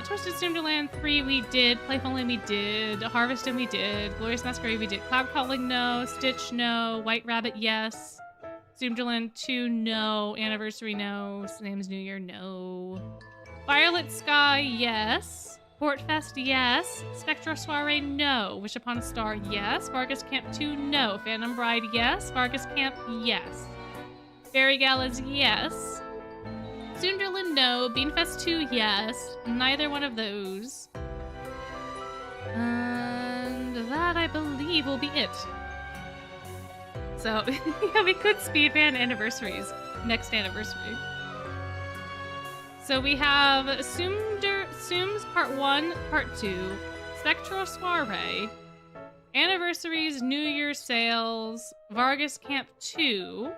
Twisted Sunderland 3 we did, Playful Lane we did, Harvestin we did, Glorious Masquerade we did, Cloud Calling no, Stitch no, White Rabbit yes. Zoomderland 2, no. Anniversary, no. Sam's New Year, no. Violet Sky, yes. Portfest, yes. Spectral Soiree, no. Wish Upon a Star, yes. Vargas Camp 2, no. Phantom Bride, yes. Vargas Camp, yes. Fairy Galas, yes. Zoomderland, no. Beanfest 2, yes. Neither one of those. And that, I believe, will be it. So, yeah, we could speedban anniversaries. Next anniversary. So we have Sooms Part 1, Part 2, Spectral Soiree, Anniversaries, New Year's Sales, Vargas Camp 2,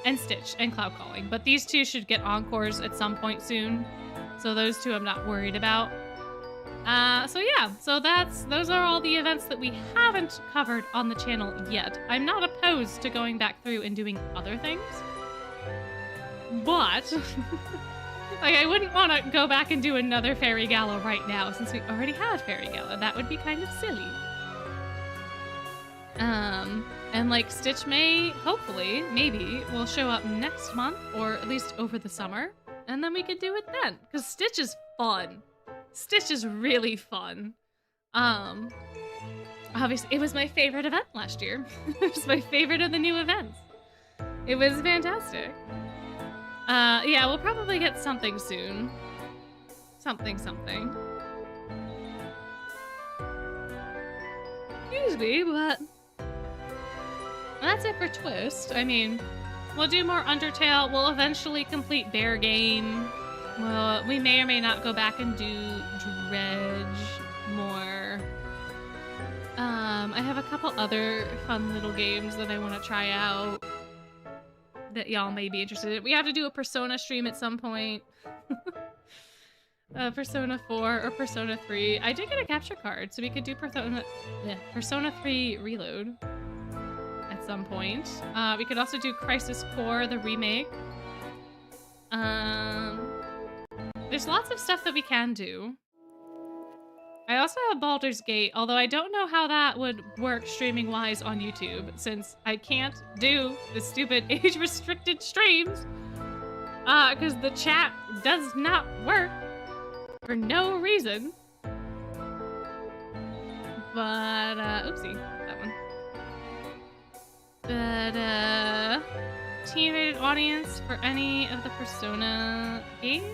and Stitch, and Cloud Calling. But these two should get encores at some point soon, so those two I'm not worried about. So yeah, those are all the events that we haven't covered on the channel yet. I'm not opposed to going back through and doing other things, but like I wouldn't want to go back and do another Fairy Gala right now since we already had Fairy Gala. That would be kind of silly. And like Stitch hopefully, maybe, will show up next month or at least over the summer, and then we could do it then, because Stitch is fun. Stitch is really fun. Obviously, it was my favorite event last year. It was my favorite of the new events. It was fantastic. Yeah, we'll probably get something soon. Something. Excuse me, but that's it for Twist. I mean, we'll do more Undertale. We'll eventually complete Bear Game. Well, we may or may not go back and do Dredge more. I have a couple other fun little games that I want to try out that y'all may be interested in. We have to do a Persona stream at some point. Persona 4 or Persona 3. I did get a capture card, so we could do Persona 3 Reload at some point. We could also do Crisis Core, the remake. There's lots of stuff that we can do. I also have Baldur's Gate, although I don't know how that would work streaming-wise on YouTube, since I can't do the stupid age-restricted streams, because the chat does not work for no reason. But, oopsie, that one. But, teen-rated audience for any of the Persona games?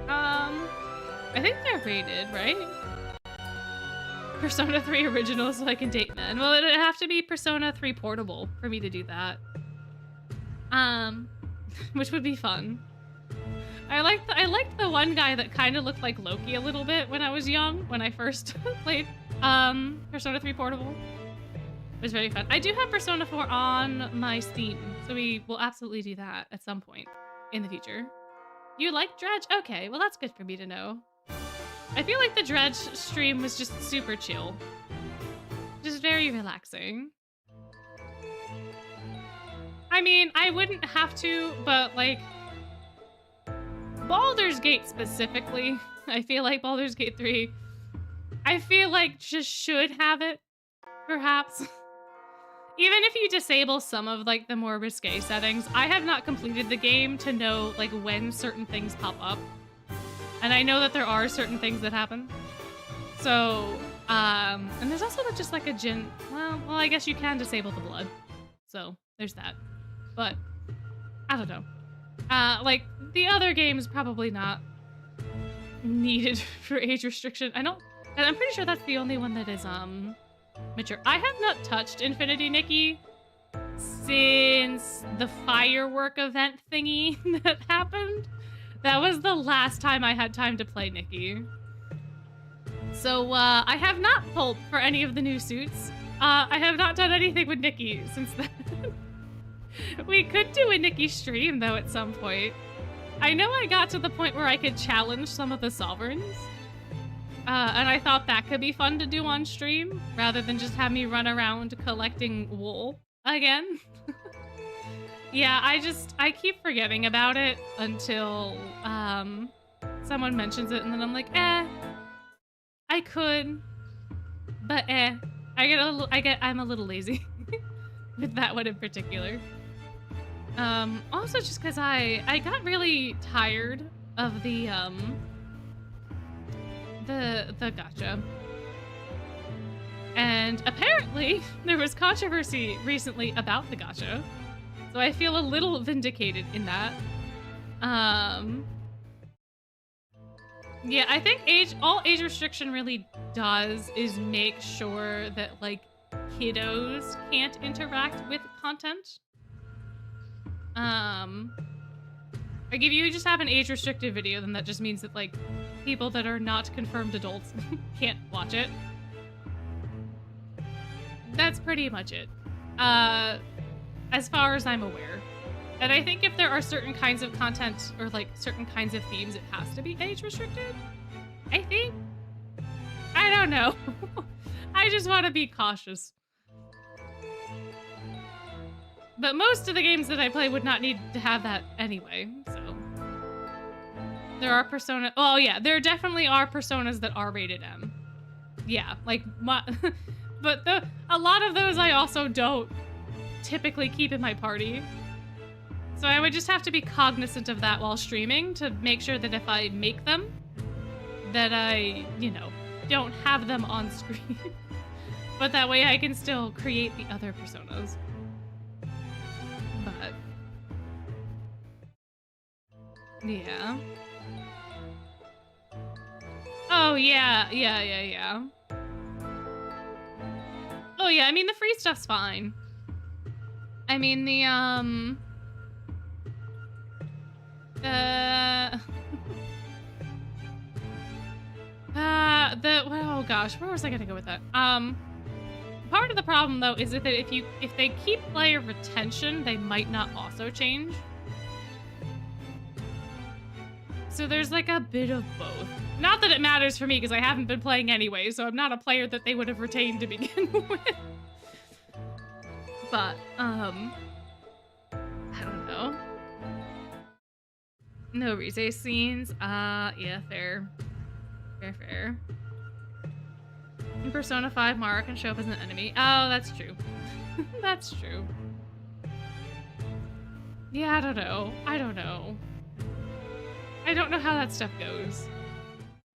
I think they're rated, right? Persona 3 original so I can date men. Well, it'd have to be Persona 3 portable for me to do that. Which would be fun. I liked the one guy that kind of looked like Loki a little bit when I was young, when I first played Persona 3 portable. It was very fun. I do have Persona 4 on my Steam, so we will absolutely do that at some point in the future. You like Dredge? Okay, well that's good for me to know. I feel like the Dredge stream was just super chill. Just very relaxing. I mean, I wouldn't have to, but like Baldur's Gate specifically, I feel like Baldur's Gate 3, I feel like just should have it, perhaps. Even if you disable some of like the more risque settings, I have not completed the game to know like when certain things pop up. And I know that there are certain things that happen. So, and there's also just like a well, I guess you can disable the blood. So there's that. But I don't know. Like the other games probably not needed for age restriction. And I'm pretty sure that's the only one that is mature. I have not touched Infinity Nikki since the firework event thingy that happened. That was the last time I had time to play Nikki. So I have not pulled for any of the new suits. I have not done anything with Nikki since then. We could do a Nikki stream though at some point. I know I got to the point where I could challenge some of the sovereigns. And I thought that could be fun to do on stream, rather than just have me run around collecting wool again. Yeah, I keep forgetting about it until someone mentions it, and then I'm like, I could, but I'm a little lazy with that one in particular. Also just because I got really tired of the gacha. And apparently there was controversy recently about the gacha. So I feel a little vindicated in that. Yeah, I think all age restriction really does is make sure that like kiddos can't interact with content. Like if you just have an age restricted video, then that just means that like people that are not confirmed adults can't watch it. That's pretty much it. As far as I'm aware. And I think if there are certain kinds of content or like certain kinds of themes, it has to be age restricted. I think. I don't know. I just want to be cautious. But most of the games that I play would not need to have that anyway, so. There are Persona. Oh yeah, there definitely are Personas that are rated M. Yeah, like, but a lot of those I also don't typically keep in my party. So I would just have to be cognizant of that while streaming to make sure that if I make them, that I, you know, don't have them on screen. But that way I can still create the other Personas. But yeah. Oh yeah. Oh yeah, I mean the free stuff's fine. I mean the oh gosh, where was I gonna go with that? Part of the problem though is that if they keep player retention, they might not also change. So there's like a bit of both. Not that it matters for me because I haven't been playing anyway, so I'm not a player that they would have retained to begin with. But I don't know. No Rise scenes. Yeah, fair. Fair. In Persona 5, Mara can show up as an enemy. Oh, that's true. That's true. Yeah, I don't know. I don't know how that stuff goes.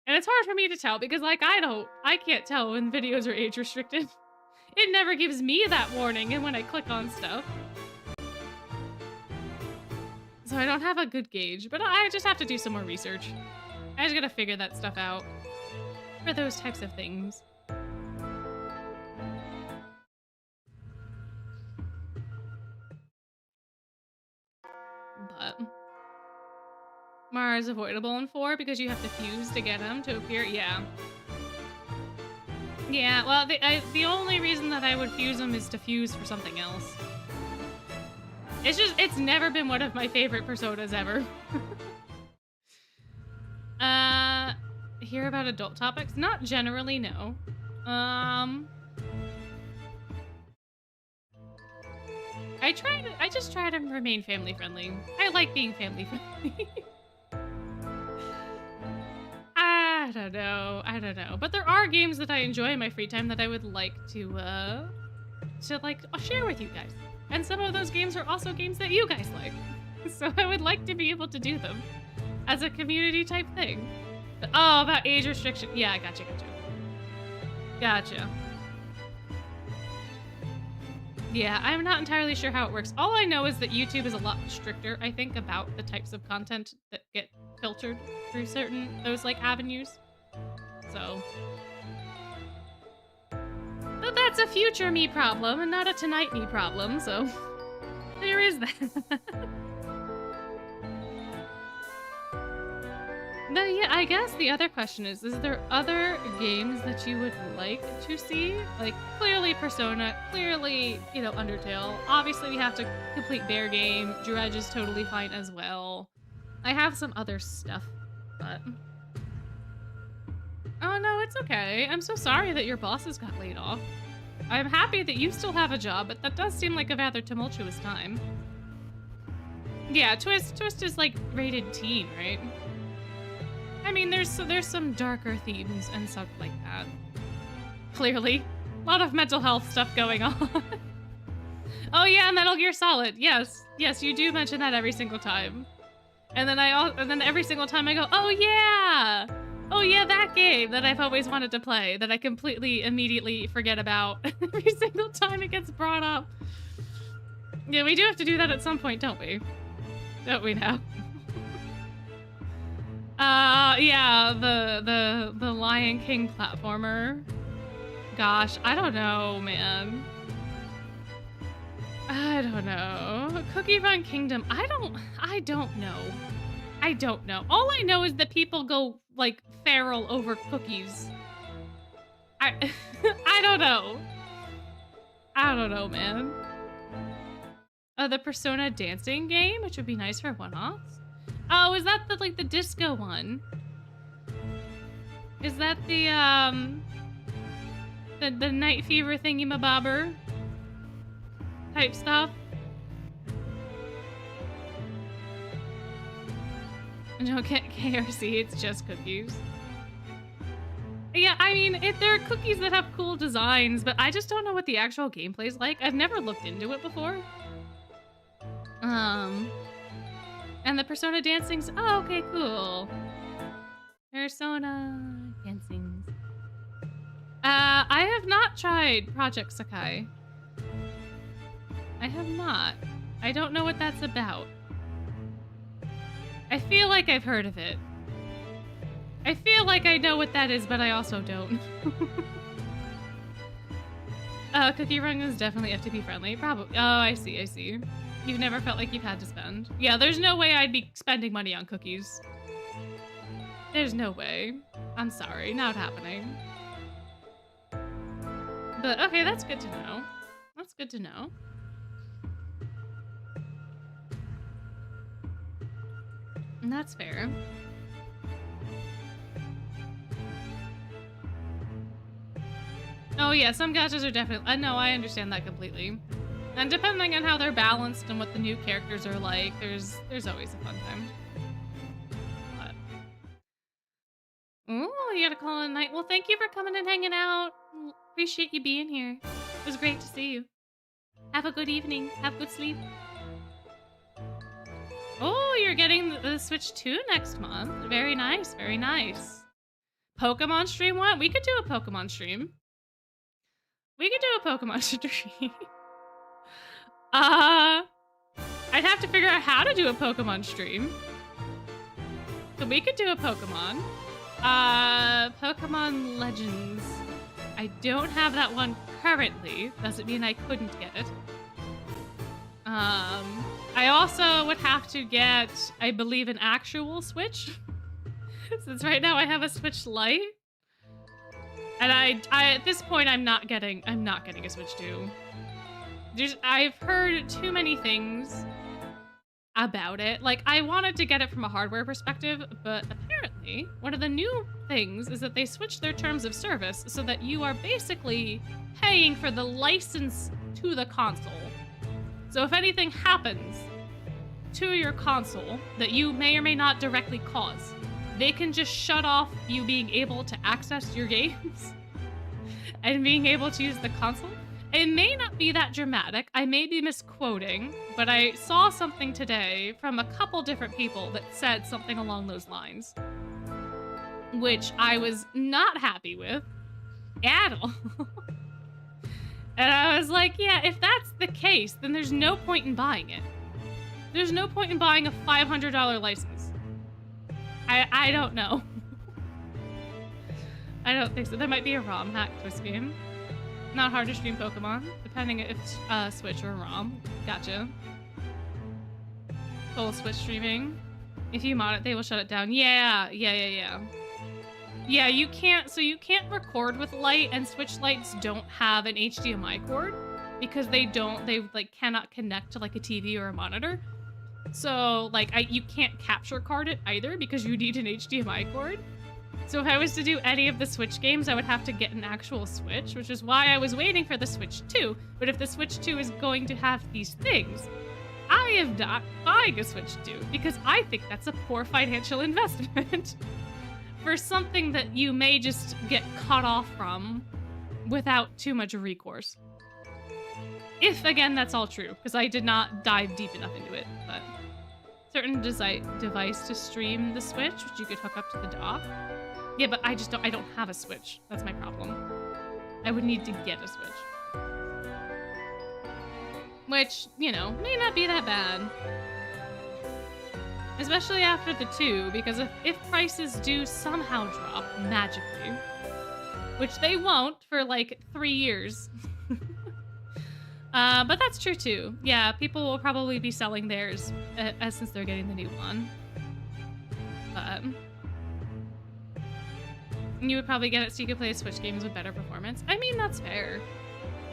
And it's hard for me to tell because, like, I can't tell when videos are age restricted. It never gives me that warning and when I click on stuff. So I don't have a good gauge, but I just have to do some more research. I just gotta figure that stuff out for those types of things. But Mara is avoidable in 4 because you have to fuse to get him to appear. Yeah. Yeah, well, the only reason that I would fuse him is to fuse for something else. It's never been one of my favorite Personas ever. Hear about adult topics? Not generally, no. I just try to remain family friendly. I like being family friendly. I don't know. But there are games that I enjoy in my free time that I would like to like share with you guys. And some of those games are also games that you guys like. So I would like to be able to do them as a community type thing. But, oh, about age restriction. Yeah, gotcha. Yeah, I'm not entirely sure how it works. All I know is that YouTube is a lot stricter, I think, about the types of content that get filtered through those like avenues. So, but that's a future me problem and not a tonight me problem, so there is that. But yeah, I guess the other question is there other games that you would like to see? Like, clearly Persona, clearly, you know, Undertale. Obviously, we have to complete Bear Game. Dredge is totally fine as well. I have some other stuff, but... Oh, no, it's okay. I'm so sorry that your bosses got laid off. I'm happy that you still have a job, but that does seem like a rather tumultuous time. Yeah, Twist is, like, rated teen, right? I mean, there's some darker themes and stuff like that. Clearly. A lot of mental health stuff going on. Oh yeah, Metal Gear Solid. Yes, you do mention that every single time. And then every single time I go, oh yeah, that game that I've always wanted to play that I completely immediately forget about every single time it gets brought up. Yeah, we do have to do that at some point, don't we? Don't we now? Yeah, the Lion King platformer. Gosh, I don't know, man. I don't know. Cookie Run Kingdom, I don't know. All I know is that people go, like, feral over cookies. I don't know. I don't know, man. The Persona dancing game, which would be nice for one-offs. Oh, is that the disco one? Is that the Night Fever thingy-mabobber type stuff? No, KRC, it's just cookies. Yeah, I mean, there are cookies that have cool designs, but I just don't know what the actual gameplay's like. I've never looked into it before. And the Persona dancing's... Oh, okay, cool. Persona dancings. I have not tried Project Sakai. I have not. I don't know what that's about. I feel like I've heard of it. I feel like I know what that is, but I also don't. Cookie Run is definitely FTP friendly. Probably. Oh, I see. You've never felt like you've had to spend. Yeah, there's no way I'd be spending money on cookies. There's no way. I'm sorry, not happening. But okay, that's good to know. That's good to know. And that's fair. Oh yeah, some gachas are definitely... no, I understand that completely. And depending on how they're balanced and what the new characters are like, there's always a fun time. But... Ooh, you gotta call it a night. Well, thank you for coming and hanging out. Appreciate you being here. It was great to see you. Have a good evening. Have good sleep. Oh, you're getting the Switch 2 next month. Very nice, very nice. Pokemon stream what? We could do a Pokemon stream. We could do a Pokemon stream. I'd have to figure out how to do a Pokemon stream. So we could do a Pokemon. Pokemon Legends. I don't have that one currently. Doesn't mean I couldn't get it. I also would have to get, I believe, an actual Switch. Since right now I have a Switch Lite. And I at this point I'm not getting a Switch 2. I've heard too many things about it. Like, I wanted to get it from a hardware perspective, but apparently apparently, one of the new things is that they switched their terms of service so that you are basically paying for the license to the console. So if anything happens to your console that you may or may not directly cause, they can just shut off you being able to access your games and being able to use the console. It may not be that dramatic. I may be misquoting, but I saw something today from a couple different people that said something along those lines, which I was not happy with at all. And I was like, yeah, if that's the case, then there's no point in buying it. There's no point in buying a $500 license. I don't know. I don't think so. There might be a ROM hack to this game. Not hard to stream Pokemon, depending if it's Switch or ROM. Gotcha. Full Switch streaming. If you mod it, they will shut it down. Yeah, you can't, so you can't record with Lite, and Switch Lites don't have an HDMI cord because they like cannot connect to like a TV or a monitor. So like you can't capture card it either because you need an HDMI cord. So if I was to do any of the Switch games, I would have to get an actual Switch, which is why I was waiting for the Switch 2. But if the Switch 2 is going to have these things, I am not buying a Switch 2 because I think that's a poor financial investment for something that you may just get cut off from without too much recourse. If, again, that's all true, because I did not dive deep enough into it, but certain device to stream the Switch, which you could hook up to the dock. Yeah, but I don't have a Switch. That's my problem. I would need to get a Switch. Which, you know, may not be that bad. Especially after the 2, because if prices do somehow drop magically, which they won't for like 3 years. But that's true too. Yeah, people will probably be selling theirs since they're getting the new one. But you would probably get it so you could play Switch games with better performance. I mean, that's fair.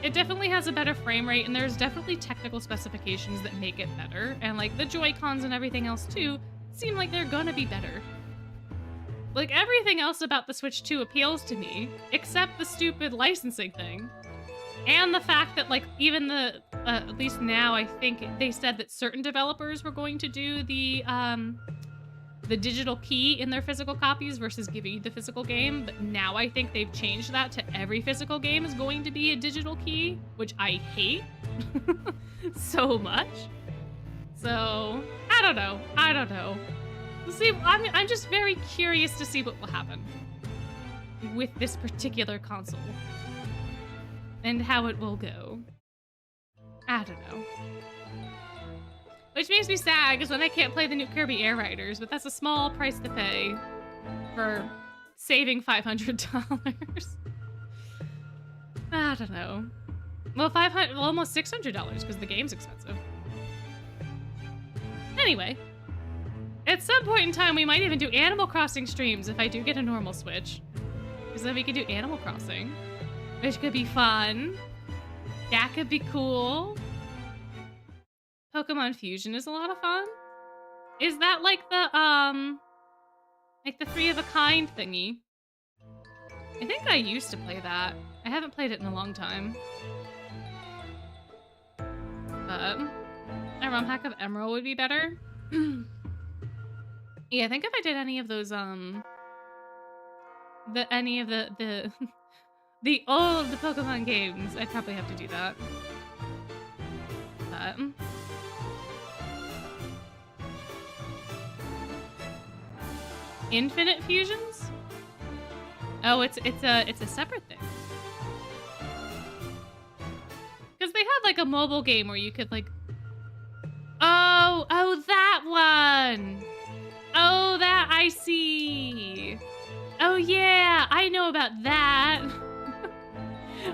It definitely has a better frame rate, and there's definitely technical specifications that make it better. And like the Joy-Cons and everything else too seem like they're gonna be better. Like everything else about the Switch 2 appeals to me, except the stupid licensing thing. And the fact that like even the, at least now I think they said that certain developers were going to do the digital key in their physical copies versus giving you the physical game, but now I think they've changed that to every physical game is going to be a digital key, which I hate so much. So, I don't know. See, I'm just very curious to see what will happen with this particular console and how it will go. I don't know. Which makes me sad, because then I can't play the new Kirby Air Riders, but that's a small price to pay for saving $500. I don't know. Well, almost $600, because the game's expensive. Anyway, at some point in time, we might even do Animal Crossing streams if I do get a normal Switch. Because then we could do Animal Crossing, which could be fun. That could be cool. Pokemon Fusion is a lot of fun. Is that like the 3-of-a-kind thingy? I think I used to play that. I haven't played it in a long time. But a ROM hack of Emerald would be better. Yeah, I think if I did any of those the old Pokemon games, I'd probably have to do that. But Infinite Fusions? Oh, it's a separate thing. Because they had like a mobile game where you could like, oh that one. Oh, that I see. Oh yeah, I know about that.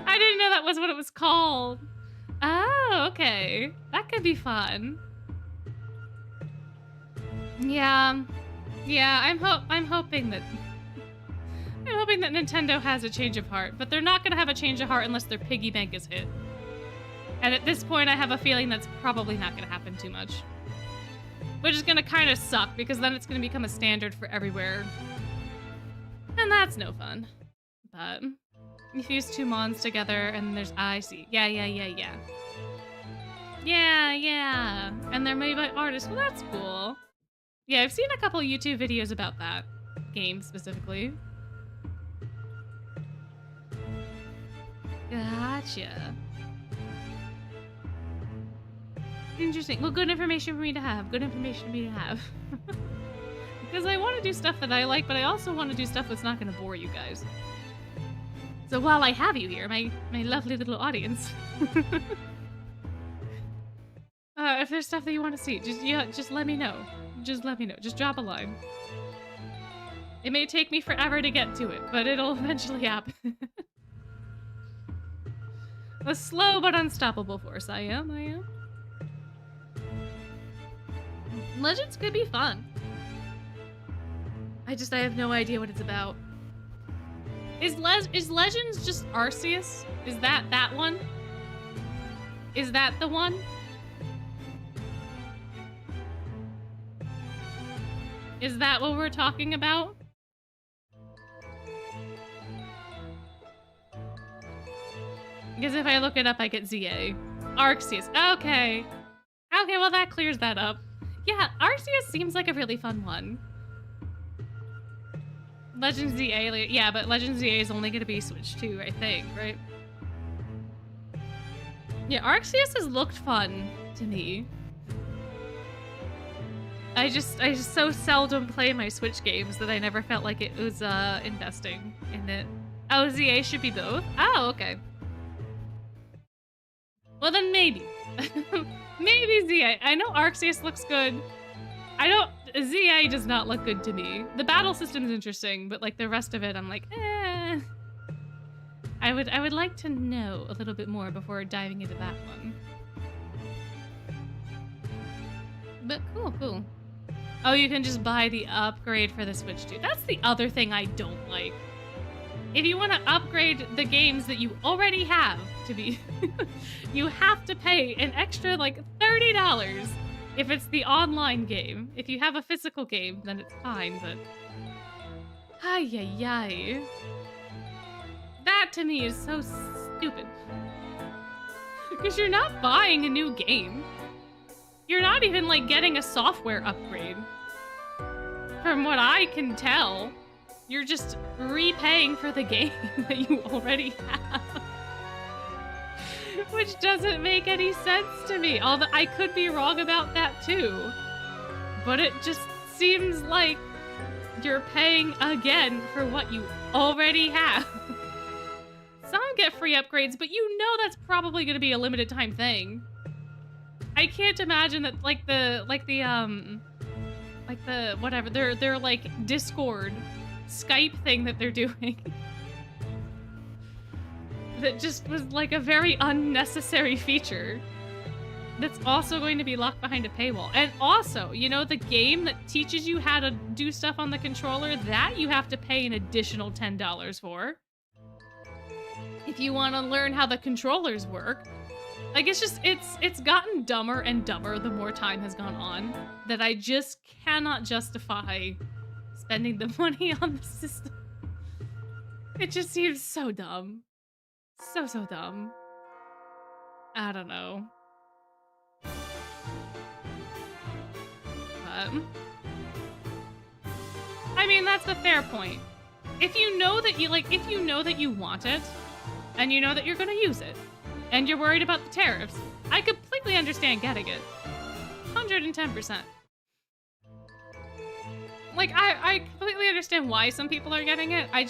I didn't know that was what it was called. Oh, okay. That could be fun. Yeah. Yeah, I'm hoping that Nintendo has a change of heart, but they're not gonna have a change of heart unless their piggy bank is hit. And at this point, I have a feeling that's probably not gonna happen too much. Which is gonna kind of suck because then it's gonna become a standard for everywhere. And that's no fun. But you fuse 2 mons together and there's I see. Yeah. Yeah. And they're made by artists. Well, that's cool. Yeah, I've seen a couple YouTube videos about that game specifically. Gotcha. Interesting. Well, good information for me to have. Good information for me to have. Because I want to do stuff that I like, but I also want to do stuff that's not going to bore you guys. So while I have you here, my lovely little audience, if there's stuff that you want to see, just let me know. Just let me know. Just drop a line. It may take me forever to get to it, but it'll eventually happen. A slow but unstoppable force. I am. Legends could be fun. I have no idea what it's about. Is Legends just Arceus? Is that one? Is that the one? Is that what we're talking about? Because if I look it up, I get ZA. Arceus. Okay. Okay, well that clears that up. Yeah, Arceus seems like a really fun one. Legends ZA, yeah, but Legends ZA is only going to be Switch 2, I think, right? Yeah, Arceus has looked fun to me. I just so seldom play my Switch games that I never felt like it was investing in it. Oh, ZA should be both? Oh, okay. Well then maybe. Maybe ZA. I know Arceus looks good. ZA does not look good to me. The battle system is interesting, but like the rest of it, I'm like, eh. I would like to know a little bit more before diving into that one. But cool. Oh, you can just buy the upgrade for the Switch 2. That's the other thing I don't like. If you want to upgrade the games that you already have to be, you have to pay an extra like $30 if it's the online game. If you have a physical game, then it's fine, but... Ay. That to me is so stupid. Because you're not buying a new game. You're not even like getting a software upgrade. From what I can tell, you're just repaying for the game that you already have. Which doesn't make any sense to me. Although I could be wrong about that too. But it just seems like you're paying again for what you already have. Some get free upgrades, but you know that's probably going to be a limited time thing. I can't imagine that like the whatever their like Discord Skype thing that they're doing that just was like a very unnecessary feature that's also going to be locked behind a paywall. And also, you know, the game that teaches you how to do stuff on the controller, that you have to pay an additional $10 for if you want to learn how the controllers work. Like, it's gotten dumber and dumber the more time has gone on, that I just cannot justify spending the money on the system. It just seems so dumb. So dumb. I don't know. But... I mean, that's the fair point. If you know that you want it, and you know that you're gonna use it, and you're worried about the tariffs, I completely understand getting it. 110%. Like, I completely understand why some people are getting it. I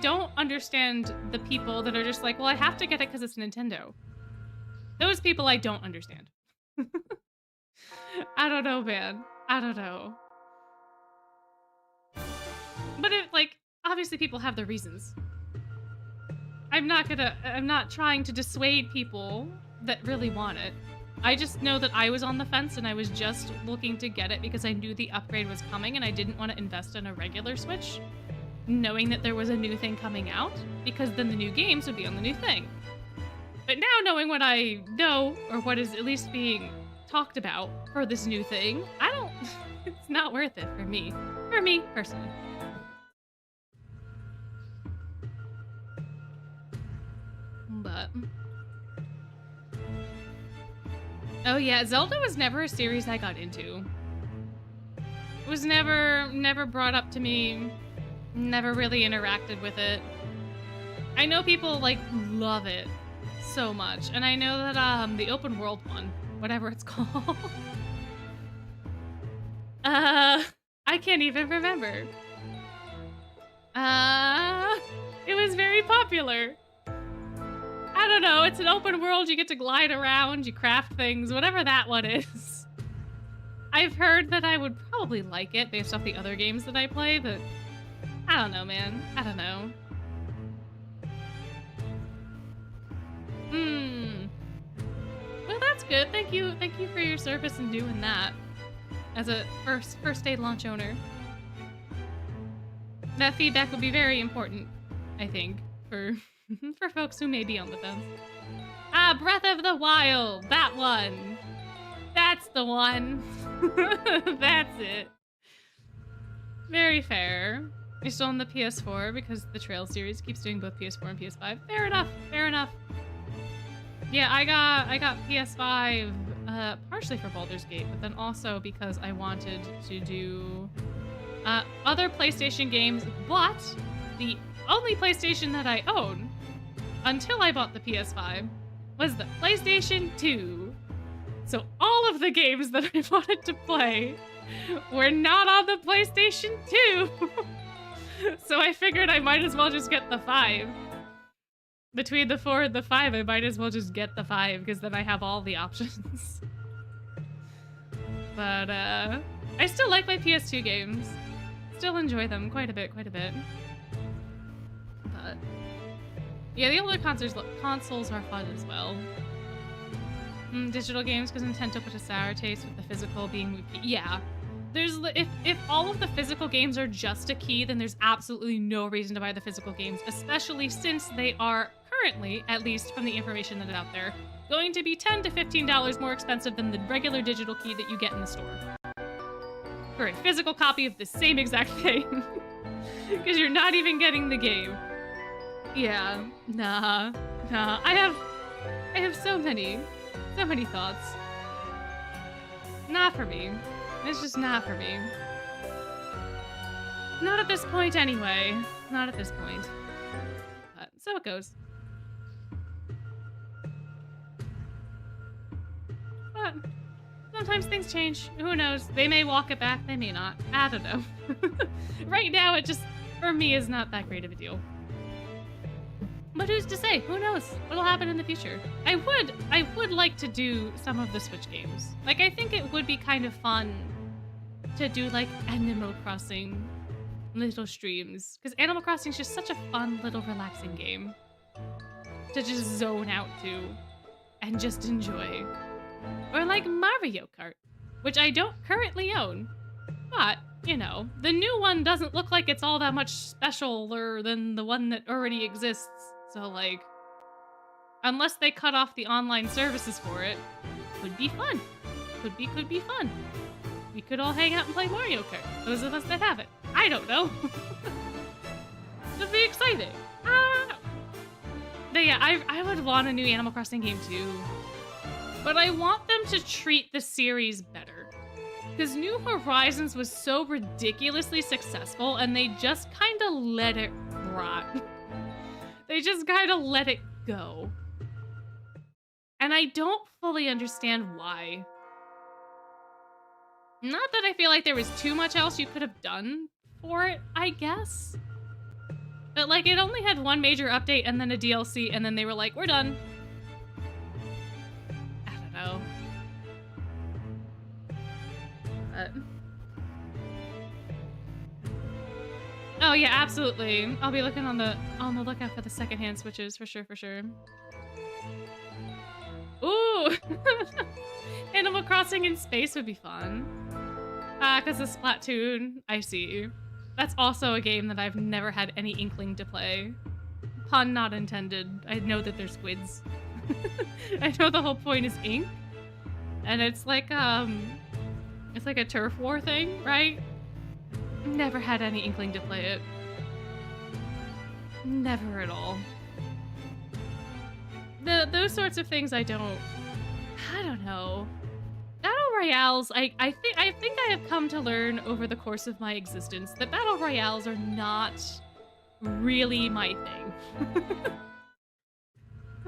don't understand the people that are just like, well, I have to get it because it's Nintendo. Those people I don't understand. I don't know, man. I don't know. But obviously people have their reasons. I'm not trying to dissuade people that really want it. I just know that I was on the fence and I was just looking to get it because I knew the upgrade was coming and I didn't want to invest in a regular Switch, knowing that there was a new thing coming out, because then the new games would be on the new thing. But now knowing what I know, or what is at least being talked about for this new thing, I It's not worth it for me. For me, personally. But... oh yeah, Zelda was never a series I got into. It was never brought up to me. Never really interacted with it. I know people, like, love it so much. And I know that, the open world one, whatever it's called. I can't even remember. It was very popular. I don't know, it's an open world, you get to glide around, you craft things, whatever that one is. I've heard that I would probably like it based off the other games that I play, but I don't know, man. I don't know. Well, that's good. Thank you for your service in doing that. As a first day launch owner. That feedback would be very important, I think, for for folks who may be on the fence. Ah, Breath of the Wild! That one! That's the one! That's it. Very fair. You're still on the PS4 because the Trail series keeps doing both PS4 and PS5. Fair enough, fair enough. Yeah, I got PS5 partially for Baldur's Gate, but then also because I wanted to do other PlayStation games, but the only PlayStation that I own until I bought the PS5 was the PlayStation 2. So all of the games that I wanted to play were not on the PlayStation 2. So I figured I might as well just get the 5. Between the 4 and the 5, I might as well just get the 5, because then I have all the options. But, I still like my PS2 games. Still enjoy them quite a bit. But, yeah, the older consoles are fun as well. Digital games, because Nintendo put a sour taste with the physical being... yeah. If all of the physical games are just a key, then there's absolutely no reason to buy the physical games, especially since they are currently, at least from the information that is out there, going to be $10 to $15 more expensive than the regular digital key that you get in the store. For a physical copy of the same exact thing. Because you're not even getting the game. Yeah, nah. I have so many thoughts. Not for me. It's just not for me. Not at this point, anyway. Not at this point. But so it goes. But sometimes things change. Who knows? They may walk it back. They may not. I don't know. Right now, it just, for me, is not that great of a deal. But who's to say? Who knows? What'll happen in the future? I would like to do some of the Switch games. Like, I think it would be kind of fun to do, like, Animal Crossing little streams. Because Animal Crossing is just such a fun, little, relaxing game to just zone out to and just enjoy. Or like Mario Kart, which I don't currently own. But, you know, the new one doesn't look like it's all that much specialer than the one that already exists. So, like, unless they cut off the online services for it, could be fun. Could be fun. We could all hang out and play Mario Kart. Those of us that have it. I don't know. It'll be exciting. But yeah, I would want a new Animal Crossing game too. But I want them to treat the series better. Because New Horizons was so ridiculously successful and they just kind of let it rot. They just kind of let it go. And I don't fully understand why. Not that I feel like there was too much else you could have done for it, I guess. But like, it only had one major update and then a DLC, and then they were like, we're done. I don't know. Oh yeah, absolutely. I'll be looking on the lookout for the secondhand Switches for sure. Ooh! Animal Crossing in space would be fun. Because of Splatoon, I see. That's also a game that I've never had any inkling to play. Pun not intended. I know that they're squids. I know the whole point is ink. And it's like, It's like a turf war thing, right? Never had any inkling to play it. Never at all. Those sorts of things I don't know. Battle royales, I think I have come to learn over the course of my existence that battle royales are not really my thing.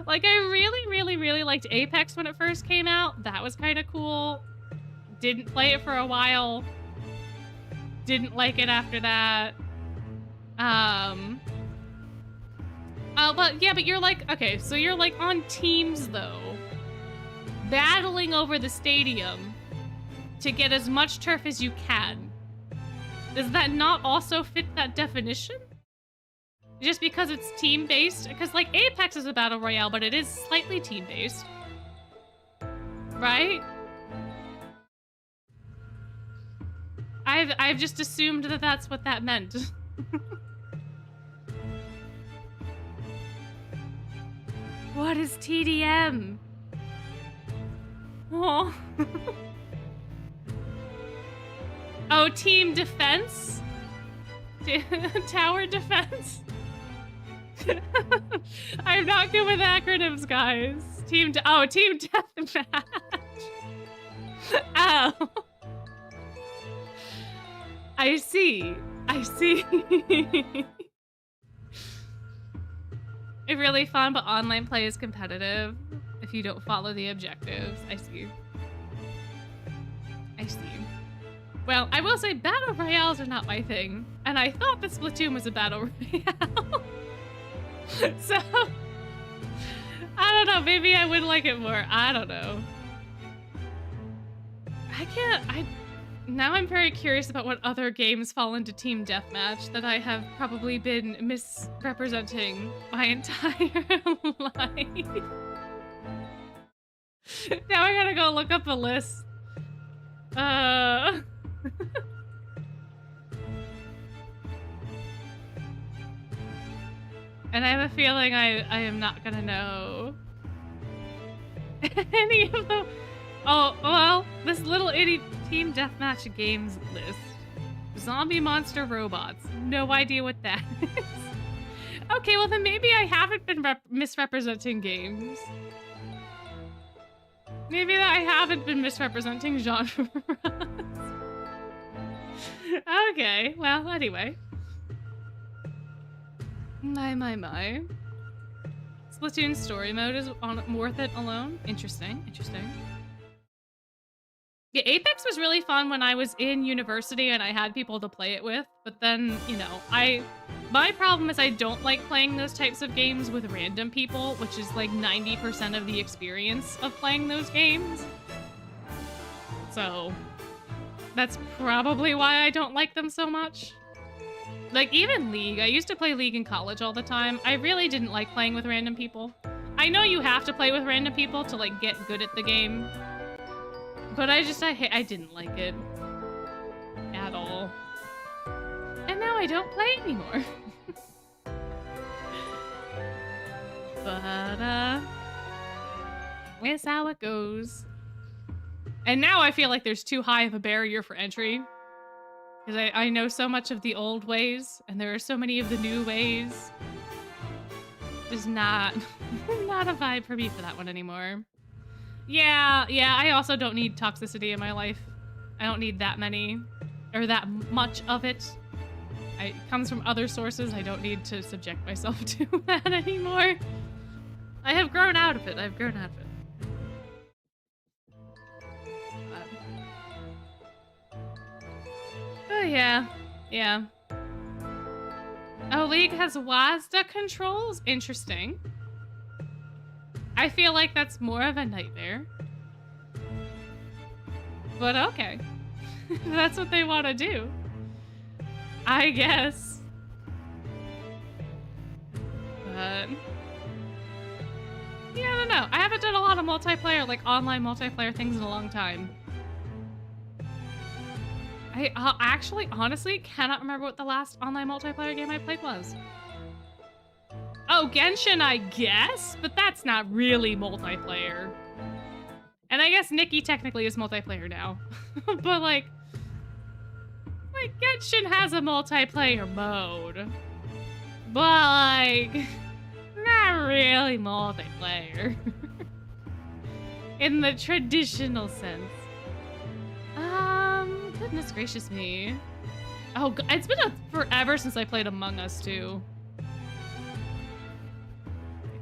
Like, I really liked Apex when it first came out. That was kind of cool. Didn't play it for a while. Didn't like it after that. But you're like, okay, so you're like on teams though, battling over the stadium to get as much turf as you can. Does that not also fit that definition? Just because it's team-based? Because, like, Apex is a battle royale, but it is slightly team-based. Right? I've just assumed that that's what that meant. What is TDM? Oh. Oh, team defense? Tower defense? I'm not good with acronyms, guys. Team deathmatch. Oh. I see. It's really fun, but online play is competitive if you don't follow the objectives. I see. Well, I will say battle royales are not my thing, and I thought that Splatoon was a battle royale. So, I don't know, maybe I would like it more. I don't know. Now I'm very curious about what other games fall into Team Deathmatch that I have probably been misrepresenting my entire life. Now I gotta go look up a list. And I have a feeling I am not gonna know any of them. Oh, well, this little itty Team Deathmatch games list. Zombie monster robots. No idea what that is. Okay, well then maybe I haven't been misrepresenting games. Maybe I haven't been misrepresenting genres. Okay, well, anyway. My. Splatoon story mode is worth it alone. Interesting. Yeah, Apex was really fun when I was in university and I had people to play it with, but then, you know, my problem is I don't like playing those types of games with random people, which is like 90% of the experience of playing those games. So, that's probably why I don't like them so much. Like, even League. I used to play League in college all the time. I really didn't like playing with random people. I know you have to play with random people to, like, get good at the game. But I didn't like it. At all. And now I don't play anymore. But, it's how it goes. And now I feel like there's too high of a barrier for entry. Because I know so much of the old ways, and there are so many of the new ways. Just not a vibe for me for that one anymore. Yeah, I also don't need toxicity in my life. I don't need that many, or that much of it. It comes from other sources. I don't need to subject myself to that anymore. I have grown out of it. Oh, yeah. Oh, League has WASD controls? Interesting. I feel like that's more of a nightmare. But okay. That's what they want to do. I guess. But... yeah, I don't know. I haven't done a lot of multiplayer, like online multiplayer things in a long time. I actually, honestly, cannot remember what the last online multiplayer game I played was. Oh, Genshin, I guess? But that's not really multiplayer. And I guess Nikki technically is multiplayer now. But like Genshin has a multiplayer mode. But like, not really multiplayer. In the traditional sense. Goodness gracious me. Oh, it's been forever since I played Among Us too.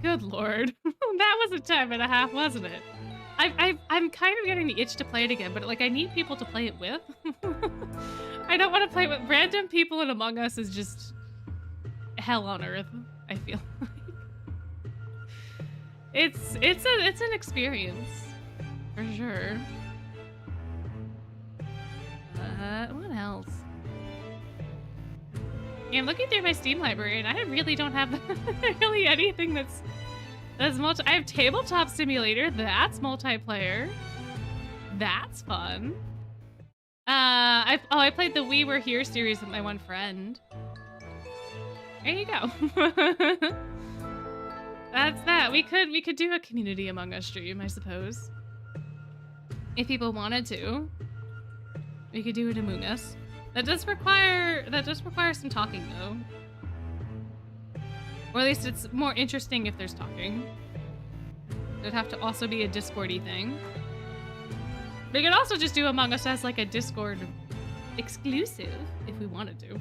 Good lord. That was a time and a half, wasn't it? I'm kind of getting the itch to play it again, but like I need people to play it with. I don't want to play with random people in Among Us is just hell on earth, I feel like. It's an experience. For sure. What else? Yeah, I'm looking through my Steam library and I really don't have really anything that's multi. I have Tabletop Simulator. That's multiplayer. That's fun. I played the We Were Here series with my one friend. There you go. That's that. We could do a community Among Us stream, I suppose. If people wanted to. We could do it Among Us. That does require some talking though. Or at least it's more interesting if there's talking. It'd have to also be a Discord-y thing. We could also just do Among Us as like a Discord exclusive if we wanted to.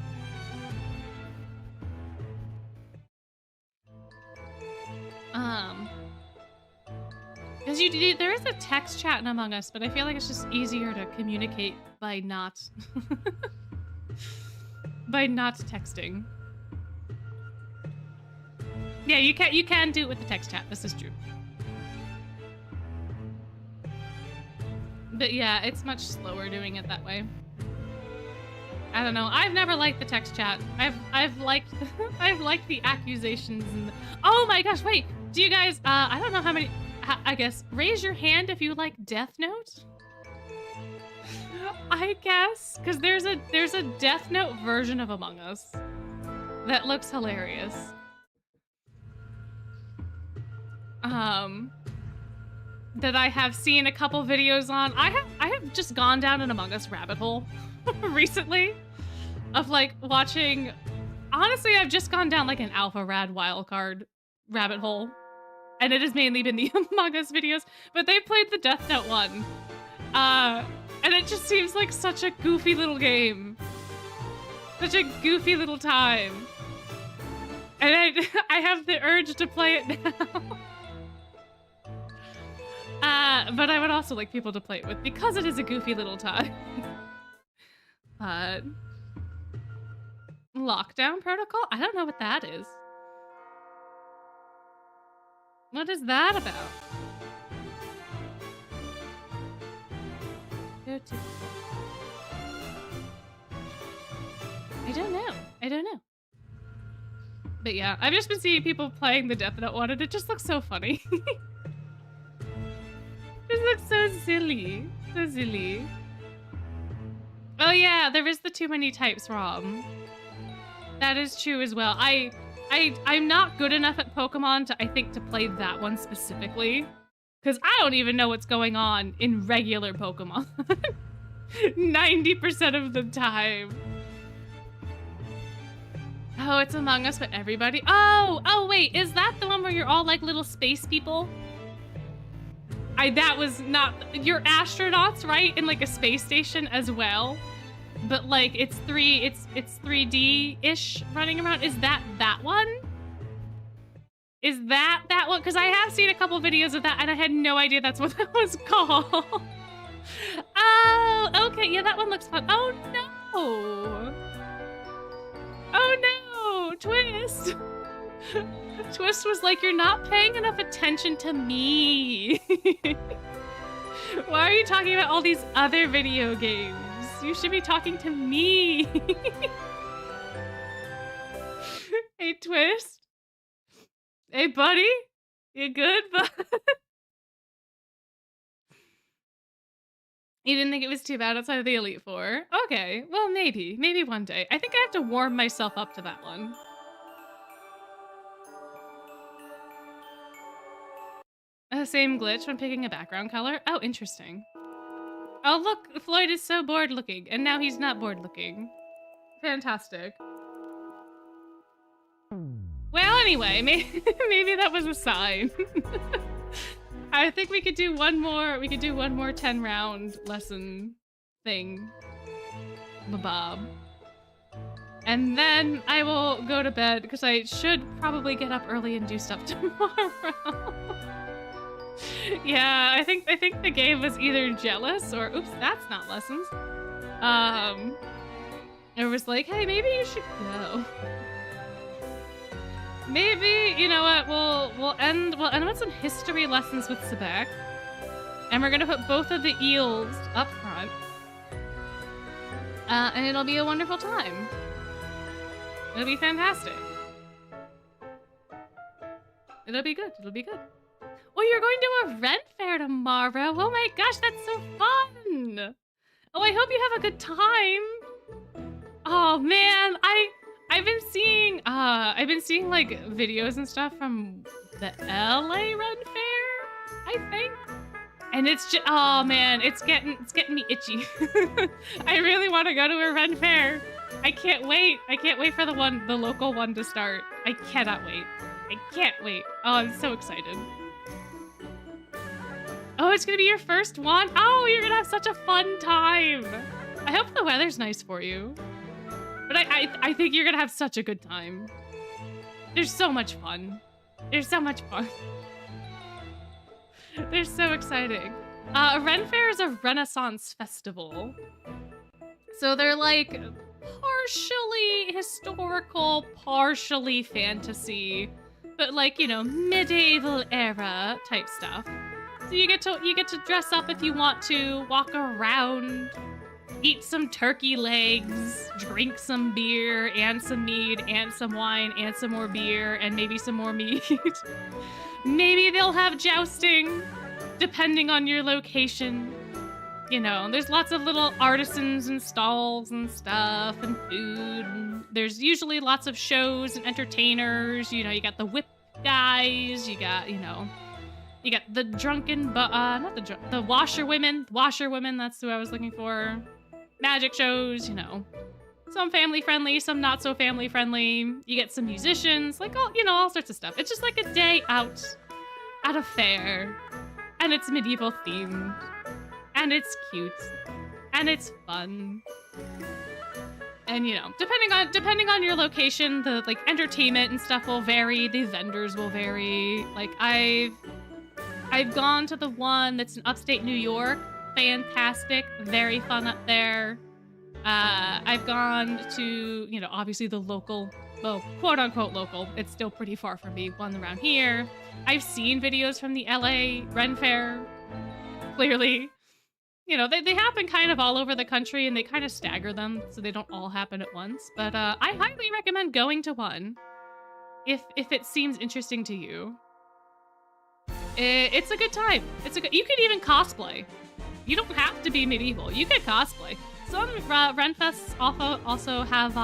Because there is a text chat in Among Us, but I feel like it's just easier to communicate by not texting. Yeah, you can do it with the text chat. This is true. But yeah, it's much slower doing it that way. I don't know. I've never liked the text chat. I've liked the accusations and oh my gosh, wait. Do you guys I don't know how many I guess raise your hand if you like Death Note? I guess cuz there's a Death Note version of Among Us that looks hilarious. That I have seen a couple videos on. I have just gone down an Among Us rabbit hole recently of like watching. Honestly, I've just gone down like an Alpha Rad wildcard rabbit hole, and it has mainly been the Among Us videos. But they played the Death Note one, and it just seems like such a goofy little game, such a goofy little time, and I have the urge to play it now. But I would also like people to play it with because it is a goofy little time. But Lockdown Protocol? I don't know what that is. What is that about? I don't know. But yeah, I've just been seeing people playing the Death Note one and it just looks so funny. This looks so silly. So silly. Oh yeah, there is the too many types ROM. That is true as well. I'm not good enough at Pokemon to, I think, to play that one specifically. Because I don't even know what's going on in regular Pokemon. 90% of the time. Oh, it's Among Us, but everybody. Oh, wait, is that the one where you're all like little space people? That was not, you're astronauts, right? In like a space station as well. But like it's 3D-ish running around. Is that one? Is that one? Because I have seen a couple videos of that and I had no idea that's what that was called. Oh, okay. Yeah, that one looks fun. Oh no. Oh no, Twist. Twist was like, you're not paying enough attention to me. Why are you talking about all these other video games? You should be talking to me. Hey, Twist. Hey, buddy. You good, bud? You didn't think it was too bad outside of the Elite Four? Okay, well, maybe. Maybe one day. I think I have to warm myself up to that one. Same glitch when picking a background color. Oh, interesting. Oh, look, Floyd is so bored looking, and now he's not bored looking. Fantastic. Well, anyway, maybe that was a sign. I think we could do one more 10-round lesson thing. Bob. And then I will go to bed because I should probably get up early and do stuff tomorrow. Yeah, I think the game was either jealous or oops, that's not lessons. It was like, hey, maybe you should go. Maybe, you know what, we'll end with some history lessons with Sebek. And we're gonna put both of the eels up front. And it'll be a wonderful time. It'll be fantastic. It'll be good. It'll be good. Oh, you're going to a Ren Fair tomorrow. Oh my gosh, that's so fun. Oh, I hope you have a good time. Oh man, I've been seeing like videos and stuff from the LA Ren Fair, I think. And it's just, oh man, it's getting me itchy. I really want to go to a Ren Fair. I can't wait. I can't wait for the local one to start. I cannot wait. I can't wait. Oh, I'm so excited. Oh, it's gonna be your first one? Oh, you're gonna have such a fun time. I hope the weather's nice for you. But I think you're gonna have such a good time. There's so much fun. There's so much fun. They're so exciting. A Ren Fair is a Renaissance festival. So they're like partially historical, partially fantasy, but like, you know, medieval era type stuff. So you get to dress up if you want to, walk around, eat some turkey legs, drink some beer and some mead and some wine and some more beer and maybe some more meat. Maybe they'll have jousting, depending on your location. You know, there's lots of little artisans and stalls and stuff and food. And there's usually lots of shows and entertainers. You know, you got the whip guys. You got, you know, you got the the washerwomen. Washerwomen, that's who I was looking for. Magic shows, you know. Some family friendly, some not so family friendly. You get some musicians, like all, you know, all sorts of stuff. It's just like a day out at a fair, and it's medieval themed, and it's cute, and it's fun. And you know, depending on your location, the like entertainment and stuff will vary. The vendors will vary. Like I've gone to the one that's in upstate New York. Fantastic, very fun up there. I've gone to, you know, obviously the local, well, quote unquote local. It's still pretty far from me, one around here. I've seen videos from the LA Ren Fair. Clearly, you know, they happen kind of all over the country and they kind of stagger them so they don't all happen at once. But I highly recommend going to one if it seems interesting to you. It's a good time. You could even cosplay. You don't have to be medieval. You could cosplay. Some Renfests also have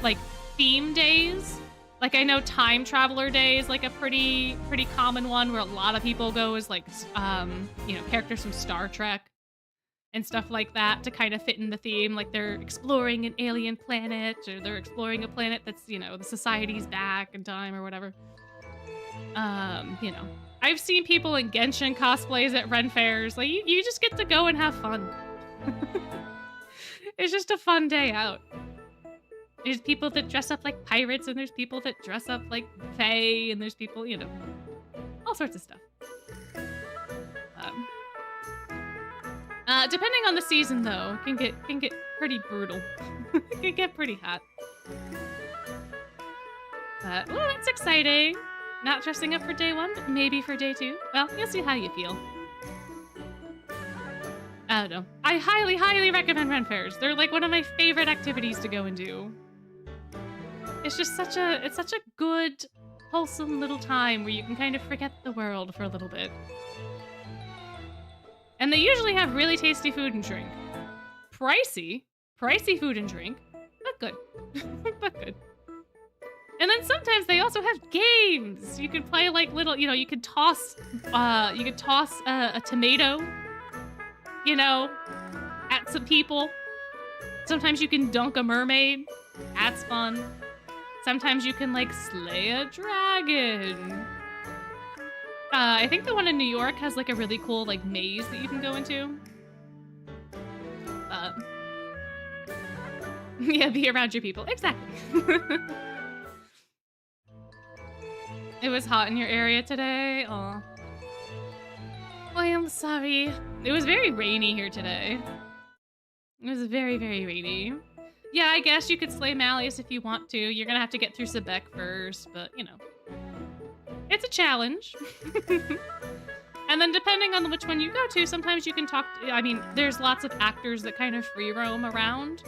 like theme days. Like I know Time Traveler Day is like a pretty common one where a lot of people go as like you know, characters from Star Trek and stuff like that to kind of fit in the theme. Like they're exploring an alien planet or they're exploring a planet that's, you know, the society's back in time or whatever. You know, I've seen people in Genshin cosplays at Ren Fairs. Like you just get to go and have fun. It's just a fun day out. There's people that dress up like pirates, and there's people that dress up like fae, and there's people, you know, all sorts of stuff. Depending on the season, though, it can get pretty brutal. It can get pretty hot. But well, that's exciting. Not dressing up for day one, but maybe for day two. Well, you'll see how you feel. I don't know. I highly, highly recommend Ren Fairs. They're like one of my favorite activities to go and do. It's just such a good, wholesome little time where you can kind of forget the world for a little bit. And they usually have really tasty food and drink. Pricey food and drink, but good. But good. And then sometimes they also have games. You could play like little, you could toss a tomato, at some people. Sometimes you can dunk a mermaid. That's fun. Sometimes you can like slay a dragon. I think the one in New York has like a really cool like maze that you can go into. Yeah, be around your people. Exactly. It was hot in your area today? Aw. I am sorry. It was very rainy here today. It was very, very rainy. Yeah, I guess you could slay Malleus if you want to. You're gonna have to get through Sebek first, but, it's a challenge. And then depending on which one you go to, sometimes you can talk to, there's lots of actors that kind of free roam around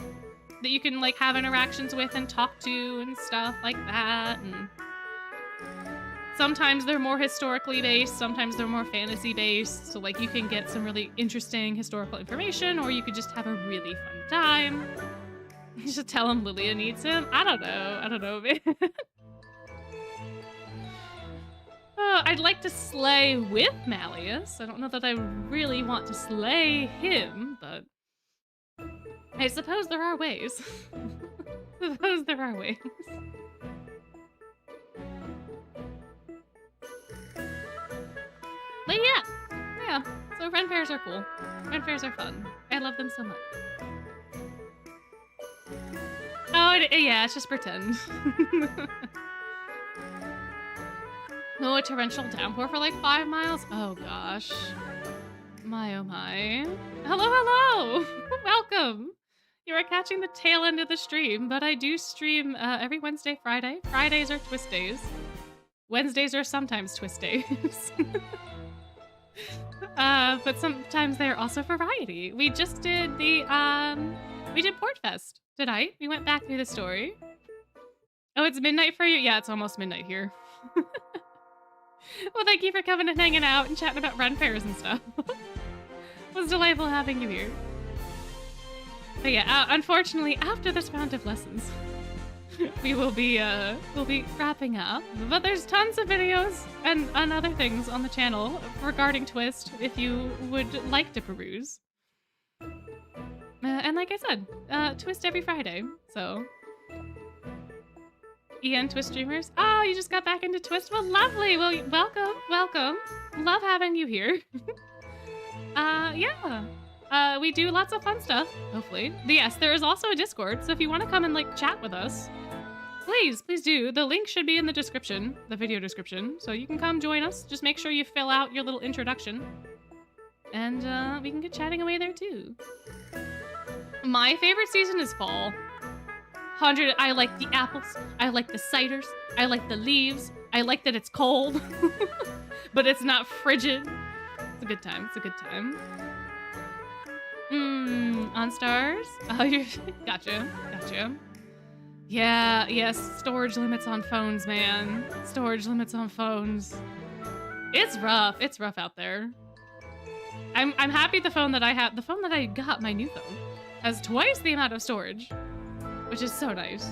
that you can, like, have interactions with and talk to and stuff like that, and sometimes they're more historically based, sometimes they're more fantasy based, so like you can get some really interesting historical information, or you could just have a really fun time. You should tell him Lilia needs him. I don't know, man. I'd like to slay with Malleus. I don't know that I really want to slay him, but I suppose there are ways. But yeah. So Ren fairs are cool. Ren fairs are fun. I love them so much. Oh, yeah, it's just pretend. Oh, a torrential downpour for like 5 miles? Oh gosh. My oh my. Hello! Welcome! You are catching the tail end of the stream, but I do stream every Wednesday, Friday. Fridays are twist days. Wednesdays are sometimes twist days. But sometimes they're also variety. We just did we did Portfest tonight. We went back through the story. Oh, it's midnight for you? Yeah, it's almost midnight here. Well, thank you for coming and hanging out and chatting about run fairs and stuff. It was delightful having you here. But yeah, unfortunately, after this round of lessons, we'll be wrapping up. But there's tons of videos and other things on the channel regarding Twist if you would like to peruse. And like I said, Twist every Friday, so... Ian, Twist streamers. Oh, you just got back into Twist? Well, lovely. Well, welcome. Love having you here. Yeah. We do lots of fun stuff, hopefully. But yes, there is also a Discord, so if you want to come and, like, chat with us, please do. The link should be in the description, the video description, so you can come join us. Just make sure you fill out your little introduction, and we can get chatting away there, too. My favorite season is fall. 100, I like the apples, I like the ciders, I like the leaves, I like that it's cold, but it's not frigid. It's a good time, on stars? Oh, you're, gotcha. Yeah, yes, storage limits on phones, man. Storage limits on phones. It's rough out there. I'm happy the phone that I got, my new phone, has twice the amount of storage. Which is so nice.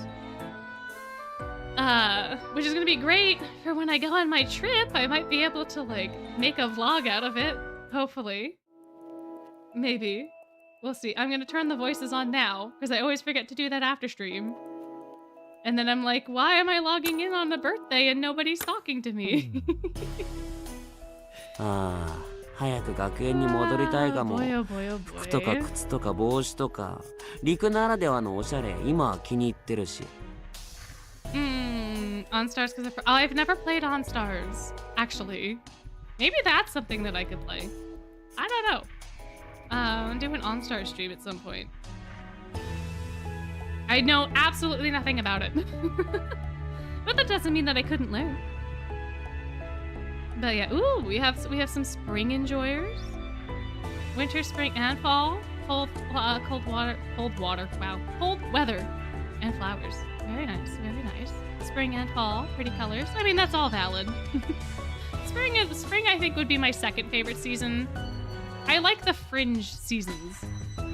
Which is gonna be great for when I go on my trip. I might be able to, like, make a vlog out of it. Hopefully. Maybe. We'll see. I'm gonna turn the voices on now, because I always forget to do that after stream. And then I'm like, why am I logging in on a birthday and nobody's talking to me? 早く学園に戻りたいかも。服とか靴とか帽子とか陸ならではのおしゃれ今は気に入ってるし。OnStars because I've never played OnStars actually. Maybe that's something that I could play. I don't know. I'll do an OnStars stream at some point. I know absolutely nothing about it. But that doesn't mean that I couldn't learn. But yeah, ooh, we have some spring enjoyers. Winter, spring, and fall. Cold weather, and flowers. Very nice. Spring and fall, pretty colors. I mean, that's all valid. Spring, I think, would be my second favorite season. I like the fringe seasons.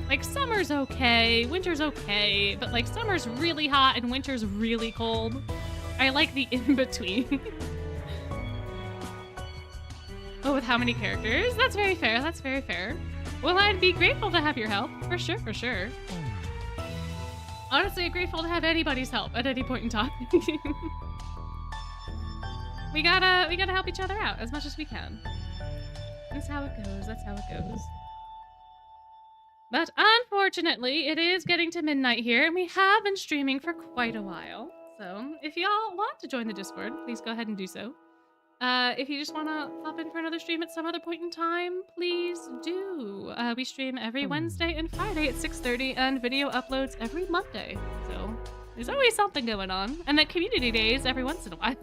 Like, summer's okay, winter's okay, but like summer's really hot and winter's really cold. I like the in-between. Oh, with how many characters? That's very fair, that's very fair. Well, I'd be grateful to have your help. For sure, for sure. Honestly, I'm grateful to have anybody's help at any point in time. We gotta help each other out as much as we can. That's how it goes, that's how it goes. But unfortunately, it is getting to midnight here, and we have been streaming for quite a while. So if y'all want to join the Discord, please go ahead and do so. If you just want to pop in for another stream at some other point in time, please do. We stream every Wednesday and Friday at 6:30, and video uploads every Monday. So there's always something going on. And then community days every once in a while.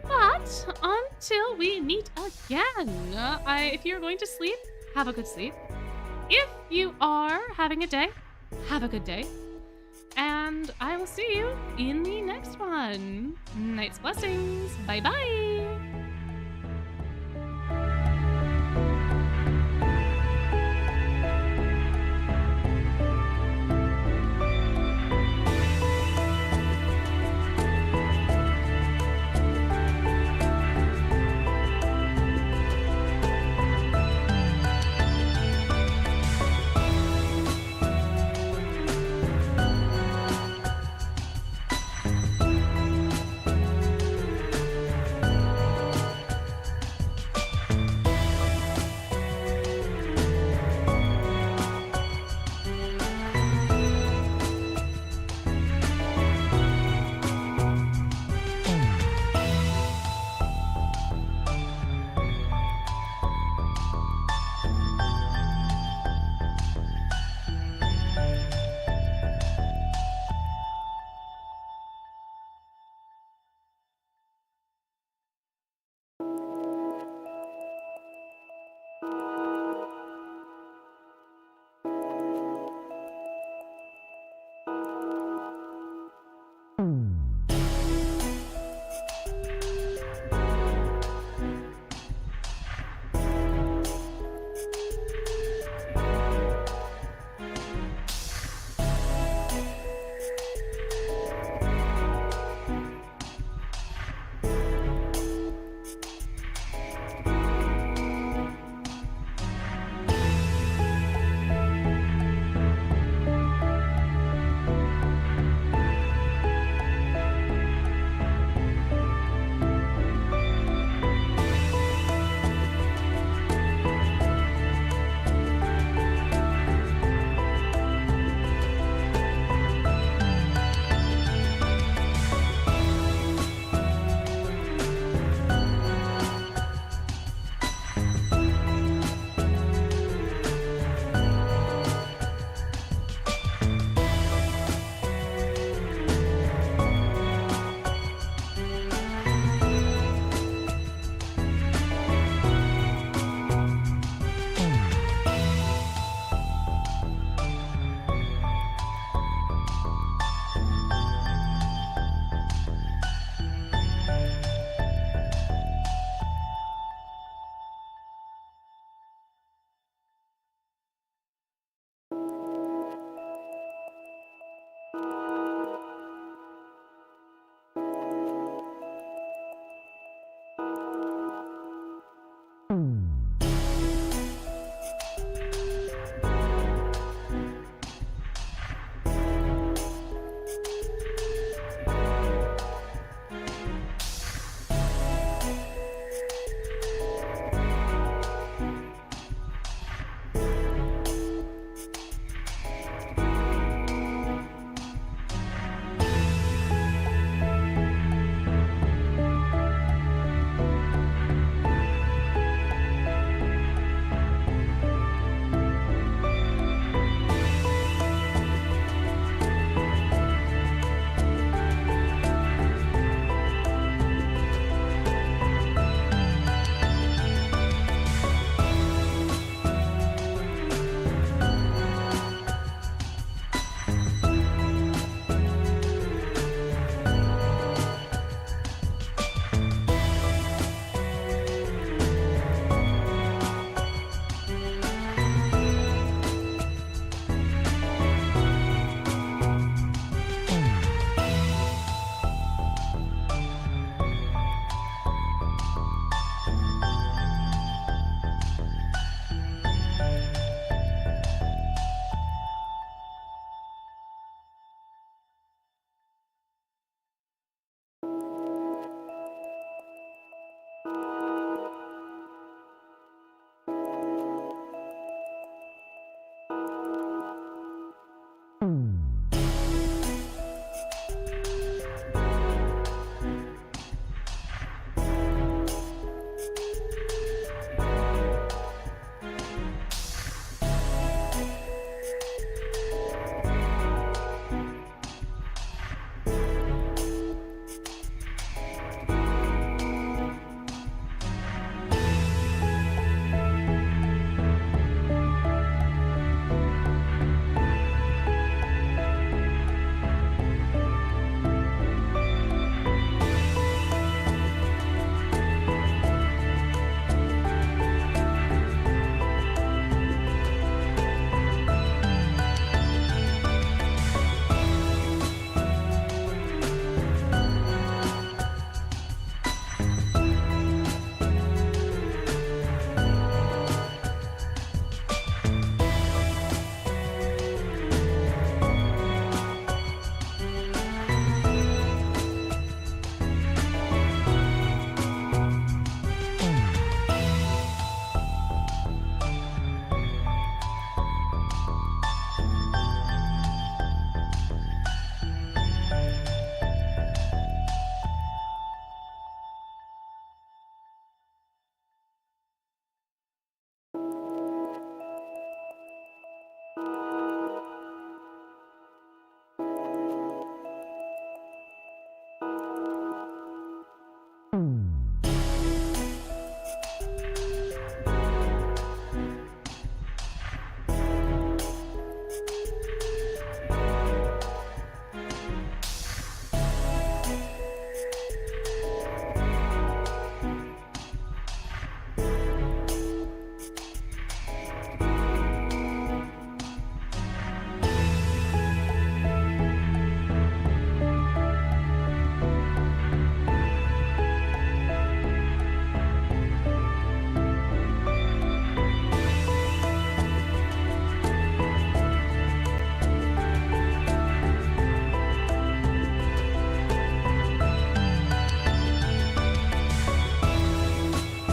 But until we meet again, if you're going to sleep, have a good sleep. If you are having a day, have a good day. And I will see you in the next one. Night's blessings. Bye-bye.